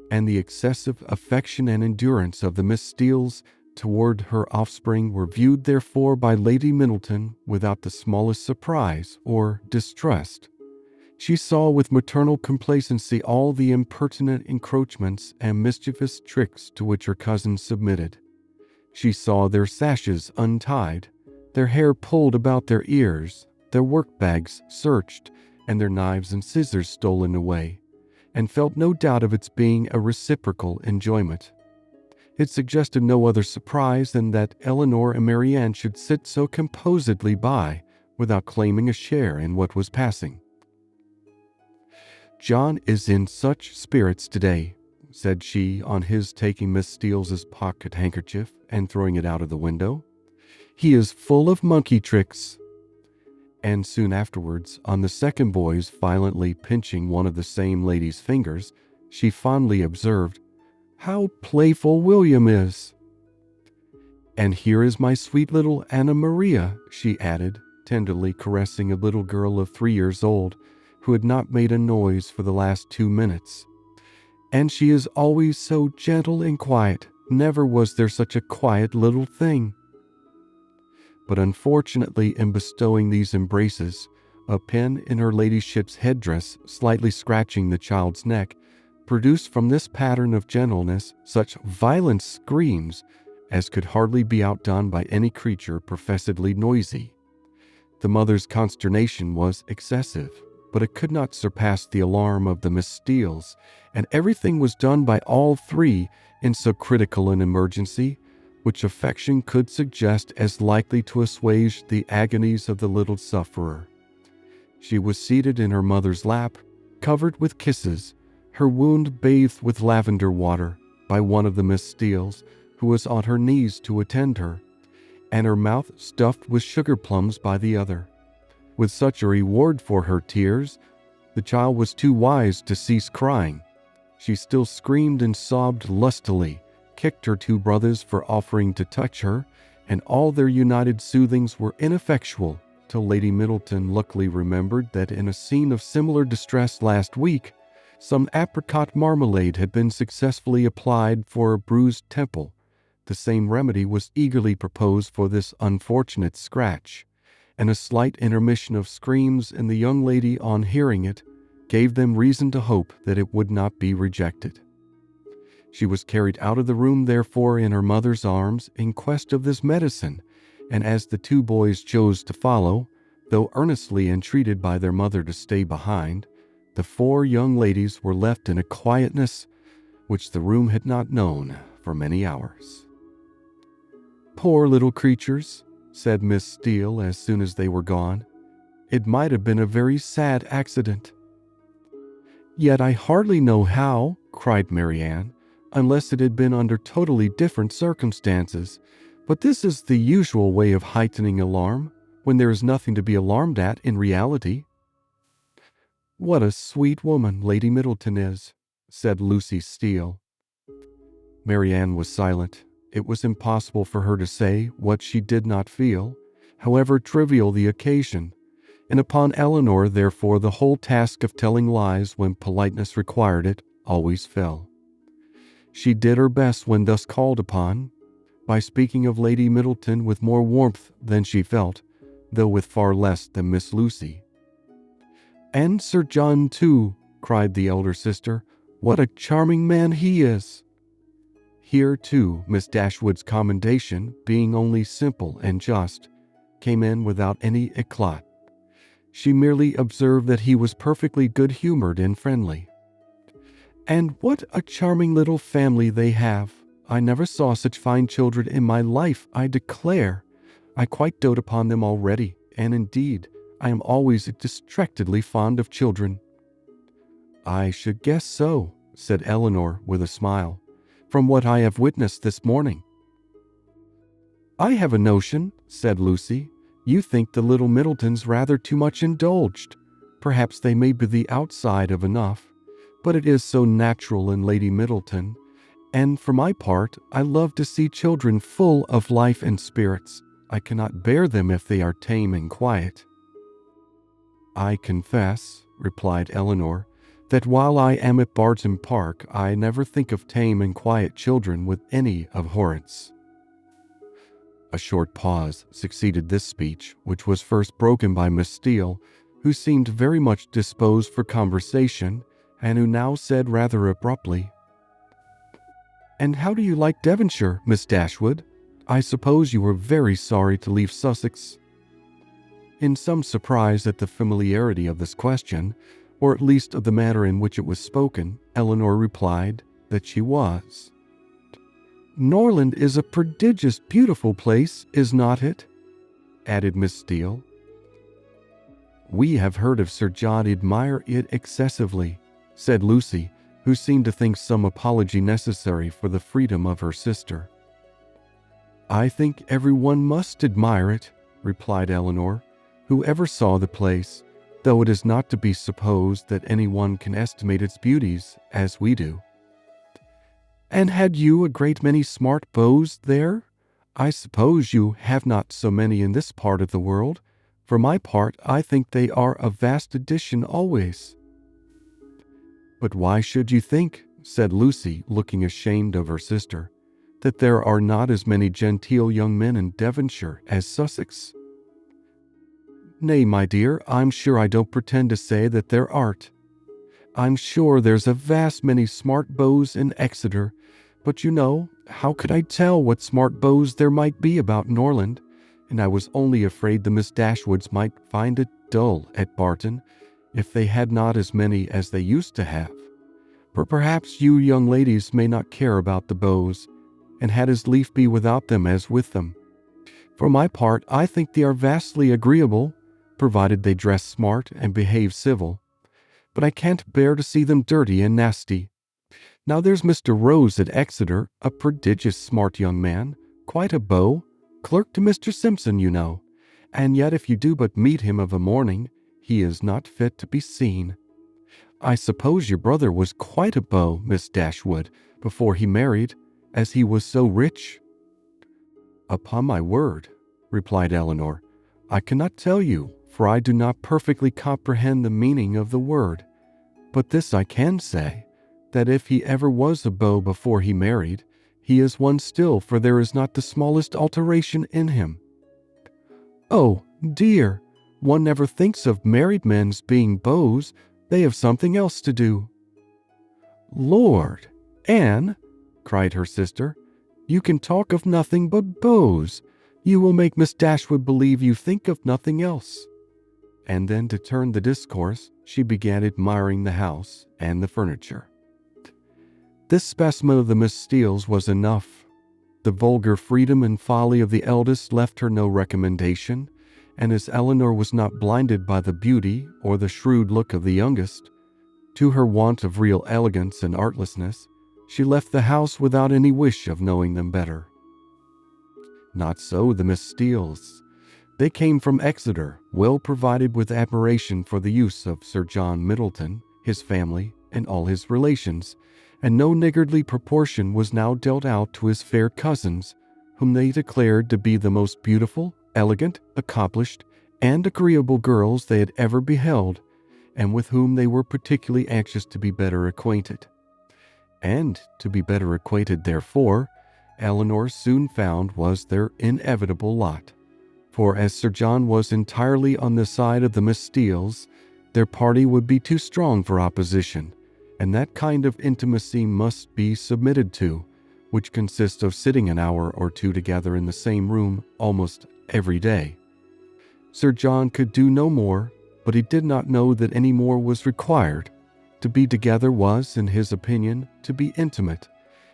and the excessive affection and endurance of the Miss Steeles toward her offspring were viewed therefore by Lady Middleton without the smallest surprise or distrust. She saw with maternal complacency all the impertinent encroachments and mischievous tricks to which her cousins submitted. She saw their sashes untied, their hair pulled about their ears, their work-bags searched, and their knives and scissors stolen away, and felt no doubt of its being a reciprocal enjoyment. It suggested no other surprise than that Eleanor and Marianne should sit so composedly by, without claiming a share in what was passing. "John is in such spirits today," said she on his taking Miss Steeles's pocket handkerchief and throwing it out of the window. "He is full of monkey tricks." And soon afterwards, on the second boy's violently pinching one of the same lady's fingers, she fondly observed, "How playful William is!" And here is my sweet little Anna Maria," she added, tenderly caressing a little girl of 3 years old who had not made a noise for the last 2 minutes. "And she is always so gentle and quiet. Never was there such a quiet little thing." But unfortunately, in bestowing these embraces, a pin in her ladyship's headdress, slightly scratching the child's neck, produced from this pattern of gentleness such violent screams as could hardly be outdone by any creature professedly noisy. The mother's consternation was excessive, but it could not surpass the alarm of the Miss Steeles, and everything was done by all three in so critical an emergency, which affection could suggest as likely to assuage the agonies of the little sufferer. She was seated in her mother's lap, covered with kisses, her wound bathed with lavender water by one of the Miss Steeles, who was on her knees to attend her, and her mouth stuffed with sugar plums by the other. With such a reward for her tears, the child was too wise to cease crying. She still screamed and sobbed lustily, kicked her two brothers for offering to touch her, and all their united soothings were ineffectual till Lady Middleton luckily remembered that in a scene of similar distress last week, some apricot marmalade had been successfully applied for a bruised temple. The same remedy was eagerly proposed for this unfortunate scratch, and a slight intermission of screams in the young lady on hearing it gave them reason to hope that it would not be rejected. She was carried out of the room, therefore, in her mother's arms in quest of this medicine, and as the two boys chose to follow, though earnestly entreated by their mother to stay behind, the four young ladies were left in a quietness which the room had not known for many hours. "Poor little creatures," said Miss Steele as soon as they were gone. "It might have been a very sad accident." "Yet I hardly know how," cried Marianne, "unless it had been under totally different circumstances. But this is the usual way of heightening alarm, when there is nothing to be alarmed at in reality." "What a sweet woman Lady Middleton is," said Lucy Steele. Marianne was silent. It was impossible for her to say what she did not feel, however trivial the occasion, and upon Eleanor, therefore, the whole task of telling lies when politeness required it always fell. She did her best when thus called upon, by speaking of Lady Middleton with more warmth than she felt, though with far less than Miss Lucy. "And Sir John, too," cried the elder sister. "What a charming man he is!" Here, too, Miss Dashwood's commendation, being only simple and just, came in without any éclat. She merely observed that he was perfectly good-humored and friendly. "And what a charming little family they have! I never saw such fine children in my life, I declare. I quite dote upon them already, and indeed, I am always distractedly fond of children." "I should guess so," said Eleanor with a smile, "from what I have witnessed this morning." "I have a notion," said Lucy. "You think the little Middletons rather too much indulged. Perhaps they may be the outside of enough, but it is so natural in Lady Middleton, and for my part, I love to see children full of life and spirits. I cannot bear them if they are tame and quiet." "I confess," replied Eleanor, "that while I am at Barton Park, I never think of tame and quiet children with any abhorrence." A short pause succeeded this speech, which was first broken by Miss Steele, who seemed very much disposed for conversation, and who now said rather abruptly, "And how do you like Devonshire, Miss Dashwood? I suppose you were very sorry to leave Sussex?" In some surprise at the familiarity of this question, or at least of the manner in which it was spoken, Eleanor replied that she was. "Norland is a prodigious beautiful place, is not it?" added Miss Steele. "We have heard of Sir John admire it excessively," said Lucy, who seemed to think some apology necessary for the freedom of her sister. "I think everyone must admire it," replied Eleanor, "who ever saw the place, though it is not to be supposed that anyone can estimate its beauties as we do." "And had you a great many smart beaux there? I suppose you have not so many in this part of the world. For my part, I think they are a vast addition always." "But why should you think," said Lucy, looking ashamed of her sister, "that there are not as many genteel young men in Devonshire as Sussex?" "Nay, my dear, I'm sure I don't pretend to say that there aren't. I'm sure there's a vast many smart beaux in Exeter, but you know, how could I tell what smart beaux there might be about Norland? And I was only afraid the Miss Dashwoods might find it dull at Barton, if they had not as many as they used to have. For perhaps you young ladies may not care about the beaux, and had as lief be without them as with them. For my part, I think they are vastly agreeable, provided they dress smart and behave civil. But I can't bear to see them dirty and nasty. Now there's Mr. Rose at Exeter, a prodigious smart young man, quite a beau, clerk to Mr. Simpson, you know, and yet if you do but meet him of a morning, he is not fit to be seen. I suppose your brother was quite a beau, Miss Dashwood, before he married, as he was so rich?" "Upon my word," replied Eleanor, "I cannot tell you, for I do not perfectly comprehend the meaning of the word. But this I can say, that if he ever was a beau before he married, he is one still, for there is not the smallest alteration in him." "Oh, dear, one never thinks of married men's being beaux. They have something else to do." "Lord, Anne," cried her sister, "you can talk of nothing but beaux. You will make Miss Dashwood believe you think of nothing else." And then, to turn the discourse, she began admiring the house and the furniture. This specimen of the Miss Steeles was enough. The vulgar freedom and folly of the eldest left her no recommendation, and as Eleanor was not blinded by the beauty or the shrewd look of the youngest, to her want of real elegance and artlessness, she left the house without any wish of knowing them better. Not so the Miss Steeles. They came from Exeter, well provided with admiration for the use of Sir John Middleton, his family, and all his relations, and no niggardly proportion was now dealt out to his fair cousins, whom they declared to be the most beautiful, elegant, accomplished, and agreeable girls they had ever beheld, and with whom they were particularly anxious to be better acquainted. And to be better acquainted, therefore, Eleanor soon found was their inevitable lot. For as Sir John was entirely on the side of the Miss Steeles, their party would be too strong for opposition, and that kind of intimacy must be submitted to, which consists of sitting an hour or two together in the same room almost every day. Sir John could do no more, but he did not know that any more was required. To be together was, in his opinion, to be intimate,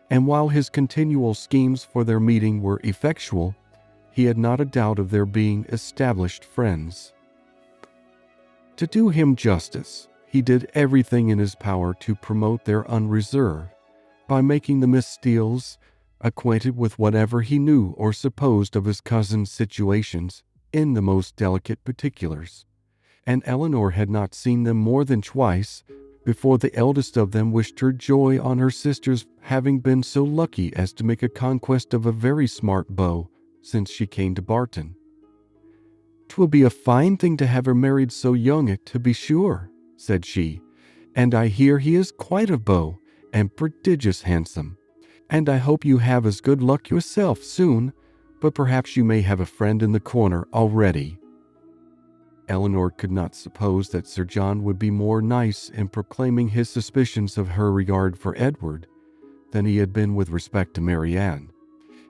and while his continual schemes for their meeting were effectual, he had not a doubt of their being established friends. To do him justice, he did everything in his power to promote their unreserve, by making the Miss Steeles acquainted with whatever he knew or supposed of his cousin's situations in the most delicate particulars, and Eleanor had not seen them more than twice before the eldest of them wished her joy on her sister's having been so lucky as to make a conquest of a very smart beau since she came to Barton. "'Twill be a fine thing to have her married so young, to be sure," said she, "and I hear he is quite a beau, and prodigious handsome, and I hope you have as good luck yourself soon, but perhaps you may have a friend in the corner already." Eleanor could not suppose that Sir John would be more nice in proclaiming his suspicions of her regard for Edward than he had been with respect to Marianne.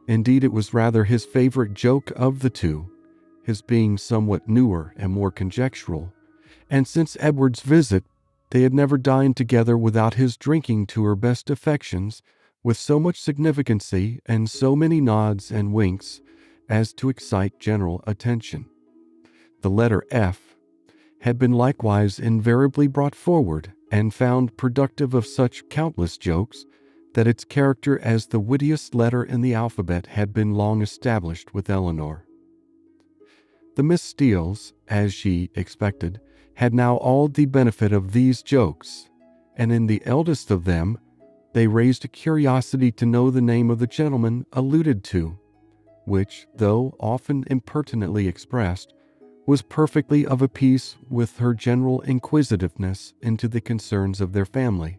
Indeed, it was rather his favorite joke of the two, his being somewhat newer and more conjectural, and since Edward's visit, they had never dined together without his drinking to her best affections with so much significancy and so many nods and winks as to excite general attention. The letter F had been likewise invariably brought forward and found productive of such countless jokes that its character as the wittiest letter in the alphabet had been long established with Eleanor. The Miss Steeles, as she expected, had now all the benefit of these jokes, and in the eldest of them they raised a curiosity to know the name of the gentleman alluded to. which, though often impertinently expressed, was perfectly of a piece with her general inquisitiveness into the concerns of their family.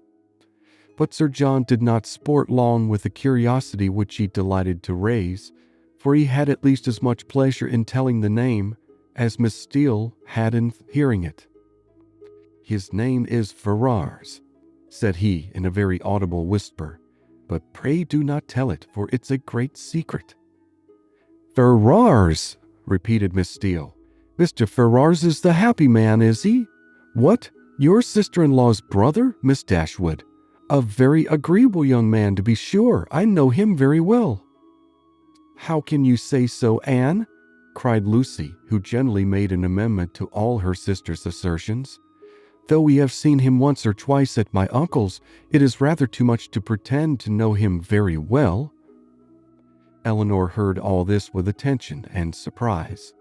But Sir John did not sport long with the curiosity which he delighted to raise, for he had at least as much pleasure in telling the name as Miss Steele had in hearing it. "His name is Ferrars," said he in a very audible whisper, "but pray do not tell it, for it's a great secret." "Ferrars," repeated Miss Steele. "Mr. Ferrars is the happy man, is he? What, your sister-in-law's brother, Miss Dashwood? A very agreeable young man, to be sure. I know him very well." "How can you say so, Anne?" cried Lucy, who generally made an amendment to all her sister's assertions. "Though we have seen him once or twice at my uncle's, it is rather too much to pretend to know him very well." Eleanor heard all this with attention and surprise.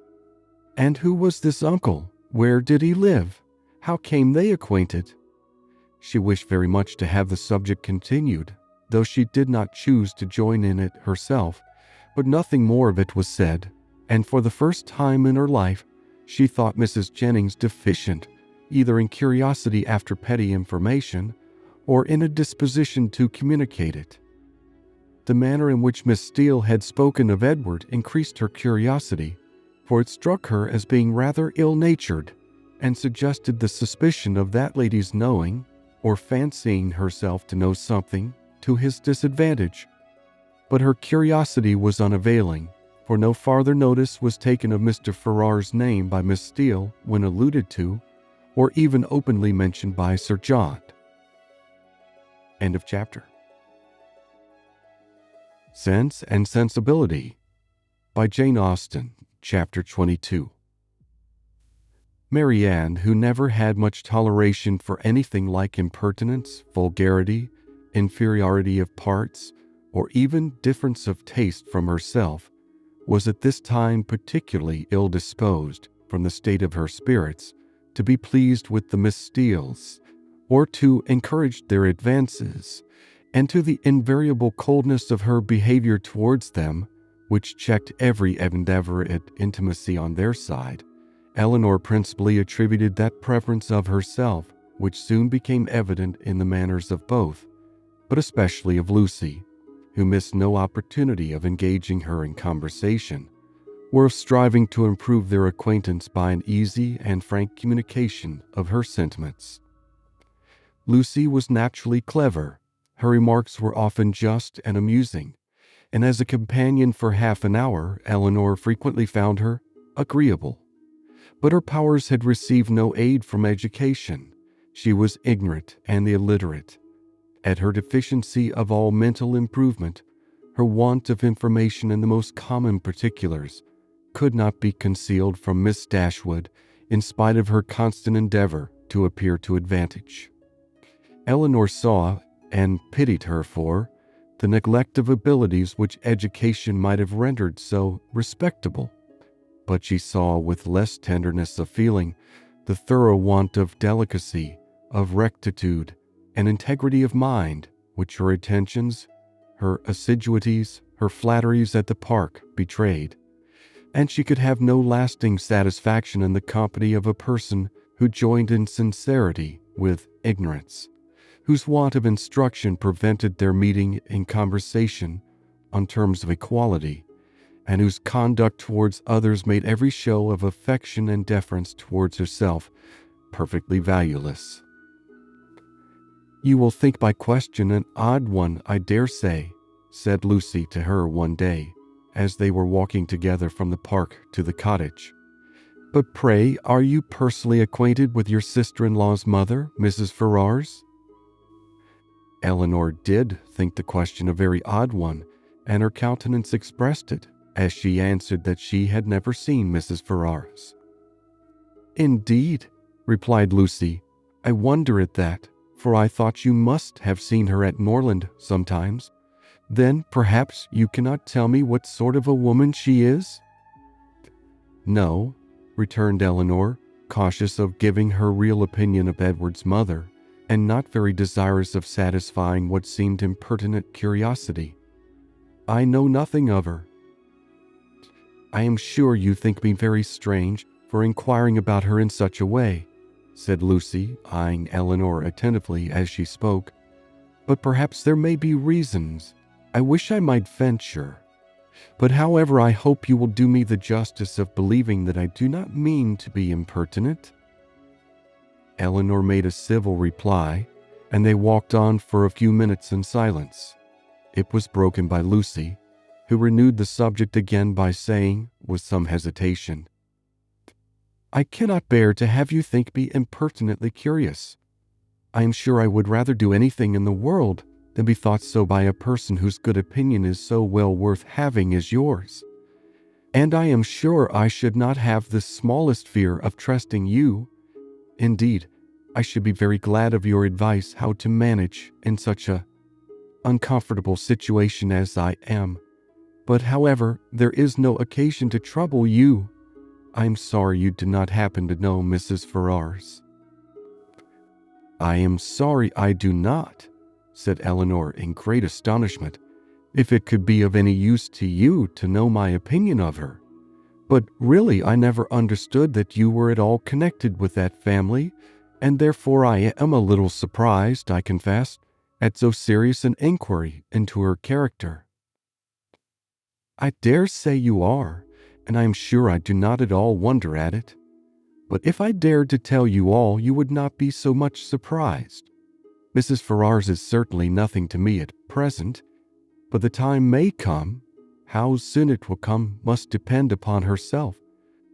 "And who was this uncle? Where did he live? How came they acquainted?" She wished very much to have the subject continued, though she did not choose to join in it herself, but nothing more of it was said, and for the first time in her life she thought Mrs. Jennings deficient, either in curiosity after petty information, or in a disposition to communicate it. The manner in which Miss Steele had spoken of Edward increased her curiosity, for it struck her as being rather ill-natured, and suggested the suspicion of that lady's knowing, or fancying herself to know something, to his disadvantage. But her curiosity was unavailing, for no farther notice was taken of Mr. Ferrars' name by Miss Steele when alluded to, or even openly mentioned by Sir John. End of chapter. Sense and Sensibility by Jane Austen, Chapter 22. Marianne, who never had much toleration for anything like impertinence, vulgarity, inferiority of parts, or even difference of taste from herself, was at this time particularly ill-disposed, from the state of her spirits, to be pleased with the Miss Steeles, or to encourage their advances, and to the invariable coldness of her behavior towards them, which checked every endeavor at intimacy on their side, Eleanor principally attributed that preference of herself which soon became evident in the manners of both, but especially of Lucy, who missed no opportunity of engaging her in conversation, or of striving to improve their acquaintance by an easy and frank communication of her sentiments. Lucy was naturally clever. Her remarks were often just and amusing, and as a companion for half an hour, Eleanor frequently found her agreeable. But her powers had received no aid from education. She was ignorant and illiterate. At her deficiency of all mental improvement, her want of information in the most common particulars could not be concealed from Miss Dashwood, in spite of her constant endeavor to appear to advantage. Eleanor saw, and pitied her for, the neglect of abilities which education might have rendered so respectable, but she saw with less tenderness of feeling the thorough want of delicacy, of rectitude, and integrity of mind which her attentions, her assiduities, her flatteries at the park betrayed, and she could have no lasting satisfaction in the company of a person who joined in sincerity with ignorance, whose want of instruction prevented their meeting in conversation on terms of equality, and whose conduct towards others made every show of affection and deference towards herself perfectly valueless. "You will think my question an odd one, I dare say," said Lucy to her one day, as they were walking together from the park to the cottage. "But pray, are you personally acquainted with your sister-in-law's mother, Mrs. Ferrars?" Eleanor did think the question a very odd one, and her countenance expressed it, as she answered that she had never seen Mrs. Ferrars. "Indeed," replied Lucy, "I wonder at that, for I thought you must have seen her at Norland sometimes. Then, perhaps, you cannot tell me what sort of a woman she is?" "No," returned Eleanor, cautious of giving her real opinion of Edward's mother, and not very desirous of satisfying what seemed impertinent curiosity. "I know nothing of her." I am sure you think me very strange for inquiring about her in such a way," said Lucy, eyeing Eleanor attentively as she spoke. "But perhaps there may be reasons. I wish I might venture. But however, I hope you will do me the justice of believing that I do not mean to be impertinent." Eleanor made a civil reply, and they walked on for a few minutes in silence. It was broken by Lucy, who renewed the subject again by saying, with some hesitation, "I cannot bear to have you think me impertinently curious. I am sure I would rather do anything in the world than be thought so by a person whose good opinion is so well worth having as yours. And I am sure I should not have the smallest fear of trusting you. Indeed, I should be very glad of your advice how to manage in such a uncomfortable situation as I am. But however, there is no occasion to trouble you. I am sorry you do not happen to know Mrs. Ferrars." "I am sorry I do not," said Eleanor in great astonishment, "if it could be of any use to you to know my opinion of her. But really I never understood that you were at all connected with that family, and therefore I am a little surprised, I confess, at so serious an inquiry into her character." "I dare say you are, and I am sure I do not at all wonder at it. But if I dared to tell you all, you would not be so much surprised. Mrs. Ferrars is certainly nothing to me at present, but the time may come. How soon it will come must depend upon herself,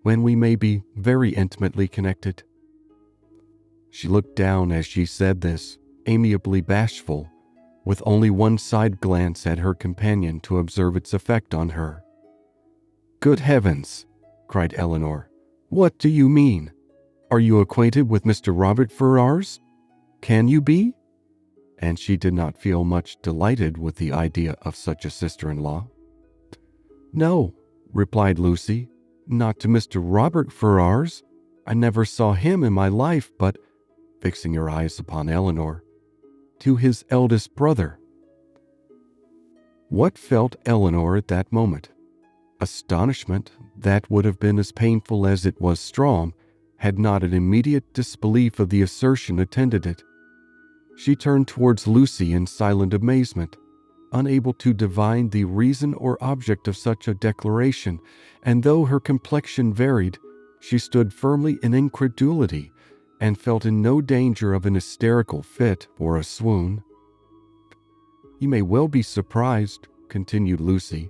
when we may be very intimately connected." She looked down as she said this, amiably bashful, with only one side glance at her companion to observe its effect on her. "Good heavens!" cried Eleanor. "What do you mean? Are you acquainted with Mr. Robert Ferrars? Can you be?" And she did not feel much delighted with the idea of such a sister-in-law. "No," replied Lucy, "not to Mr. Robert Ferrars. I never saw him in my life, but," fixing her eyes upon Eleanor, "to his eldest brother." What felt Eleanor at that moment? Astonishment that would have been as painful as it was strong, had not an immediate disbelief of the assertion attended it. She turned towards Lucy in silent amazement, unable to divine the reason or object of such a declaration, and though her complexion varied, she stood firmly in incredulity and felt in no danger of an hysterical fit or a swoon. "You may well be surprised," continued Lucy,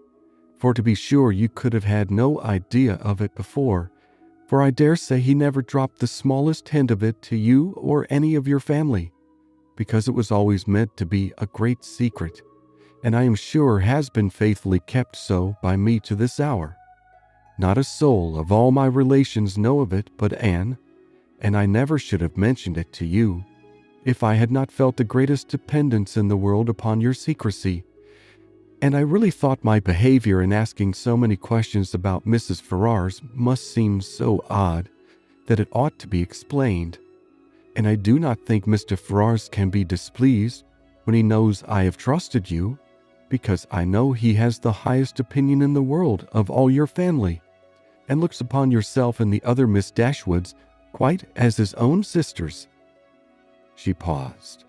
"for to be sure you could have had no idea of it before, for I dare say he never dropped the smallest hint of it to you or any of your family, because it was always meant to be a great secret, and I am sure has been faithfully kept so by me to this hour. Not a soul of all my relations know of it but Anne, and I never should have mentioned it to you, if I had not felt the greatest dependence in the world upon your secrecy. And I really thought my behavior in asking so many questions about Mrs. Ferrars must seem so odd that it ought to be explained. And I do not think Mr. Ferrars can be displeased when he knows I have trusted you, because I know he has the highest opinion in the world of all your family, and looks upon yourself and the other Miss Dashwoods quite as his own sisters." She paused.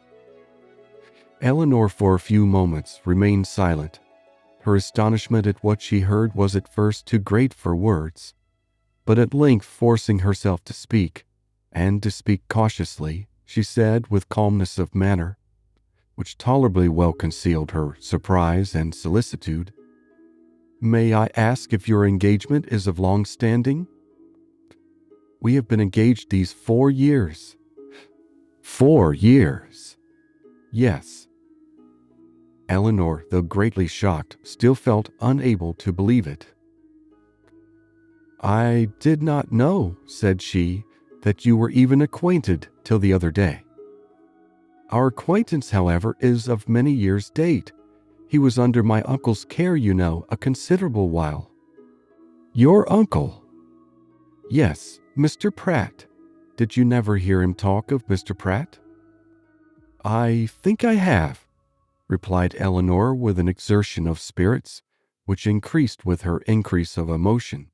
Eleanor for a few moments remained silent. Her astonishment at what she heard was at first too great for words, but at length forcing herself to speak, and to speak cautiously, she said with calmness of manner, which tolerably well concealed her surprise and solicitude, "May I ask if your engagement is of long standing?" "We have been engaged these 4 years." 4 years? Yes. Eleanor, though greatly shocked, still felt unable to believe it. "I did not know," said she, "that you were even acquainted till the other day." "Our acquaintance, however, is of many years' date. He was under my uncle's care, you know, a considerable while." "Your uncle?" "Yes, Mr. Pratt. Did you never hear him talk of Mr. Pratt?" "I think I have," replied Eleanor with an exertion of spirits, which increased with her increase of emotion.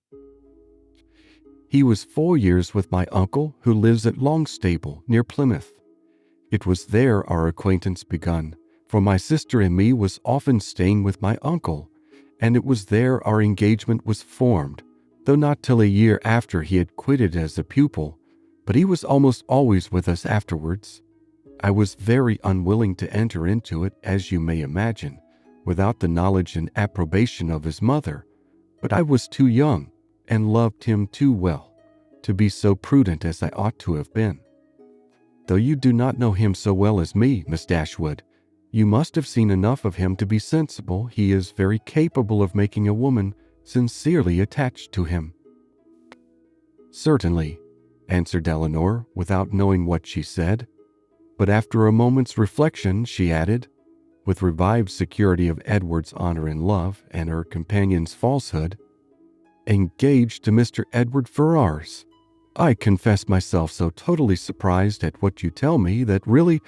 "He was 4 years with my uncle, who lives at Longstable, near Plymouth. It was there our acquaintance begun, for my sister and me was often staying with my uncle, and it was there our engagement was formed, though not till a year after he had quitted as a pupil, but he was almost always with us afterwards. I was very unwilling to enter into it, as you may imagine, without the knowledge and approbation of his mother, but I was too young, and loved him too well, to be so prudent as I ought to have been. Though you do not know him so well as me, Miss Dashwood, you must have seen enough of him to be sensible he is very capable of making a woman sincerely attached to him." "Certainly," answered Eleanor, without knowing what she said. But after a moment's reflection, she added, with revived security of Edward's honor and love and her companion's falsehood, "Engaged to Mr. Edward Ferrars. I confess myself so totally surprised at what you tell me that really,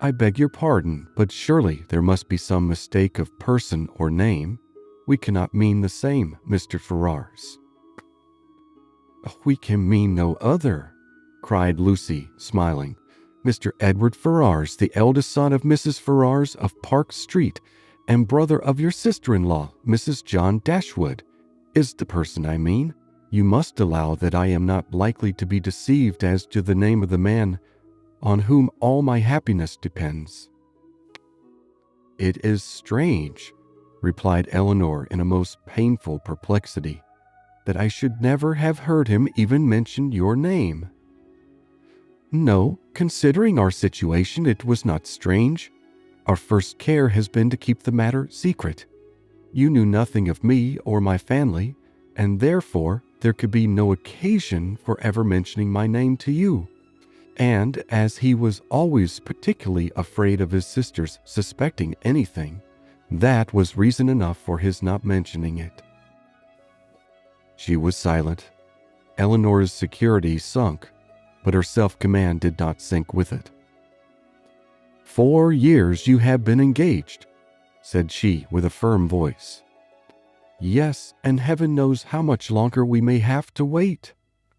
I beg your pardon, but surely there must be some mistake of person or name. We cannot mean the same, Mr. Ferrars." "We can mean no other," cried Lucy, smiling. "Mr. Edward Ferrars, the eldest son of Mrs. Ferrars of Park Street, and brother of your sister-in-law, Mrs. John Dashwood, is the person I mean. You must allow that I am not likely to be deceived as to the name of the man on whom all my happiness depends." "It is strange," replied Eleanor in a most painful perplexity, "that I should never have heard him even mention your name." "No, considering our situation, it was not strange. Our first care has been to keep the matter secret. You knew nothing of me or my family, and therefore there could be no occasion for ever mentioning my name to you. And as he was always particularly afraid of his sisters suspecting anything, that was reason enough for his not mentioning it." She was silent. Eleanor's security sunk, but her self-command did not sink with it. "4 years you have been engaged," said she with a firm voice. "Yes, and heaven knows how much longer we may have to wait.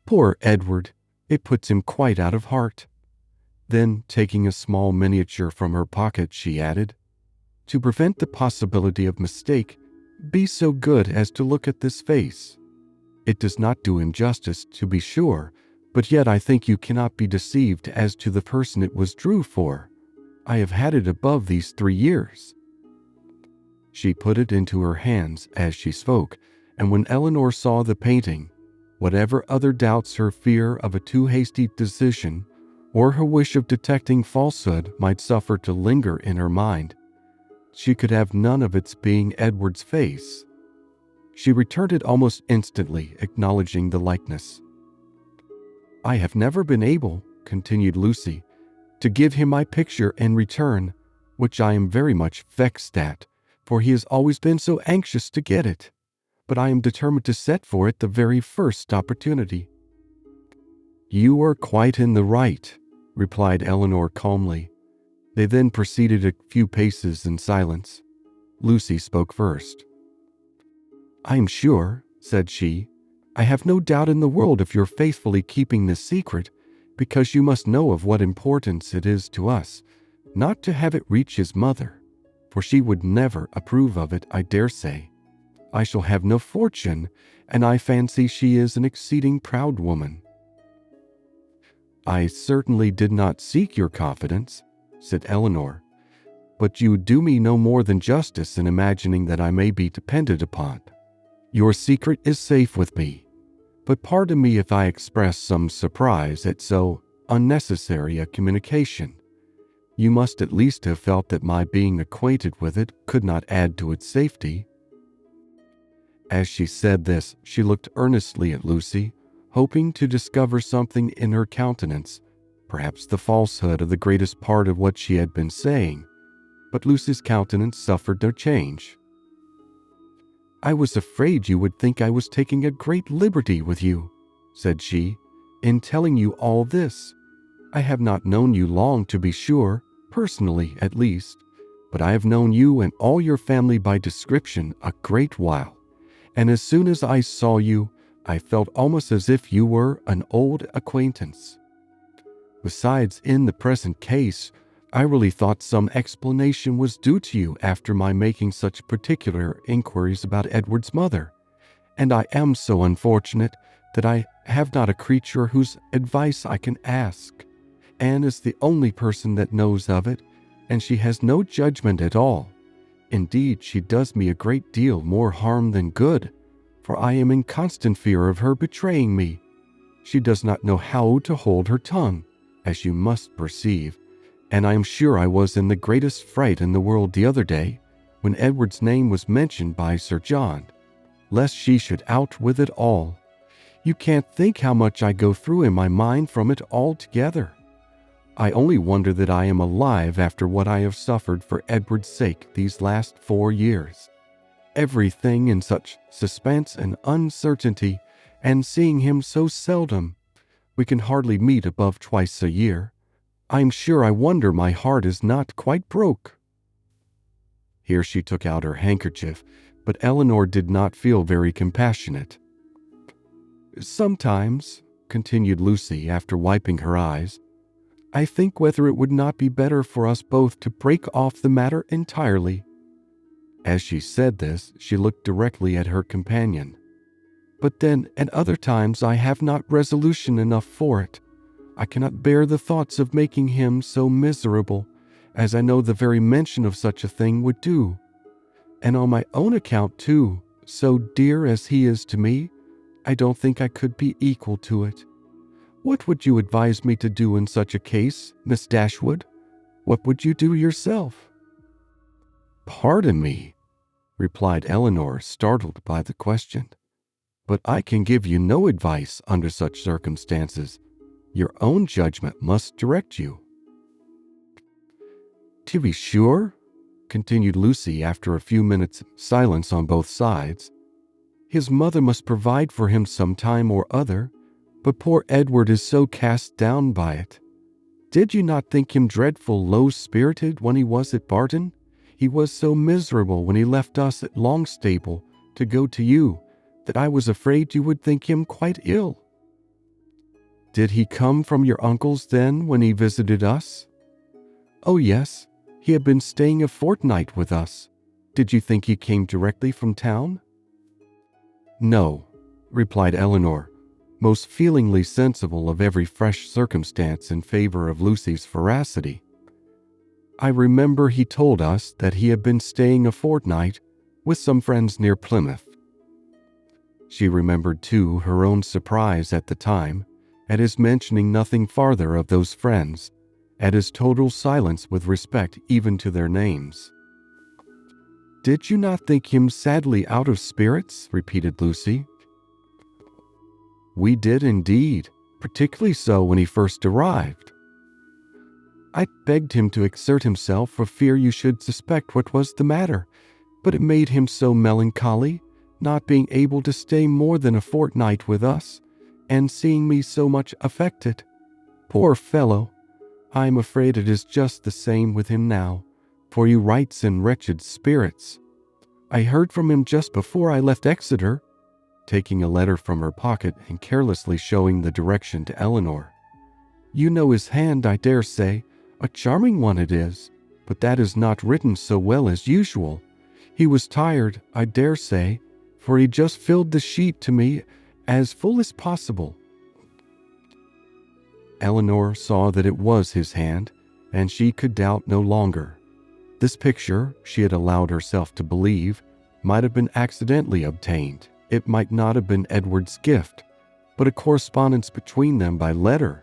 Poor Edward, it puts him quite out of heart." Then, taking a small miniature from her pocket, she added, "To prevent the possibility of mistake, be so good as to look at this face. It does not do him justice, to be sure, but yet I think you cannot be deceived as to the person it was drew for. I have had it above these 3 years." She put it into her hands as she spoke, and when Eleanor saw the painting, whatever other doubts her fear of a too hasty decision or her wish of detecting falsehood might suffer to linger in her mind, she could have none of its being Edward's face. She returned it almost instantly, acknowledging the likeness. "I have never been able," continued Lucy, "to give him my picture in return, which I am very much vexed at, for he has always been so anxious to get it. But I am determined to set for it the very first opportunity." "You are quite in the right," replied Eleanor calmly. They then proceeded a few paces in silence. Lucy spoke first. "I am sure," said she, "I have no doubt in the world of your faithfully keeping this secret, because you must know of what importance it is to us not to have it reach his mother, for she would never approve of it, I dare say. I shall have no fortune, and I fancy she is an exceeding proud woman." "I certainly did not seek your confidence," said Eleanor, "but you do me no more than justice in imagining that I may be depended upon. Your secret is safe with me, but pardon me if I express some surprise at so unnecessary a communication. You must at least have felt that my being acquainted with it could not add to its safety." As she said this, she looked earnestly at Lucy, hoping to discover something in her countenance, perhaps the falsehood of the greatest part of what she had been saying, but Lucy's countenance suffered no change. "I was afraid you would think I was taking a great liberty with you," said she, "in telling you all this. I have not known you long, to be sure, personally at least, but I have known you and all your family by description a great while, and as soon as I saw you, I felt almost as if you were an old acquaintance. Besides, in the present case, I really thought some explanation was due to you after my making such particular inquiries about Edward's mother, and I am so unfortunate that I have not a creature whose advice I can ask. Anne is the only person that knows of it, and she has no judgment at all. Indeed, she does me a great deal more harm than good, for I am in constant fear of her betraying me. She does not know how to hold her tongue, as you must perceive, and I am sure I was in the greatest fright in the world the other day, when Edward's name was mentioned by Sir John, lest she should out with it all. You can't think how much I go through in my mind from it altogether. I only wonder that I am alive after what I have suffered for Edward's sake these last 4 years. Everything in such suspense and uncertainty, and seeing him so seldom. We can hardly meet above twice a year. I'm sure I wonder my heart is not quite broke." Here she took out her handkerchief, but Eleanor did not feel very compassionate. "Sometimes," continued Lucy after wiping her eyes, "I think whether it would not be better for us both to break off the matter entirely." As she said this, she looked directly at her companion. "But then, at other times, I have not resolution enough for it. I cannot bear the thoughts of making him so miserable, as I know the very mention of such a thing would do. And on my own account, too, so dear as he is to me, I don't think I could be equal to it. What would you advise me to do in such a case, Miss Dashwood? What would you do yourself?" "Pardon me," replied Eleanor, startled by the question, "but I can give you no advice under such circumstances. Your own judgment must direct you." "To be sure," continued Lucy after a few minutes' silence on both sides, "his mother must provide for him some time or other, but poor Edward is so cast down by it. Did you not think him dreadful low-spirited when he was at Barton? He was so miserable when he left us at Longstaple to go to you, that I was afraid you would think him quite ill." "Did he come from your uncle's then when he visited us?" "Oh yes, he had been staying a fortnight with us. Did you think he came directly from town?" "No," replied Eleanor, most feelingly sensible of every fresh circumstance in favor of Lucy's veracity. "I remember he told us that he had been staying a fortnight with some friends near Plymouth." She remembered, too, her own surprise at the time, at his mentioning nothing farther of those friends, at his total silence with respect even to their names. "Did you not think him sadly out of spirits?" repeated Lucy. "We did indeed, particularly so when he first arrived. I begged him to exert himself for fear you should suspect what was the matter, but it made him so melancholy, not being able to stay more than a fortnight with us, and seeing me so much affected. Poor fellow! I am afraid it is just the same with him now, for he writes in wretched spirits. I heard from him just before I left Exeter," taking a letter from her pocket and carelessly showing the direction to Eleanor. "You know his hand, I dare say. A charming one it is, but that is not written so well as usual. He was tired, I dare say, for he just filled the sheet to me as full as possible." Eleanor saw that it was his hand, and she could doubt no longer. This picture, she had allowed herself to believe, might have been accidentally obtained. It might not have been Edward's gift, but a correspondence between them by letter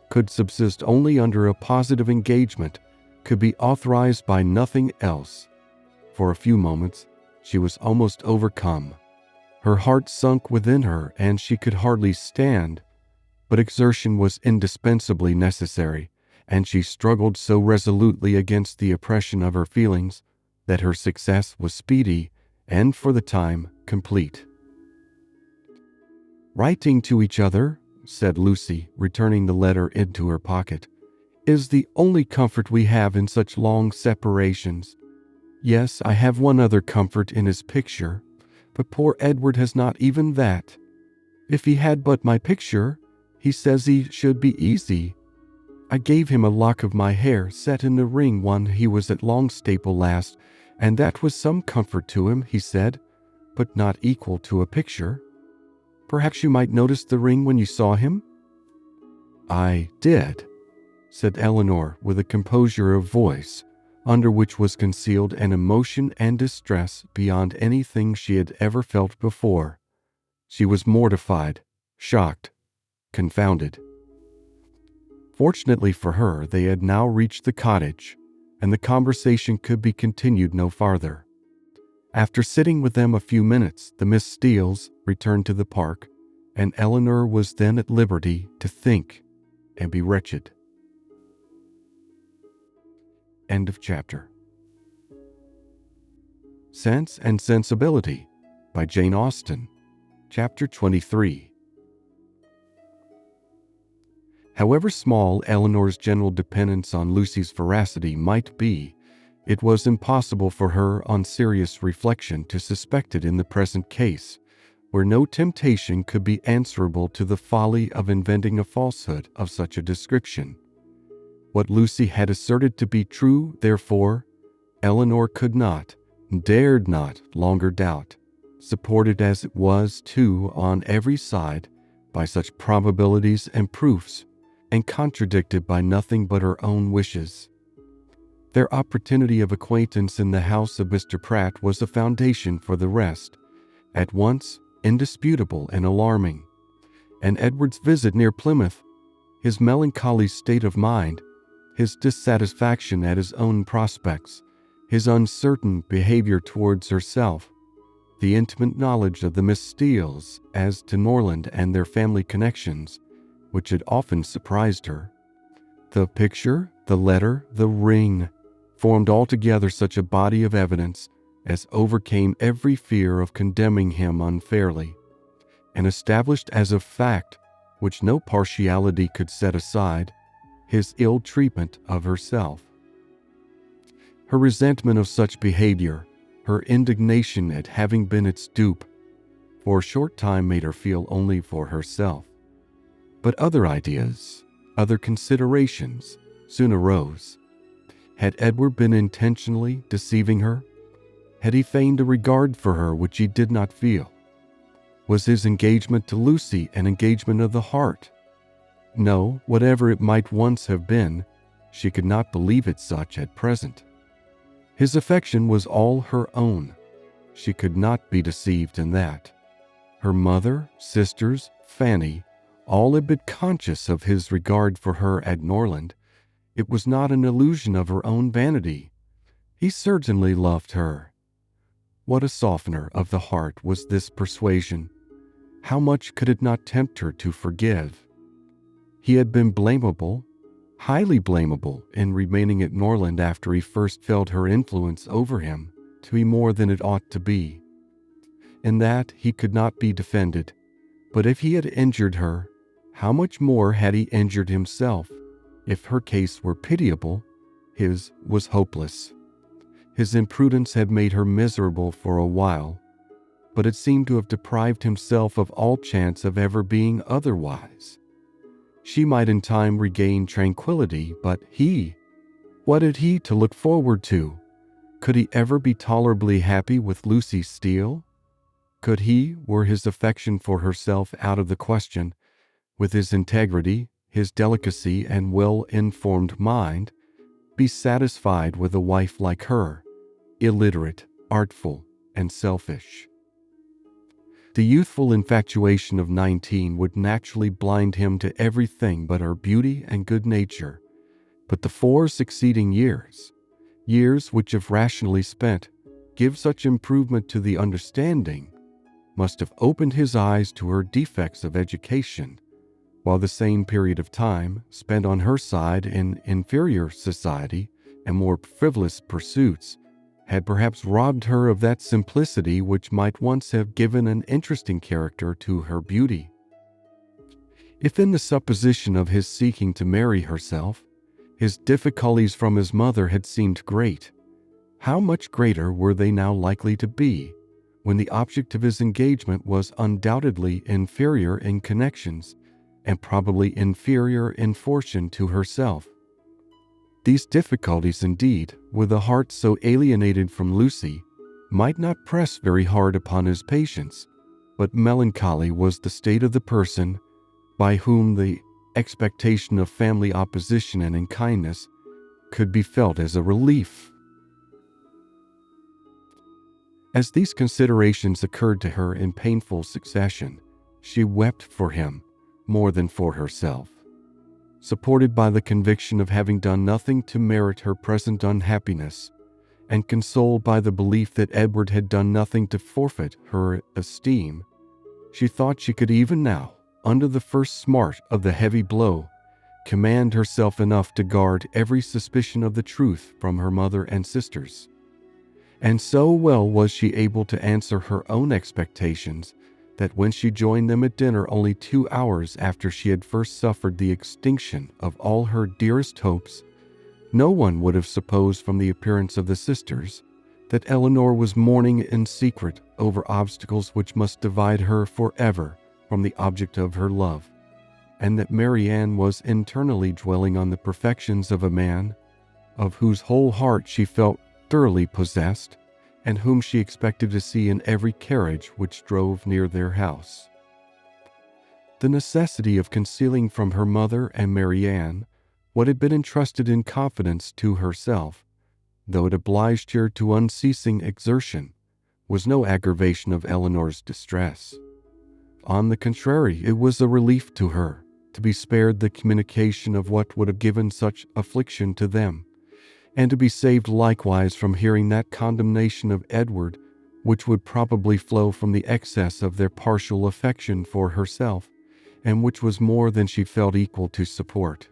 could subsist only under a positive engagement, could be authorized by nothing else. For a few moments, she was almost overcome. Her heart sunk within her, and she could hardly stand, but exertion was indispensably necessary, and she struggled so resolutely against the oppression of her feelings that her success was speedy and, for the time, complete. "Writing to each other," said Lucy, returning the letter into her pocket, "is the only comfort we have in such long separations. Yes, I have one other comfort in his picture, but poor Edward has not even that. If he had but my picture, he says he should be easy. I gave him a lock of my hair set in the ring when he was at Longstaple last, and that was some comfort to him, he said, but not equal to a picture. Perhaps you might notice the ring when you saw him?" "I did," said Eleanor with a composure of voice, under which was concealed an emotion and distress beyond anything she had ever felt before. She was mortified, shocked, confounded. Fortunately for her, they had now reached the cottage, and the conversation could be continued no farther. After sitting with them a few minutes, the Miss Steeles returned to the park, and Eleanor was then at liberty to think and be wretched. End of chapter. Sense and Sensibility by Jane Austen, Chapter 23. However small Eleanor's general dependence on Lucy's veracity might be, it was impossible for her, on serious reflection, to suspect it in the present case, where no temptation could be answerable to the folly of inventing a falsehood of such a description. What Lucy had asserted to be true, therefore, Eleanor could not, dared not longer doubt, supported as it was, too, on every side, by such probabilities and proofs, and contradicted by nothing but her own wishes. Their opportunity of acquaintance in the house of Mr. Pratt was a foundation for the rest, at once indisputable and alarming. And Edward's visit near Plymouth, his melancholy state of mind, his dissatisfaction at his own prospects, his uncertain behavior towards herself, the intimate knowledge of the Miss Steeles as to Norland and their family connections, which had often surprised her, the picture, the letter, the ring, formed altogether such a body of evidence as overcame every fear of condemning him unfairly, and established as a fact, which no partiality could set aside, his ill treatment of herself. Her resentment of such behavior, her indignation at having been its dupe, for a short time made her feel only for herself. But other ideas, other considerations, soon arose. Had Edward been intentionally deceiving her? Had he feigned a regard for her which he did not feel? Was his engagement to Lucy an engagement of the heart? No, whatever it might once have been, she could not believe it such at present. His affection was all her own. She could not be deceived in that. Her mother, sisters, Fanny, all had been conscious of his regard for her at Norland. It was not an illusion of her own vanity. He certainly loved her. What a softener of the heart was this persuasion! How much could it not tempt her to forgive? He had been blamable, highly blamable, in remaining at Norland after he first felt her influence over him to be more than it ought to be. In that he could not be defended, but if he had injured her, how much more had he injured himself? If her case were pitiable, his was hopeless. His imprudence had made her miserable for a while, but it seemed to have deprived himself of all chance of ever being otherwise. She might in time regain tranquility, but he, what had he to look forward to? Could he ever be tolerably happy with Lucy Steele? Could he, were his affection for herself out of the question, with his integrity, his delicacy and well-informed mind, be satisfied with a wife like her, illiterate, artful, and selfish? The youthful infatuation of 19 would naturally blind him to everything but her beauty and good nature. But the 4 succeeding years, years which, if rationally spent, give such improvement to the understanding, must have opened his eyes to her defects of education, while the same period of time, spent on her side in inferior society and more frivolous pursuits, had perhaps robbed her of that simplicity which might once have given an interesting character to her beauty. If in the supposition of his seeking to marry herself, his difficulties from his mother had seemed great, How much greater were they now likely to be, when the object of his engagement was undoubtedly inferior in connections and probably inferior in fortune to herself? These difficulties, indeed, with a heart so alienated from Lucy, might not press very hard upon his patience, but melancholy was the state of the person by whom the expectation of family opposition and unkindness could be felt as a relief. As these considerations occurred to her in painful succession, she wept for him more than for herself. Supported by the conviction of having done nothing to merit her present unhappiness, and consoled by the belief that Edward had done nothing to forfeit her esteem, she thought she could even now, under the first smart of the heavy blow, command herself enough to guard every suspicion of the truth from her mother and sisters. And so well was she able to answer her own expectations that when she joined them at dinner only 2 hours after she had first suffered the extinction of all her dearest hopes, no one would have supposed from the appearance of the sisters that Eleanor was mourning in secret over obstacles which must divide her forever from the object of her love, and that Marianne was internally dwelling on the perfections of a man of whose whole heart she felt thoroughly possessed, and whom she expected to see in every carriage which drove near their house. The necessity of concealing from her mother and Marianne what had been entrusted in confidence to herself, though it obliged her to unceasing exertion, was no aggravation of Eleanor's distress. On the contrary, it was a relief to her to be spared the communication of what would have given such affliction to them, and to be saved likewise from hearing that condemnation of Edward which would probably flow from the excess of their partial affection for herself, and which was more than she felt equal to support.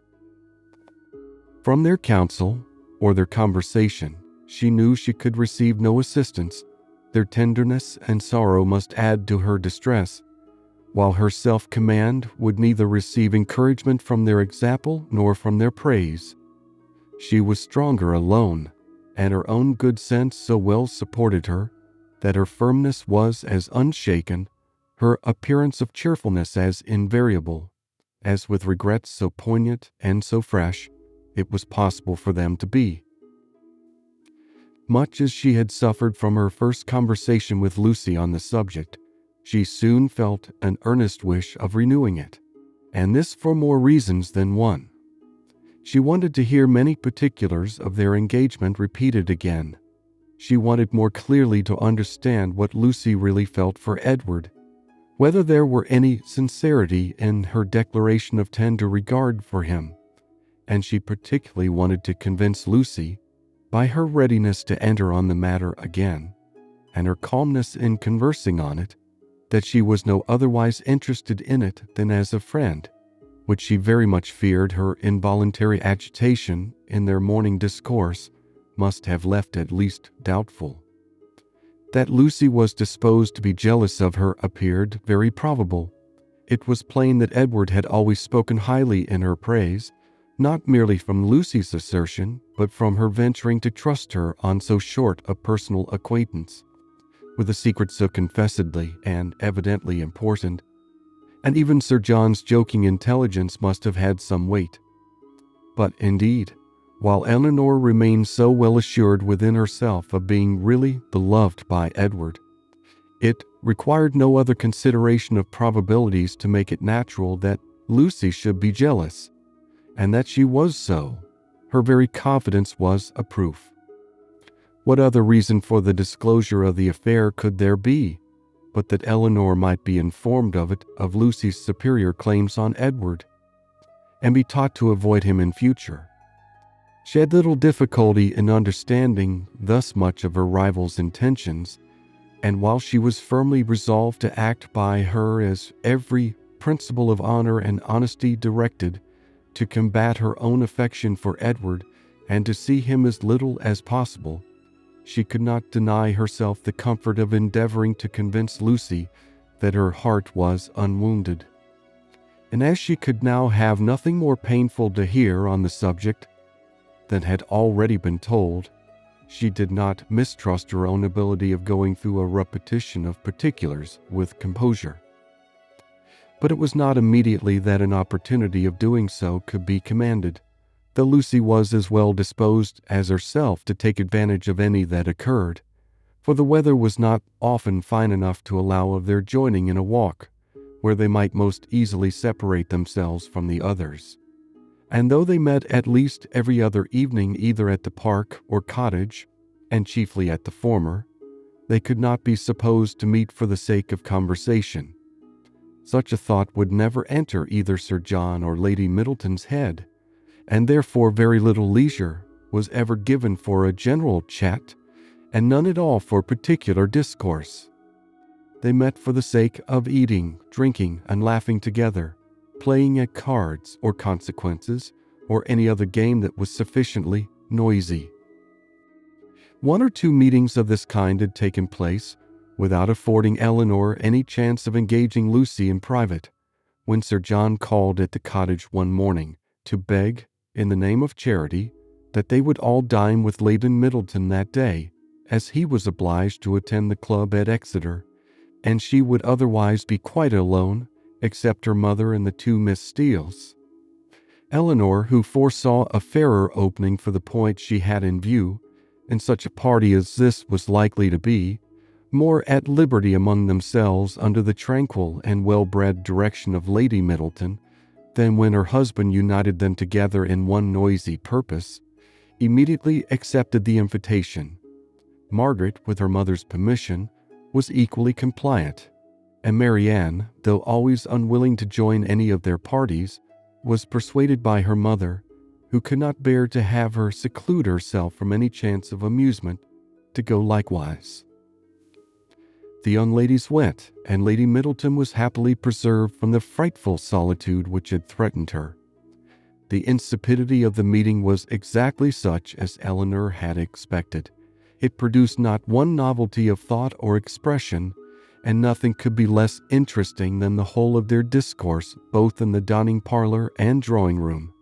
From their counsel, or their conversation, she knew she could receive no assistance. Their tenderness and sorrow must add to her distress, while her self-command would neither receive encouragement from their example nor from their praise. She was stronger alone, and her own good sense so well supported her that her firmness was as unshaken, her appearance of cheerfulness as invariable, as with regrets so poignant and so fresh it was possible for them to be. Much as she had suffered from her first conversation with Lucy on the subject, she soon felt an earnest wish of renewing it, and this for more reasons than one. She wanted to hear many particulars of their engagement repeated again. She wanted more clearly to understand what Lucy really felt for Edward, whether there were any sincerity in her declaration of tender regard for him, and she particularly wanted to convince Lucy, by her readiness to enter on the matter again, and her calmness in conversing on it, that she was no otherwise interested in it than as a friend, which she very much feared her involuntary agitation in their morning discourse must have left at least doubtful. That Lucy was disposed to be jealous of her appeared very probable. It was plain that Edward had always spoken highly in her praise, not merely from Lucy's assertion, but from her venturing to trust her on so short a personal acquaintance, with a secret so confessedly and evidently important. And even Sir John's joking intelligence must have had some weight. But indeed, while Eleanor remained so well assured within herself of being really beloved by Edward, it required no other consideration of probabilities to make it natural that Lucy should be jealous, and that she was so. Her very confidence was a proof. What other reason for the disclosure of the affair could there be, but that Eleanor might be informed of it, of Lucy's superior claims on Edward, and be taught to avoid him in future? She had little difficulty in understanding thus much of her rival's intentions, and while she was firmly resolved to act by her as every principle of honor and honesty directed, to combat her own affection for Edward and to see him as little as possible, she could not deny herself the comfort of endeavoring to convince Lucy that her heart was unwounded. And as she could now have nothing more painful to hear on the subject than had already been told, she did not mistrust her own ability of going through a repetition of particulars with composure. But it was not immediately that an opportunity of doing so could be commanded, though Lucy was as well disposed as herself to take advantage of any that occurred, for the weather was not often fine enough to allow of their joining in a walk, where they might most easily separate themselves from the others. And though they met at least every other evening either at the park or cottage, and chiefly at the former, they could not be supposed to meet for the sake of conversation. Such a thought would never enter either Sir John or Lady Middleton's head, and therefore very little leisure was ever given for a general chat, and none at all for particular discourse. They met for the sake of eating, drinking, and laughing together, playing at cards or consequences, or any other game that was sufficiently noisy. One or two meetings of this kind had taken place, without affording Eleanor any chance of engaging Lucy in private, when Sir John called at the cottage one morning to beg, in the name of charity, that they would all dine with Lady Middleton that day, as he was obliged to attend the club at Exeter, and she would otherwise be quite alone, except her mother and the two Miss Steeles. Eleanor, who foresaw a fairer opening for the point she had in view, and such a party as this was likely to be, more at liberty among themselves under the tranquil and well-bred direction of Lady Middleton than when her husband united them together in one noisy purpose, immediately accepted the invitation. Margaret, with her mother's permission, was equally compliant, and Marianne, though always unwilling to join any of their parties, was persuaded by her mother, who could not bear to have her seclude herself from any chance of amusement, to go likewise. The young ladies went, and Lady Middleton was happily preserved from the frightful solitude which had threatened her. The insipidity of the meeting was exactly such as Eleanor had expected. It produced not one novelty of thought or expression, and nothing could be less interesting than the whole of their discourse, both in the dining parlor and drawing-room.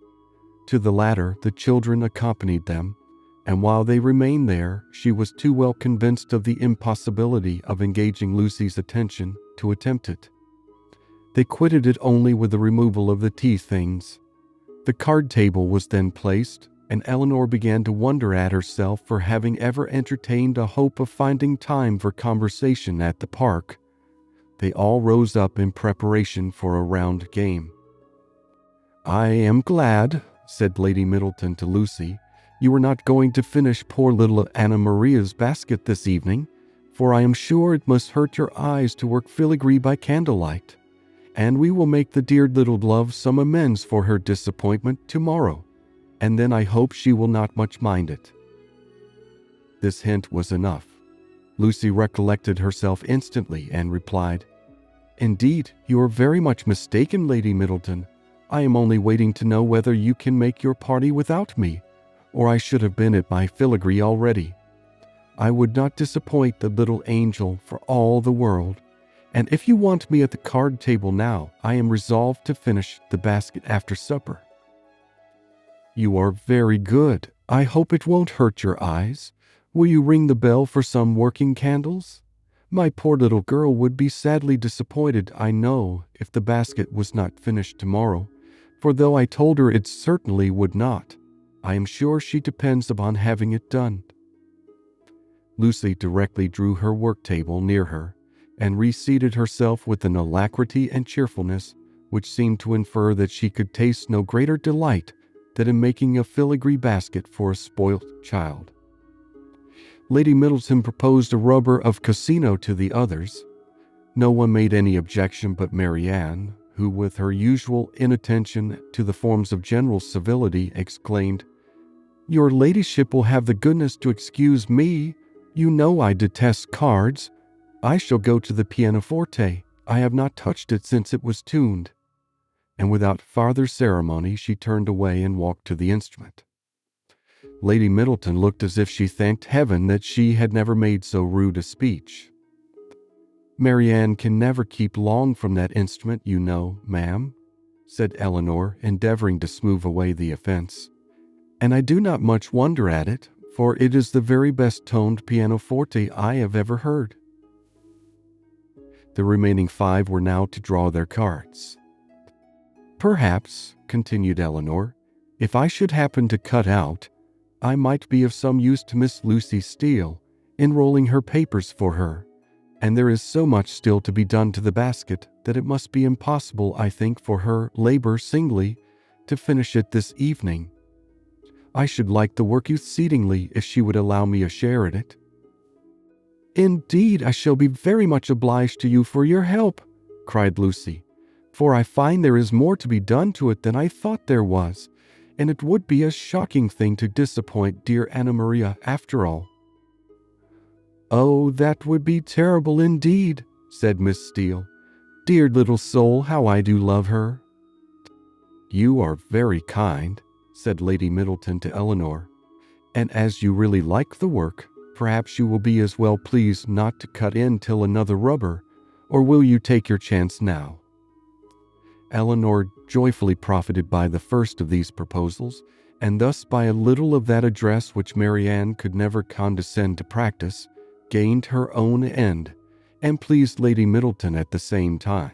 To the latter, the children accompanied them, and while they remained there, she was too well convinced of the impossibility of engaging Lucy's attention to attempt it. They quitted it only with the removal of the tea things. The card table was then placed, and Eleanor began to wonder at herself for having ever entertained a hope of finding time for conversation at the park. They all rose up in preparation for a round game. "I am glad," said Lady Middleton to Lucy, "you are not going to finish poor little Anna Maria's basket this evening, for I am sure it must hurt your eyes to work filigree by candlelight, and we will make the dear little love some amends for her disappointment tomorrow, and then I hope she will not much mind it." This hint was enough. Lucy recollected herself instantly and replied, "Indeed, you are very much mistaken, Lady Middleton. I am only waiting to know whether you can make your party without me, or I should have been at my filigree already. I would not disappoint the little angel for all the world, and if you want me at the card table now, I am resolved to finish the basket after supper." "You are very good. I hope it won't hurt your eyes. Will you ring the bell for some working candles? My poor little girl would be sadly disappointed, I know, if the basket was not finished tomorrow, for though I told her it certainly would not, I am sure she depends upon having it done." Lucy directly drew her work table near her, and reseated herself with an alacrity and cheerfulness which seemed to infer that she could taste no greater delight than in making a filigree basket for a spoilt child. Lady Middleton proposed a rubber of Cassino to the others. No one made any objection but Marianne, who, with her usual inattention to the forms of general civility, exclaimed, "Your ladyship will have the goodness to excuse me. You know I detest cards. I shall go to the pianoforte. I have not touched it since it was tuned." And without farther ceremony, she turned away and walked to the instrument. Lady Middleton looked as if she thanked heaven that she had never made so rude a speech. "Marianne can never keep long from that instrument, you know, ma'am," said Eleanor, endeavoring to smooth away the offense. "And I do not much wonder at it, for it is the very best toned pianoforte I have ever heard." The remaining 5 were now to draw their cards. "Perhaps," continued Eleanor, "if I should happen to cut out, I might be of some use to Miss Lucy Steele in rolling her papers for her, and there is so much still to be done to the basket that it must be impossible, I think, for her labor singly to finish it this evening. I should like the work exceedingly if she would allow me a share in it." "Indeed, I shall be very much obliged to you for your help," cried Lucy, "for I find there is more to be done to it than I thought there was, and it would be a shocking thing to disappoint dear Anna Maria after all." "Oh, that would be terrible indeed," said Miss Steele. "Dear little soul, how I do love her." "You are very kind," said Lady Middleton to Eleanor, "and as you really like the work, perhaps you will be as well pleased not to cut in till another rubber, or will you take your chance now?" Eleanor joyfully profited by the first of these proposals, and thus by a little of that address which Marianne could never condescend to practice, gained her own end, and pleased Lady Middleton at the same time.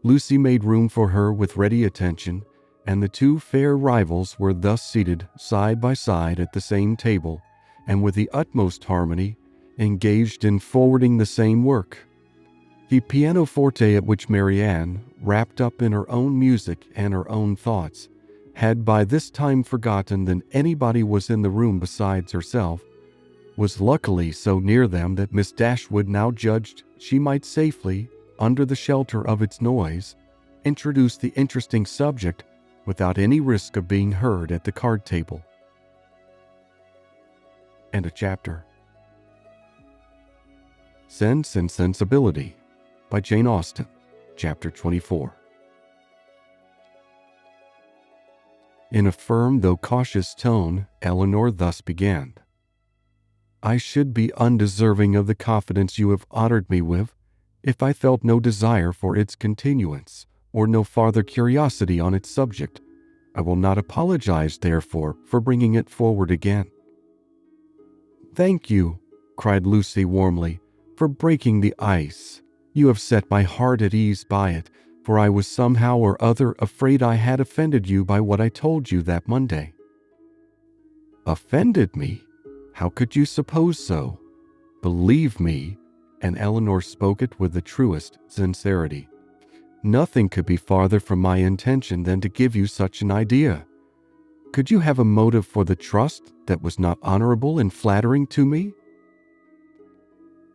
Lucy made room for her with ready attention, and the 2 fair rivals were thus seated side by side at the same table, and with the utmost harmony, engaged in forwarding the same work. The pianoforte at which Marianne, wrapped up in her own music and her own thoughts, had by this time forgotten that anybody was in the room besides herself, was luckily so near them that Miss Dashwood now judged she might safely, under the shelter of its noise, introduce the interesting subject without any risk of being heard at the card table. End of chapter. Sense and Sensibility by Jane Austen, Chapter 24. In a firm though cautious tone, Eleanor thus began. "I should be undeserving of the confidence you have honored me with if I felt no desire for its continuance, or no farther curiosity on its subject. I will not apologize, therefore, for bringing it forward again." "Thank you," cried Lucy warmly, "for breaking the ice. You have set my heart at ease by it, for I was somehow or other afraid I had offended you by what I told you that Monday." "Offended me? How could you suppose so? Believe me," and Eleanor spoke it with the truest sincerity, "nothing could be farther from my intention than to give you such an idea. Could you have a motive for the trust that was not honorable and flattering to me?"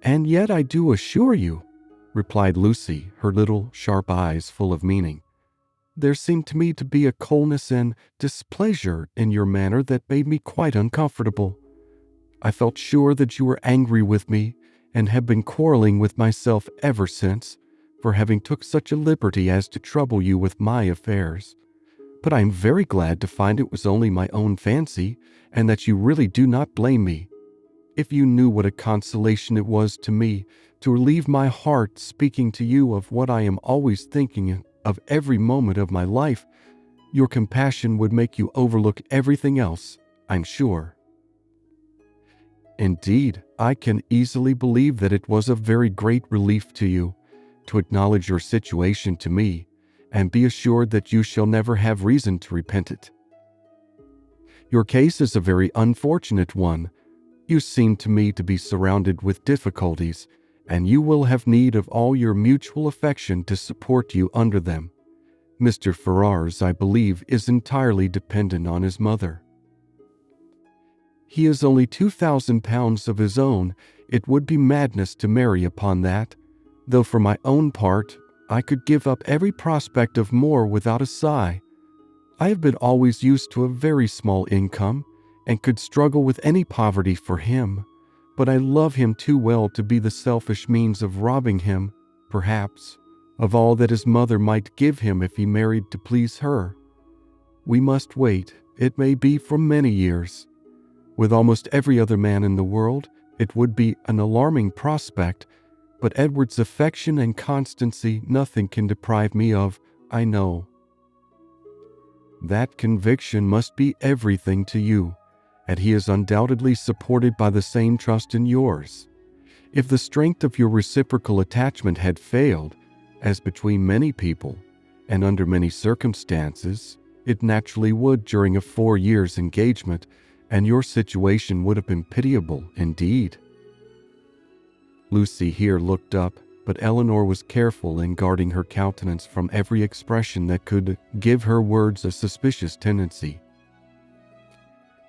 "And yet I do assure you," replied Lucy, her little sharp eyes full of meaning, "there seemed to me to be a coldness and displeasure in your manner that made me quite uncomfortable. I felt sure that you were angry with me, and have been quarreling with myself ever since, for having took such a liberty as to trouble you with my affairs. But I am very glad to find it was only my own fancy, and that you really do not blame me. If you knew what a consolation it was to me to relieve my heart speaking to you of what I am always thinking of every moment of my life, your compassion would make you overlook everything else, I'm sure." "Indeed, I can easily believe that it was a very great relief to you to acknowledge your situation to me, and be assured that you shall never have reason to repent it. Your case is a very unfortunate one. You seem to me to be surrounded with difficulties, and you will have need of all your mutual affection to support you under them. Mr. Ferrars, I believe, is entirely dependent on his mother. He has only £2,000 of his own. It would be madness to marry upon that, though for my own part, I could give up every prospect of more without a sigh. I have been always used to a very small income, and could struggle with any poverty for him, but I love him too well to be the selfish means of robbing him, perhaps, of all that his mother might give him if he married to please her. We must wait, it may be for many years. With almost every other man in the world, it would be an alarming prospect, but Edward's affection and constancy nothing can deprive me of, I know. That conviction must be everything to you, and he is undoubtedly supported by the same trust in yours. If the strength of your reciprocal attachment had failed, as between many people, and under many circumstances, it naturally would during a 4 years engagement, and your situation would have been pitiable indeed." Lucy here looked up, but Eleanor was careful in guarding her countenance from every expression that could give her words a suspicious tendency.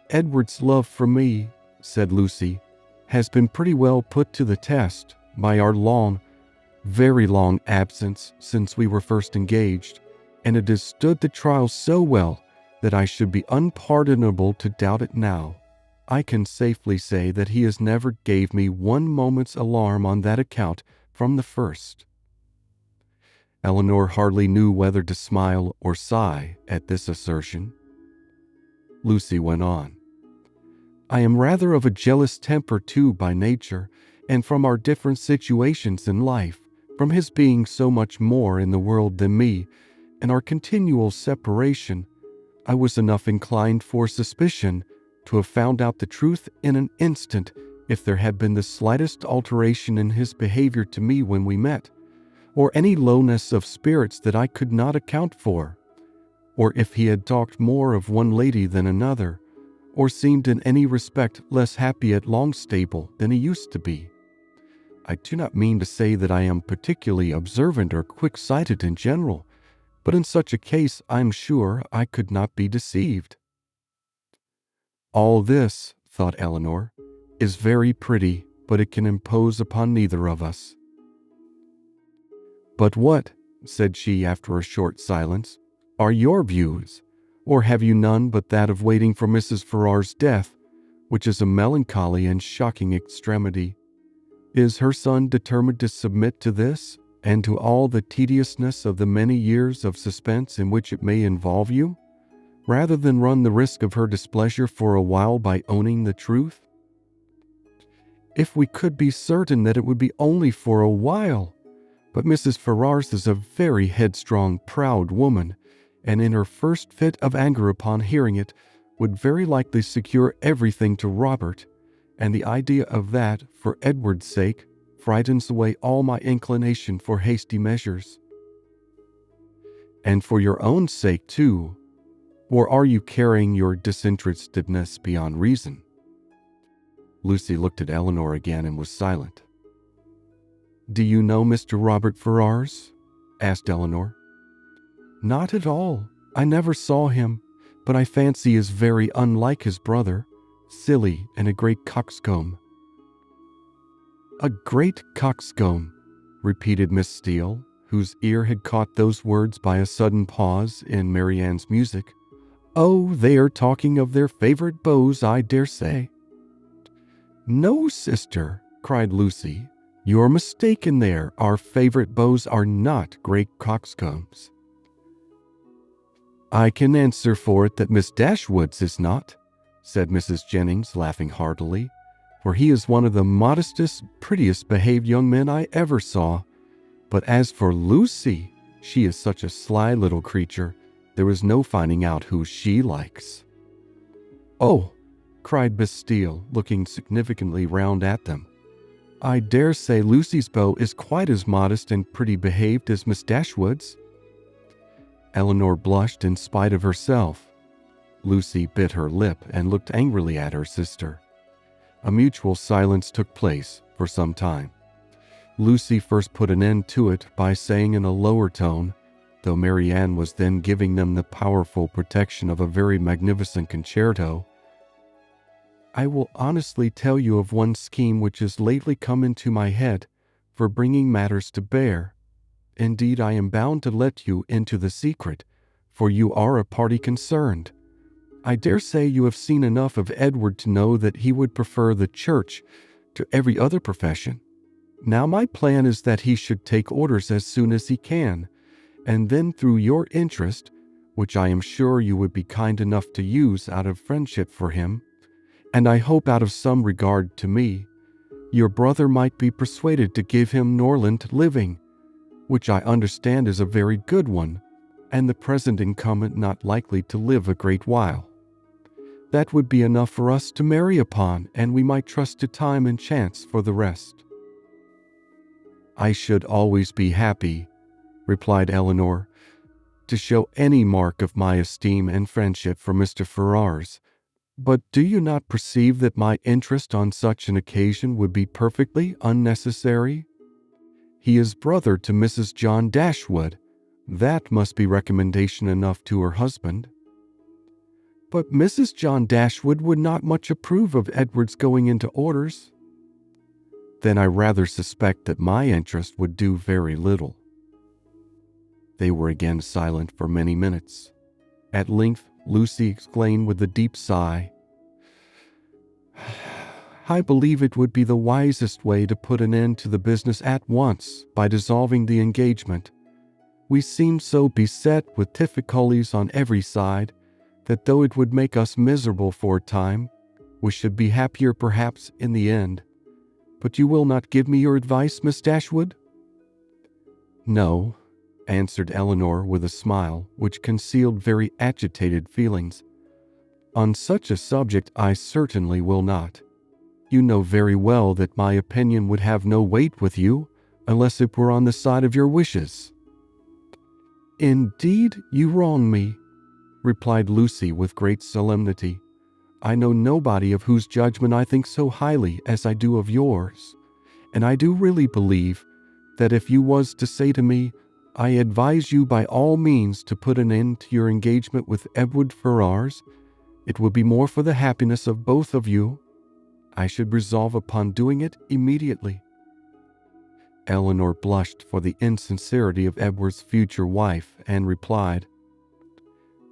"Edward's love for me," said Lucy, "has been pretty well put to the test by our long, very long absence since we were first engaged, and it has stood the trial so well that I should be unpardonable to doubt it now. I can safely say that he has never gave me one moment's alarm on that account from the first." Eleanor hardly knew whether to smile or sigh at this assertion. Lucy went on. "I am rather of a jealous temper too by nature, and from our different situations in life, from his being so much more in the world than me, and our continual separation, I was enough inclined for suspicion to have found out the truth in an instant if there had been the slightest alteration in his behavior to me when we met, or any lowness of spirits that I could not account for, or if he had talked more of one lady than another, or seemed in any respect less happy at Longstaple than he used to be. I do not mean to say that I am particularly observant or quick-sighted in general, but in such a case I am sure I could not be deceived." "All this," thought Eleanor, "is very pretty, but it can impose upon neither of us." "But what," said she after a short silence, "are your views? Or have you none but that of waiting for Mrs. Ferrars's death, which is a melancholy and shocking extremity? Is her son determined to submit to this, and to all the tediousness of the many years of suspense in which it may involve you, rather than run the risk of her displeasure for a while by owning the truth?" "If we could be certain that it would be only for a while! But Mrs. Ferrars is a very headstrong, proud woman, and in her first fit of anger upon hearing it, would very likely secure everything to Robert, and the idea of that, for Edward's sake, frightens away all my inclination for hasty measures." "And for your own sake, too? Or are you carrying your disinterestedness beyond reason?" Lucy looked at Eleanor again and was silent. "Do you know Mr. Robert Ferrars?" asked Eleanor. "Not at all. I never saw him, but I fancy he is very unlike his brother, silly and a great coxcomb." "A great coxcomb," repeated Miss Steele, whose ear had caught those words by a sudden pause in Marianne's music. "Oh, they are talking of their favorite beaux, I dare say." "No, sister," cried Lucy, "you're mistaken there. Our favorite beaux are not great coxcombs." "I can answer for it that Miss Dashwood's is not," said Mrs. Jennings, laughing heartily, "for he is one of the modestest, prettiest behaved young men I ever saw. But as for Lucy, she is such a sly little creature, there is no finding out who she likes." "Oh," cried Miss Steele, looking significantly round at them, "I dare say Lucy's beau is quite as modest and pretty behaved as Miss Dashwood's." Eleanor blushed in spite of herself. Lucy bit her lip and looked angrily at her sister. A mutual silence took place for some time. Lucy first put an end to it by saying in a lower tone, though Marianne was then giving them the powerful protection of a very magnificent concerto, "I will honestly tell you of one scheme which has lately come into my head for bringing matters to bear. Indeed, I am bound to let you into the secret, for you are a party concerned. I dare say you have seen enough of Edward to know that he would prefer the church to every other profession. Now my plan is that he should take orders as soon as he can, and then through your interest, which I am sure you would be kind enough to use out of friendship for him, and I hope out of some regard to me, your brother might be persuaded to give him Norland living, which I understand is a very good one, and the present incumbent not likely to live a great while. That would be enough for us to marry upon, and we might trust to time and chance for the rest." "I should always be happy," replied Eleanor, "to show any mark of my esteem and friendship for Mr. Ferrars. But do you not perceive that my interest on such an occasion would be perfectly unnecessary? He is brother to Mrs. John Dashwood. That must be recommendation enough to her husband." "But Mrs. John Dashwood would not much approve of Edward's going into orders." "Then I rather suspect that my interest would do very little." They were again silent for many minutes. At length, Lucy exclaimed with a deep sigh, "I believe it would be the wisest way to put an end to the business at once by dissolving the engagement. We seem so beset with difficulties on every side that though it would make us miserable for a time, we should be happier perhaps in the end. But you will not give me your advice, Miss Dashwood?" "No," answered Eleanor with a smile which concealed very agitated feelings. "On such a subject I certainly will not. You know very well that my opinion would have no weight with you unless it were on the side of your wishes." "Indeed, you wrong me," replied Lucy with great solemnity. "I know nobody of whose judgment I think so highly as I do of yours, and I do really believe that if you was to say to me, 'I advise you by all means to put an end to your engagement with Edward Ferrars, it would be more for the happiness of both of you,' I should resolve upon doing it immediately." Eleanor blushed for the insincerity of Edward's future wife and replied,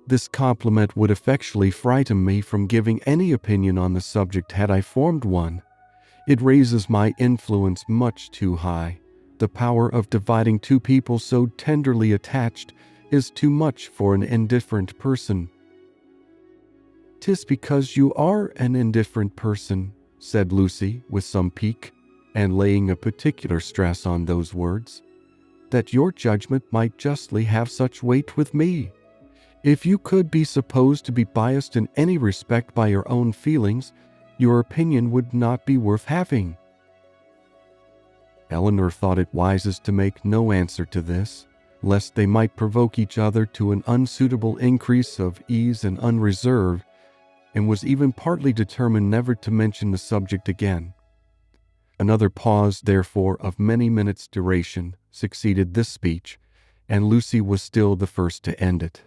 "This compliment would effectually frighten me from giving any opinion on the subject had I formed one. It raises my influence much too high. The power of dividing two people so tenderly attached is too much for an indifferent person." "'Tis because you are an indifferent person," said Lucy with some pique, and laying a particular stress on those words, "that your judgment might justly have such weight with me. If you could be supposed to be biased in any respect by your own feelings, your opinion would not be worth having." Eleanor thought it wisest to make no answer to this, lest they might provoke each other to an unsuitable increase of ease and unreserve, and was even partly determined never to mention the subject again. Another pause, therefore, of many minutes' duration succeeded this speech, and Lucy was still the first to end it.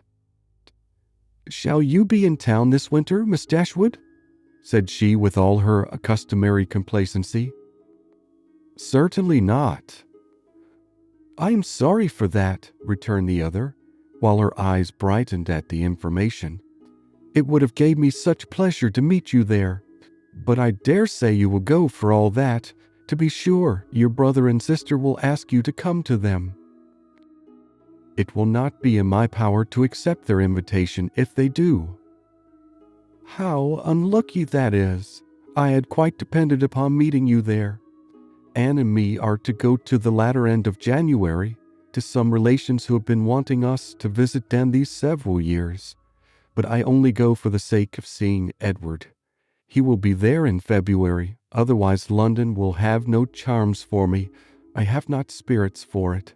"Shall you be in town this winter, Miss Dashwood?" said she with all her customary complacency. "Certainly not." "I am sorry for that," returned the other, while her eyes brightened at the information. "It would have gave me such pleasure to meet you there. But I dare say you will go for all that. To be sure, your brother and sister will ask you to come to them." "It will not be in my power to accept their invitation if they do." "How unlucky that is! I had quite depended upon meeting you there. Anne and me are to go to the latter end of January, to some relations who have been wanting us to visit them these several years. But I only go for the sake of seeing Edward. He will be there in February, otherwise London will have no charms for me. I have not spirits for it."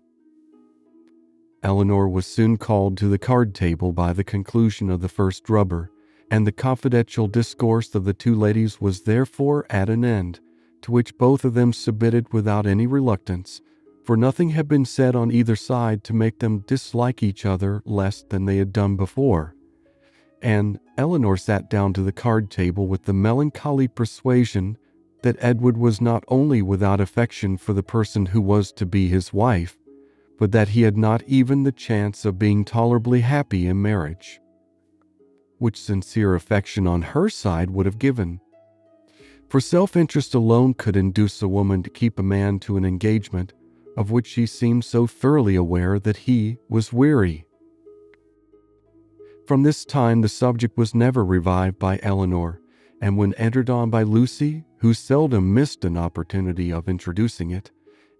Eleanor was soon called to the card table by the conclusion of the first rubber, and the confidential discourse of the two ladies was therefore at an end, to which both of them submitted without any reluctance, for nothing had been said on either side to make them dislike each other less than they had done before. And Eleanor sat down to the card table with the melancholy persuasion that Edward was not only without affection for the person who was to be his wife, but that he had not even the chance of being tolerably happy in marriage, which sincere affection on her side would have given. For self-interest alone could induce a woman to keep a man to an engagement of which she seemed so thoroughly aware that he was weary. From this time the subject was never revived by Eleanor, and when entered on by Lucy, who seldom missed an opportunity of introducing it,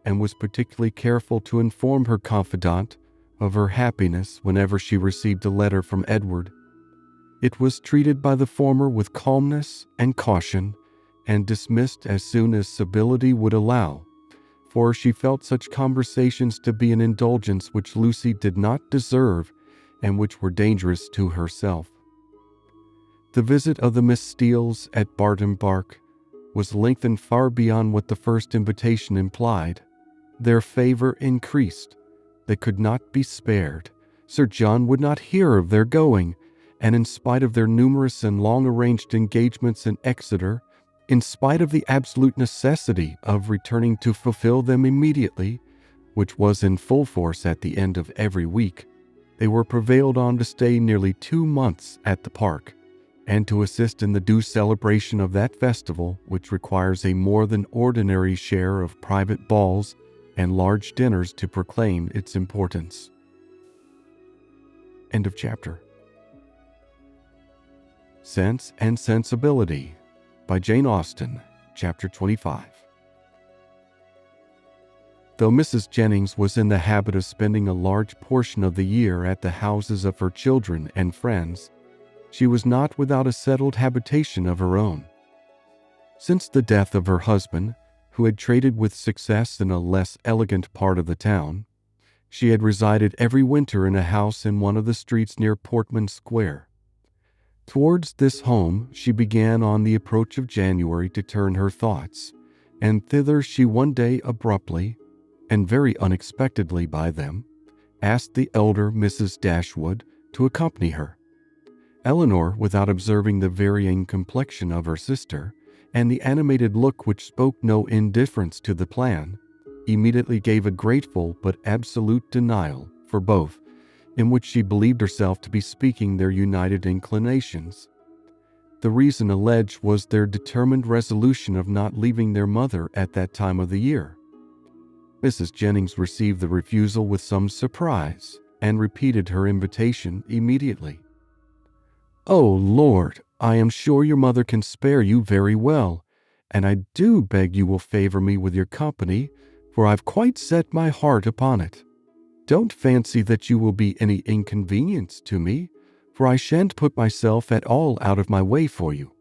and was particularly careful to inform her confidante of her happiness whenever she received a letter from Edward, It was treated by the former with calmness and caution, and dismissed as soon as civility would allow, for she felt such conversations to be an indulgence which Lucy did not deserve and which were dangerous to herself. The visit of the Miss Steeles at Barton Park was lengthened far beyond what the first invitation implied. Their favor increased. They could not be spared. Sir John would not hear of their going, and in spite of their numerous and long-arranged engagements in Exeter, in spite of the absolute necessity of returning to fulfill them immediately, which was in full force at the end of every week, they were prevailed on to stay nearly 2 months at the park, and to assist in the due celebration of that festival which requires a more than ordinary share of private balls and large dinners to proclaim its importance. End of chapter. Sense and Sensibility by Jane Austen, Chapter 25. Though Mrs. Jennings was in the habit of spending a large portion of the year at the houses of her children and friends, she was not without a settled habitation of her own. Since the death of her husband, who had traded with success in a less elegant part of the town, she had resided every winter in a house in one of the streets near Portman Square. Towards this home she began on the approach of January to turn her thoughts, and thither she one day abruptly, and very unexpectedly by them, asked the elder Mrs. Dashwood to accompany her. Eleanor, without observing the varying complexion of her sister, and the animated look which spoke no indifference to the plan, immediately gave a grateful but absolute denial for both, in which she believed herself to be speaking their united inclinations. The reason alleged was their determined resolution of not leaving their mother at that time of the year. Mrs. Jennings received the refusal with some surprise, and repeated her invitation immediately. "Oh, Lord, I am sure your mother can spare you very well, and I do beg you will favor me with your company, for I've quite set my heart upon it. Don't fancy that you will be any inconvenience to me, for I shan't put myself at all out of my way for you.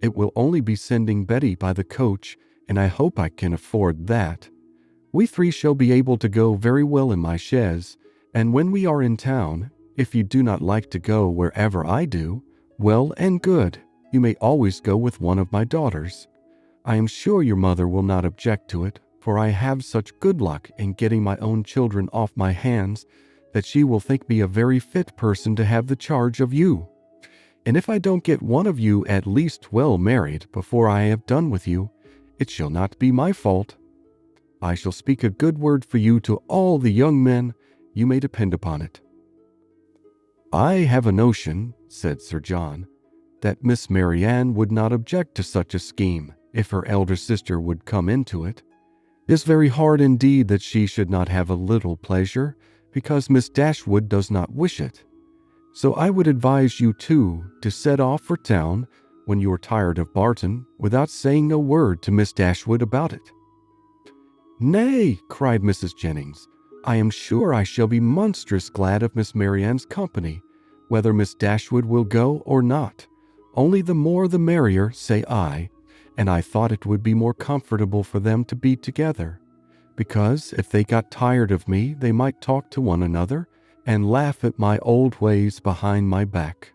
It will only be sending Betty by the coach, and I hope I can afford that. We 3 shall be able to go very well in my chaise, and when we are in town, if you do not like to go wherever I do, well and good, you may always go with one of my daughters. I am sure your mother will not object to it, for I have such good luck in getting my own children off my hands that she will think me a very fit person to have the charge of you. And if I don't get one of you at least well married before I have done with you, it shall not be my fault. I shall speak a good word for you to all the young men, you may depend upon it." "I have a notion," said Sir John, "that Miss Marianne would not object to such a scheme if her elder sister would come into it. It is very hard indeed that she should not have a little pleasure, because Miss Dashwood does not wish it. So I would advise you, too, to set off for town when you are tired of Barton, without saying a word to Miss Dashwood about it." "Nay," cried Mrs. Jennings, "I am sure I shall be monstrous glad of Miss Marianne's company, whether Miss Dashwood will go or not. Only the more the merrier, say I, and I thought it would be more comfortable for them to be together, because if they got tired of me, they might talk to one another and laugh at my old ways behind my back.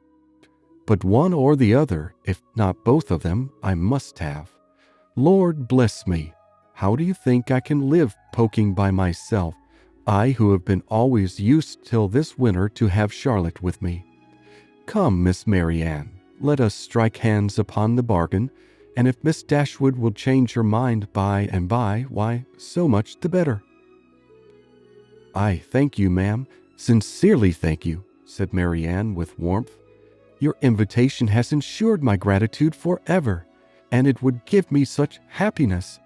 But one or the other, if not both of them, I must have. Lord bless me, how do you think I can live poking by myself, I who have been always used till this winter to have Charlotte with me? Come, Miss Marianne, let us strike hands upon the bargain, and if Miss Dashwood will change her mind by and by, why, so much the better." "I thank you, ma'am, sincerely thank you," said Marianne with warmth. "Your invitation has ensured my gratitude forever, and it would give me such happiness.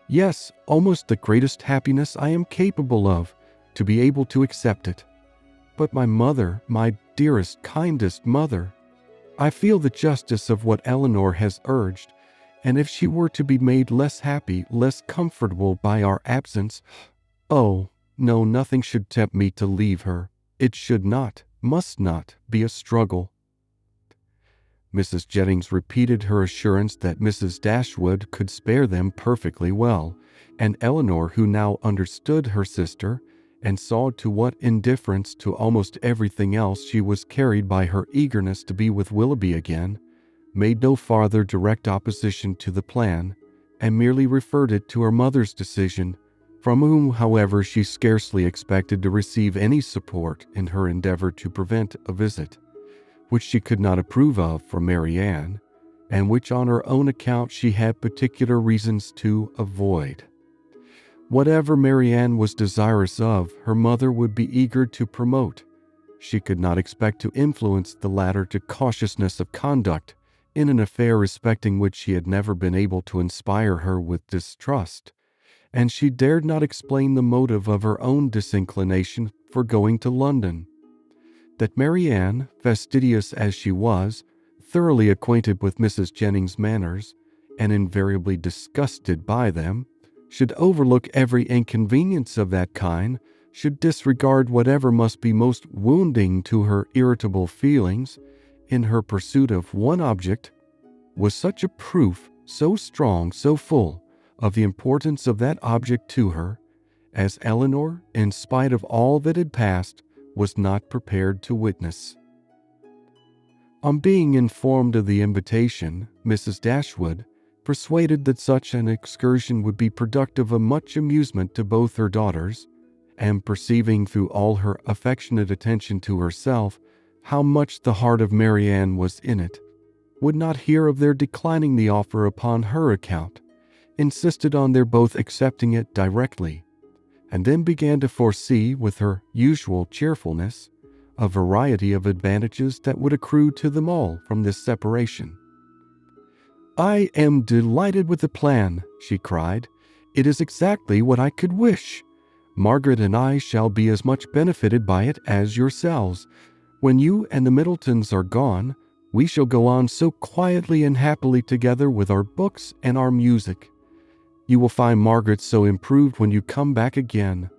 Yes, almost the greatest happiness I am capable of, to be able to accept it. But my mother, my dearest, kindest mother, I feel the justice of what Eleanor has urged, and if she were to be made less happy, less comfortable by our absence, oh, no, nothing should tempt me to leave her. It should not, must not, be a struggle." Mrs. Jennings repeated her assurance that Mrs. Dashwood could spare them perfectly well, and Eleanor, who now understood her sister and saw to what indifference to almost everything else she was carried by her eagerness to be with Willoughby again, made no farther direct opposition to the plan, and merely referred it to her mother's decision, from whom, however, she scarcely expected to receive any support in her endeavor to prevent a visit, which she could not approve of from Marianne, and which on her own account she had particular reasons to avoid. Whatever Marianne was desirous of, her mother would be eager to promote. She could not expect to influence the latter to cautiousness of conduct in an affair respecting which she had never been able to inspire her with distrust, and she dared not explain the motive of her own disinclination for going to London. That Marianne, fastidious as she was, thoroughly acquainted with Mrs. Jennings' manners, and invariably disgusted by them, should overlook every inconvenience of that kind, should disregard whatever must be most wounding to her irritable feelings, in her pursuit of one object, was such a proof, so strong, so full, of the importance of that object to her, as Eleanor, in spite of all that had passed, was not prepared to witness. On being informed of the invitation, Mrs. Dashwood, persuaded that such an excursion would be productive of much amusement to both her daughters, and perceiving through all her affectionate attention to herself how much the heart of Marianne was in it, would not hear of their declining the offer upon her account, insisted on their both accepting it directly, and then began to foresee, with her usual cheerfulness, a variety of advantages that would accrue to them all from this separation. "I am delighted with the plan," she cried. "It is exactly what I could wish. Margaret and I shall be as much benefited by it as yourselves. When you and the Middletons are gone, we shall go on so quietly and happily together with our books and our music. You will find Margaret so improved when you come back again.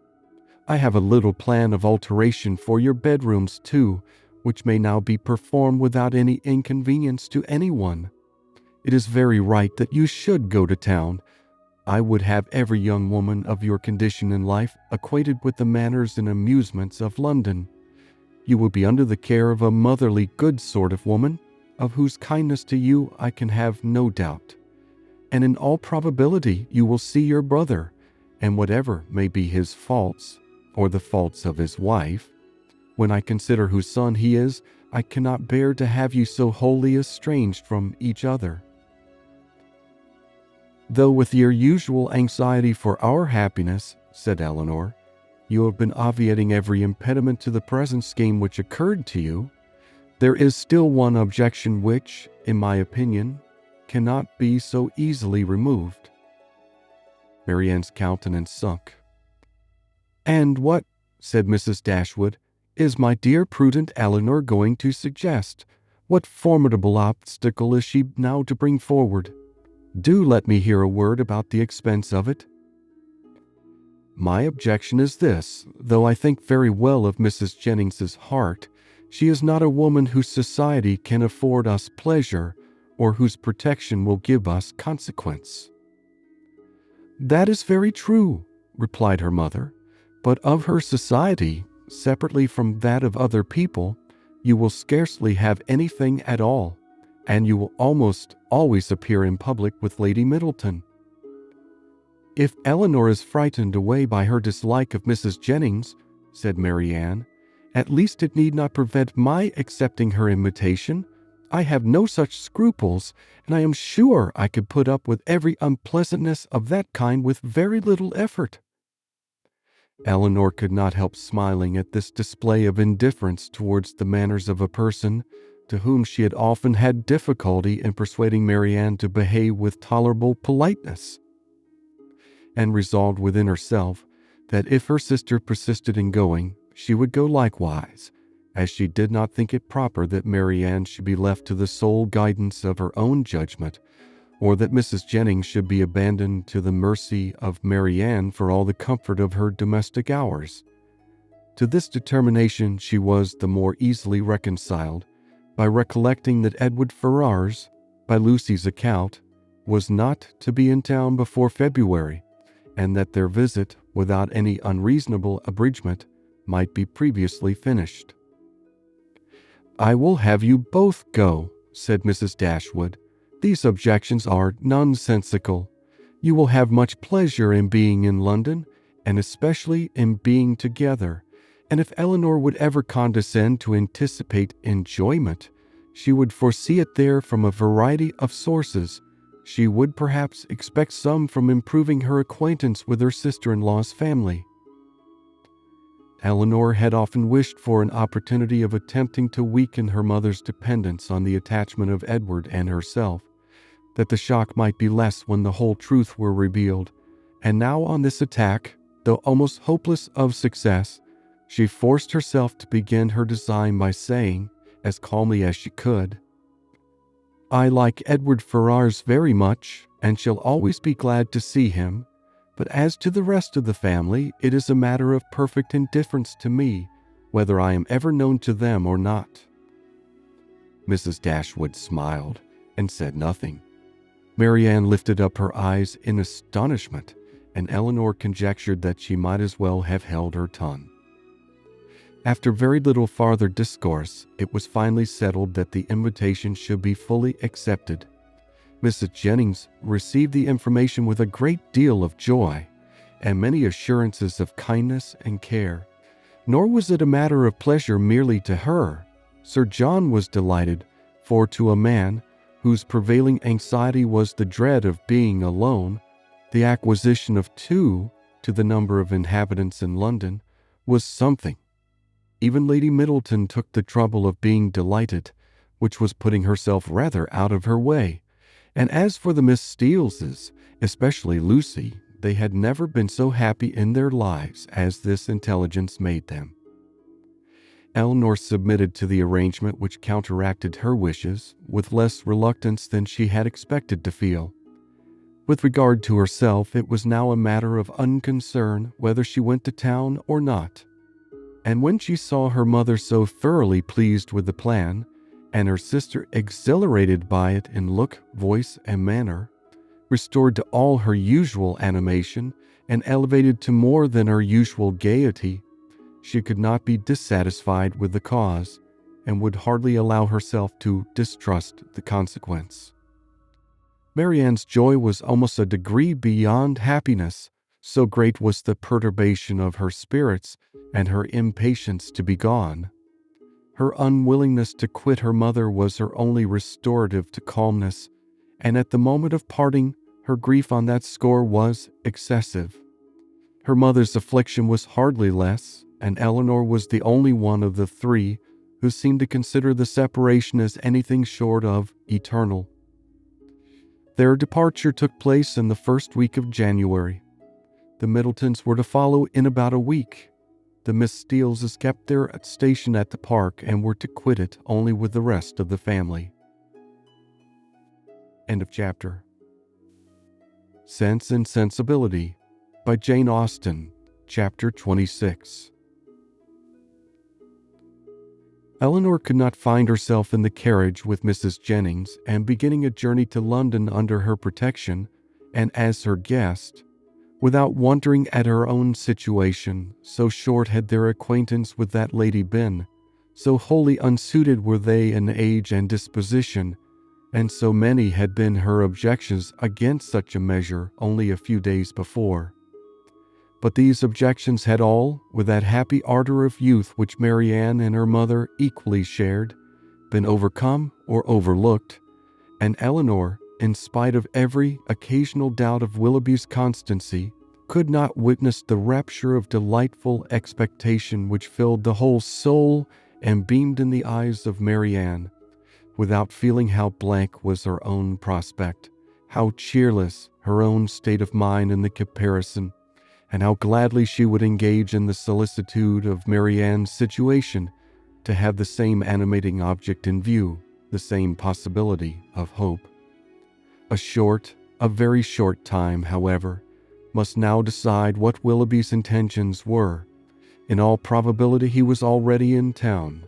I have a little plan of alteration for your bedrooms, too, which may now be performed without any inconvenience to anyone. It is very right that you should go to town. I would have every young woman of your condition in life acquainted with the manners and amusements of London. You will be under the care of a motherly, good sort of woman, of whose kindness to you I can have no doubt. And in all probability you will see your brother, and whatever may be his faults, or the faults of his wife, when I consider whose son he is, I cannot bear to have you so wholly estranged from each other. Though with your usual anxiety for our happiness," said Eleanor, "you have been obviating every impediment to the present scheme which occurred to you, there is still one objection which, in my opinion, cannot be so easily removed." Marianne's countenance sunk. "And what," said Mrs. Dashwood, "is my dear prudent Eleanor going to suggest? What formidable obstacle is she now to bring forward? Do let me hear a word about the expense of it." "My objection is this: though I think very well of Mrs. Jennings's heart, she is not a woman whose society can afford us pleasure, or whose protection will give us consequence." "That is very true," replied her mother, "but of her society, separately from that of other people, you will scarcely have anything at all, and you will almost always appear in public with Lady Middleton." "If Eleanor is frightened away by her dislike of Mrs. Jennings," said Marianne, "at least it need not prevent my accepting her invitation. I have no such scruples, and I am sure I could put up with every unpleasantness of that kind with very little effort." Eleanor could not help smiling at this display of indifference towards the manners of a person to whom she had often had difficulty in persuading Marianne to behave with tolerable politeness, and resolved within herself that if her sister persisted in going, she would go likewise, as she did not think it proper that Marianne should be left to the sole guidance of her own judgment, or that Mrs. Jennings should be abandoned to the mercy of Marianne for all the comfort of her domestic hours. To this determination she was the more easily reconciled, by recollecting that Edward Ferrars, by Lucy's account, was not to be in town before February, and that their visit, without any unreasonable abridgment, might be previously finished. "I will have you both go," said Mrs. Dashwood. "These objections are nonsensical. You will have much pleasure in being in London, and especially in being together. And if Eleanor would ever condescend to anticipate enjoyment, she would foresee it there from a variety of sources. She would perhaps expect some from improving her acquaintance with her sister-in-law's family." Eleanor had often wished for an opportunity of attempting to weaken her mother's dependence on the attachment of Edward and herself, that the shock might be less when the whole truth were revealed, and now on this attack, though almost hopeless of success, she forced herself to begin her design by saying, as calmly as she could, "I like Edward Ferrars very much, and shall always be glad to see him. But as to the rest of the family, it is a matter of perfect indifference to me whether I am ever known to them or not." Mrs. Dashwood smiled and said nothing. Marianne lifted up her eyes in astonishment, and Eleanor conjectured that she might as well have held her tongue. After very little farther discourse, it was finally settled that the invitation should be fully accepted. Mrs. Jennings received the information with a great deal of joy, and many assurances of kindness and care. Nor was it a matter of pleasure merely to her. Sir John was delighted, for to a man whose prevailing anxiety was the dread of being alone, the acquisition of 2 to the number of inhabitants in London was something. Even Lady Middleton took the trouble of being delighted, which was putting herself rather out of her way. And as for the Miss Steeleses, especially Lucy, they had never been so happy in their lives as this intelligence made them. Eleanor submitted to the arrangement which counteracted her wishes with less reluctance than she had expected to feel. With regard to herself, it was now a matter of unconcern whether she went to town or not. And when she saw her mother so thoroughly pleased with the plan, and her sister exhilarated by it in look, voice, and manner, restored to all her usual animation, and elevated to more than her usual gaiety, she could not be dissatisfied with the cause, and would hardly allow herself to distrust the consequence. Marianne's joy was almost a degree beyond happiness, so great was the perturbation of her spirits and her impatience to be gone. Her unwillingness to quit her mother was her only restorative to calmness, and at the moment of parting, her grief on that score was excessive. Her mother's affliction was hardly less, and Eleanor was the only one of the 3 who seemed to consider the separation as anything short of eternal. Their departure took place in the first week of January. The Middletons were to follow in about a week. The Miss Steeles kept their station at the park and were to quit it only with the rest of the family. End of chapter. Sense and Sensibility by Jane Austen, Chapter 26. Eleanor could not find herself in the carriage with Mrs. Jennings and beginning a journey to London under her protection and as her guest, without wondering at her own situation. So short had their acquaintance with that lady been, so wholly unsuited were they in age and disposition, and so many had been her objections against such a measure only a few days before. But these objections had all, with that happy ardor of youth which Marianne and her mother equally shared, been overcome or overlooked, and Eleanor, in spite of every occasional doubt of Willoughby's constancy, could not witness the rapture of delightful expectation which filled the whole soul and beamed in the eyes of Marianne, without feeling how blank was her own prospect, how cheerless her own state of mind in the comparison, and how gladly she would engage in the solicitude of Marianne's situation to have the same animating object in view, the same possibility of hope. A very short time, however, must now decide what Willoughby's intentions were. In all probability he was already in town.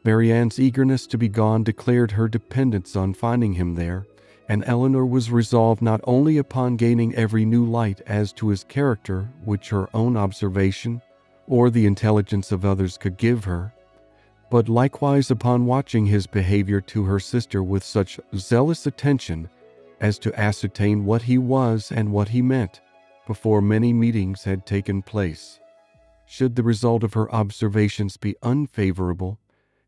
Marianne's eagerness to be gone declared her dependence on finding him there, and Eleanor was resolved not only upon gaining every new light as to his character which her own observation or the intelligence of others could give her, but likewise upon watching his behavior to her sister with such zealous attention as to ascertain what he was and what he meant before many meetings had taken place. Should the result of her observations be unfavorable,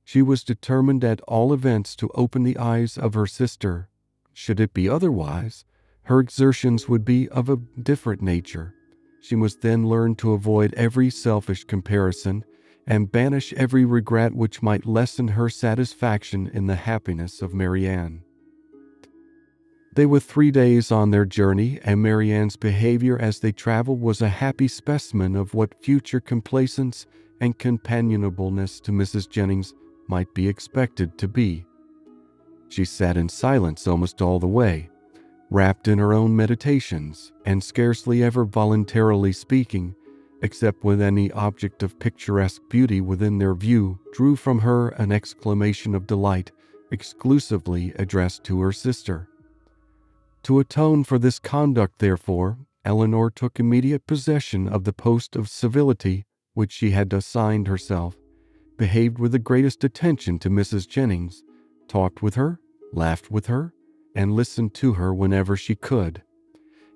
she was determined at all events to open the eyes of her sister. Should it be otherwise, her exertions would be of a different nature. She must then learn to avoid every selfish comparison and banish every regret which might lessen her satisfaction in the happiness of Marianne. They were 3 days on their journey, and Marianne's behavior as they traveled was a happy specimen of what future complaisance and companionableness to Mrs. Jennings might be expected to be. She sat in silence almost all the way, wrapped in her own meditations, and scarcely ever voluntarily speaking, except when any object of picturesque beauty within their view drew from her an exclamation of delight exclusively addressed to her sister. To atone for this conduct, therefore, Eleanor took immediate possession of the post of civility which she had assigned herself, behaved with the greatest attention to Mrs. Jennings, talked with her, laughed with her, and listened to her whenever she could.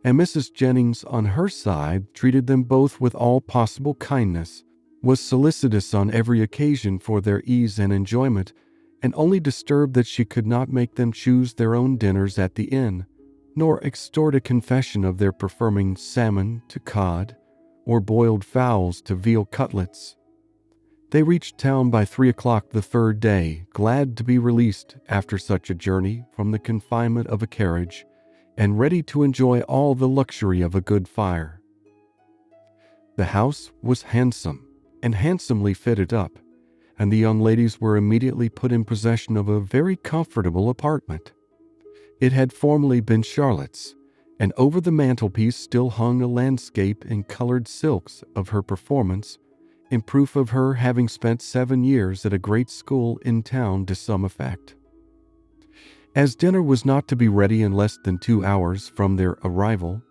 And Mrs. Jennings, on her side, treated them both with all possible kindness, was solicitous on every occasion for their ease and enjoyment, and only disturbed that she could not make them choose their own dinners at the inn, nor extort a confession of their preferring salmon to cod, or boiled fowls to veal cutlets. They reached town by 3 o'clock the third day, glad to be released after such a journey from the confinement of a carriage, and ready to enjoy all the luxury of a good fire. The house was handsome, and handsomely fitted up, and the young ladies were immediately put in possession of a very comfortable apartment. It had formerly been Charlotte's, and over the mantelpiece still hung a landscape in colored silks of her performance, in proof of her having spent 7 years at a great school in town to some effect. As dinner was not to be ready in less than 2 hours from their arrival,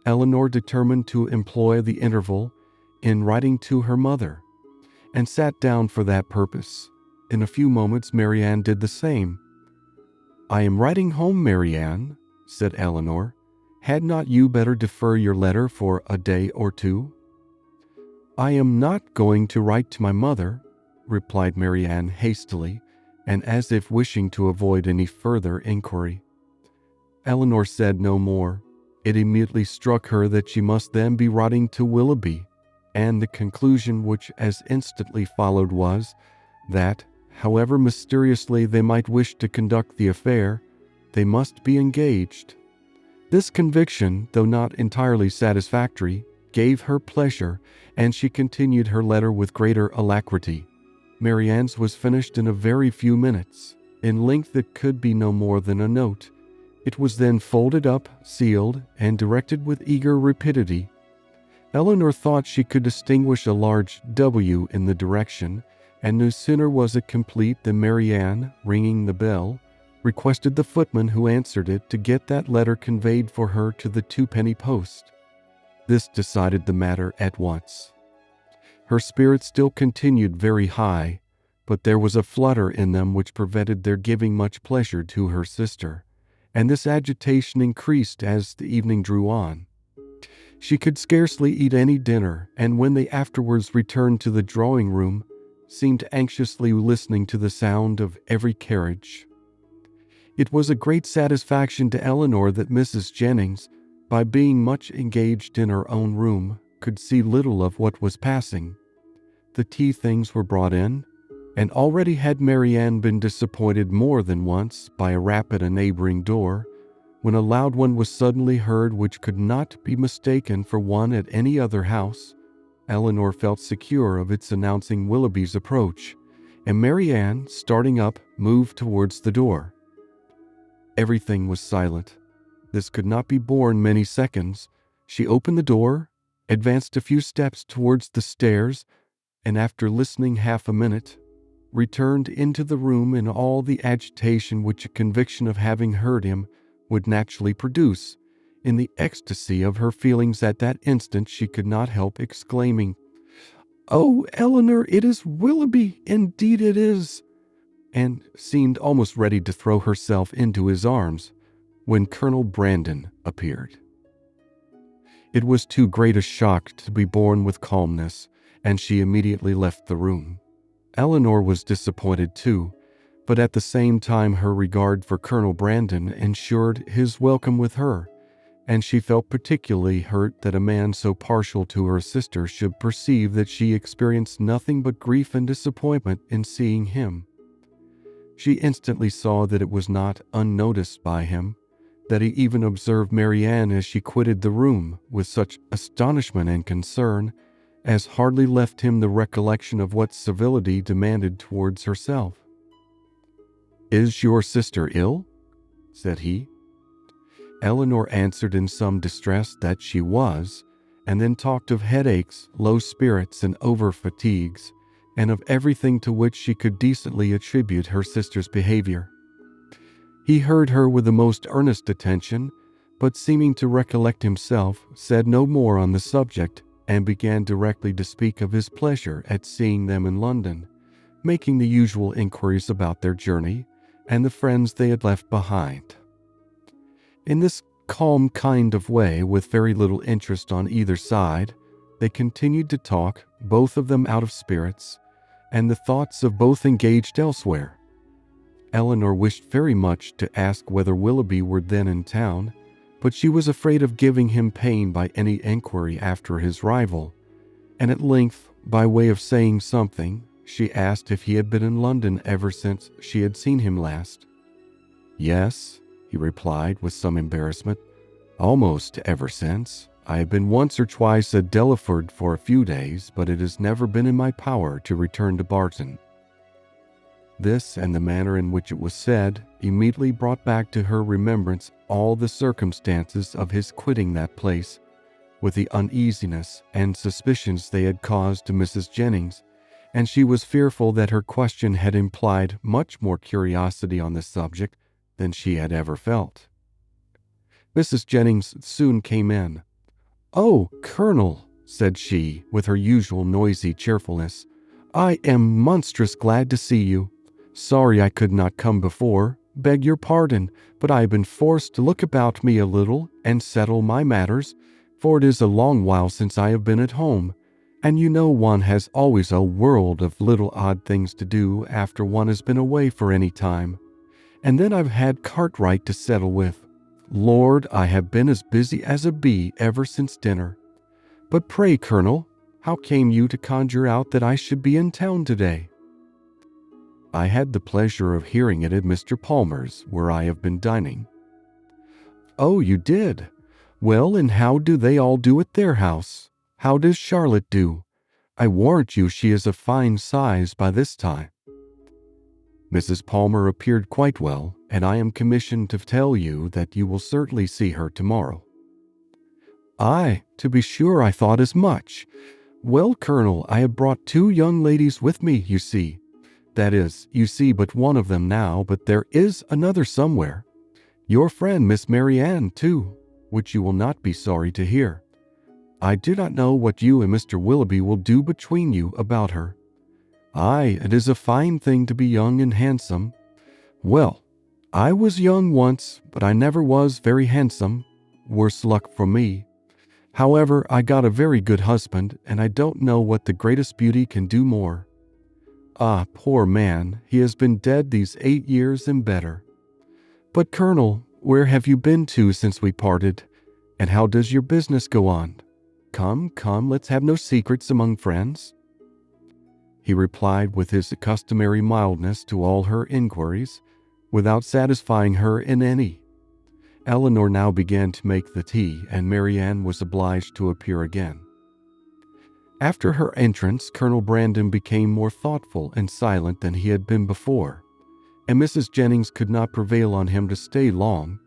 Eleanor determined to employ the interval in writing to her mother, and sat down for that purpose. In a few moments Marianne did the same. "I am writing home, Marianne," said Eleanor. "Had not you better defer your letter for a day or two?" "I am not going to write to my mother," replied Marianne hastily, and as if wishing to avoid any further inquiry. Eleanor said no more. It immediately struck her that she must then be writing to Willoughby, and the conclusion which as instantly followed was, that, however mysteriously they might wish to conduct the affair, they must be engaged. This conviction, though not entirely satisfactory, gave her pleasure, and she continued her letter with greater alacrity. Marianne's was finished in a very few minutes. In length it could be no more than a note. It was then folded up, sealed, and directed with eager rapidity. Eleanor thought she could distinguish a large W in the direction, and no sooner was it complete than Marianne, ringing the bell, requested the footman who answered it to get that letter conveyed for her to the 2-penny post. This decided the matter at once. Her spirits still continued very high, but there was a flutter in them which prevented their giving much pleasure to her sister, and this agitation increased as the evening drew on. She could scarcely eat any dinner, and when they afterwards returned to the drawing-room, seemed anxiously listening to the sound of every carriage. It was a great satisfaction to Eleanor that Mrs. Jennings, by being much engaged in her own room, could see little of what was passing. The tea things were brought in, and already had Marianne been disappointed more than once by a rap at a neighboring door, when a loud one was suddenly heard which could not be mistaken for one at any other house. Eleanor felt secure of its announcing Willoughby's approach, and Marianne, starting up, moved towards the door. Everything was silent. This could not be borne many seconds. She opened the door, advanced a few steps towards the stairs, and after listening half a minute, returned into the room in all the agitation which a conviction of having heard him would naturally produce. In the ecstasy of her feelings at that instant, she could not help exclaiming, "Oh, Eleanor, it is Willoughby, indeed it is," and seemed almost ready to throw herself into his arms when Colonel Brandon appeared. It was too great a shock to be borne with calmness, and she immediately left the room. Eleanor was disappointed too, but at the same time her regard for Colonel Brandon ensured his welcome with her, and she felt particularly hurt that a man so partial to her sister should perceive that she experienced nothing but grief and disappointment in seeing him. She instantly saw that it was not unnoticed by him, that he even observed Marianne as she quitted the room with such astonishment and concern as hardly left him the recollection of what civility demanded towards herself. "Is your sister ill?" said he. Eleanor answered in some distress that she was, and then talked of headaches, low spirits, and over-fatigues, and of everything to which she could decently attribute her sister's behavior. He heard her with the most earnest attention, but seeming to recollect himself, said no more on the subject, and began directly to speak of his pleasure at seeing them in London, making the usual inquiries about their journey and the friends they had left behind. In this calm kind of way, with very little interest on either side, they continued to talk, both of them out of spirits, and the thoughts of both engaged elsewhere. Eleanor wished very much to ask whether Willoughby were then in town, but she was afraid of giving him pain by any enquiry after his arrival, and at length, by way of saying something, she asked if he had been in London ever since she had seen him last. "Yes," he replied with some embarrassment, "almost ever since. I have been once or twice at Delaford for a few days, but it has never been in my power to return to Barton." This, and the manner in which it was said, immediately brought back to her remembrance all the circumstances of his quitting that place, with the uneasiness and suspicions they had caused to Mrs. Jennings, and she was fearful that her question had implied much more curiosity on the subject than she had ever felt. Mrs. Jennings soon came in. "Oh, Colonel," said she, with her usual noisy cheerfulness, "I am monstrous glad to see you. Sorry I could not come before. Beg your pardon, but I have been forced to look about me a little and settle my matters, for it is a long while since I have been at home, and you know one has always a world of little odd things to do after one has been away for any time. And then I've had Cartwright to settle with. Lord, I have been as busy as a bee ever since dinner. But pray, Colonel, how came you to conjure out that I should be in town today?" "I had the pleasure of hearing it at Mr. Palmer's, where I have been dining." "Oh, you did? Well, and how do they all do at their house? How does Charlotte do? I warrant you she is a fine size by this time." "Mrs. Palmer appeared quite well, and I am commissioned to tell you that you will certainly see her tomorrow." "Aye, to be sure, I thought as much. Well, Colonel, I have brought 2 young ladies with me, you see. That is, you see but one of them now, but there is another somewhere. Your friend, Miss Marianne, too, which you will not be sorry to hear. I do not know what you and Mr. Willoughby will do between you about her. Aye, it is a fine thing to be young and handsome. Well, I was young once, but I never was very handsome, worse luck for me. However, I got a very good husband, and I don't know what the greatest beauty can do more. Ah, poor man, he has been dead these 8 years and better. But, Colonel, where have you been to since we parted, and how does your business go on? Come, let's have no secrets among friends." He replied with his customary mildness to all her inquiries, without satisfying her in any. Eleanor now began to make the tea, and Marianne was obliged to appear again. After her entrance, Colonel Brandon became more thoughtful and silent than he had been before, and Mrs. Jennings could not prevail on him to stay long.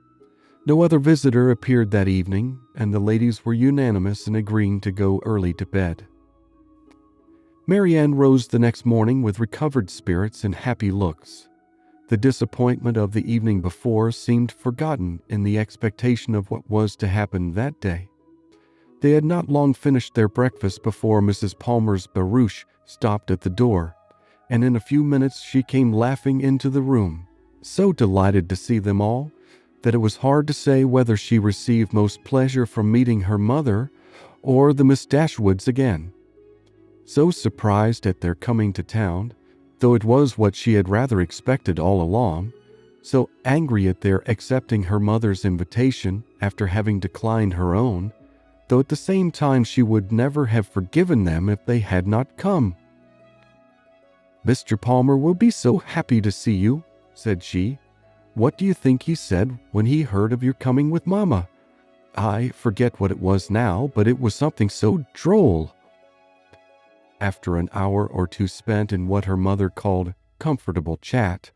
No other visitor appeared that evening, and the ladies were unanimous in agreeing to go early to bed. Marianne rose the next morning with recovered spirits and happy looks. The disappointment of the evening before seemed forgotten in the expectation of what was to happen that day. They had not long finished their breakfast before Mrs. Palmer's barouche stopped at the door, and in a few minutes she came laughing into the room, so delighted to see them all that it was hard to say whether she received most pleasure from meeting her mother or the Miss Dashwoods again. So surprised at their coming to town, though it was what she had rather expected all along, so angry at their accepting her mother's invitation after having declined her own, though at the same time she would never have forgiven them if they had not come. "Mr. Palmer will be so happy to see you," said she. "What do you think he said when he heard of your coming with Mamma? I forget what it was now, but it was something so droll." After an hour or two spent in what her mother called comfortable chat,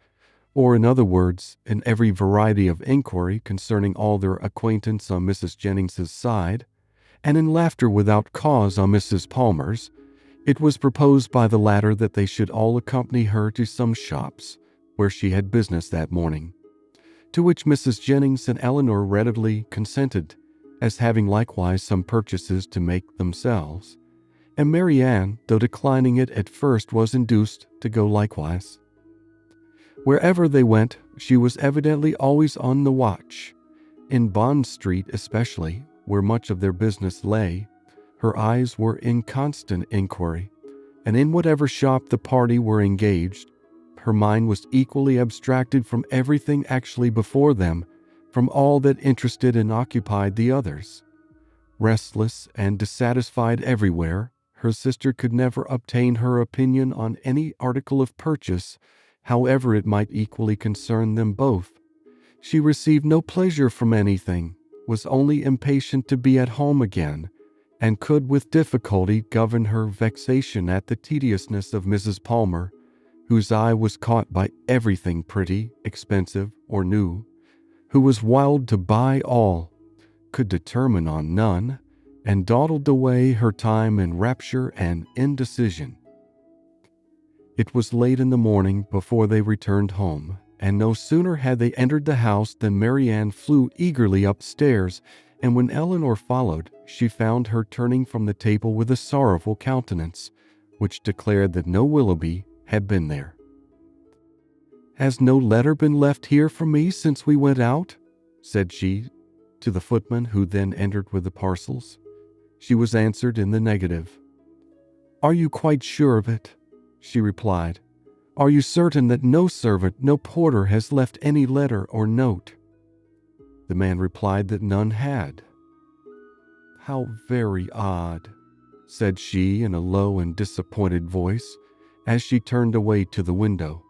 or in other words, in every variety of inquiry concerning all their acquaintance on Mrs. Jennings's side, and in laughter without cause on Mrs. Palmer's, it was proposed by the latter that they should all accompany her to some shops where she had business that morning, to which Mrs. Jennings and Eleanor readily consented, as having likewise some purchases to make themselves, and Marianne, though declining it at first, was induced to go likewise. Wherever they went, she was evidently always on the watch. In Bond Street especially, where much of their business lay, her eyes were in constant inquiry, and in whatever shop the party were engaged, her mind was equally abstracted from everything actually before them, from all that interested and occupied the others. Restless and dissatisfied everywhere, her sister could never obtain her opinion on any article of purchase, however it might equally concern them both. She received no pleasure from anything, was only impatient to be at home again, and could with difficulty govern her vexation at the tediousness of Mrs. Palmer, whose eye was caught by everything pretty, expensive, or new, who was wild to buy all, could determine on none, and dawdled away her time in rapture and indecision. It was late in the morning before they returned home, and no sooner had they entered the house than Marianne flew eagerly upstairs, and when Eleanor followed, she found her turning from the table with a sorrowful countenance, which declared that no Willoughby had been there. "Has no letter been left here for me since we went out?" said she to the footman, who then entered with the parcels. She was answered in the negative. "Are you quite sure of it?" she replied. "Are you certain that no servant, no porter has left any letter or note?" The man replied that none had. "How very odd," said she in a low and disappointed voice, as she turned away to the window.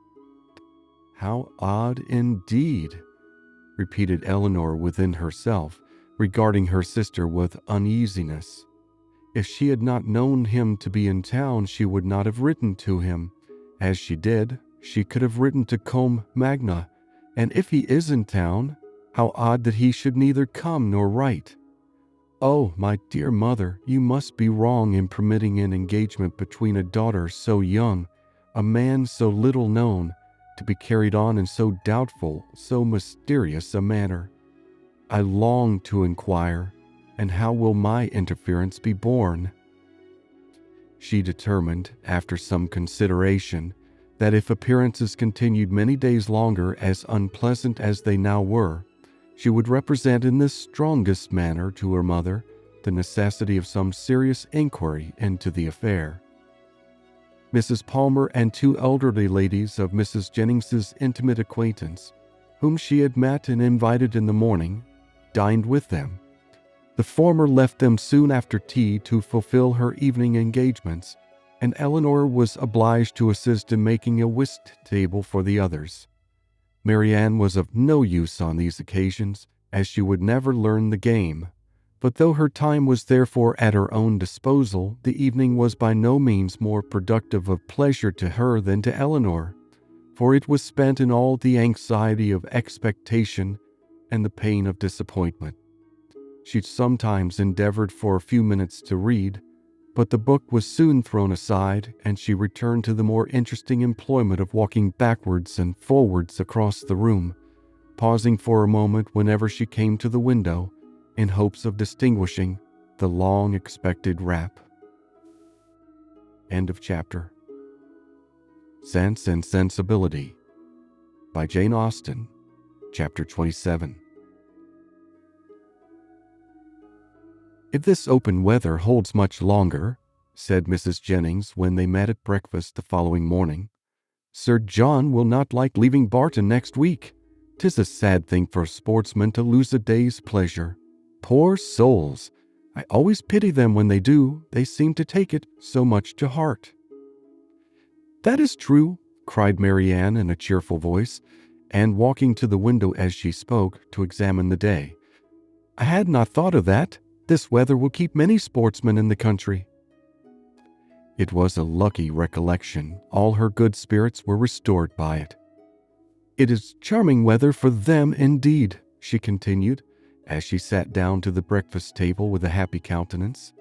"How odd indeed," repeated Eleanor within herself, regarding her sister with uneasiness. If she had not known him to be in town, she would not have written to him. As she did, she could have written to Combe Magna, and if he is in town, how odd that he should neither come nor write. Oh, my dear mother, you must be wrong in permitting an engagement between a daughter so young, a man so little known, to be carried on in so doubtful, so mysterious a manner. I long to inquire, and how will my interference be borne? She determined, after some consideration, that if appearances continued many days longer as unpleasant as they now were, she would represent in the strongest manner to her mother the necessity of some serious inquiry into the affair. Mrs. Palmer and two elderly ladies of Mrs. Jennings's intimate acquaintance, whom she had met and invited in the morning, dined with them. The former left them soon after tea to fulfill her evening engagements, and Eleanor was obliged to assist in making a whist table for the others. Marianne was of no use on these occasions, as she would never learn the game, but though her time was therefore at her own disposal, the evening was by no means more productive of pleasure to her than to Eleanor, for it was spent in all the anxiety of expectation and the pain of disappointment. She sometimes endeavored for a few minutes to read, But the book was soon thrown aside, and she returned to the more interesting employment of walking backwards and forwards across the room, pausing for a moment whenever she came to the window, in hopes of distinguishing the long-expected rap. End of chapter. Sense and Sensibility by Jane Austen, Chapter 27. "If this open weather holds much longer," said Mrs. Jennings when they met at breakfast the following morning, "Sir John will not like leaving Barton next week. 'Tis a sad thing for sportsmen to lose a day's pleasure. Poor souls! I always pity them when they do. They seem to take it so much to heart." "That is true," cried Marianne in a cheerful voice, and walking to the window as she spoke to examine the day. "I had not thought of that. This weather will keep many sportsmen in the country." It was a lucky recollection. All her good spirits were restored by it. "It is charming weather for them indeed," she continued, as she sat down to the breakfast table with a happy countenance.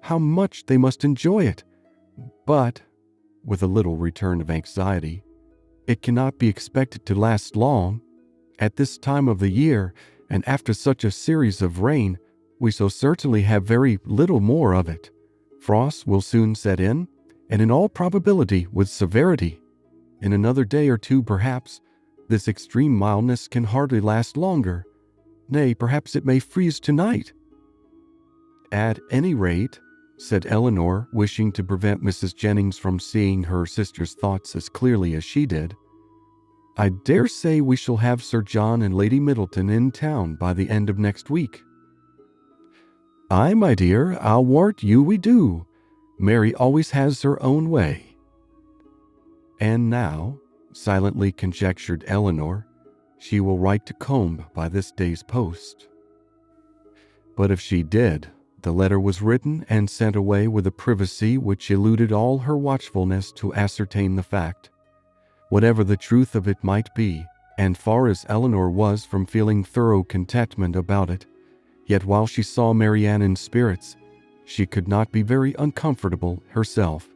"How much they must enjoy it! But," with a little return of anxiety, "it cannot be expected to last long. At this time of the year, and after such a series of rain, we so certainly have very little more of it. Frost will soon set in, and in all probability with severity. In another day or two, perhaps, this extreme mildness can hardly last longer. Nay, perhaps it may freeze tonight." "At any rate," said Eleanor, wishing to prevent Mrs. Jennings from seeing her sister's thoughts as clearly as she did, "I dare say we shall have Sir John and Lady Middleton in town by the end of next week." "Aye, my dear, I'll warrant you we do. Mary always has her own way." "And now," silently conjectured Eleanor, "she will write to Combe by this day's post." But if she did, the letter was written and sent away with a privacy which eluded all her watchfulness to ascertain the fact. Whatever the truth of it might be, and far as Eleanor was from feeling thorough contentment about it, yet while she saw Marianne in spirits, she could not be very uncomfortable herself.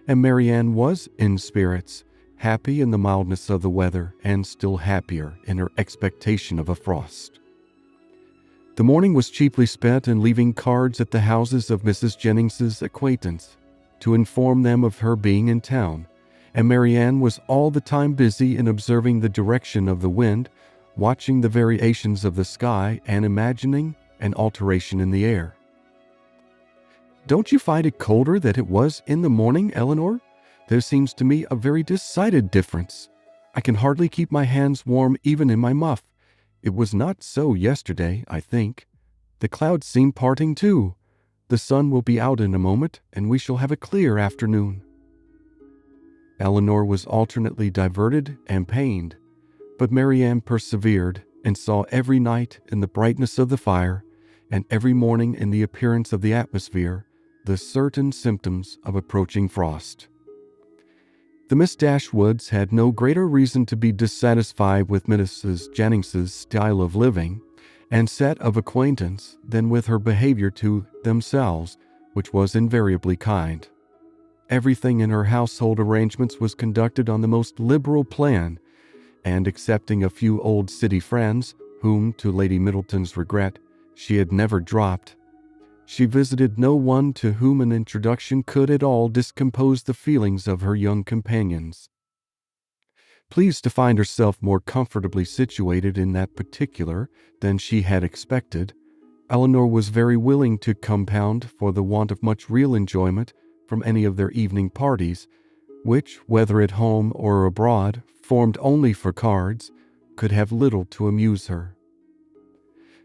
And Marianne was in spirits, happy in the mildness of the weather, and still happier in her expectation of a frost. The morning was chiefly spent in leaving cards at the houses of Mrs. Jennings's acquaintance, to inform them of her being in town, and Marianne was all the time busy in observing the direction of the wind, watching the variations of the sky, and imagining an alteration in the air. "Don't you find it colder than it was in the morning, Eleanor? There seems to me a very decided difference. I can hardly keep my hands warm even in my muff. It was not so yesterday, I think. The clouds seem parting too. The sun will be out in a moment, and we shall have a clear afternoon." Eleanor was alternately diverted and pained, but Marianne persevered, and saw every night in the brightness of the fire, and every morning in the appearance of the atmosphere, the certain symptoms of approaching frost. The Miss Dashwoods had no greater reason to be dissatisfied with Mrs. Jennings's style of living and set of acquaintance than with her behavior to themselves, which was invariably kind. Everything in her household arrangements was conducted on the most liberal plan, and excepting a few old city friends, whom, to Lady Middleton's regret, she had never dropped, she visited no one to whom an introduction could at all discompose the feelings of her young companions. Pleased to find herself more comfortably situated in that particular than she had expected, Eleanor was very willing to compound for the want of much real enjoyment from any of their evening parties, which, whether at home or abroad, formed only for cards, could have little to amuse her.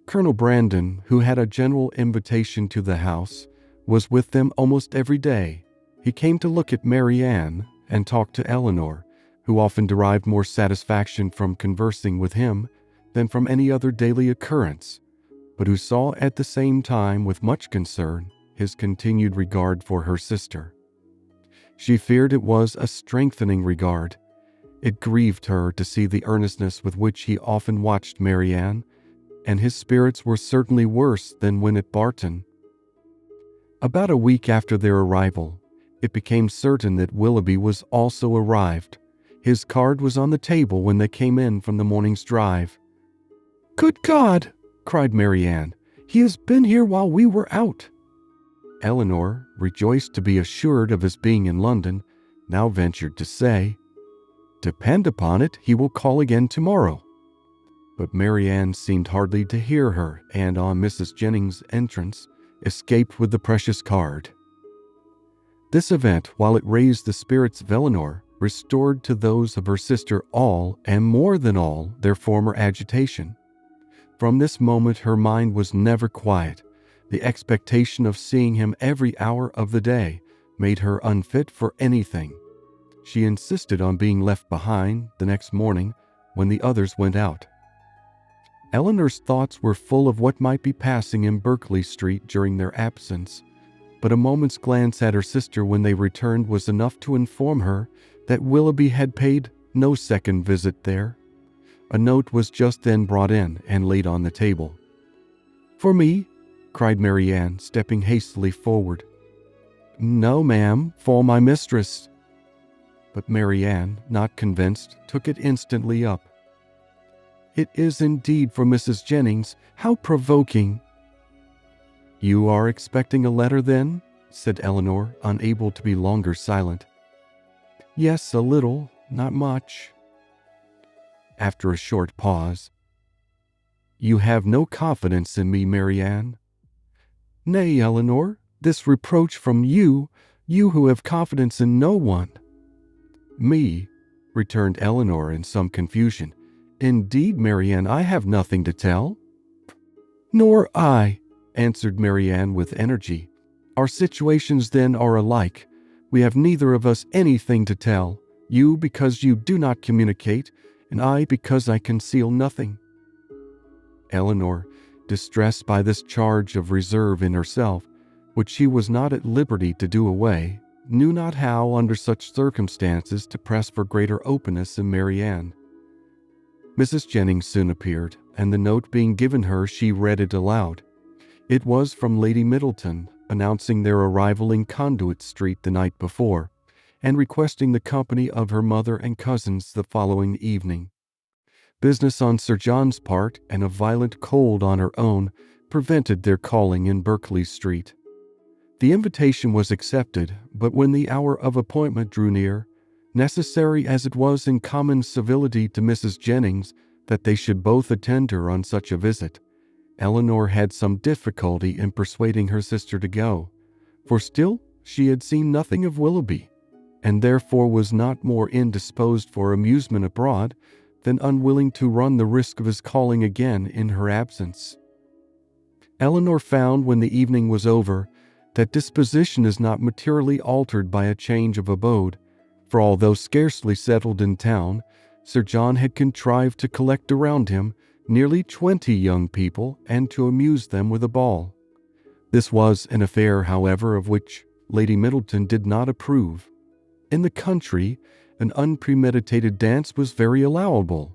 Colonel Brandon, who had a general invitation to the house, was with them almost every day. He came to look at Marianne and talk to Eleanor, who often derived more satisfaction from conversing with him than from any other daily occurrence, but who saw at the same time with much concern his continued regard for her sister. She feared it was a strengthening regard. It grieved her to see the earnestness with which he often watched Marianne, and his spirits were certainly worse than when at Barton. About a week after their arrival, it became certain that Willoughby was also arrived. His card was on the table when they came in from the morning's drive. "Good God!" cried Marianne. "He has been here while we were out." Eleanor, rejoiced to be assured of his being in London, now ventured to say, "Depend upon it, he will call again tomorrow." But Marianne seemed hardly to hear her, and on Mrs. Jennings' entrance, escaped with the precious card. This event, while it raised the spirits of Eleanor, restored to those of her sister all, and more than all, their former agitation. From this moment her mind was never quiet. The expectation of seeing him every hour of the day made her unfit for anything. She insisted on being left behind the next morning when the others went out. Eleanor's thoughts were full of what might be passing in Berkeley Street during their absence, but a moment's glance at her sister when they returned was enough to inform her that Willoughby had paid no second visit there. A note was just then brought in and laid on the table. "For me?" cried Marianne, stepping hastily forward. "No, ma'am, for my mistress." But Marianne, not convinced, took it instantly up. "It is indeed for Mrs. Jennings. How provoking!" "You are expecting a letter, then?" said Eleanor, unable to be longer silent. "Yes, a little, not much." After a short pause, "You have no confidence in me, Marianne?" "Nay, Eleanor, this reproach from you who have confidence in no one." "Me?" returned Eleanor in some confusion. "Indeed, Marianne, I have nothing to tell." "Nor I," answered Marianne with energy. "Our situations then are alike. We have neither of us anything to tell, you because you do not communicate, and I because I conceal nothing." Eleanor, distressed by this charge of reserve in herself, which she was not at liberty to do away, knew not how, under such circumstances, to press for greater openness in Marianne. Mrs. Jennings soon appeared, and the note being given her, she read it aloud. It was from Lady Middleton, announcing their arrival in Conduit Street the night before, and requesting the company of her mother and cousins the following evening. Business on Sir John's part and a violent cold on her own prevented their calling in Berkeley Street. The invitation was accepted, but when the hour of appointment drew near, necessary as it was in common civility to Mrs. Jennings that they should both attend her on such a visit, Eleanor had some difficulty in persuading her sister to go, for still she had seen nothing of Willoughby, and therefore was not more indisposed for amusement abroad than unwilling to run the risk of his calling again in her absence. Eleanor found when the evening was over that disposition is not materially altered by a change of abode, for although scarcely settled in town, Sir John had contrived to collect around him nearly 20 young people and to amuse them with a ball. This was an affair, however, of which Lady Middleton did not approve. In the country, an unpremeditated dance was very allowable,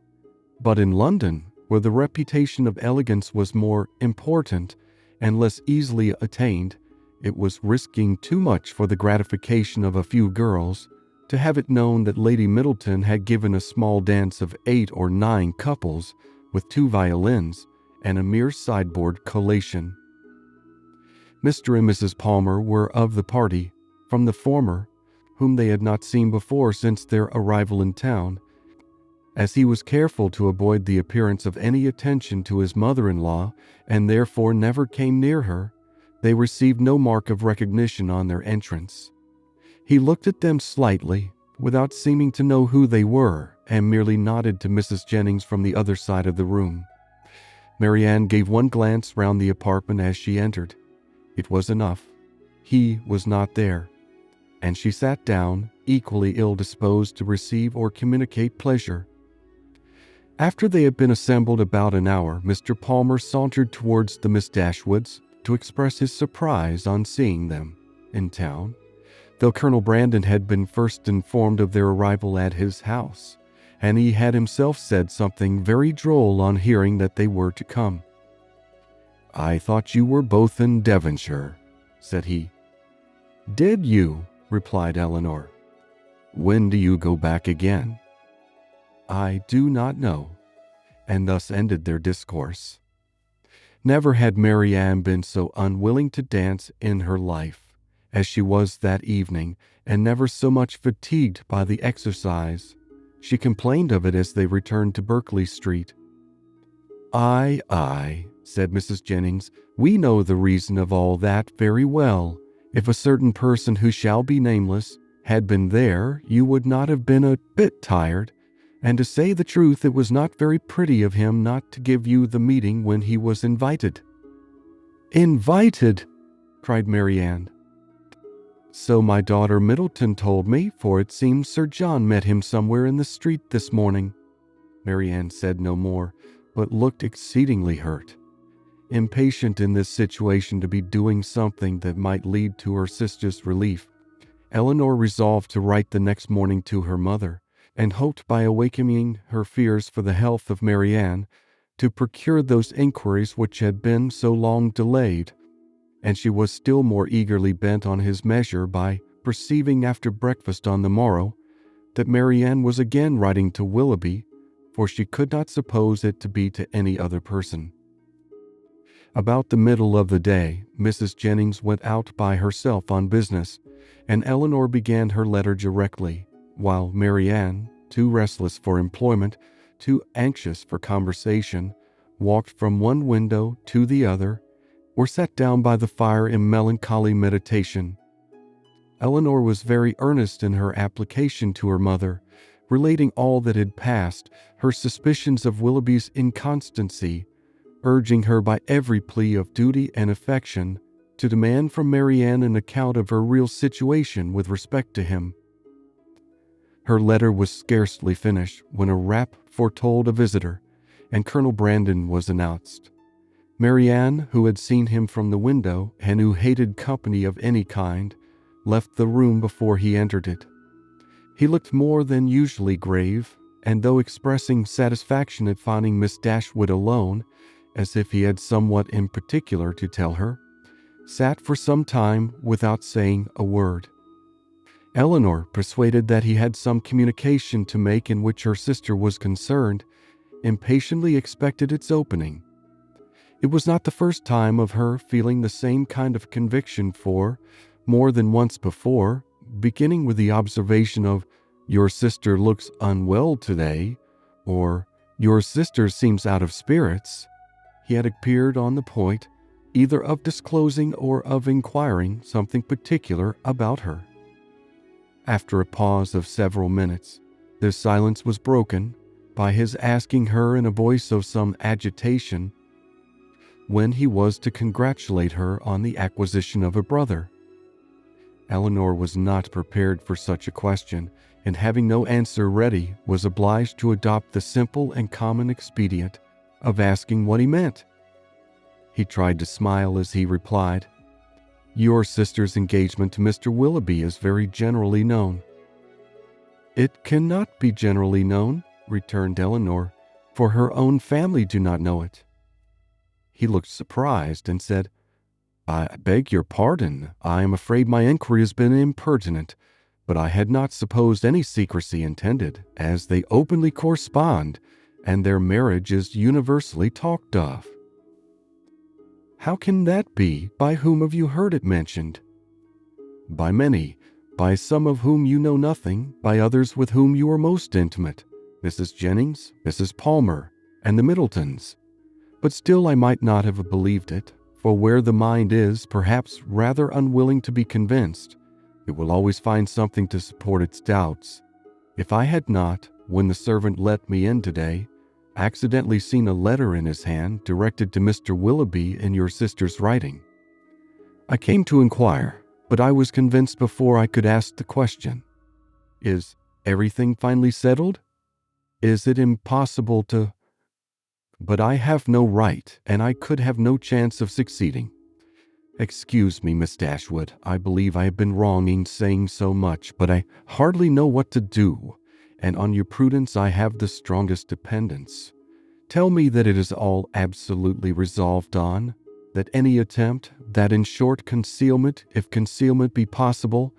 but in London, where the reputation of elegance was more important and less easily attained, it was risking too much for the gratification of a few girls to have it known that Lady Middleton had given a small dance of 8 or 9 couples with 2 violins and a mere sideboard collation. Mr. and Mrs. Palmer were of the party. From the former, whom they had not seen before since their arrival in town, as he was careful to avoid the appearance of any attention to his mother-in-law and therefore never came near her, they received no mark of recognition on their entrance. He looked at them slightly, without seeming to know who they were, and merely nodded to Mrs. Jennings from the other side of the room. Marianne gave one glance round the apartment as she entered. It was enough. He was not there, and she sat down, equally ill-disposed to receive or communicate pleasure. After they had been assembled about an hour, Mr. Palmer sauntered towards the Miss Dashwoods to express his surprise on seeing them in town, though Colonel Brandon had been first informed of their arrival at his house, and he had himself said something very droll on hearing that they were to come. "I thought you were both in Devonshire," said he, "Did you?" replied Eleanor. "When do you go back again?" "I do not know," and thus ended their discourse. Never had Marianne been so unwilling to dance in her life as she was that evening, and never so much fatigued by the exercise. She complained of it as they returned to Berkeley Street. Aye, said Mrs. Jennings, "we know the reason of all that very well. If a certain person who shall be nameless had been there, you would not have been a bit tired. And to say the truth, it was not very pretty of him not to give you the meeting when he was invited." "Invited!" cried Marianne. "So my daughter Middleton told me, for it seems Sir John met him somewhere in the street this morning." Marianne said no more, but looked exceedingly hurt. Impatient in this situation to be doing something that might lead to her sister's relief, Eleanor resolved to write the next morning to her mother, and hoped by awakening her fears for the health of Marianne to procure those inquiries which had been so long delayed. And she was still more eagerly bent on his measure by perceiving after breakfast on the morrow that Marianne was again writing to Willoughby, for she could not suppose it to be to any other person. About the middle of the day, Mrs. Jennings went out by herself on business, and Eleanor began her letter directly, while Marianne, too restless for employment, too anxious for conversation, walked from one window to the other, or sat down by the fire in melancholy meditation. Eleanor was very earnest in her application to her mother, relating all that had passed, her suspicions of Willoughby's inconstancy, urging her by every plea of duty and affection to demand from Marianne an account of her real situation with respect to him. Her letter was scarcely finished when a rap foretold a visitor, and Colonel Brandon was announced. Marianne, who had seen him from the window and who hated company of any kind, left the room before he entered it. He looked more than usually grave, and though expressing satisfaction at finding Miss Dashwood alone, as if he had somewhat in particular to tell her, sat for some time without saying a word. Eleanor, persuaded that he had some communication to make in which her sister was concerned, impatiently expected its opening. It was not the first time of her feeling the same kind of conviction, for, more than once before, beginning with the observation of, "Your sister looks unwell today," or "Your sister seems out of spirits," he had appeared on the point either of disclosing or of inquiring something particular about her. After a pause of several minutes, this silence was broken by his asking her in a voice of some agitation when he was to congratulate her on the acquisition of a brother. Eleanor was not prepared for such a question, and having no answer ready, was obliged to adopt the simple and common expedient of asking what he meant. He tried to smile as he replied, "Your sister's engagement to Mr. Willoughby is very generally known." "It cannot be generally known," returned Eleanor, "for her own family do not know it." He looked surprised and said, "I beg your pardon. I am afraid my inquiry has been impertinent, but I had not supposed any secrecy intended, as they openly correspond, and their marriage is universally talked of." "How can that be? By whom have you heard it mentioned?" "By many. By some of whom you know nothing, by others with whom you are most intimate, Mrs. Jennings, Mrs. Palmer, and the Middletons. But still I might not have believed it, for where the mind is, perhaps, rather unwilling to be convinced, it will always find something to support its doubts. If I had not, when the servant let me in today, accidentally seen a letter in his hand directed to Mr. Willoughby in your sister's writing, I came to inquire, but I was convinced before I could ask the question. Is everything finally settled? Is it impossible to... But I have no right, and I could have no chance of succeeding. Excuse me, Miss Dashwood, I believe I have been wrong in saying so much, but I hardly know what to do, and on your prudence I have the strongest dependence. Tell me that it is all absolutely resolved on, that any attempt, that in short concealment, if concealment be possible,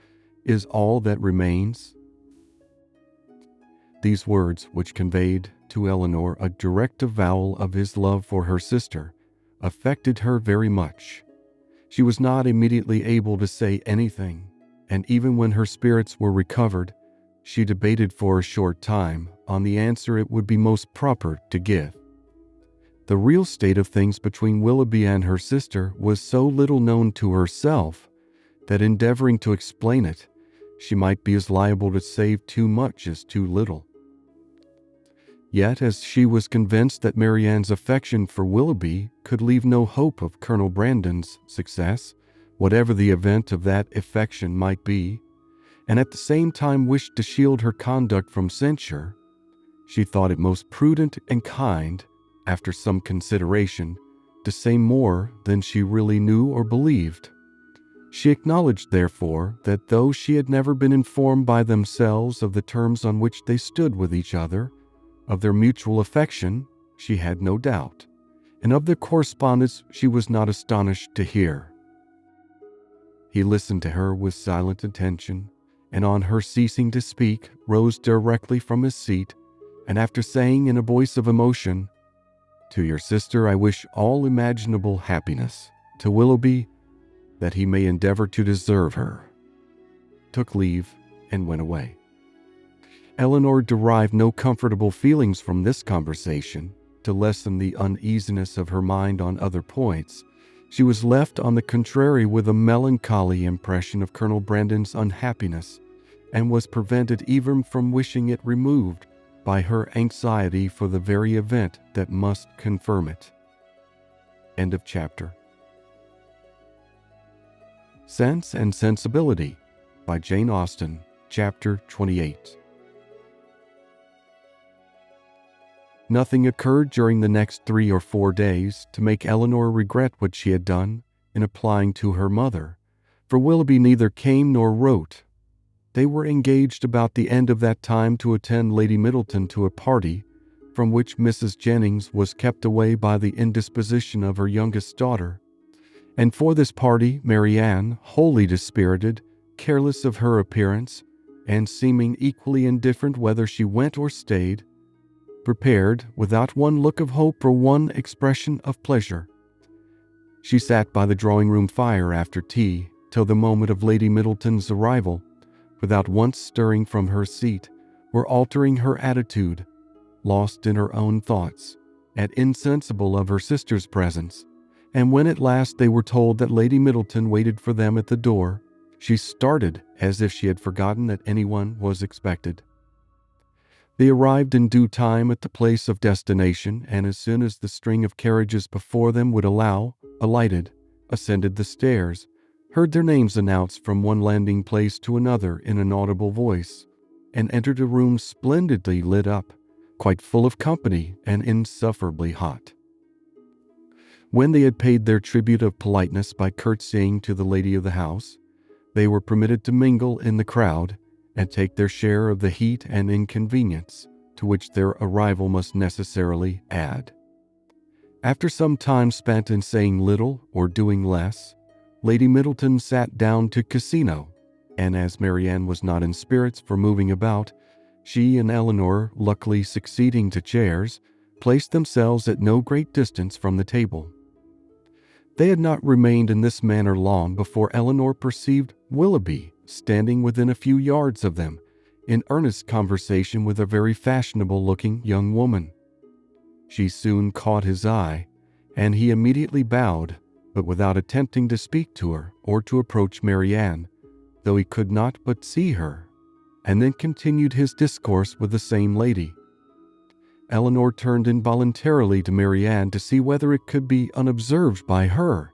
is all that remains?" These words, which conveyed to Eleanor a direct avowal of his love for her sister, affected her very much. She was not immediately able to say anything, and even when her spirits were recovered, she debated for a short time on the answer it would be most proper to give. The real state of things between Willoughby and her sister was so little known to herself that endeavoring to explain it, she might be as liable to say too much as too little. Yet, as she was convinced that Marianne's affection for Willoughby could leave no hope of Colonel Brandon's success, whatever the event of that affection might be, and at the same time wished to shield her conduct from censure, she thought it most prudent and kind, after some consideration, to say more than she really knew or believed. She acknowledged, therefore, that though she had never been informed by themselves of the terms on which they stood with each other, of their mutual affection she had no doubt, and of their correspondence she was not astonished to hear. He listened to her with silent attention, and on her ceasing to speak, rose directly from his seat, and after saying in a voice of emotion, "To your sister I wish all imaginable happiness, to Willoughby, that he may endeavor to deserve her," took leave and went away. Eleanor derived no comfortable feelings from this conversation. To lessen the uneasiness of her mind on other points, she was left on the contrary with a melancholy impression of Colonel Brandon's unhappiness, and was prevented even from wishing it removed by her anxiety for the very event that must confirm it. End of chapter. Sense and Sensibility by Jane Austen, Chapter 28. Nothing occurred during the next 3 or 4 days to make Eleanor regret what she had done in applying to her mother, for Willoughby neither came nor wrote. They were engaged about the end of that time to attend Lady Middleton to a party, from which Mrs. Jennings was kept away by the indisposition of her youngest daughter, and for this party Marianne, wholly dispirited, careless of her appearance, and seeming equally indifferent whether she went or stayed, prepared, without one look of hope or one expression of pleasure. She sat by the drawing-room fire after tea till the moment of Lady Middleton's arrival, without once stirring from her seat or altering her attitude, lost in her own thoughts, and insensible of her sister's presence. And when at last they were told that Lady Middleton waited for them at the door, she started as if she had forgotten that anyone was expected. They arrived in due time at the place of destination, and as soon as the string of carriages before them would allow, alighted, ascended the stairs, heard their names announced from one landing place to another in an audible voice, and entered a room splendidly lit up, quite full of company and insufferably hot. When they had paid their tribute of politeness by curtsying to the lady of the house, they were permitted to mingle in the crowd and take their share of the heat and inconvenience to which their arrival must necessarily add. After some time spent in saying little or doing less, Lady Middleton sat down to casino, and as Marianne was not in spirits for moving about, she and Eleanor, luckily succeeding to chairs, placed themselves at no great distance from the table. They had not remained in this manner long before Eleanor perceived Willoughby standing within a few yards of them, in earnest conversation with a very fashionable-looking young woman. She soon caught his eye, and he immediately bowed, but without attempting to speak to her or to approach Marianne, though he could not but see her, and then continued his discourse with the same lady. Eleanor turned involuntarily to Marianne to see whether it could be unobserved by her.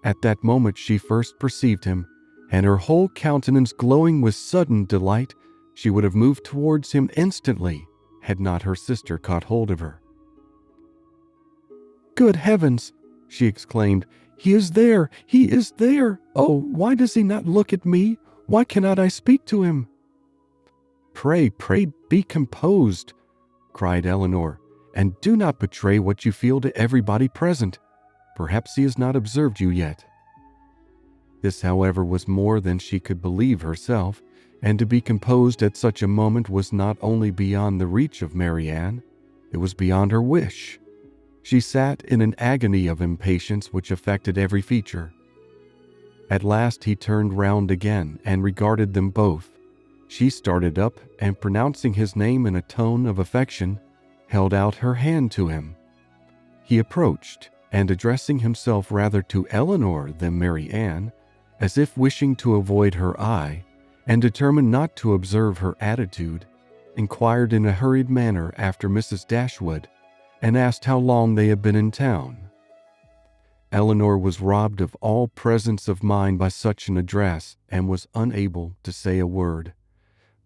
At that moment she first perceived him, and her whole countenance glowing with sudden delight, she would have moved towards him instantly, had not her sister caught hold of her. "Good heavens!" she exclaimed. "He is there! He is there! Oh, why does he not look at me? Why cannot I speak to him?" Pray, be composed," cried Eleanor, "and do not betray what you feel to everybody present. Perhaps he has not observed you yet." This, however, was more than she could believe herself, and to be composed at such a moment was not only beyond the reach of Marianne, it was beyond her wish. She sat in an agony of impatience which affected every feature. At last he turned round again and regarded them both. She started up, and pronouncing his name in a tone of affection, held out her hand to him. He approached, and addressing himself rather to Eleanor than Marianne, as if wishing to avoid her eye, and determined not to observe her attitude, inquired in a hurried manner after Mrs. Dashwood, and asked how long they had been in town. Eleanor was robbed of all presence of mind by such an address, and was unable to say a word.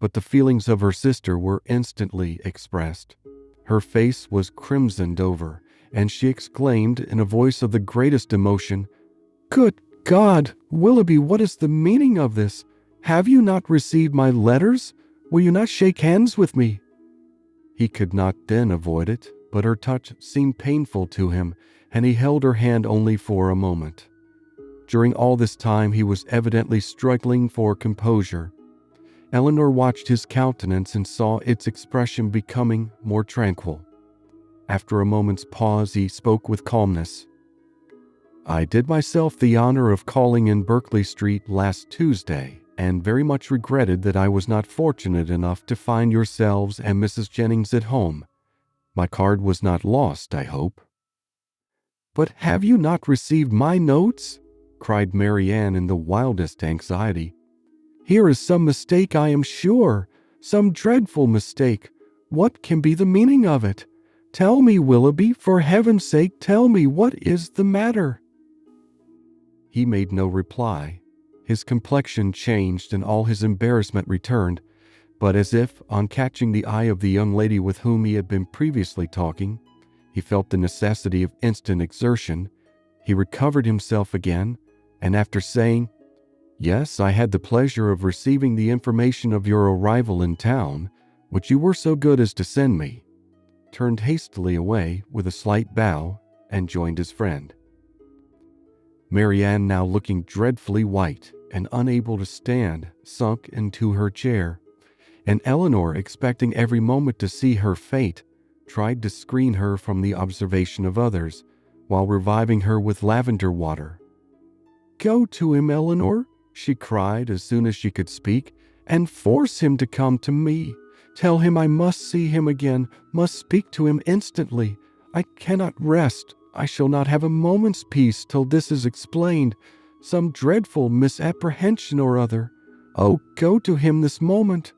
But the feelings of her sister were instantly expressed. Her face was crimsoned over, and she exclaimed in a voice of the greatest emotion, "Good God, Willoughby, what is the meaning of this? Have you not received my letters? Will you not shake hands with me?" He could not then avoid it, but her touch seemed painful to him, and he held her hand only for a moment. During all this time he was evidently struggling for composure. Eleanor watched his countenance and saw its expression becoming more tranquil. After a moment's pause, he spoke with calmness. "I did myself the honor of calling in Berkeley Street last Tuesday, and very much regretted that I was not fortunate enough to find yourselves and Mrs. Jennings at home. My card was not lost, I hope." "But have you not received my notes?" cried Marianne in the wildest anxiety. "Here is some mistake, I am sure, some dreadful mistake. What can be the meaning of it? Tell me, Willoughby, for heaven's sake, tell me what is the matter." He made no reply. His complexion changed and all his embarrassment returned, but as if, on catching the eye of the young lady with whom he had been previously talking, he felt the necessity of instant exertion, he recovered himself again, and after saying, "Yes, I had the pleasure of receiving the information of your arrival in town, which you were so good as to send me," turned hastily away with a slight bow and joined his friend. Marianne, now looking dreadfully white and unable to stand, sunk into her chair, and Eleanor, expecting every moment to see her fate, tried to screen her from the observation of others, while reviving her with lavender water. "Go to him, Eleanor," she cried as soon as she could speak, "and force him to come to me. Tell him I must see him again, must speak to him instantly. I cannot rest. I shall not have a moment's peace till this is explained. Some dreadful misapprehension or other. Oh, go to him this moment."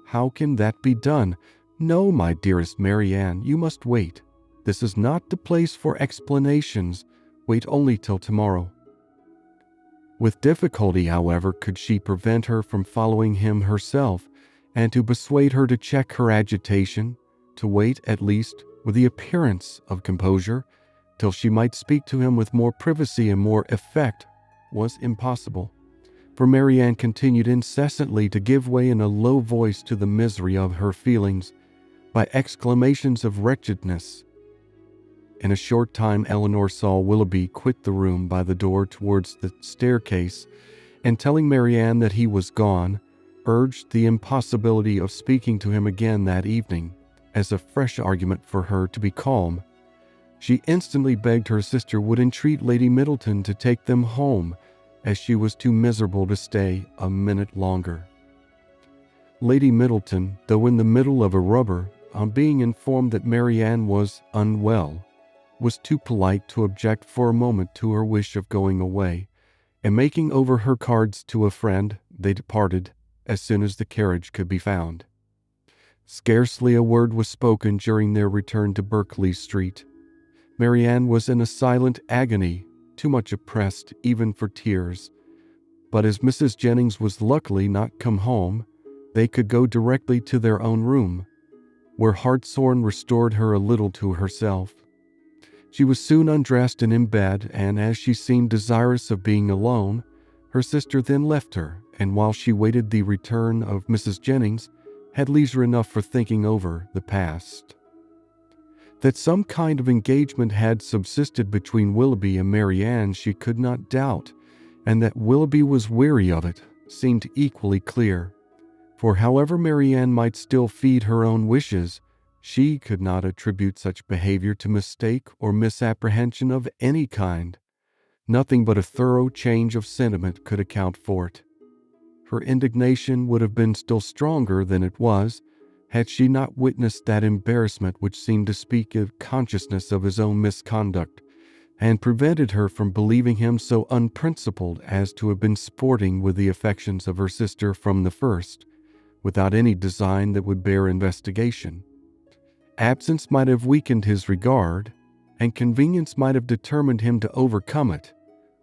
"How can that be done? No, my dearest Marianne, you must wait. This is not the place for explanations. Wait only till tomorrow." With difficulty, however, could she prevent her from following him herself, and to persuade her to check her agitation, to wait at least with the appearance of composure, till she might speak to him with more privacy and more effect, was impossible, for Marianne continued incessantly to give way in a low voice to the misery of her feelings, by exclamations of wretchedness. In a short time Eleanor saw Willoughby quit the room by the door towards the staircase, and telling Marianne that he was gone, urged the impossibility of speaking to him again that evening, as a fresh argument for her to be calm. She instantly begged her sister would entreat Lady Middleton to take them home, as she was too miserable to stay a minute longer. Lady Middleton, though in the middle of a rubber, on being informed that Marianne was unwell, was too polite to object for a moment to her wish of going away, and making over her cards to a friend, they departed as soon as the carriage could be found. Scarcely a word was spoken during their return to Berkeley Street. Marianne was in a silent agony, too much oppressed even for tears. But as Mrs. Jennings was luckily not come home, they could go directly to their own room, where hartshorn restored her a little to herself. She was soon undressed and in bed, and as she seemed desirous of being alone, her sister then left her, and while she waited the return of Mrs. Jennings, had leisure enough for thinking over the past. That some kind of engagement had subsisted between Willoughby and Marianne she could not doubt, and that Willoughby was weary of it seemed equally clear. For however Marianne might still feed her own wishes, she could not attribute such behavior to mistake or misapprehension of any kind. Nothing but a thorough change of sentiment could account for it. Her indignation would have been still stronger than it was, had she not witnessed that embarrassment which seemed to speak of consciousness of his own misconduct, and prevented her from believing him so unprincipled as to have been sporting with the affections of her sister from the first, without any design that would bear investigation. Absence might have weakened his regard, and convenience might have determined him to overcome it,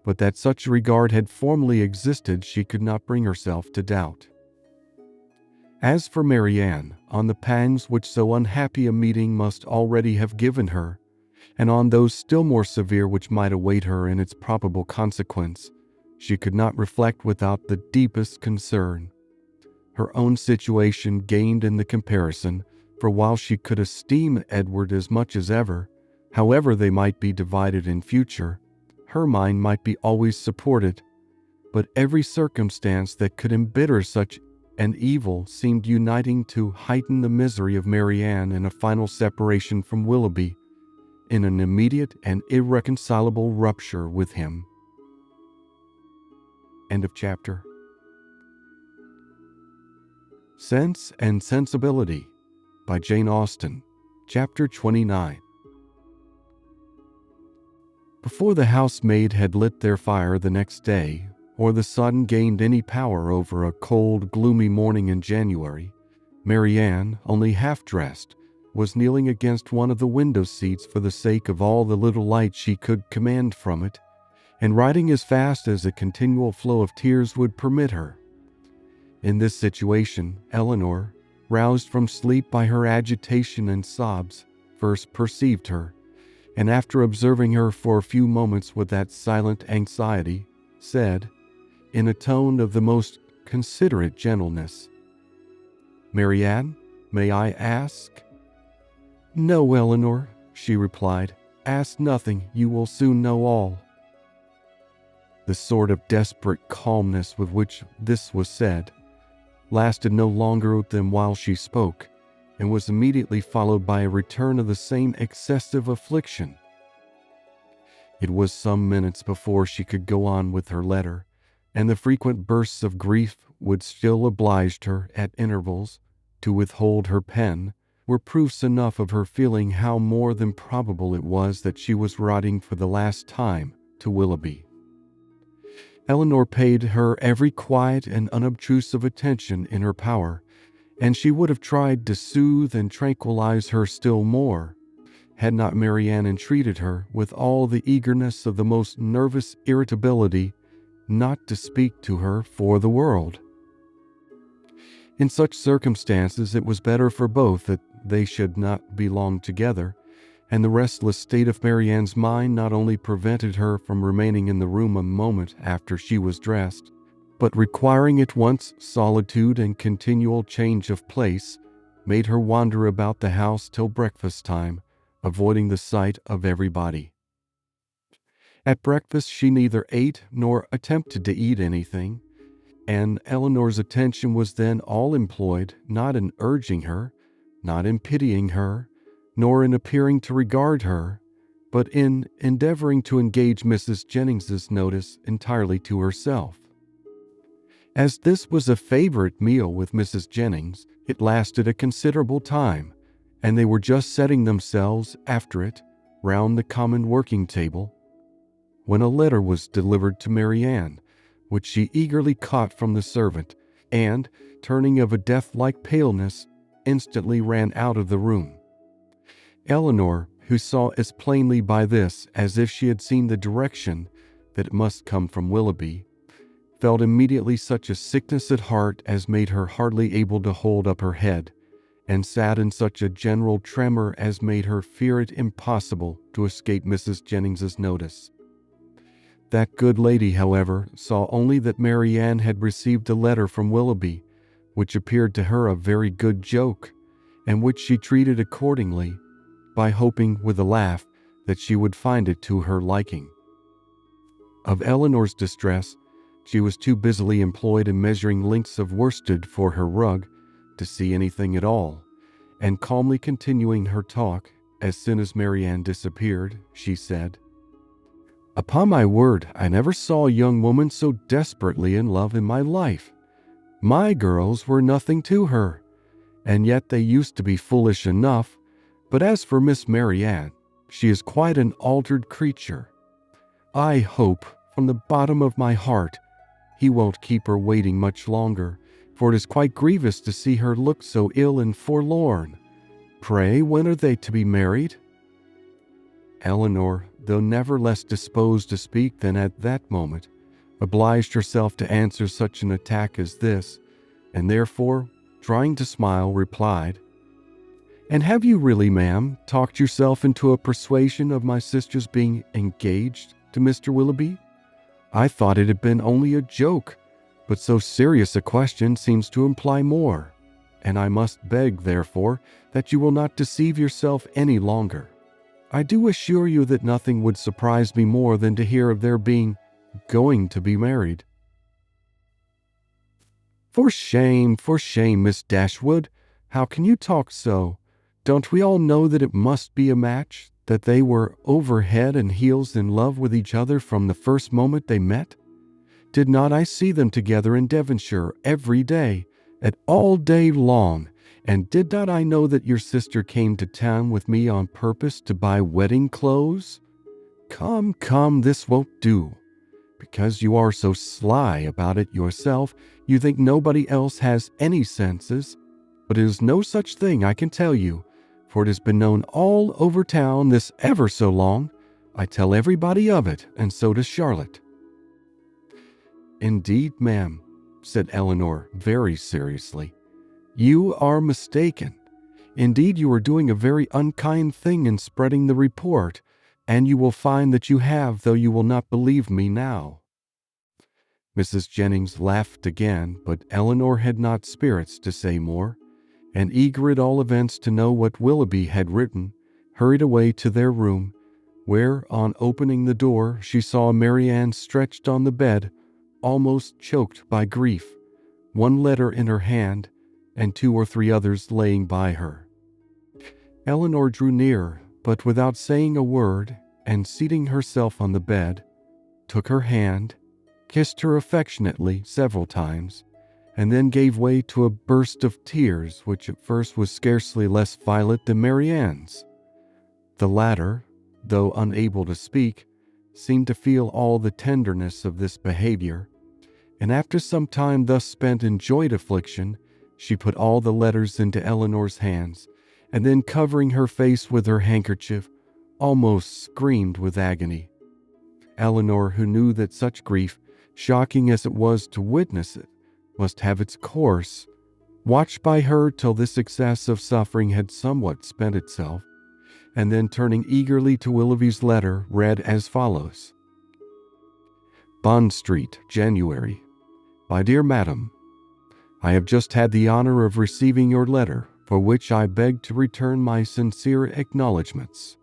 but that such regard had formerly existed she could not bring herself to doubt. As for Marianne, on the pangs which so unhappy a meeting must already have given her, and on those still more severe which might await her in its probable consequence, she could not reflect without the deepest concern. Her own situation gained in the comparison, for while she could esteem Edward as much as ever, however they might be divided in future, her mind might be always supported, but every circumstance that could embitter such an evil seemed uniting to heighten the misery of Marianne in a final separation from Willoughby, in an immediate and irreconcilable rupture with him. End of chapter. Sense and Sensibility by Jane Austen, Chapter 29. Before the housemaid had lit their fire the next day, or the sun gained any power over a cold, gloomy morning in January, Marianne, only half-dressed, was kneeling against one of the window seats for the sake of all the little light she could command from it, and writing as fast as a continual flow of tears would permit her. In this situation, Eleanor, roused from sleep by her agitation and sobs, first perceived her, and after observing her for a few moments with that silent anxiety, said, in a tone of the most considerate gentleness, "Marianne, may I ask?" "No, Eleanor," she replied. "Ask nothing, you will soon know all." The sort of desperate calmness with which this was said lasted no longer than while she spoke, and was immediately followed by a return of the same excessive affliction. It was some minutes before she could go on with her letter, and the frequent bursts of grief which still obliged her, at intervals, to withhold her pen, were proofs enough of her feeling how more than probable it was that she was writing for the last time to Willoughby. Eleanor paid her every quiet and unobtrusive attention in her power, and she would have tried to soothe and tranquilize her still more, had not Marianne entreated her, with all the eagerness of the most nervous irritability, not to speak to her for the world. In such circumstances it was better for both that they should not be long together, and the restless state of Marianne's mind not only prevented her from remaining in the room a moment after she was dressed, but requiring at once solitude and continual change of place, made her wander about the house till breakfast time, avoiding the sight of everybody. At breakfast she neither ate nor attempted to eat anything, and Eleanor's attention was then all employed, not in urging her, not in pitying her, nor in appearing to regard her, but in endeavoring to engage Mrs. Jennings's notice entirely to herself. As this was a favorite meal with Mrs. Jennings, it lasted a considerable time, and they were just setting themselves, after it, round the common working table, when a letter was delivered to Marianne, which she eagerly caught from the servant, and, turning of a death-like paleness, instantly ran out of the room. Eleanor, who saw as plainly by this as if she had seen the direction that it must come from Willoughby, felt immediately such a sickness at heart as made her hardly able to hold up her head, and sat in such a general tremor as made her fear it impossible to escape Mrs. Jennings's notice. That good lady, however, saw only that Marianne had received a letter from Willoughby, which appeared to her a very good joke, and which she treated accordingly, by hoping, with a laugh, that she would find it to her liking. Of Eleanor's distress, she was too busily employed in measuring lengths of worsted for her rug to see anything at all, and calmly continuing her talk, as soon as Marianne disappeared, she said, "Upon my word, I never saw a young woman so desperately in love in my life. My girls were nothing to her, and yet they used to be foolish enough. But as for Miss Marianne, she is quite an altered creature. I hope, from the bottom of my heart, he won't keep her waiting much longer, for it is quite grievous to see her look so ill and forlorn. Pray, when are they to be married?" Eleanor, though never less disposed to speak than at that moment, obliged herself to answer such an attack as this, and therefore, trying to smile, replied, "And have you really, ma'am, talked yourself into a persuasion of my sister's being engaged to Mr. Willoughby? I thought it had been only a joke, but so serious a question seems to imply more, and I must beg, therefore, that you will not deceive yourself any longer. I do assure you that nothing would surprise me more than to hear of their going to be married." For shame, Miss Dashwood. How can you talk so? Don't we all know that it must be a match, that they were over head and heels in love with each other from the first moment they met? Did not I see them together in Devonshire every day, and all day long? And did not I know that your sister came to town with me on purpose to buy wedding clothes? Come, this won't do. Because you are so sly about it yourself, you think nobody else has any senses. But it is no such thing, I can tell you, for it has been known all over town this ever so long. I tell everybody of it, and so does Charlotte." "Indeed, ma'am," said Eleanor very seriously, "you are mistaken. Indeed, you are doing a very unkind thing in spreading the report, and you will find that you have, though you will not believe me now." Mrs. Jennings laughed again, but Eleanor had not spirits to say more, and eager at all events to know what Willoughby had written, hurried away to their room, where, on opening the door, she saw Marianne stretched on the bed, almost choked by grief, one letter in her hand, and 2 or 3 others laying by her. Eleanor drew near, but without saying a word, and seating herself on the bed, took her hand, kissed her affectionately several times, and then gave way to a burst of tears which at first was scarcely less violent than Marianne's. The latter, though unable to speak, seemed to feel all the tenderness of this behavior, and after some time thus spent in joyed affliction, she put all the letters into Eleanor's hands, and then covering her face with her handkerchief, almost screamed with agony. Eleanor, who knew that such grief, shocking as it was to witness it, must have its course, watched by her till this excess of suffering had somewhat spent itself, and then turning eagerly to Willoughby's letter, read as follows: "Bond Street, January. My dear Madam, I have just had the honor of receiving your letter, for which I beg to return my sincere acknowledgments.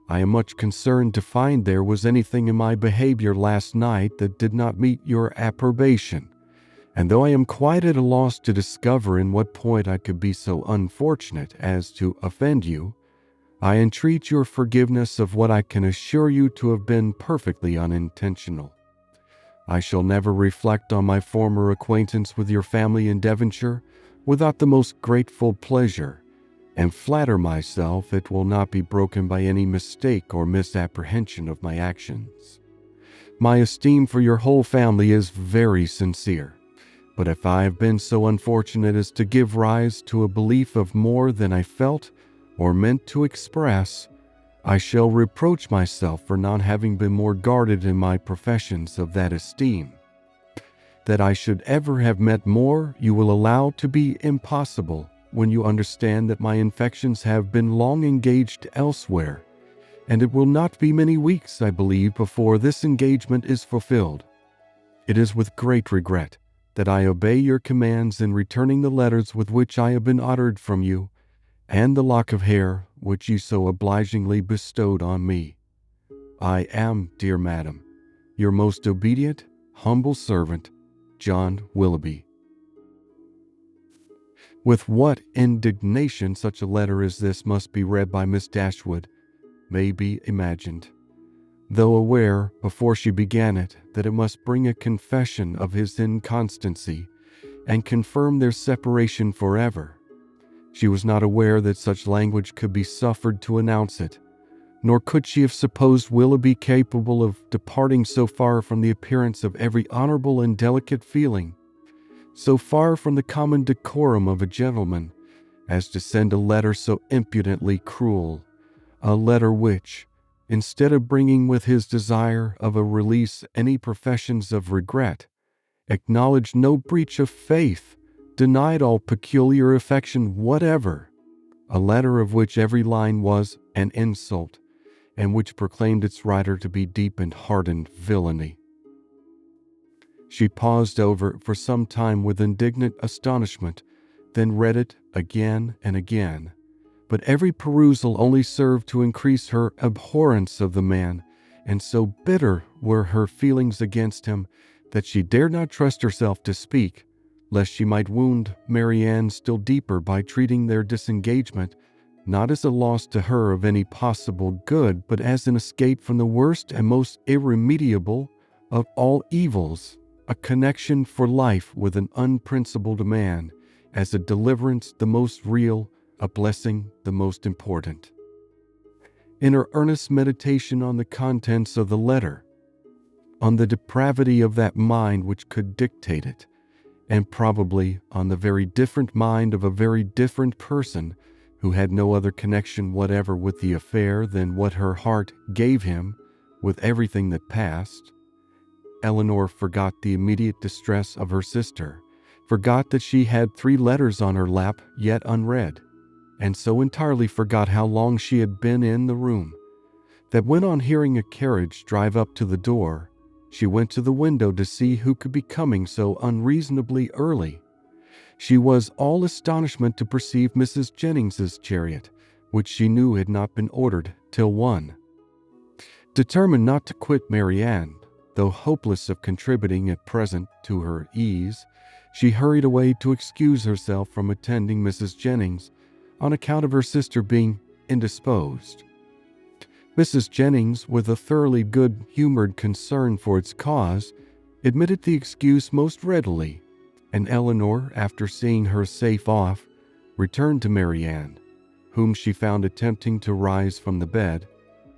I am much concerned to find there was anything in my behavior last night that did not meet your approbation, and though I am quite at a loss to discover in what point I could be so unfortunate as to offend you, I entreat your forgiveness of what I can assure you to have been perfectly unintentional. I shall never reflect on my former acquaintance with your family in Devonshire without the most grateful pleasure, and flatter myself it will not be broken by any mistake or misapprehension of my actions. My esteem for your whole family is very sincere, but if I have been so unfortunate as to give rise to a belief of more than I felt or meant to express, I shall reproach myself for not having been more guarded in my professions of that esteem. That I should ever have met more you will allow to be impossible when you understand that my affections have been long engaged elsewhere, and it will not be many weeks, I believe, before this engagement is fulfilled. It is with great regret that I obey your commands in returning the letters with which I have been honored from you, and the lock of hair which you so obligingly bestowed on me. I am, dear madam, your most obedient, humble servant, John Willoughby. With what indignation such a letter as this must be read by Miss Dashwood may be imagined, though aware, before she began it, that it must bring a confession of his inconstancy and confirm their separation forever. She was not aware that such language could be suffered to announce it, nor could she have supposed Willoughby capable of departing so far from the appearance of every honorable and delicate feeling, so far from the common decorum of a gentleman, as to send a letter so impudently cruel, a letter which, instead of bringing with his desire of a release any professions of regret, acknowledged no breach of faith, denied all peculiar affection whatever, a letter of which every line was an insult, and which proclaimed its writer to be deep and hardened villainy. She paused over it for some time with indignant astonishment, then read it again and again, but every perusal only served to increase her abhorrence of the man, and so bitter were her feelings against him that she dared not trust herself to speak, lest she might wound Marianne still deeper by treating their disengagement not as a loss to her of any possible good, but as an escape from the worst and most irremediable of all evils, a connection for life with an unprincipled man, as a deliverance the most real, a blessing the most important. In her earnest meditation on the contents of the letter, on the depravity of that mind which could dictate it, and probably on the very different mind of a very different person who had no other connection whatever with the affair than what her heart gave him with everything that passed, Eleanor forgot the immediate distress of her sister, forgot that she had 3 letters on her lap yet unread, and so entirely forgot how long she had been in the room, that when on hearing a carriage drive up to the door, she went to the window to see who could be coming so unreasonably early. She was all astonishment to perceive Mrs. Jennings's chariot, which she knew had not been ordered till 1. Determined not to quit Marianne, though hopeless of contributing at present to her ease, she hurried away to excuse herself from attending Mrs. Jennings on account of her sister being indisposed. Mrs. Jennings, with a thoroughly good-humored concern for its cause, admitted the excuse most readily, and Eleanor, after seeing her safe off, returned to Marianne, whom she found attempting to rise from the bed,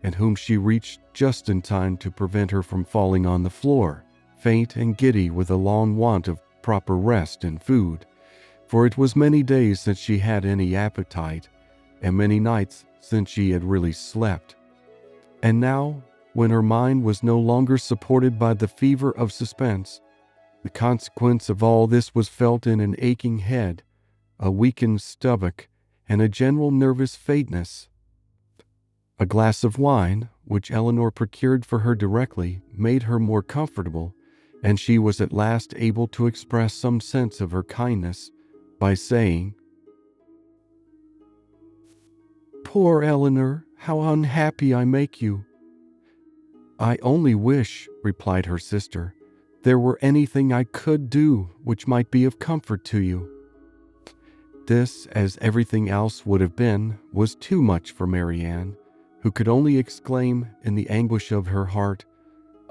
and whom she reached just in time to prevent her from falling on the floor, faint and giddy with a long want of proper rest and food, for it was many days since she had any appetite, and many nights since she had really slept. And now, when her mind was no longer supported by the fever of suspense, the consequence of all this was felt in an aching head, a weakened stomach, and a general nervous faintness. A glass of wine, which Eleanor procured for her directly, made her more comfortable, and she was at last able to express some sense of her kindness by saying, "Poor Eleanor, how unhappy I make you." "I only wish," replied her sister, "there were anything I could do which might be of comfort to you." This, as everything else would have been, was too much for Marianne, who could only exclaim in the anguish of her heart,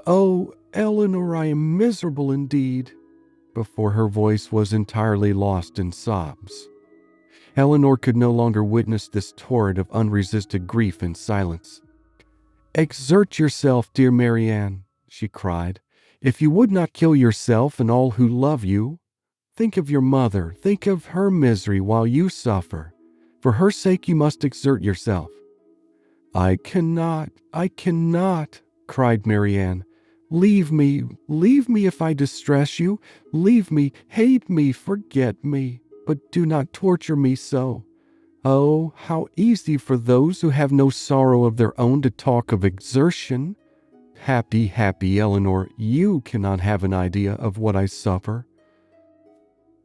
"Oh, Eleanor, I am miserable indeed," before her voice was entirely lost in sobs. Eleanor could no longer witness this torrent of unresisted grief in silence. "Exert yourself, dear Marianne," she cried. "If you would not kill yourself and all who love you, think of your mother, think of her misery while you suffer. For her sake you must exert yourself." I cannot, cried Marianne. Leave me if I distress you. Leave me, hate me, forget me, but do not torture me so. Oh, how easy for those who have no sorrow of their own to talk of exertion. Happy, happy Eleanor, you cannot have an idea of what I suffer.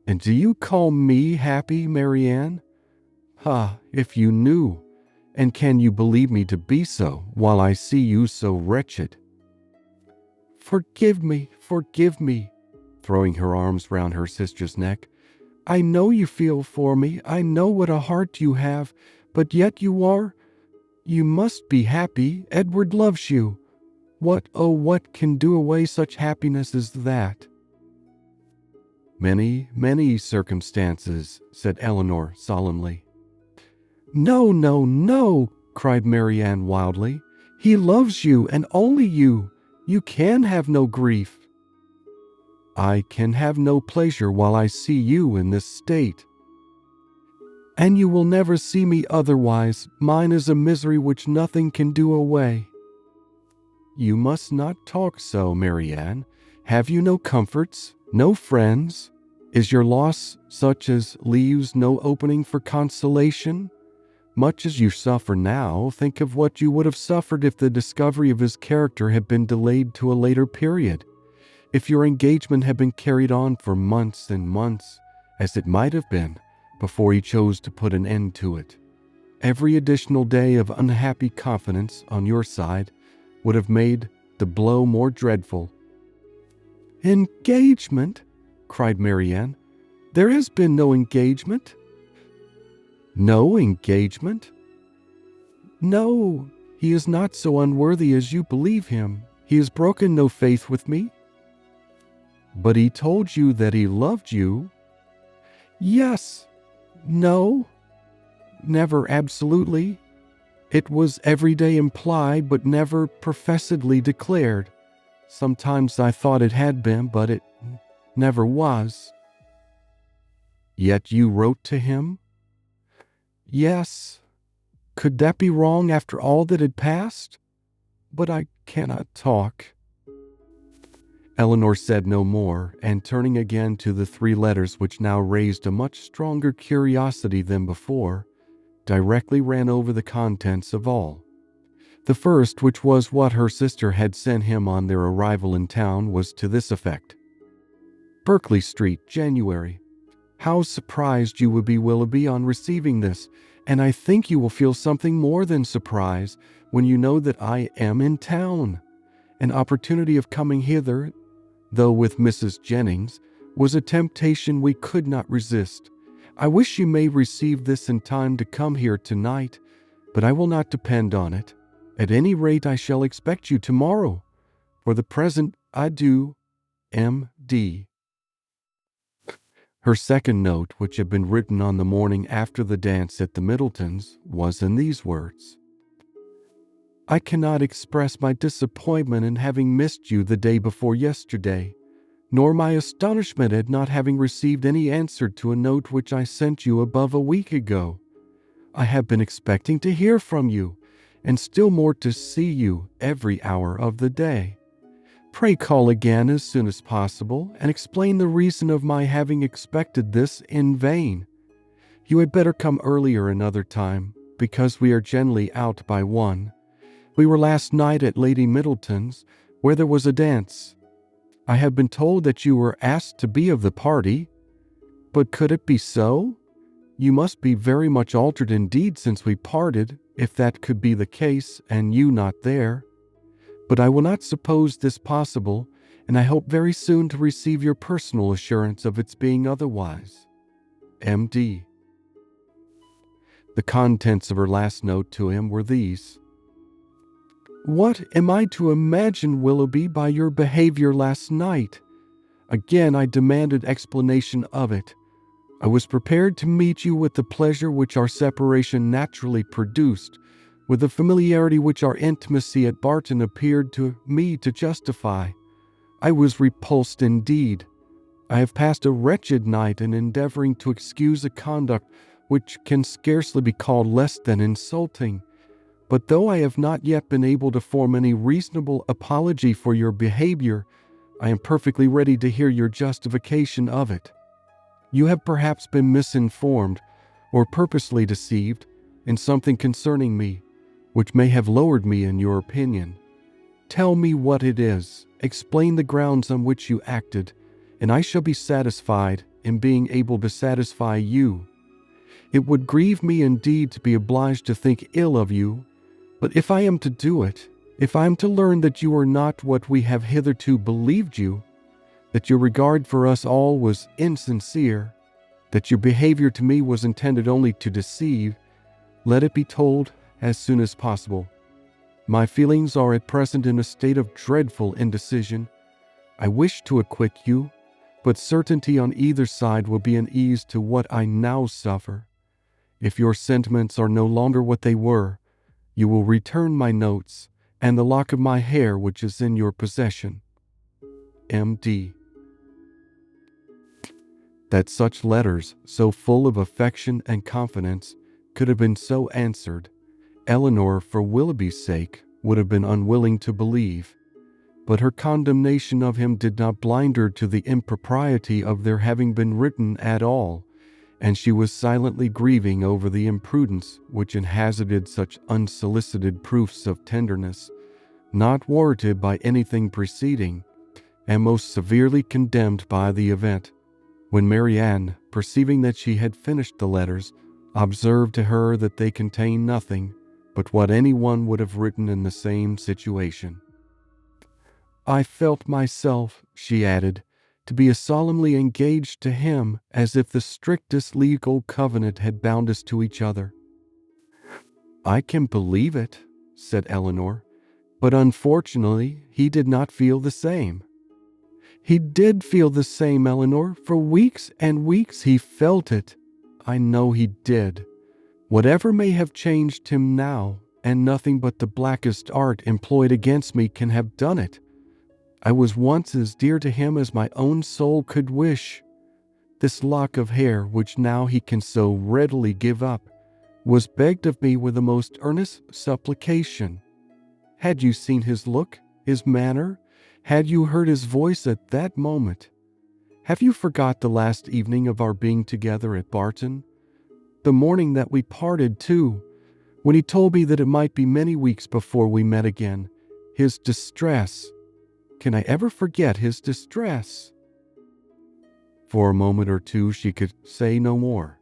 And do you call me happy, Marianne? Ah, if you knew, And can you believe me to be so, while I see you so wretched?" Forgive me," throwing her arms round her sister's neck. "I know you feel for me, I know what a heart you have, but yet you must be happy. Edward loves you. What can do away such happiness as that?" Many circumstances," said Eleanor solemnly. No, no, no," cried Marianne wildly. "He loves you, and only you. You can have no grief." "I can have no pleasure while I see you in this state." "And you will never see me otherwise. Mine is a misery which nothing can do away." "You must not talk so, Marianne. Have you no comforts, no friends? Is your loss such as leaves no opening for consolation? Much as you suffer now, think of what you would have suffered if the discovery of his character had been delayed to a later period. If your engagement had been carried on for months and months, as it might have been, before he chose to put an end to it. Every additional day of unhappy confidence on your side would have made the blow more dreadful." "Engagement?" cried Marianne. "There has been no engagement." "No engagement?" "No, he is not so unworthy as you believe him. He has broken no faith with me." "But he told you that he loved you." "Yes. No. Never absolutely. It was every day implied, but never professedly declared. Sometimes I thought it had been, but it never was." "Yet you wrote to him?" "Yes. Could that be wrong after all that had passed? But I cannot talk." Eleanor said no more, and turning again to the 3 letters which now raised a much stronger curiosity than before, directly ran over the contents of all. The first, which was what her sister had sent him on their arrival in town, was to this effect: "Berkeley Street, January. How surprised you will be, Willoughby, on receiving this, and I think you will feel something more than surprise when you know that I am in town. An opportunity of coming hither, though with Mrs. Jennings, was a temptation we could not resist. I wish you may receive this in time to come here tonight, but I will not depend on it. At any rate, I shall expect you tomorrow. For the present, adieu, M.D." Her second note, which had been written on the morning after the dance at the Middletons, was in these words: "I cannot express my disappointment in having missed you the day before yesterday, nor my astonishment at not having received any answer to a note which I sent you above a week ago. I have been expecting to hear from you, and still more to see you every hour of the day. Pray call again as soon as possible, and explain the reason of my having expected this in vain. You had better come earlier another time, because we are generally out by 1. We were last night at Lady Middleton's, where there was a dance. I have been told that you were asked to be of the party. But could it be so? You must be very much altered indeed since we parted, if that could be the case, and you not there. But I will not suppose this possible, and I hope very soon to receive your personal assurance of its being otherwise. M.D." The contents of her last note to him were these: "What am I to imagine, Willoughby, by your behavior last night? Again I demanded explanation of it. I was prepared to meet you with the pleasure which our separation naturally produced, with the familiarity which our intimacy at Barton appeared to me to justify. I was repulsed indeed. I have passed a wretched night in endeavoring to excuse a conduct which can scarcely be called less than insulting. But though I have not yet been able to form any reasonable apology for your behavior, I am perfectly ready to hear your justification of it. You have perhaps been misinformed, or purposely deceived, in something concerning me, which may have lowered me in your opinion. Tell me what it is, explain the grounds on which you acted, and I shall be satisfied in being able to satisfy you. It would grieve me indeed to be obliged to think ill of you, but if I am to do it, if I am to learn that you are not what we have hitherto believed you, that your regard for us all was insincere, that your behavior to me was intended only to deceive, let it be told as soon as possible. My feelings are at present in a state of dreadful indecision. I wish to acquit you, but certainty on either side will be an ease to what I now suffer. If your sentiments are no longer what they were, you will return my notes and the lock of my hair which is in your possession. M.D. That such letters, so full of affection and confidence, could have been so answered, Eleanor, for Willoughby's sake, would have been unwilling to believe, but her condemnation of him did not blind her to the impropriety of their having been written at all, and she was silently grieving over the imprudence which had hazarded such unsolicited proofs of tenderness, not warranted by anything preceding, and most severely condemned by the event, when Marianne, perceiving that she had finished the letters, observed to her that they contained nothing but what anyone would have written in the same situation. I felt myself, she added, to be as solemnly engaged to him as if the strictest legal covenant had bound us to each other. I can believe it, said Eleanor, but unfortunately he did not feel the same. He did feel the same, Eleanor. For weeks and weeks he felt it. I know he did. Whatever may have changed him now, and nothing but the blackest art employed against me can have done it. I was once as dear to him as my own soul could wish. This lock of hair, which now he can so readily give up, was begged of me with the most earnest supplication. Had you seen his look, his manner? Had you heard his voice at that moment? Have you forgot the last evening of our being together at Barton? The morning that we parted, too, when he told me that it might be many weeks before we met again. His distress. Can I ever forget his distress? For a moment or two she could say no more,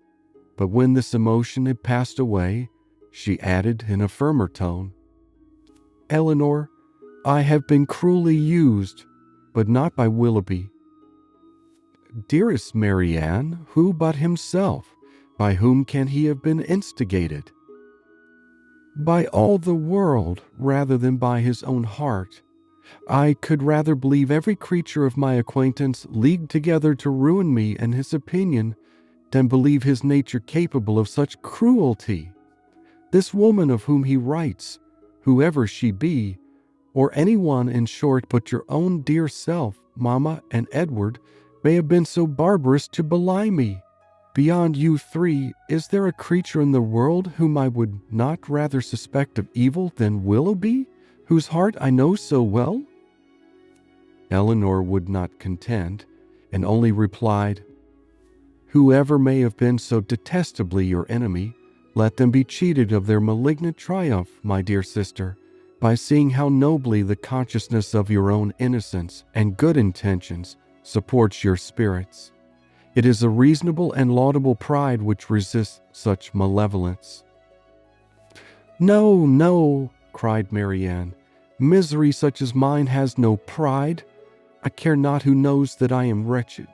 but when this emotion had passed away, she added in a firmer tone, Eleanor, I have been cruelly used, but not by Willoughby. Dearest Marianne, who but himself? By whom can he have been instigated? By all the world, rather than by his own heart. I could rather believe every creature of my acquaintance leagued together to ruin me and his opinion, than believe his nature capable of such cruelty. This woman of whom he writes, whoever she be, or any one in short but your own dear self, Mamma and Edward, may have been so barbarous to belie me. Beyond you three, is there a creature in the world whom I would not rather suspect of evil than Willoughby, whose heart I know so well? Eleanor would not contend, and only replied, Whoever may have been so detestably your enemy, let them be cheated of their malignant triumph, my dear sister, by seeing how nobly the consciousness of your own innocence and good intentions supports your spirits. It is a reasonable and laudable pride which resists such malevolence. No, no, cried Marianne. Misery such as mine has no pride. I care not who knows that I am wretched.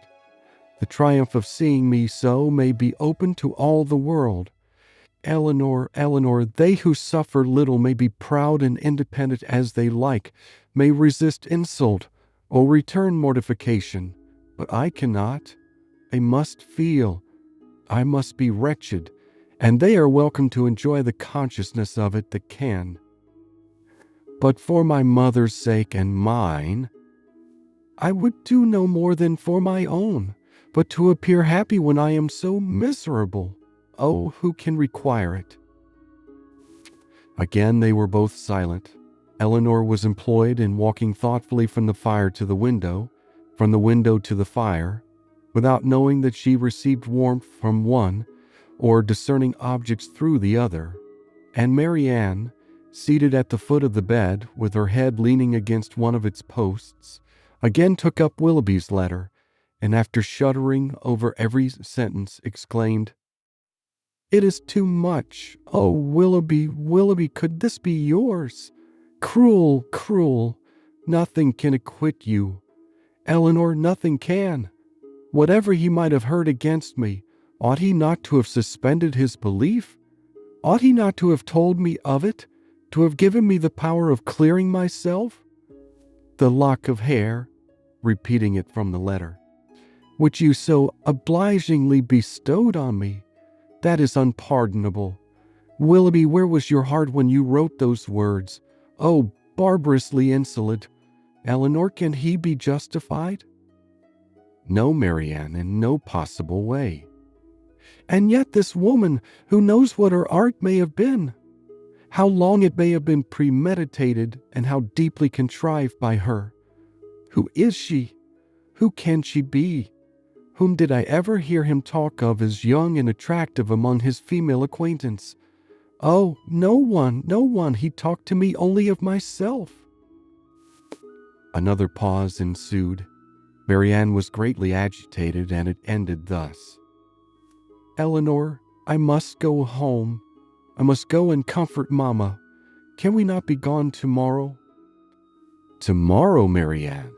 The triumph of seeing me so may be open to all the world. Eleanor, Eleanor, they who suffer little may be proud and independent as they like, may resist insult or return mortification, but I cannot. I must feel. I must be wretched, and they are welcome to enjoy the consciousness of it that can. But for my mother's sake and mine, I would do no more than for my own, but to appear happy when I am so miserable. Oh, who can require it? Again they were both silent. Eleanor was employed in walking thoughtfully from the fire to the window, from the window to the fire, without knowing that she received warmth from one, or discerning objects through the other, and Marianne, seated at the foot of the bed, with her head leaning against one of its posts, again took up Willoughby's letter, and after shuddering over every sentence, exclaimed, It is too much. Oh, Willoughby, Willoughby, could this be yours? Cruel, cruel. Nothing can acquit you. Eleanor, nothing can. Whatever he might have heard against me, ought he not to have suspended his belief? Ought he not to have told me of it, to have given me the power of clearing myself? The lock of hair, repeating it from the letter, which you so obligingly bestowed on me, that is unpardonable. Willoughby, where was your heart when you wrote those words? Oh, barbarously insolent. Eleanor, can he be justified? No, Marianne, in no possible way. And yet this woman, who knows what her art may have been, how long it may have been premeditated, and how deeply contrived by her. Who is she? Who can she be? Whom did I ever hear him talk of as young and attractive among his female acquaintance? Oh, no one, no one. He talked to me only of myself. Another pause ensued. Marianne was greatly agitated, and it ended thus. Eleanor, I must go home. I must go and comfort Mamma. Can we not be gone tomorrow? Tomorrow, Marianne?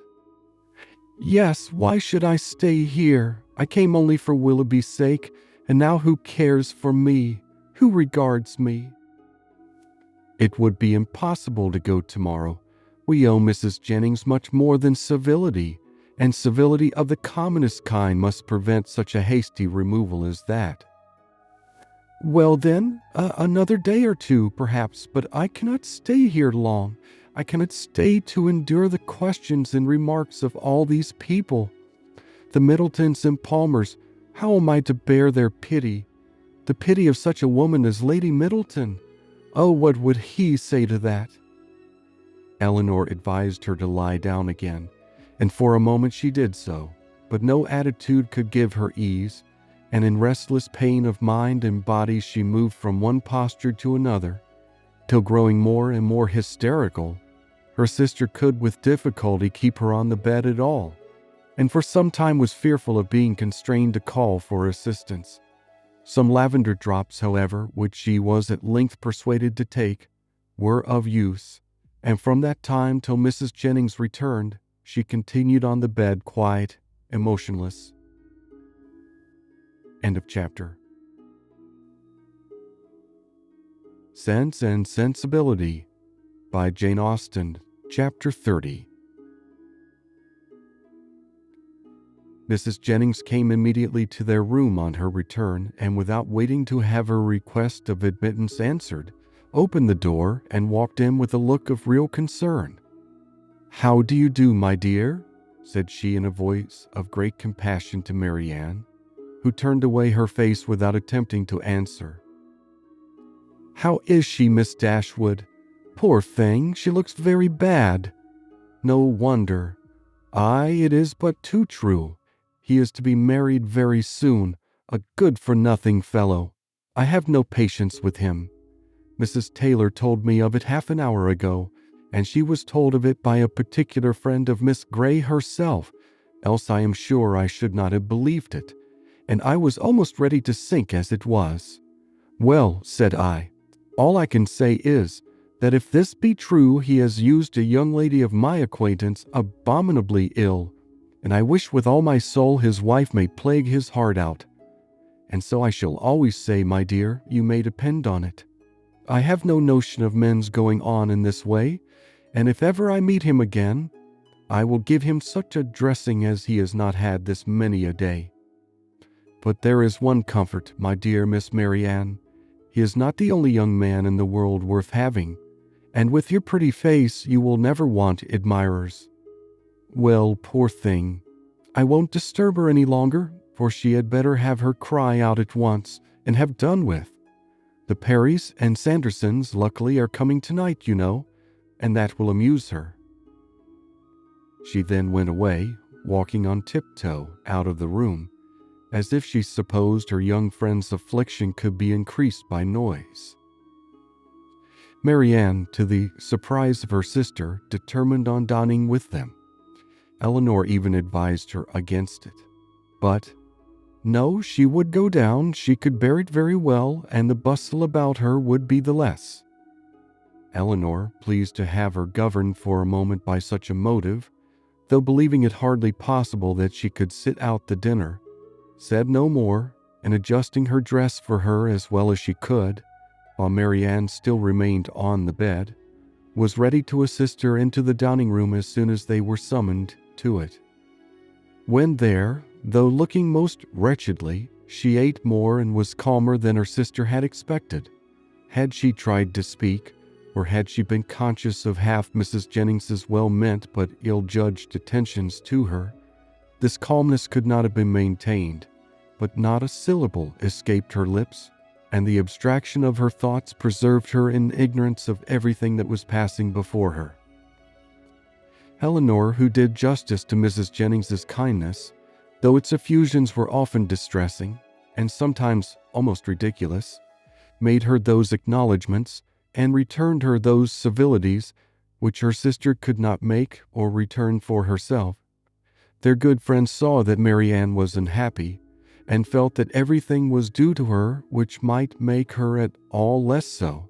Yes, why should I stay here? I came only for Willoughby's sake, and now who cares for me? Who regards me? It would be impossible to go tomorrow. We owe Mrs. Jennings much more than civility, and civility of the commonest kind must prevent such a hasty removal as that. Well then, another day or two, perhaps, but I cannot stay here long. I cannot stay to endure the questions and remarks of all these people. The Middletons and Palmers, how am I to bear their pity? The pity of such a woman as Lady Middleton. Oh, what would he say to that? Eleanor advised her to lie down again, and for a moment she did so, but no attitude could give her ease, and in restless pain of mind and body she moved from one posture to another, till growing more and more hysterical, her sister could with difficulty keep her on the bed at all, and for some time was fearful of being constrained to call for assistance. Some lavender drops, however, which she was at length persuaded to take, were of use, and from that time till Mrs. Jennings returned, she continued on the bed quiet and motionless. End of chapter. Sense and Sensibility by Jane Austen, Chapter 30. Mrs. Jennings came immediately to their room on her return, and without waiting to have her request of admittance answered, opened the door and walked in with a look of real concern. "How do you do, my dear?" said she in a voice of great compassion to Marianne, who turned away her face without attempting to answer. "How is she, Miss Dashwood? Poor thing, she looks very bad." "No wonder. Aye, it is but too true. He is to be married very soon, a good-for-nothing fellow. I have no patience with him. Mrs. Taylor told me of it half an hour ago, and she was told of it by a particular friend of Miss Grey herself, else I am sure I should not have believed it, and I was almost ready to sink as it was. Well, said I, all I can say is, that if this be true, he has used a young lady of my acquaintance abominably ill, and I wish with all my soul his wife may plague his heart out. And so I shall always say, my dear, you may depend on it. I have no notion of men's going on in this way, and if ever I meet him again, I will give him such a dressing as he has not had this many a day. But there is one comfort, my dear Miss Marianne. He is not the only young man in the world worth having, and with your pretty face you will never want admirers. Well, poor thing, I won't disturb her any longer, for she had better have her cry out at once and have done with. The Parrys and Sandersons, luckily, are coming tonight, you know, and that will amuse her." She then went away, walking on tiptoe out of the room, as if she supposed her young friend's affliction could be increased by noise. Marianne, to the surprise of her sister, determined on dining with them. Eleanor even advised her against it, but No, she would go down, she could bear it very well, and the bustle about her would be the less. Eleanor, pleased to have her governed for a moment by such a motive, though believing it hardly possible that she could sit out the dinner, said no more, and adjusting her dress for her as well as she could, while Marianne still remained on the bed, was ready to assist her into the dining room as soon as they were summoned to it. When there, though looking most wretchedly, she ate more and was calmer than her sister had expected. Had she tried to speak, or had she been conscious of half Mrs. Jennings's well-meant but ill-judged attentions to her, this calmness could not have been maintained, but not a syllable escaped her lips, and the abstraction of her thoughts preserved her in ignorance of everything that was passing before her. Eleanor, who did justice to Mrs. Jennings's kindness, though its effusions were often distressing, and sometimes almost ridiculous, made her those acknowledgments, and returned her those civilities which her sister could not make or return for herself. Their good friend saw that Marianne was unhappy, and felt that everything was due to her which might make her at all less so.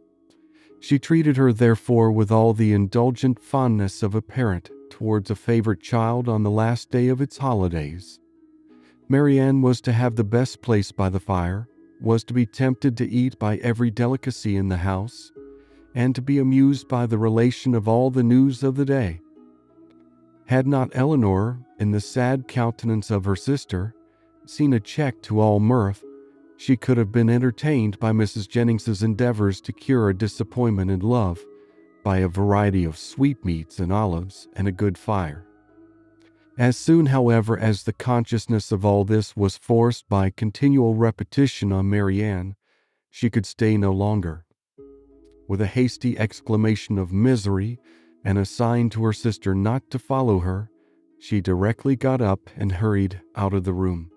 She treated her therefore with all the indulgent fondness of a parent towards a favorite child on the last day of its holidays. Marianne was to have the best place by the fire, was to be tempted to eat by every delicacy in the house, and to be amused by the relation of all the news of the day. Had not Eleanor, in the sad countenance of her sister, seen a check to all mirth, she could have been entertained by Mrs. Jennings's endeavors to cure a disappointment in love by a variety of sweetmeats and olives and a good fire. As soon, however, as the consciousness of all this was forced by continual repetition on Marianne, she could stay no longer. With a hasty exclamation of misery and a sign to her sister not to follow her, she directly got up and hurried out of the room.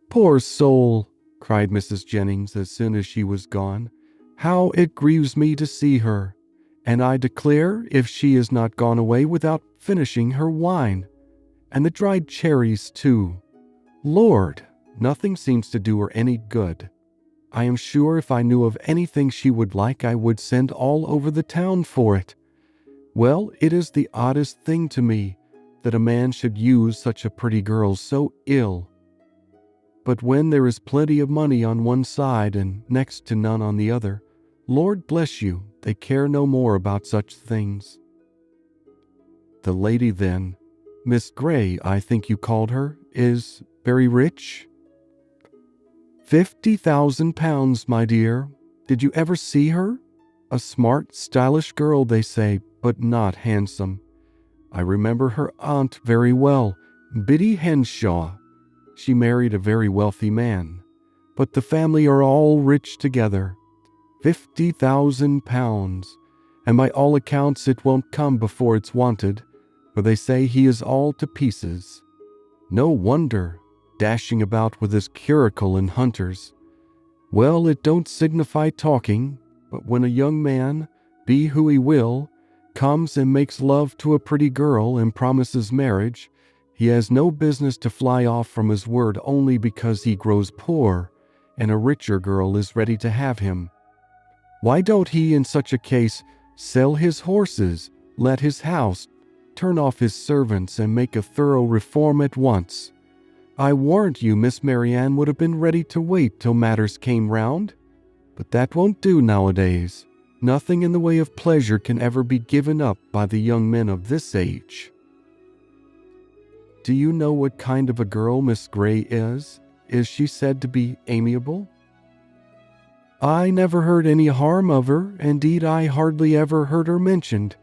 "Poor soul!" cried Mrs. Jennings as soon as she was gone. "How it grieves me to see her! And I declare if she is not gone away without finishing her wine! And the dried cherries, too! Lord, nothing seems to do her any good. I am sure if I knew of anything she would like, I would send all over the town for it. Well, it is the oddest thing to me that a man should use such a pretty girl so ill. But when there is plenty of money on one side and next to none on the other, Lord bless you, they care no more about such things." "The lady, then, Miss Grey, I think you called her, is very rich?" £50,000, my dear. Did you ever see her? A smart, stylish girl, they say, but not handsome. I remember her aunt very well, Biddy Henshaw. She married a very wealthy man, but the family are all rich together. £50,000, and by all accounts it won't come before it's wanted, for they say he is all to pieces. No wonder, dashing about with his curricle and hunters. Well, it don't signify talking, but when a young man, be who he will, comes and makes love to a pretty girl and promises marriage, he has no business to fly off from his word only because he grows poor and a richer girl is ready to have him. Why don't he, in such a case, sell his horses, let his house, turn off his servants, and make a thorough reform at once? I warrant you Miss Marianne would have been ready to wait till matters came round. But that won't do nowadays. Nothing in the way of pleasure can ever be given up by the young men of this age." "Do you know what kind of a girl Miss Grey is? Is she said to be amiable?" "I never heard any harm of her. Indeed, I hardly ever heard her mentioned,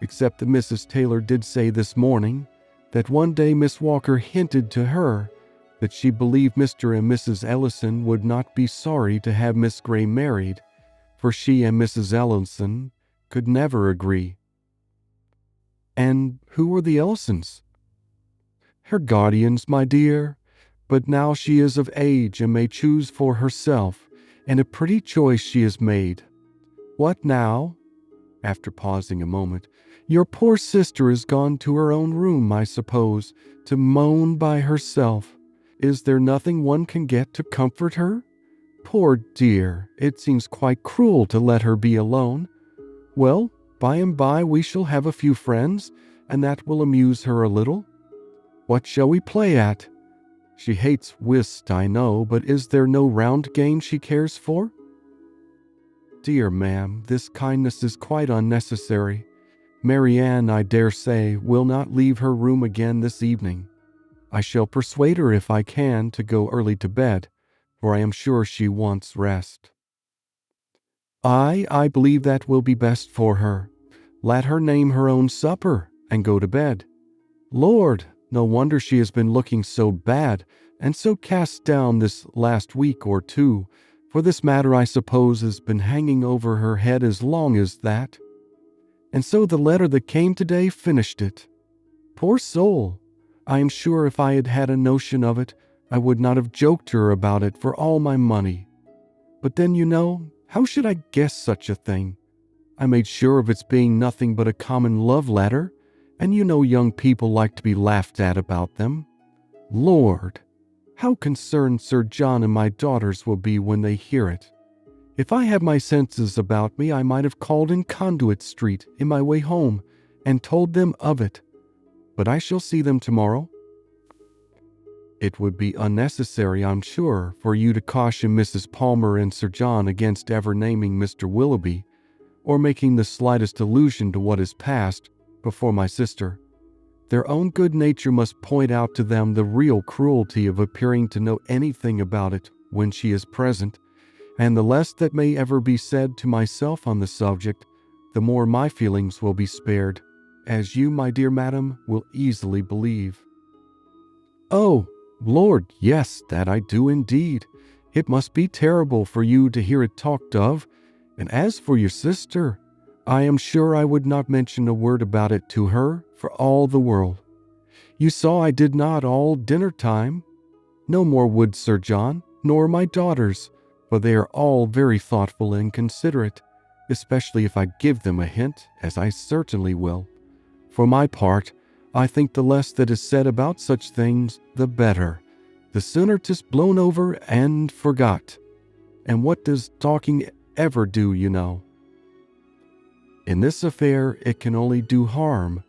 except that Mrs. Taylor did say this morning that one day Miss Walker hinted to her that she believed Mr. and Mrs. Ellison would not be sorry to have Miss Grey married, for she and Mrs. Ellison could never agree." "And who were the Ellisons?" "Her guardians, my dear. But now she is of age and may choose for herself, and a pretty choice she has made. What now?" After pausing a moment, "Your poor sister is gone to her own room, I suppose, to moan by herself. is there nothing one can get to comfort her? Poor dear, it seems quite cruel to let her be alone. Well, by and by we shall have a few friends, and that will amuse her a little. What shall we play at? She hates whist, I know, but is there no round game she cares for? Dear ma'am, this kindness is quite unnecessary. Marianne, I dare say, will not leave her room again this evening. I shall persuade her, if I can, to go early to bed, for I am sure she wants rest. I believe that will be best for her. Let her name her own supper and go to bed. Lord, no wonder she has been looking so bad and so cast down this last week or two, for this matter, I suppose, has been hanging over her head as long as that. And so the letter that came today finished it. Poor soul! I am sure if I had had a notion of it, I would not have joked her about it for all my money. But then, you know, how should I guess such a thing? I made sure of its being nothing but a common love letter, and you know young people like to be laughed at about them. Lord, how concerned Sir John and my daughters will be when they hear it. If I had my senses about me, I might have called in Conduit Street in my way home and told them of it. But I shall see them tomorrow. It would be unnecessary, I'm sure, for you to caution Mrs. Palmer and Sir John against ever naming Mr. Willoughby, or making the slightest allusion to what is past, before my sister. Their own good nature must point out to them the real cruelty of appearing to know anything about it when she is present, and the less that may ever be said to myself on the subject, the more my feelings will be spared, as you, my dear madam, will easily believe. Oh, Lord, yes, that I do indeed. It must be terrible for you to hear it talked of, and as for your sister, I am sure I would not mention a word about it to her for all the world. You saw I did not all dinner time. No more would Sir John, nor my daughters, for they are all very thoughtful and considerate, especially if I give them a hint, as I certainly will. For my part, I think the less that is said about such things, the better. The sooner 'tis blown over and forgot. And what does talking ever do, you know? In this affair, it can only do harm,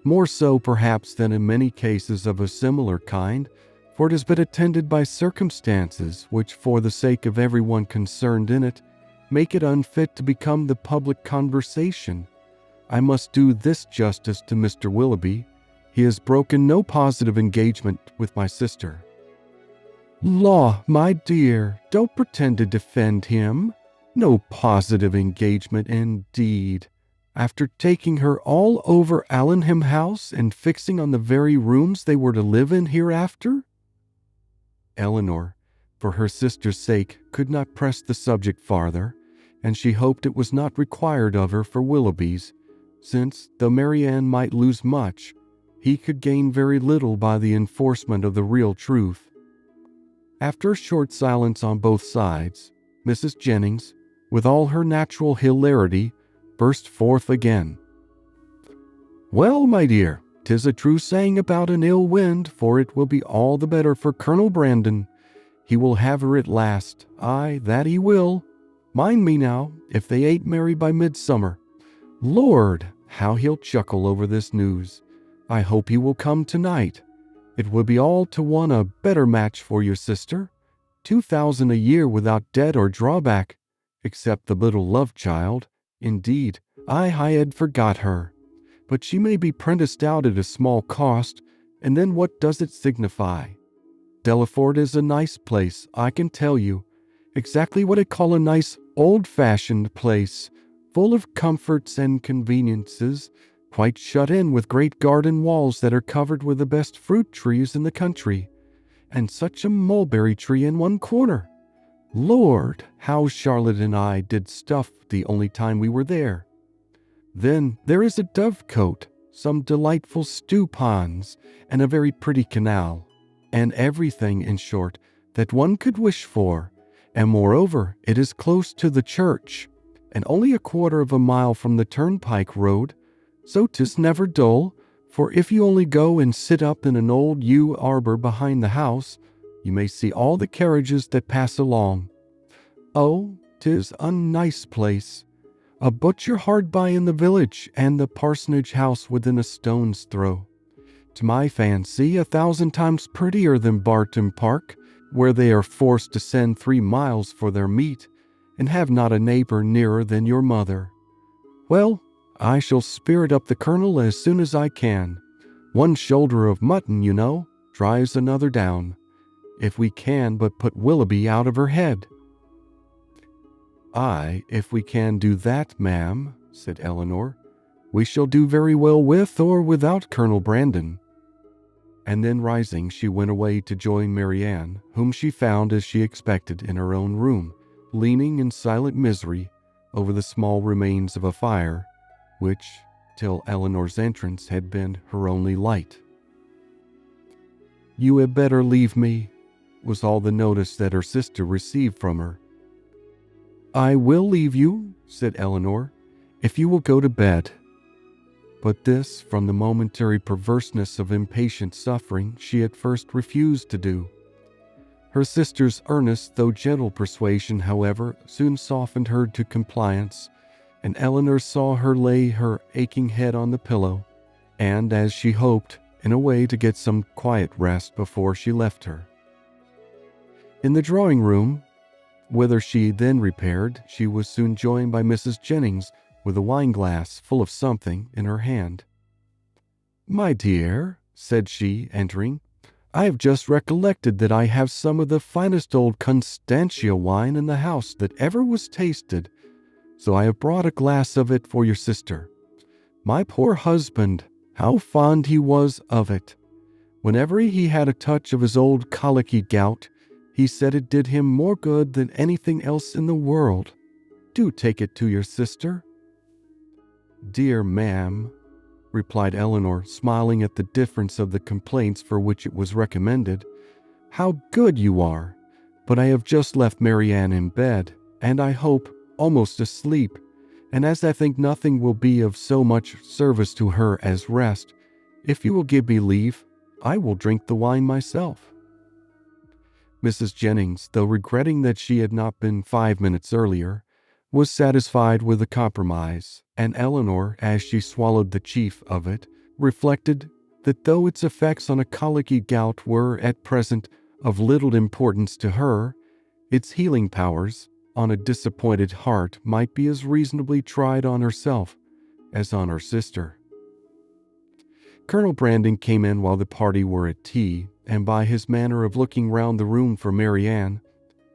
more so perhaps than in many cases of a similar kind, for it is but attended by circumstances which, for the sake of everyone concerned in it, make it unfit to become the public conversation. I must do this justice to Mr. Willoughby. He has broken no positive engagement with my sister. Law, my dear, don't pretend to defend him. No positive engagement, indeed. After taking her all over Allenham House and fixing on the very rooms they were to live in hereafter? Eleanor, for her sister's sake, could not press the subject farther, and she hoped it was not required of her for Willoughby's, since, though Marianne might lose much, he could gain very little by the enforcement of the real truth. After a short silence on both sides, Mrs. Jennings, with all her natural hilarity, burst forth again. Well, my dear, 'tis a true saying about an ill wind, for it will be all the better for Colonel Brandon. He will have her at last. Aye, that he will. Mind me now, if they ain't married by midsummer. Lord, how he'll chuckle over this news. I hope he will come tonight. It would be all to one a better match for your sister. 2,000 a year without debt or drawback, except the little love child. Indeed, I had forgot her. But she may be prenticed out at a small cost, and then what does it signify? Delaford is a nice place, I can tell you. Exactly what I call a nice, old-fashioned place, full of comforts and conveniences, quite shut in with great garden walls that are covered with the best fruit trees in the country, and such a mulberry tree in one corner. Lord, how Charlotte and I did stuff the only time we were there. Then there is a dovecote, some delightful stew ponds, and a very pretty canal, and everything, in short, that one could wish for, and moreover, it is close to the church, and only a quarter of a mile from the turnpike road, so 'tis never dull, for if you only go and sit up in an old yew arbor behind the house, You may see all the carriages that pass along. Oh, 'tis a nice place. A butcher hard by in the village, and the parsonage house within a stone's throw. To my fancy, 1,000 times prettier than Barton Park, where they are forced to send 3 miles for their meat, and have not a neighbor nearer than your mother. Well, I shall spirit up the Colonel as soon as I can. One shoulder of mutton, you know, drives another down, if we can but put Willoughby out of her head." "Aye, if we can do that, ma'am," said Eleanor. "We shall do very well with or without Colonel Brandon." And then rising, she went away to join Marianne, whom she found as she expected in her own room, leaning in silent misery over the small remains of a fire, which, till Eleanor's entrance, had been her only light. "You had better leave me," was all the notice that her sister received from her. "I will leave you," said Eleanor, "if you will go to bed." But this, from the momentary perverseness of impatient suffering, she at first refused to do. Her sister's earnest though gentle persuasion, however, soon softened her to compliance, and Eleanor saw her lay her aching head on the pillow, and, as she hoped, in a way to get some quiet rest before she left her. In the drawing-room, whither she then repaired, she was soon joined by Mrs. Jennings, with a wine-glass full of something in her hand. "My dear," said she, entering, "I have just recollected that I have some of the finest old Constantia wine in the house that ever was tasted, so I have brought a glass of it for your sister. My poor husband, how fond he was of it! Whenever he had a touch of his old colicky gout, he said it did him more good than anything else in the world. Do take it to your sister." "Dear ma'am," replied Eleanor, smiling at the difference of the complaints for which it was recommended, "how good you are! But I have just left Marianne in bed, and I hope almost asleep, and as I think nothing will be of so much service to her as rest, if you will give me leave, I will drink the wine myself." Mrs. Jennings, though regretting that she had not been 5 minutes earlier, was satisfied with the compromise, and Eleanor, as she swallowed the chief of it, reflected that though its effects on a colicky gout were at present of little importance to her, its healing powers on a disappointed heart might be as reasonably tried on herself as on her sister. Colonel Brandon came in while the party were at tea, and by his manner of looking round the room for Marianne,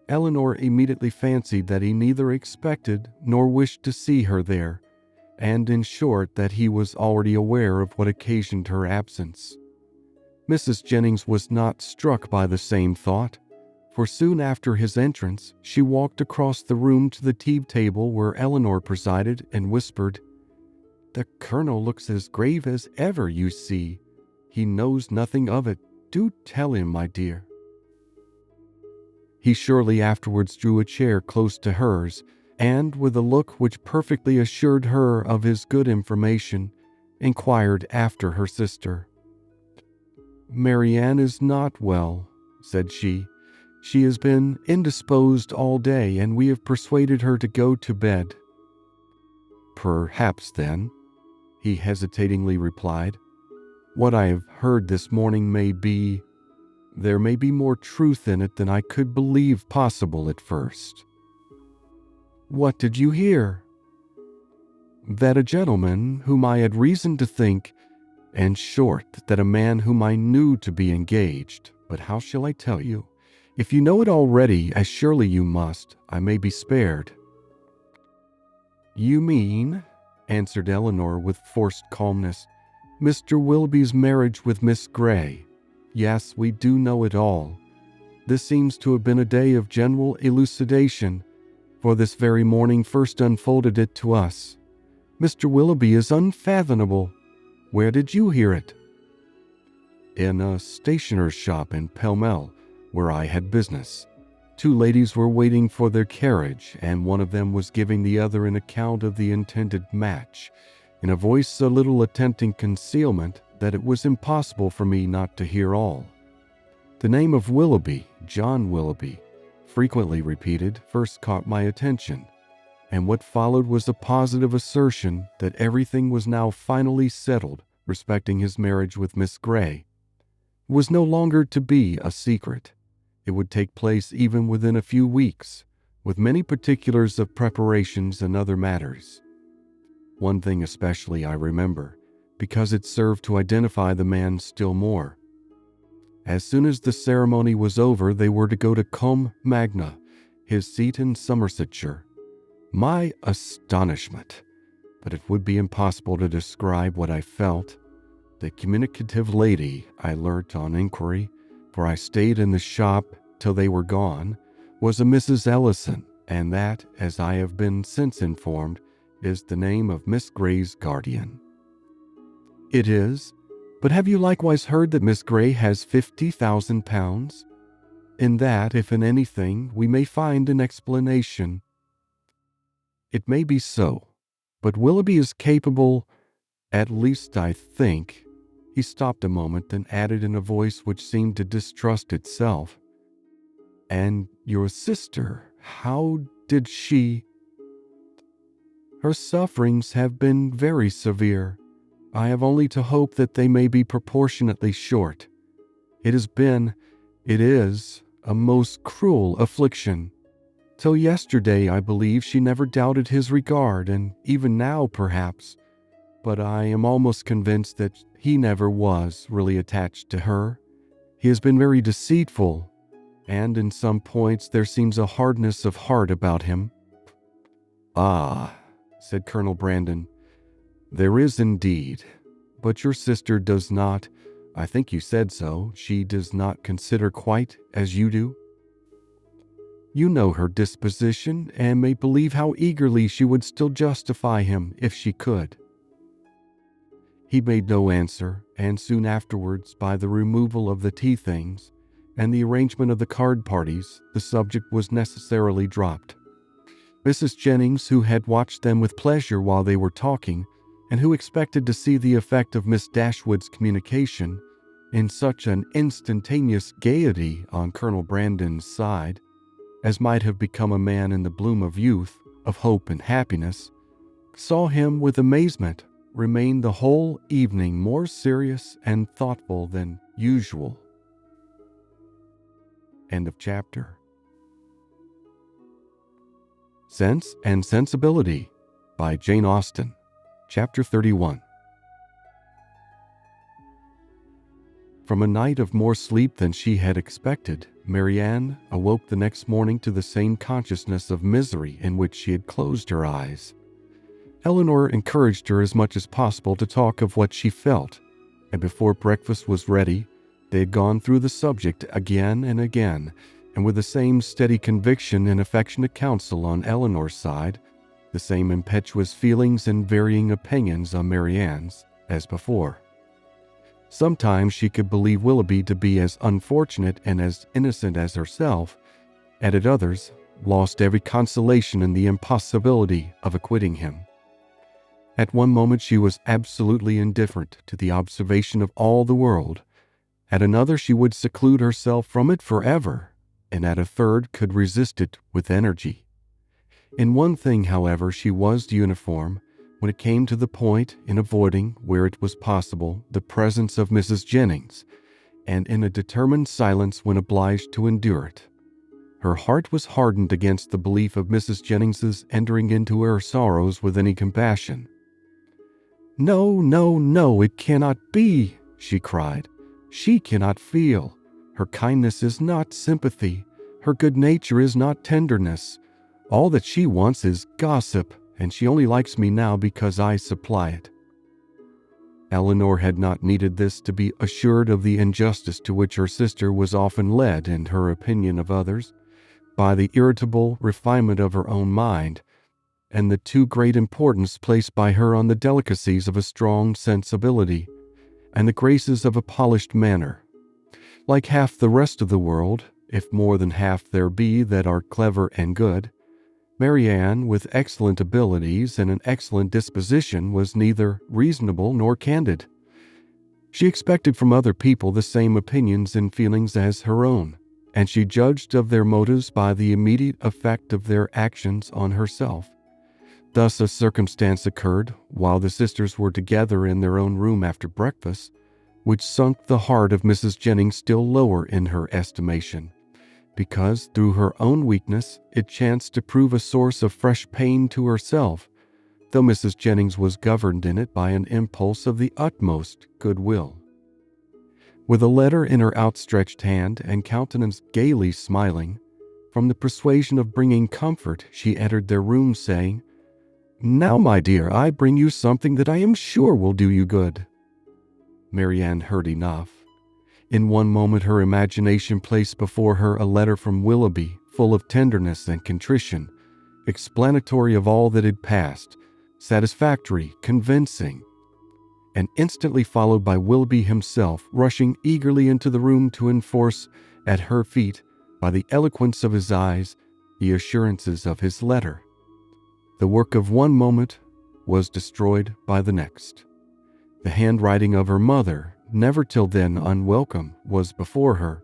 Eleanor immediately fancied that he neither expected nor wished to see her there, and in short that he was already aware of what occasioned her absence. Mrs. Jennings was not struck by the same thought, for soon after his entrance she walked across the room to the tea table where Eleanor presided and whispered, "The Colonel looks as grave as ever, you see. He knows nothing of it. Do tell him, my dear." He surely afterwards drew a chair close to hers, and, with a look which perfectly assured her of his good information, inquired after her sister. "Marianne is not well," said she. "She has been indisposed all day, and we have persuaded her to go to bed." "Perhaps, then," he hesitatingly replied, "what I have heard this morning there may be more truth in it than I could believe possible at first." "What did you hear?" "That a gentleman whom I had reason to think, in short, that a man whom I knew to be engaged, but how shall I tell you? If you know it already, as surely you must, I may be spared." "You mean," answered Eleanor with forced calmness, "Mr. Willoughby's marriage with Miss Grey. Yes, we do know it all. This seems to have been a day of general elucidation, for this very morning first unfolded it to us. Mr. Willoughby is unfathomable. Where did you hear it?" "In a stationer's shop in Pall Mall, where I had business. 2 ladies were waiting for their carriage, and one of them was giving the other an account of the intended match, in a voice a little attempting concealment that it was impossible for me not to hear all." The name of Willoughby, John Willoughby, frequently repeated, first caught my attention, and what followed was a positive assertion that everything was now finally settled respecting his marriage with Miss Grey. It was no longer to be a secret. It would take place even within a few weeks, with many particulars of preparations and other matters. One thing especially I remember, because it served to identify the man still more. As soon as the ceremony was over, they were to go to Combe Magna, his seat in Somersetshire. My astonishment! But it would be impossible to describe what I felt. The communicative lady, I learnt on inquiry, for I stayed in the shop till they were gone, was a Mrs. Ellison, and that, as I have been since informed, is the name of Miss Grey's guardian. It is, but have you likewise heard that Miss Grey has £50,000? In that, if in anything, we may find an explanation. It may be so, but Willoughby is capable, at least I think. He stopped a moment, then added in a voice which seemed to distrust itself, "And your sister, how did she—" "Her sufferings have been very severe. I have only to hope that they may be proportionately short. It is, a most cruel affliction. Till yesterday, I believe, she never doubted his regard, and even now, perhaps. But I am almost convinced that he never was really attached to her. He has been very deceitful, and in some points there seems a hardness of heart about him." "Ah," said Colonel Brandon, "there is indeed. But your sister does not, I think you said so, she does not consider quite as you do? You know her disposition, and may believe how eagerly she would still justify him if she could." He made no answer, and soon afterwards, by the removal of the tea things and the arrangement of the card parties, the subject was necessarily dropped. Mrs. Jennings, who had watched them with pleasure while they were talking, and who expected to see the effect of Miss Dashwood's communication in such an instantaneous gaiety on Colonel Brandon's side, as might have become a man in the bloom of youth, of hope and happiness, saw him with amazement remain the whole evening more serious and thoughtful than usual. End of chapter. Sense and Sensibility by Jane Austen. Chapter 31. From a night of more sleep than she had expected, Marianne awoke the next morning to the same consciousness of misery in which she had closed her eyes. Eleanor encouraged her as much as possible to talk of what she felt, and before breakfast was ready, they had gone through the subject again and again, and with the same steady conviction and affectionate counsel on Eleanor's side, the same impetuous feelings and varying opinions on Marianne's as before. Sometimes she could believe Willoughby to be as unfortunate and as innocent as herself, and at others lost every consolation in the impossibility of acquitting him. At one moment she was absolutely indifferent to the observation of all the world, at another she would seclude herself from it forever, and at a third could resist it with energy. In one thing, however, she was uniform when it came to the point in avoiding, where it was possible, the presence of Mrs. Jennings, and in a determined silence when obliged to endure it. Her heart was hardened against the belief of Mrs. Jennings's entering into her sorrows with any compassion. "No, no, no, it cannot be," she cried. "She cannot feel. Her kindness is not sympathy. Her good nature is not tenderness. All that she wants is gossip, and she only likes me now because I supply it." Eleanor had not needed this to be assured of the injustice to which her sister was often led in her opinion of others, by the irritable refinement of her own mind, and the too great importance placed by her on the delicacies of a strong sensibility, and the graces of a polished manner. Like half the rest of the world, if more than half there be that are clever and good, Marianne, with excellent abilities and an excellent disposition, was neither reasonable nor candid. She expected from other people the same opinions and feelings as her own, and she judged of their motives by the immediate effect of their actions on herself. Thus a circumstance occurred while the sisters were together in their own room after breakfast, which sunk the heart of Mrs. Jennings still lower in her estimation, because through her own weakness it chanced to prove a source of fresh pain to herself, though Mrs. Jennings was governed in it by an impulse of the utmost goodwill. With a letter in her outstretched hand and countenance gaily smiling, from the persuasion of bringing comfort, she entered their room, saying, "Now, my dear, I bring you something that I am sure will do you good." Marianne heard enough. In one moment her imagination placed before her a letter from Willoughby, full of tenderness and contrition, explanatory of all that had passed, satisfactory, convincing, and instantly followed by Willoughby himself, rushing eagerly into the room to enforce at her feet, by the eloquence of his eyes, the assurances of his letter. The work of one moment was destroyed by the next. The handwriting of her mother, never till then unwelcome, was before her,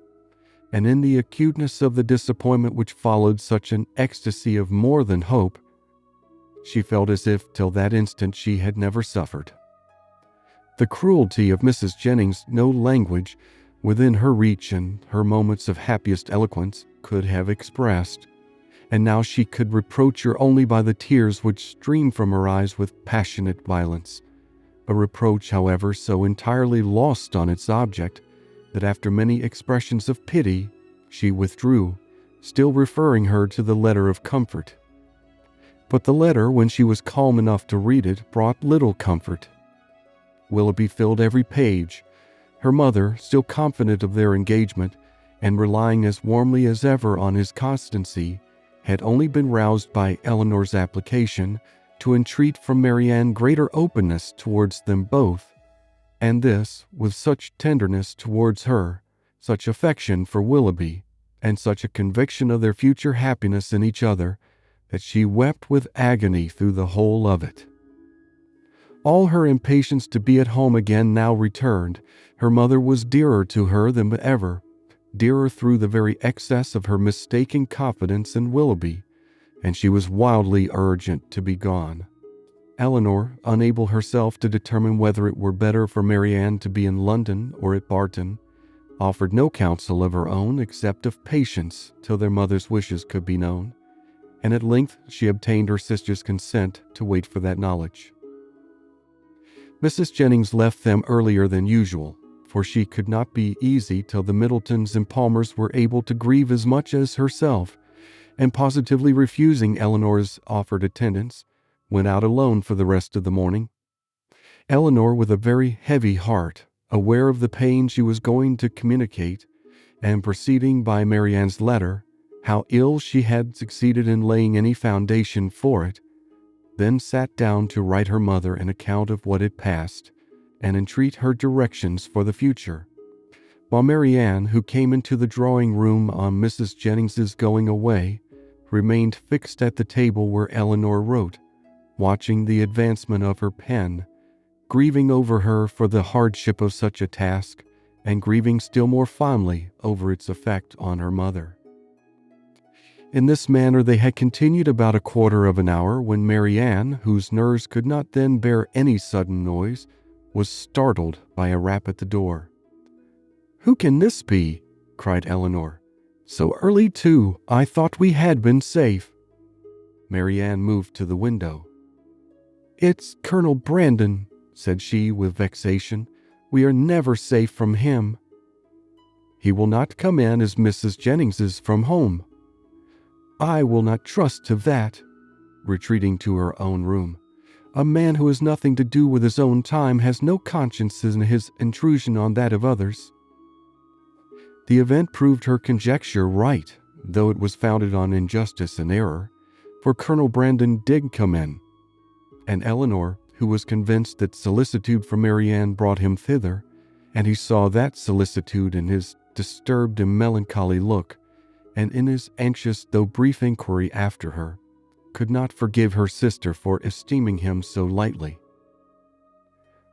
and in the acuteness of the disappointment which followed such an ecstasy of more than hope, she felt as if till that instant she had never suffered. The cruelty of Mrs. Jennings no language within her reach and her moments of happiest eloquence could have expressed, and now she could reproach her only by the tears which streamed from her eyes with passionate violence, a reproach, however, so entirely lost on its object that after many expressions of pity she withdrew, still referring her to the letter of comfort. But the letter, when she was calm enough to read it, brought little comfort. Willoughby filled every page. Her mother, still confident of their engagement, and relying as warmly as ever on his constancy, had only been roused by Eleanor's application to entreat from Marianne greater openness towards them both, and this with such tenderness towards her, such affection for Willoughby, and such a conviction of their future happiness in each other, that she wept with agony through the whole of it. All her impatience to be at home again now returned. Her mother was dearer to her than ever, dearer through the very excess of her mistaken confidence in Willoughby, and she was wildly urgent to be gone. Eleanor, unable herself to determine whether it were better for Marianne to be in London or at Barton, offered no counsel of her own except of patience till their mother's wishes could be known, and at length she obtained her sister's consent to wait for that knowledge. Mrs. Jennings left them earlier than usual, for she could not be easy till the Middletons and Palmers were able to grieve as much as herself, and positively refusing Eleanor's offered attendance, went out alone for the rest of the morning. Eleanor, with a very heavy heart, aware of the pain she was going to communicate, and perceiving by Marianne's letter how ill she had succeeded in laying any foundation for it, then sat down to write her mother an account of what had passed, and entreat her directions for the future, while Marianne, who came into the drawing-room on Mrs. Jennings's going away, remained fixed at the table where Eleanor wrote, watching the advancement of her pen, grieving over her for the hardship of such a task, and grieving still more fondly over its effect on her mother. In this manner they had continued about a quarter of an hour, when Marianne, whose nerves could not then bear any sudden noise, was startled by a rap at the door. "Who can this be?" cried Eleanor. "So early, too. I thought we had been safe." Marianne moved to the window. "It's Colonel Brandon," said she with vexation. "We are never safe from him." "He will not come in as Mrs. Jennings is from home." "I will not trust to that," retreating to her own room. "A man who has nothing to do with his own time has no conscience in his intrusion on that of others." The event proved her conjecture right, though it was founded on injustice and error, for Colonel Brandon did come in, and Eleanor, who was convinced that solicitude for Marianne brought him thither, and he saw that solicitude in his disturbed and melancholy look, and in his anxious though brief inquiry after her, could not forgive her sister for esteeming him so lightly.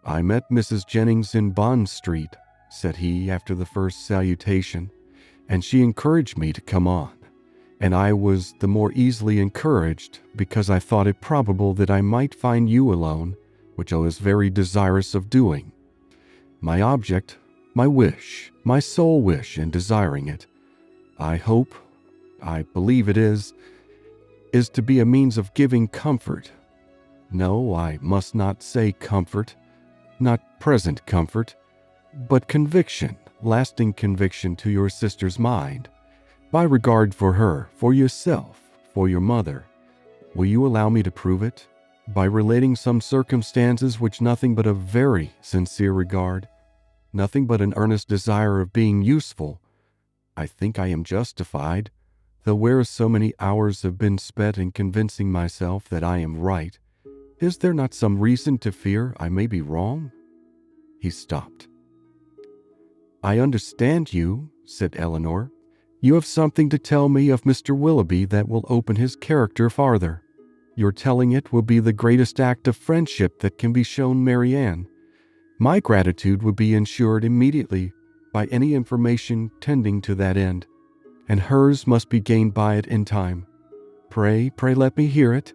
"I met Mrs. Jennings in Bond Street," said he after the first salutation, "and she encouraged me to come on. And I was the more easily encouraged because I thought it probable that I might find you alone, which I was very desirous of doing. My object, my wish, my sole wish in desiring it, I believe it is to be a means of giving comfort. No, I must not say comfort, not present comfort, but conviction, lasting conviction to your sister's mind, by regard for her, for yourself, for your mother. Will you allow me to prove it? By relating some circumstances which nothing but a very sincere regard, nothing but an earnest desire of being useful, I think I am justified, though where so many hours have been spent in convincing myself that I am right, is there not some reason to fear I may be wrong?" He stopped. "I understand you," said Eleanor. "You have something to tell me of Mr. Willoughby that will open his character farther. Your telling it will be the greatest act of friendship that can be shown Marianne. My gratitude would be ensured immediately by any information tending to that end, and hers must be gained by it in time. Pray let me hear it."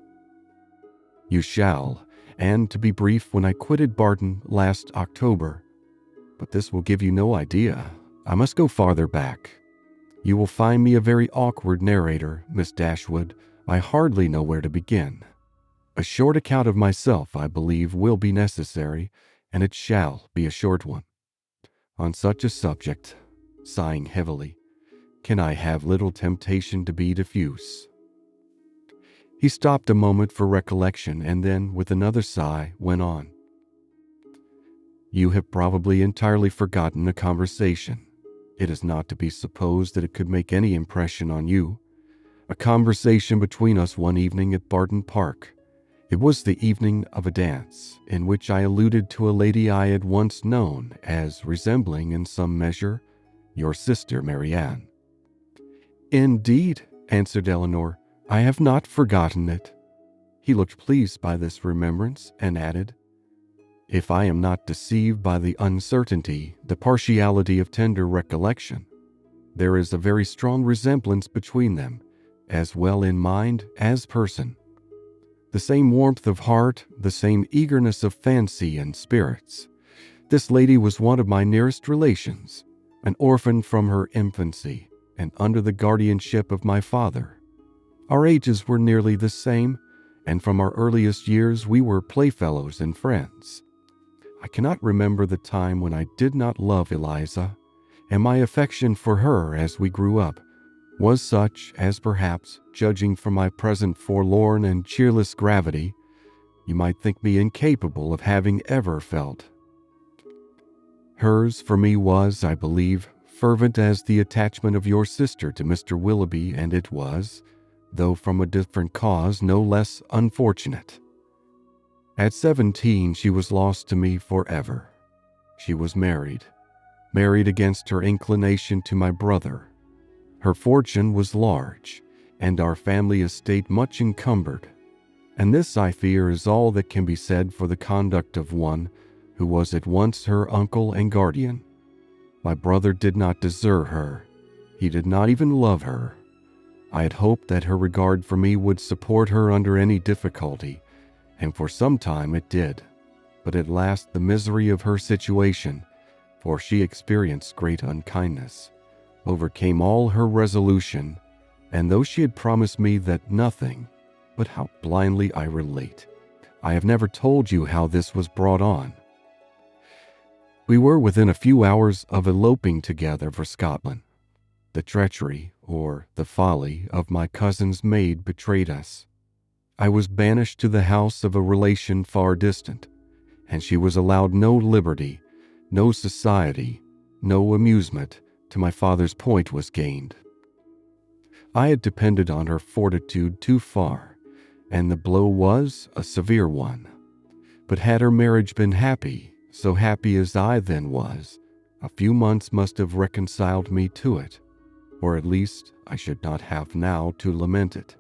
"You shall, and to be brief, when I quitted Barton last October. But this will give you no idea. I must go farther back. You will find me a very awkward narrator, Miss Dashwood. I hardly know where to begin. A short account of myself, I believe, will be necessary, and it shall be a short one. On such a subject," sighing heavily, "can I have little temptation to be diffuse?" He stopped a moment for recollection, and then, with another sigh, went on. "You have probably entirely forgotten a conversation. It is not to be supposed that it could make any impression on you. A conversation between us one evening at Norland Park. It was the evening of a dance, in which I alluded to a lady I had once known as resembling in some measure your sister Marianne." "Indeed," answered Eleanor, "I have not forgotten it." He looked pleased by this remembrance, and added, "If I am not deceived by the uncertainty, the partiality of tender recollection, there is a very strong resemblance between them, as well in mind as person. The same warmth of heart, the same eagerness of fancy and spirits. This lady was one of my nearest relations, an orphan from her infancy, and under the guardianship of my father. Our ages were nearly the same, and from our earliest years we were playfellows and friends. I cannot remember the time when I did not love Eliza, and my affection for her as we grew up was such as perhaps, judging from my present forlorn and cheerless gravity, you might think me incapable of having ever felt. Hers for me was, I believe, fervent as the attachment of your sister to Mr. Willoughby, and it was, though from a different cause, no less unfortunate. At 17, she was lost to me forever. She was married against her inclination to my brother. Her fortune was large, and our family estate much encumbered, and this, I fear, is all that can be said for the conduct of one who was at once her uncle and guardian. My brother did not desert her. He did not even love her. I had hoped that her regard for me would support her under any difficulty, and for some time it did. But at last the misery of her situation, for she experienced great unkindness, overcame all her resolution, and though she had promised me that nothing, but how blindly I relate, I have never told you how this was brought on. We were within a few hours of eloping together for Scotland. The treachery, or the folly, of my cousin's maid betrayed us. I was banished to the house of a relation far distant, and she was allowed no liberty, no society, no amusement, till my father's point was gained. I had depended on her fortitude too far, and the blow was a severe one. But had her marriage been happy, so happy as I then was, a few months must have reconciled me to it, or at least I should not have now to lament it.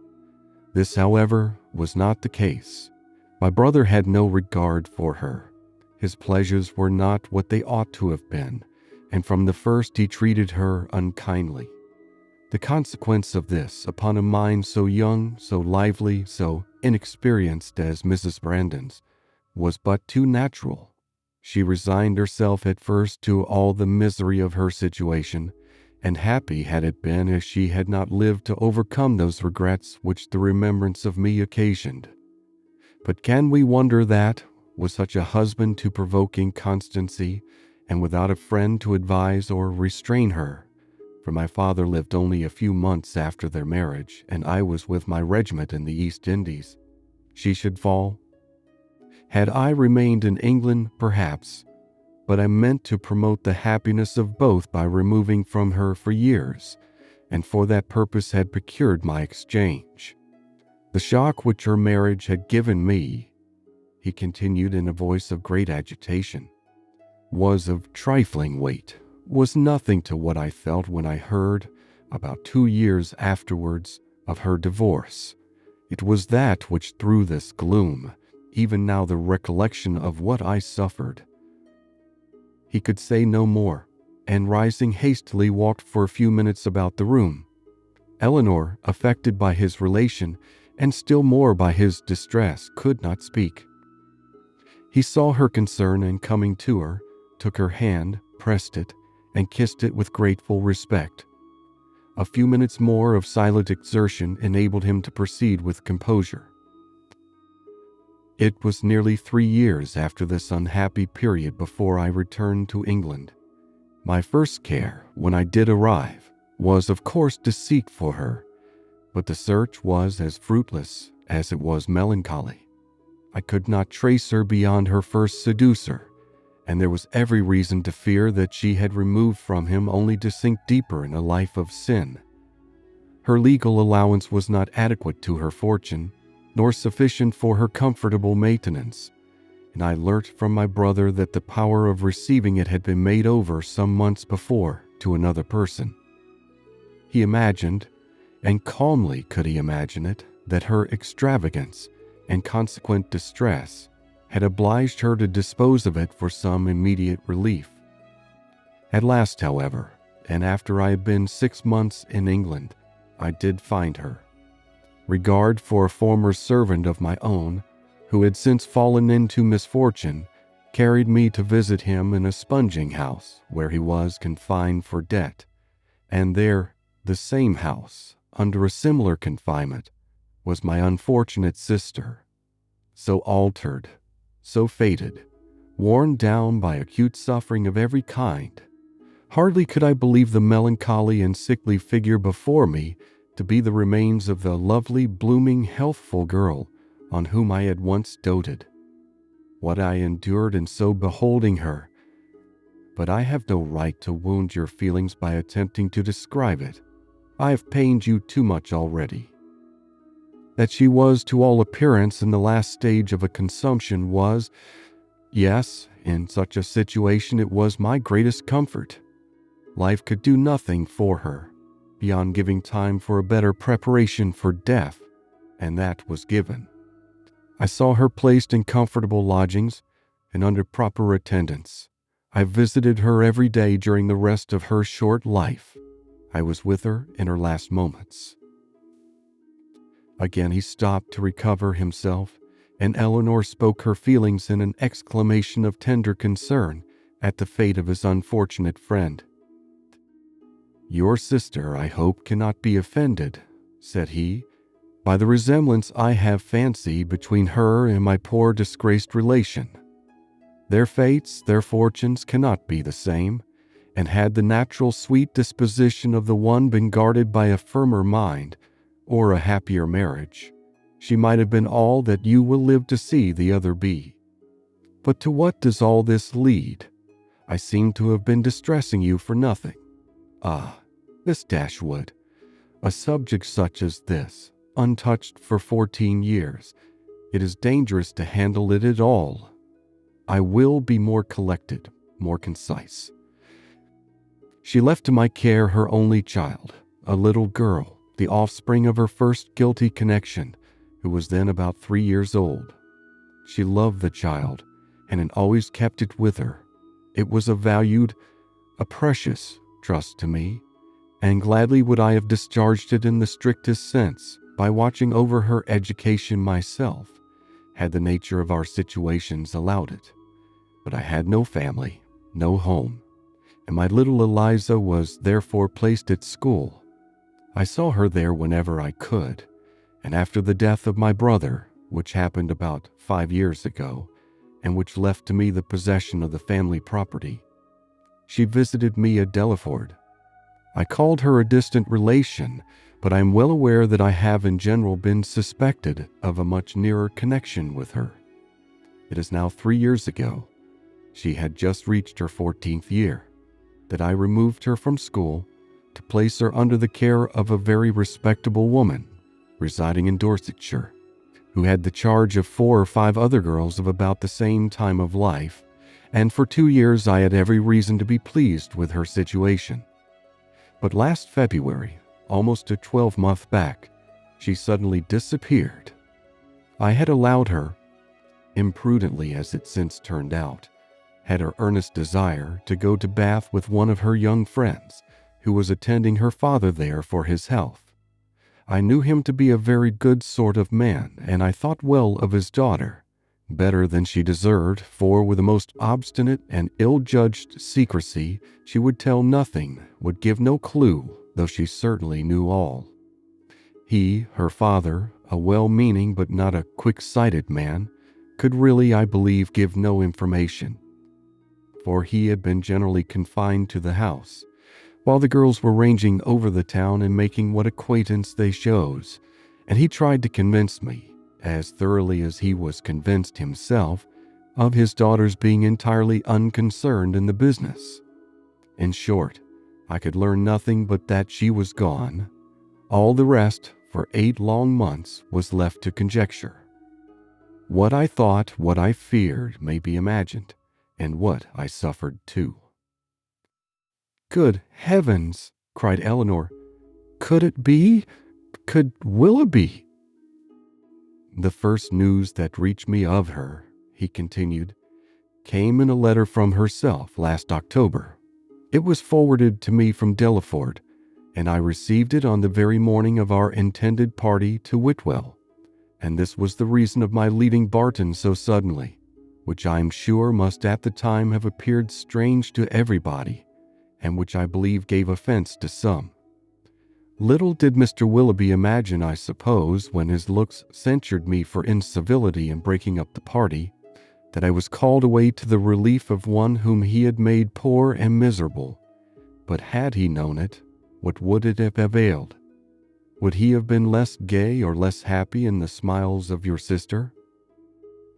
This, however, was not the case. My brother had no regard for her. His pleasures were not what they ought to have been, and from the first he treated her unkindly. The consequence of this upon a mind so young, so lively, so inexperienced as Mrs. Brandon's was but too natural. She resigned herself at first to all the misery of her situation, and happy had it been if she had not lived to overcome those regrets which the remembrance of me occasioned. But can we wonder that, with such a husband to provoke inconstancy, and without a friend to advise or restrain her, for my father lived only a few months after their marriage, and I was with my regiment in the East Indies, she should fall? Had I remained in England, perhaps, but I meant to promote the happiness of both by removing from her for years, and for that purpose had procured my exchange. The shock which her marriage had given me, he continued in a voice of great agitation, was of trifling weight, was nothing to what I felt when I heard, about 2 years afterwards, of her divorce. It was that which threw this gloom, even now the recollection of what I suffered. He could say no more, and rising hastily walked for a few minutes about the room. Eleanor, affected by his relation, and still more by his distress, could not speak. He saw her concern, and coming to her, took her hand, pressed it, and kissed it with grateful respect. A few minutes more of silent exertion enabled him to proceed with composure. It was nearly 3 years after this unhappy period before I returned to England. My first care, when I did arrive, was of course to seek for her, but the search was as fruitless as it was melancholy. I could not trace her beyond her first seducer, and there was every reason to fear that she had removed from him only to sink deeper in a life of sin. Her legal allowance was not adequate to her fortune, nor sufficient for her comfortable maintenance, and I learnt from my brother that the power of receiving it had been made over some months before to another person. He imagined, and calmly could he imagine it, that her extravagance and consequent distress had obliged her to dispose of it for some immediate relief. At last, however, and after I had been 6 months in England, I did find her. Regard for a former servant of my own, who had since fallen into misfortune, carried me to visit him in a sponging house where he was confined for debt, and there, the same house, under a similar confinement, was my unfortunate sister, so altered, so fated, worn down by acute suffering of every kind. Hardly could I believe the melancholy and sickly figure before me to be the remains of the lovely, blooming, healthful girl on whom I had once doted. What I endured in so beholding her! But I have no right to wound your feelings by attempting to describe it. I have pained you too much already. That she was to all appearance in the last stage of a consumption was, yes, in such a situation it was my greatest comfort. Life could do nothing for her, beyond giving time for a better preparation for death, and that was given. I saw her placed in comfortable lodgings and under proper attendance. I visited her every day during the rest of her short life. I was with her in her last moments. Again he stopped to recover himself, and Eleanor spoke her feelings in an exclamation of tender concern at the fate of his unfortunate friend. "Your sister, I hope, cannot be offended," said he, "by the resemblance I have fancied between her and my poor disgraced relation. Their fates, their fortunes cannot be the same, and had the natural sweet disposition of the one been guarded by a firmer mind, or a happier marriage, she might have been all that you will live to see the other be. But to what does all this lead? I seem to have been distressing you for nothing. Ah, Miss Dashwood, a subject such as this, untouched for 14 years, it is dangerous to handle it at all. I will be more collected, more concise. She left to my care her only child, a little girl, the offspring of her first guilty connection, who was then about 3 years old. She loved the child, and had always kept it with her. It was a precious trust to me, and gladly would I have discharged it in the strictest sense by watching over her education myself, had the nature of our situations allowed it. But I had no family, no home, and my little Eliza was therefore placed at school. I saw her there whenever I could, and after the death of my brother, which happened about 5 years ago, and which left to me the possession of the family property, she visited me at Delaford. I called her a distant relation, but I am well aware that I have in general been suspected of a much nearer connection with her. It is now 3 years ago, she had just reached her 14th year, that I removed her from school to place her under the care of a very respectable woman residing in Dorsetshire, who had the charge of 4 or 5 other girls of about the same time of life, and for 2 years I had every reason to be pleased with her situation. But last February, almost a 12-month back, she suddenly disappeared. I had allowed her, imprudently as it since turned out, had her earnest desire to go to Bath with one of her young friends, who was attending her father there for his health. I knew him to be a very good sort of man, and I thought well of his daughter, better than she deserved, for with the most obstinate and ill-judged secrecy she would tell nothing, would give no clue, though she certainly knew all. He, her father, a well-meaning but not a quick-sighted man, could really, I believe, give no information, for he had been generally confined to the house, while the girls were ranging over the town and making what acquaintance they chose, and he tried to convince me, as thoroughly as he was convinced himself, of his daughter's being entirely unconcerned in the business. In short, I could learn nothing but that she was gone. All the rest, for 8 long months, was left to conjecture. What I thought, what I feared, may be imagined, and what I suffered too. "Good heavens!" cried Eleanor. "Could it be? Could Willoughby?" "The first news that reached me of her," he continued, "came in a letter from herself last October. It was forwarded to me from Delaford, and I received it on the very morning of our intended party to Whitwell, and this was the reason of my leaving Barton so suddenly, which I am sure must at the time have appeared strange to everybody, and which I believe gave offense to some. Little did Mr. Willoughby imagine, I suppose, when his looks censured me for incivility in breaking up the party, that I was called away to the relief of one whom he had made poor and miserable. But had he known it, what would it have availed? Would he have been less gay or less happy in the smiles of your sister?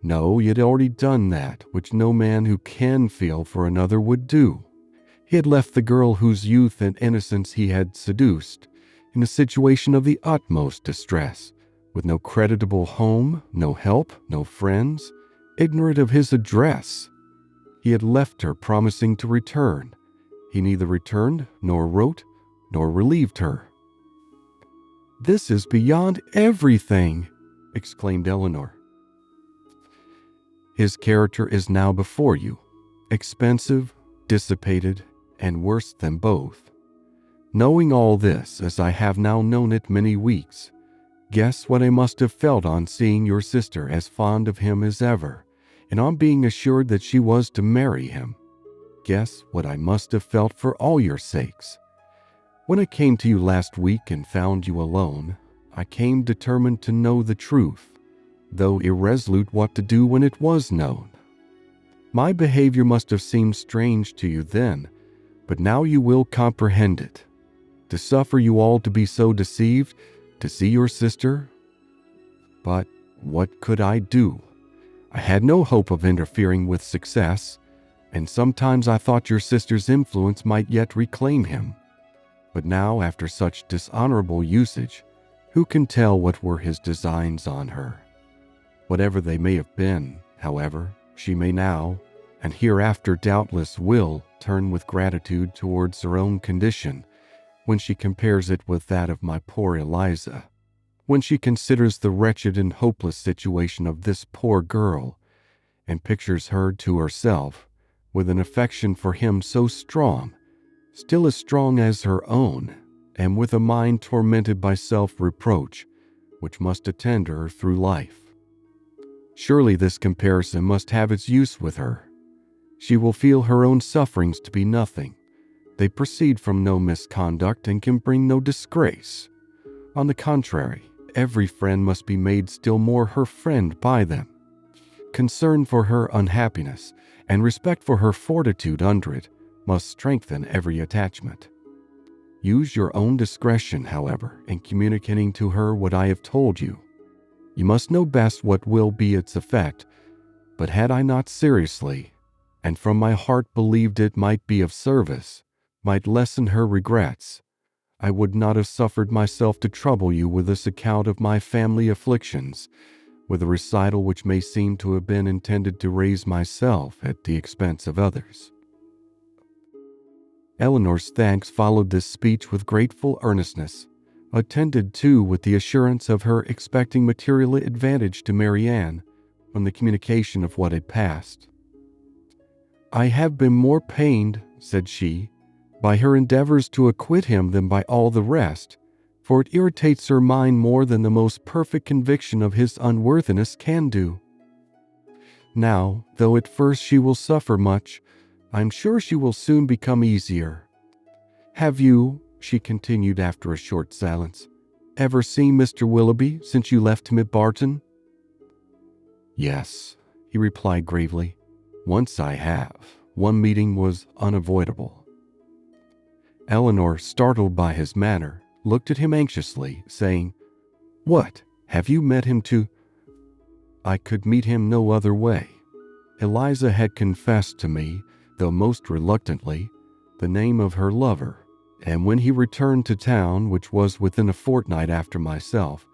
No, he had already done that which no man who can feel for another would do. He had left the girl whose youth and innocence he had seduced in a situation of the utmost distress, with no creditable home, no help, no friends, ignorant of his address. He had left her promising to return. He neither returned, nor wrote, nor relieved her. "This is beyond everything!" exclaimed Eleanor. "His character is now before you, expensive, dissipated, and worse than both. Knowing all this, as I have now known it many weeks, guess what I must have felt on seeing your sister as fond of him as ever, and on being assured that she was to marry him. Guess what I must have felt for all your sakes. When I came to you last week and found you alone, I came determined to know the truth, though irresolute what to do when it was known. My behavior must have seemed strange to you then, but now you will comprehend it. To suffer you all to be so deceived, to see your sister. But what could I do? I had no hope of interfering with success, and sometimes I thought your sister's influence might yet reclaim him. But now, after such dishonorable usage, who can tell what were his designs on her? Whatever they may have been, however, she may now, and hereafter doubtless will, turn with gratitude towards her own condition, when she compares it with that of my poor Eliza, when she considers the wretched and hopeless situation of this poor girl, and pictures her to herself with an affection for him so strong, still as strong as her own, and with a mind tormented by self-reproach, which must attend her through life. Surely this comparison must have its use with her. She will feel her own sufferings to be nothing. They proceed from no misconduct and can bring no disgrace. On the contrary, every friend must be made still more her friend by them. Concern for her unhappiness and respect for her fortitude under it must strengthen every attachment. Use your own discretion, however, in communicating to her what I have told you. You must know best what will be its effect, but had I not seriously, and from my heart believed it might be of service, might lessen her regrets, I would not have suffered myself to trouble you with this account of my family afflictions, with a recital which may seem to have been intended to raise myself at the expense of others. Eleanor's thanks followed this speech with grateful earnestness, attended too with the assurance of her expecting material advantage to Marianne from the communication of what had passed. "I have been more pained," said she, "by her endeavors to acquit him than by all the rest, for it irritates her mind more than the most perfect conviction of his unworthiness can do. Now, though at first she will suffer much, I am sure she will soon become easier. Have you," she continued after a short silence, "ever seen Mr. Willoughby since you left him at Barton?" "Yes," he replied gravely. "Once I have. One meeting was unavoidable." Eleanor, startled by his manner, looked at him anxiously, saying, "What, have you met him too?" "I could meet him no other way. Eliza had confessed to me, though most reluctantly, the name of her lover, and when he returned to town, which was within a fortnight after myself,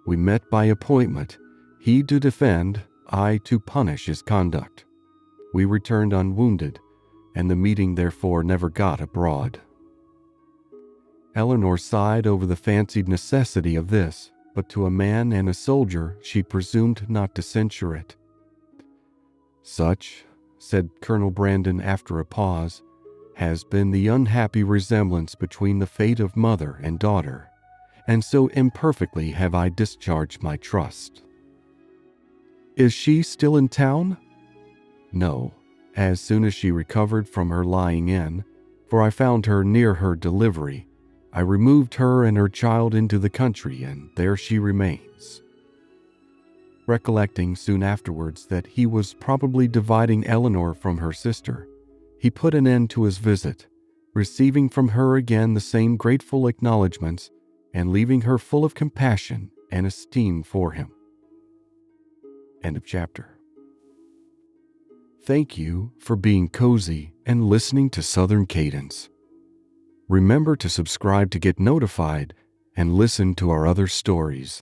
we met by appointment, he to defend, I to punish his conduct. We returned unwounded, and the meeting therefore never got abroad." Eleanor sighed over the fancied necessity of this, but to a man and a soldier she presumed not to censure it. "Such," said Colonel Brandon after a pause, "has been the unhappy resemblance between the fate of mother and daughter, and so imperfectly have I discharged my trust." "Is she still in town?" "No. As soon as she recovered from her lying in, for I found her near her delivery, I removed her and her child into the country, and there she remains." Recollecting soon afterwards that he was probably dividing Eleanor from her sister, he put an end to his visit, receiving from her again the same grateful acknowledgments, and leaving her full of compassion and esteem for him. End of chapter. Thank you for being cozy and listening to Southern Cadence. Remember to subscribe to get notified and listen to our other stories.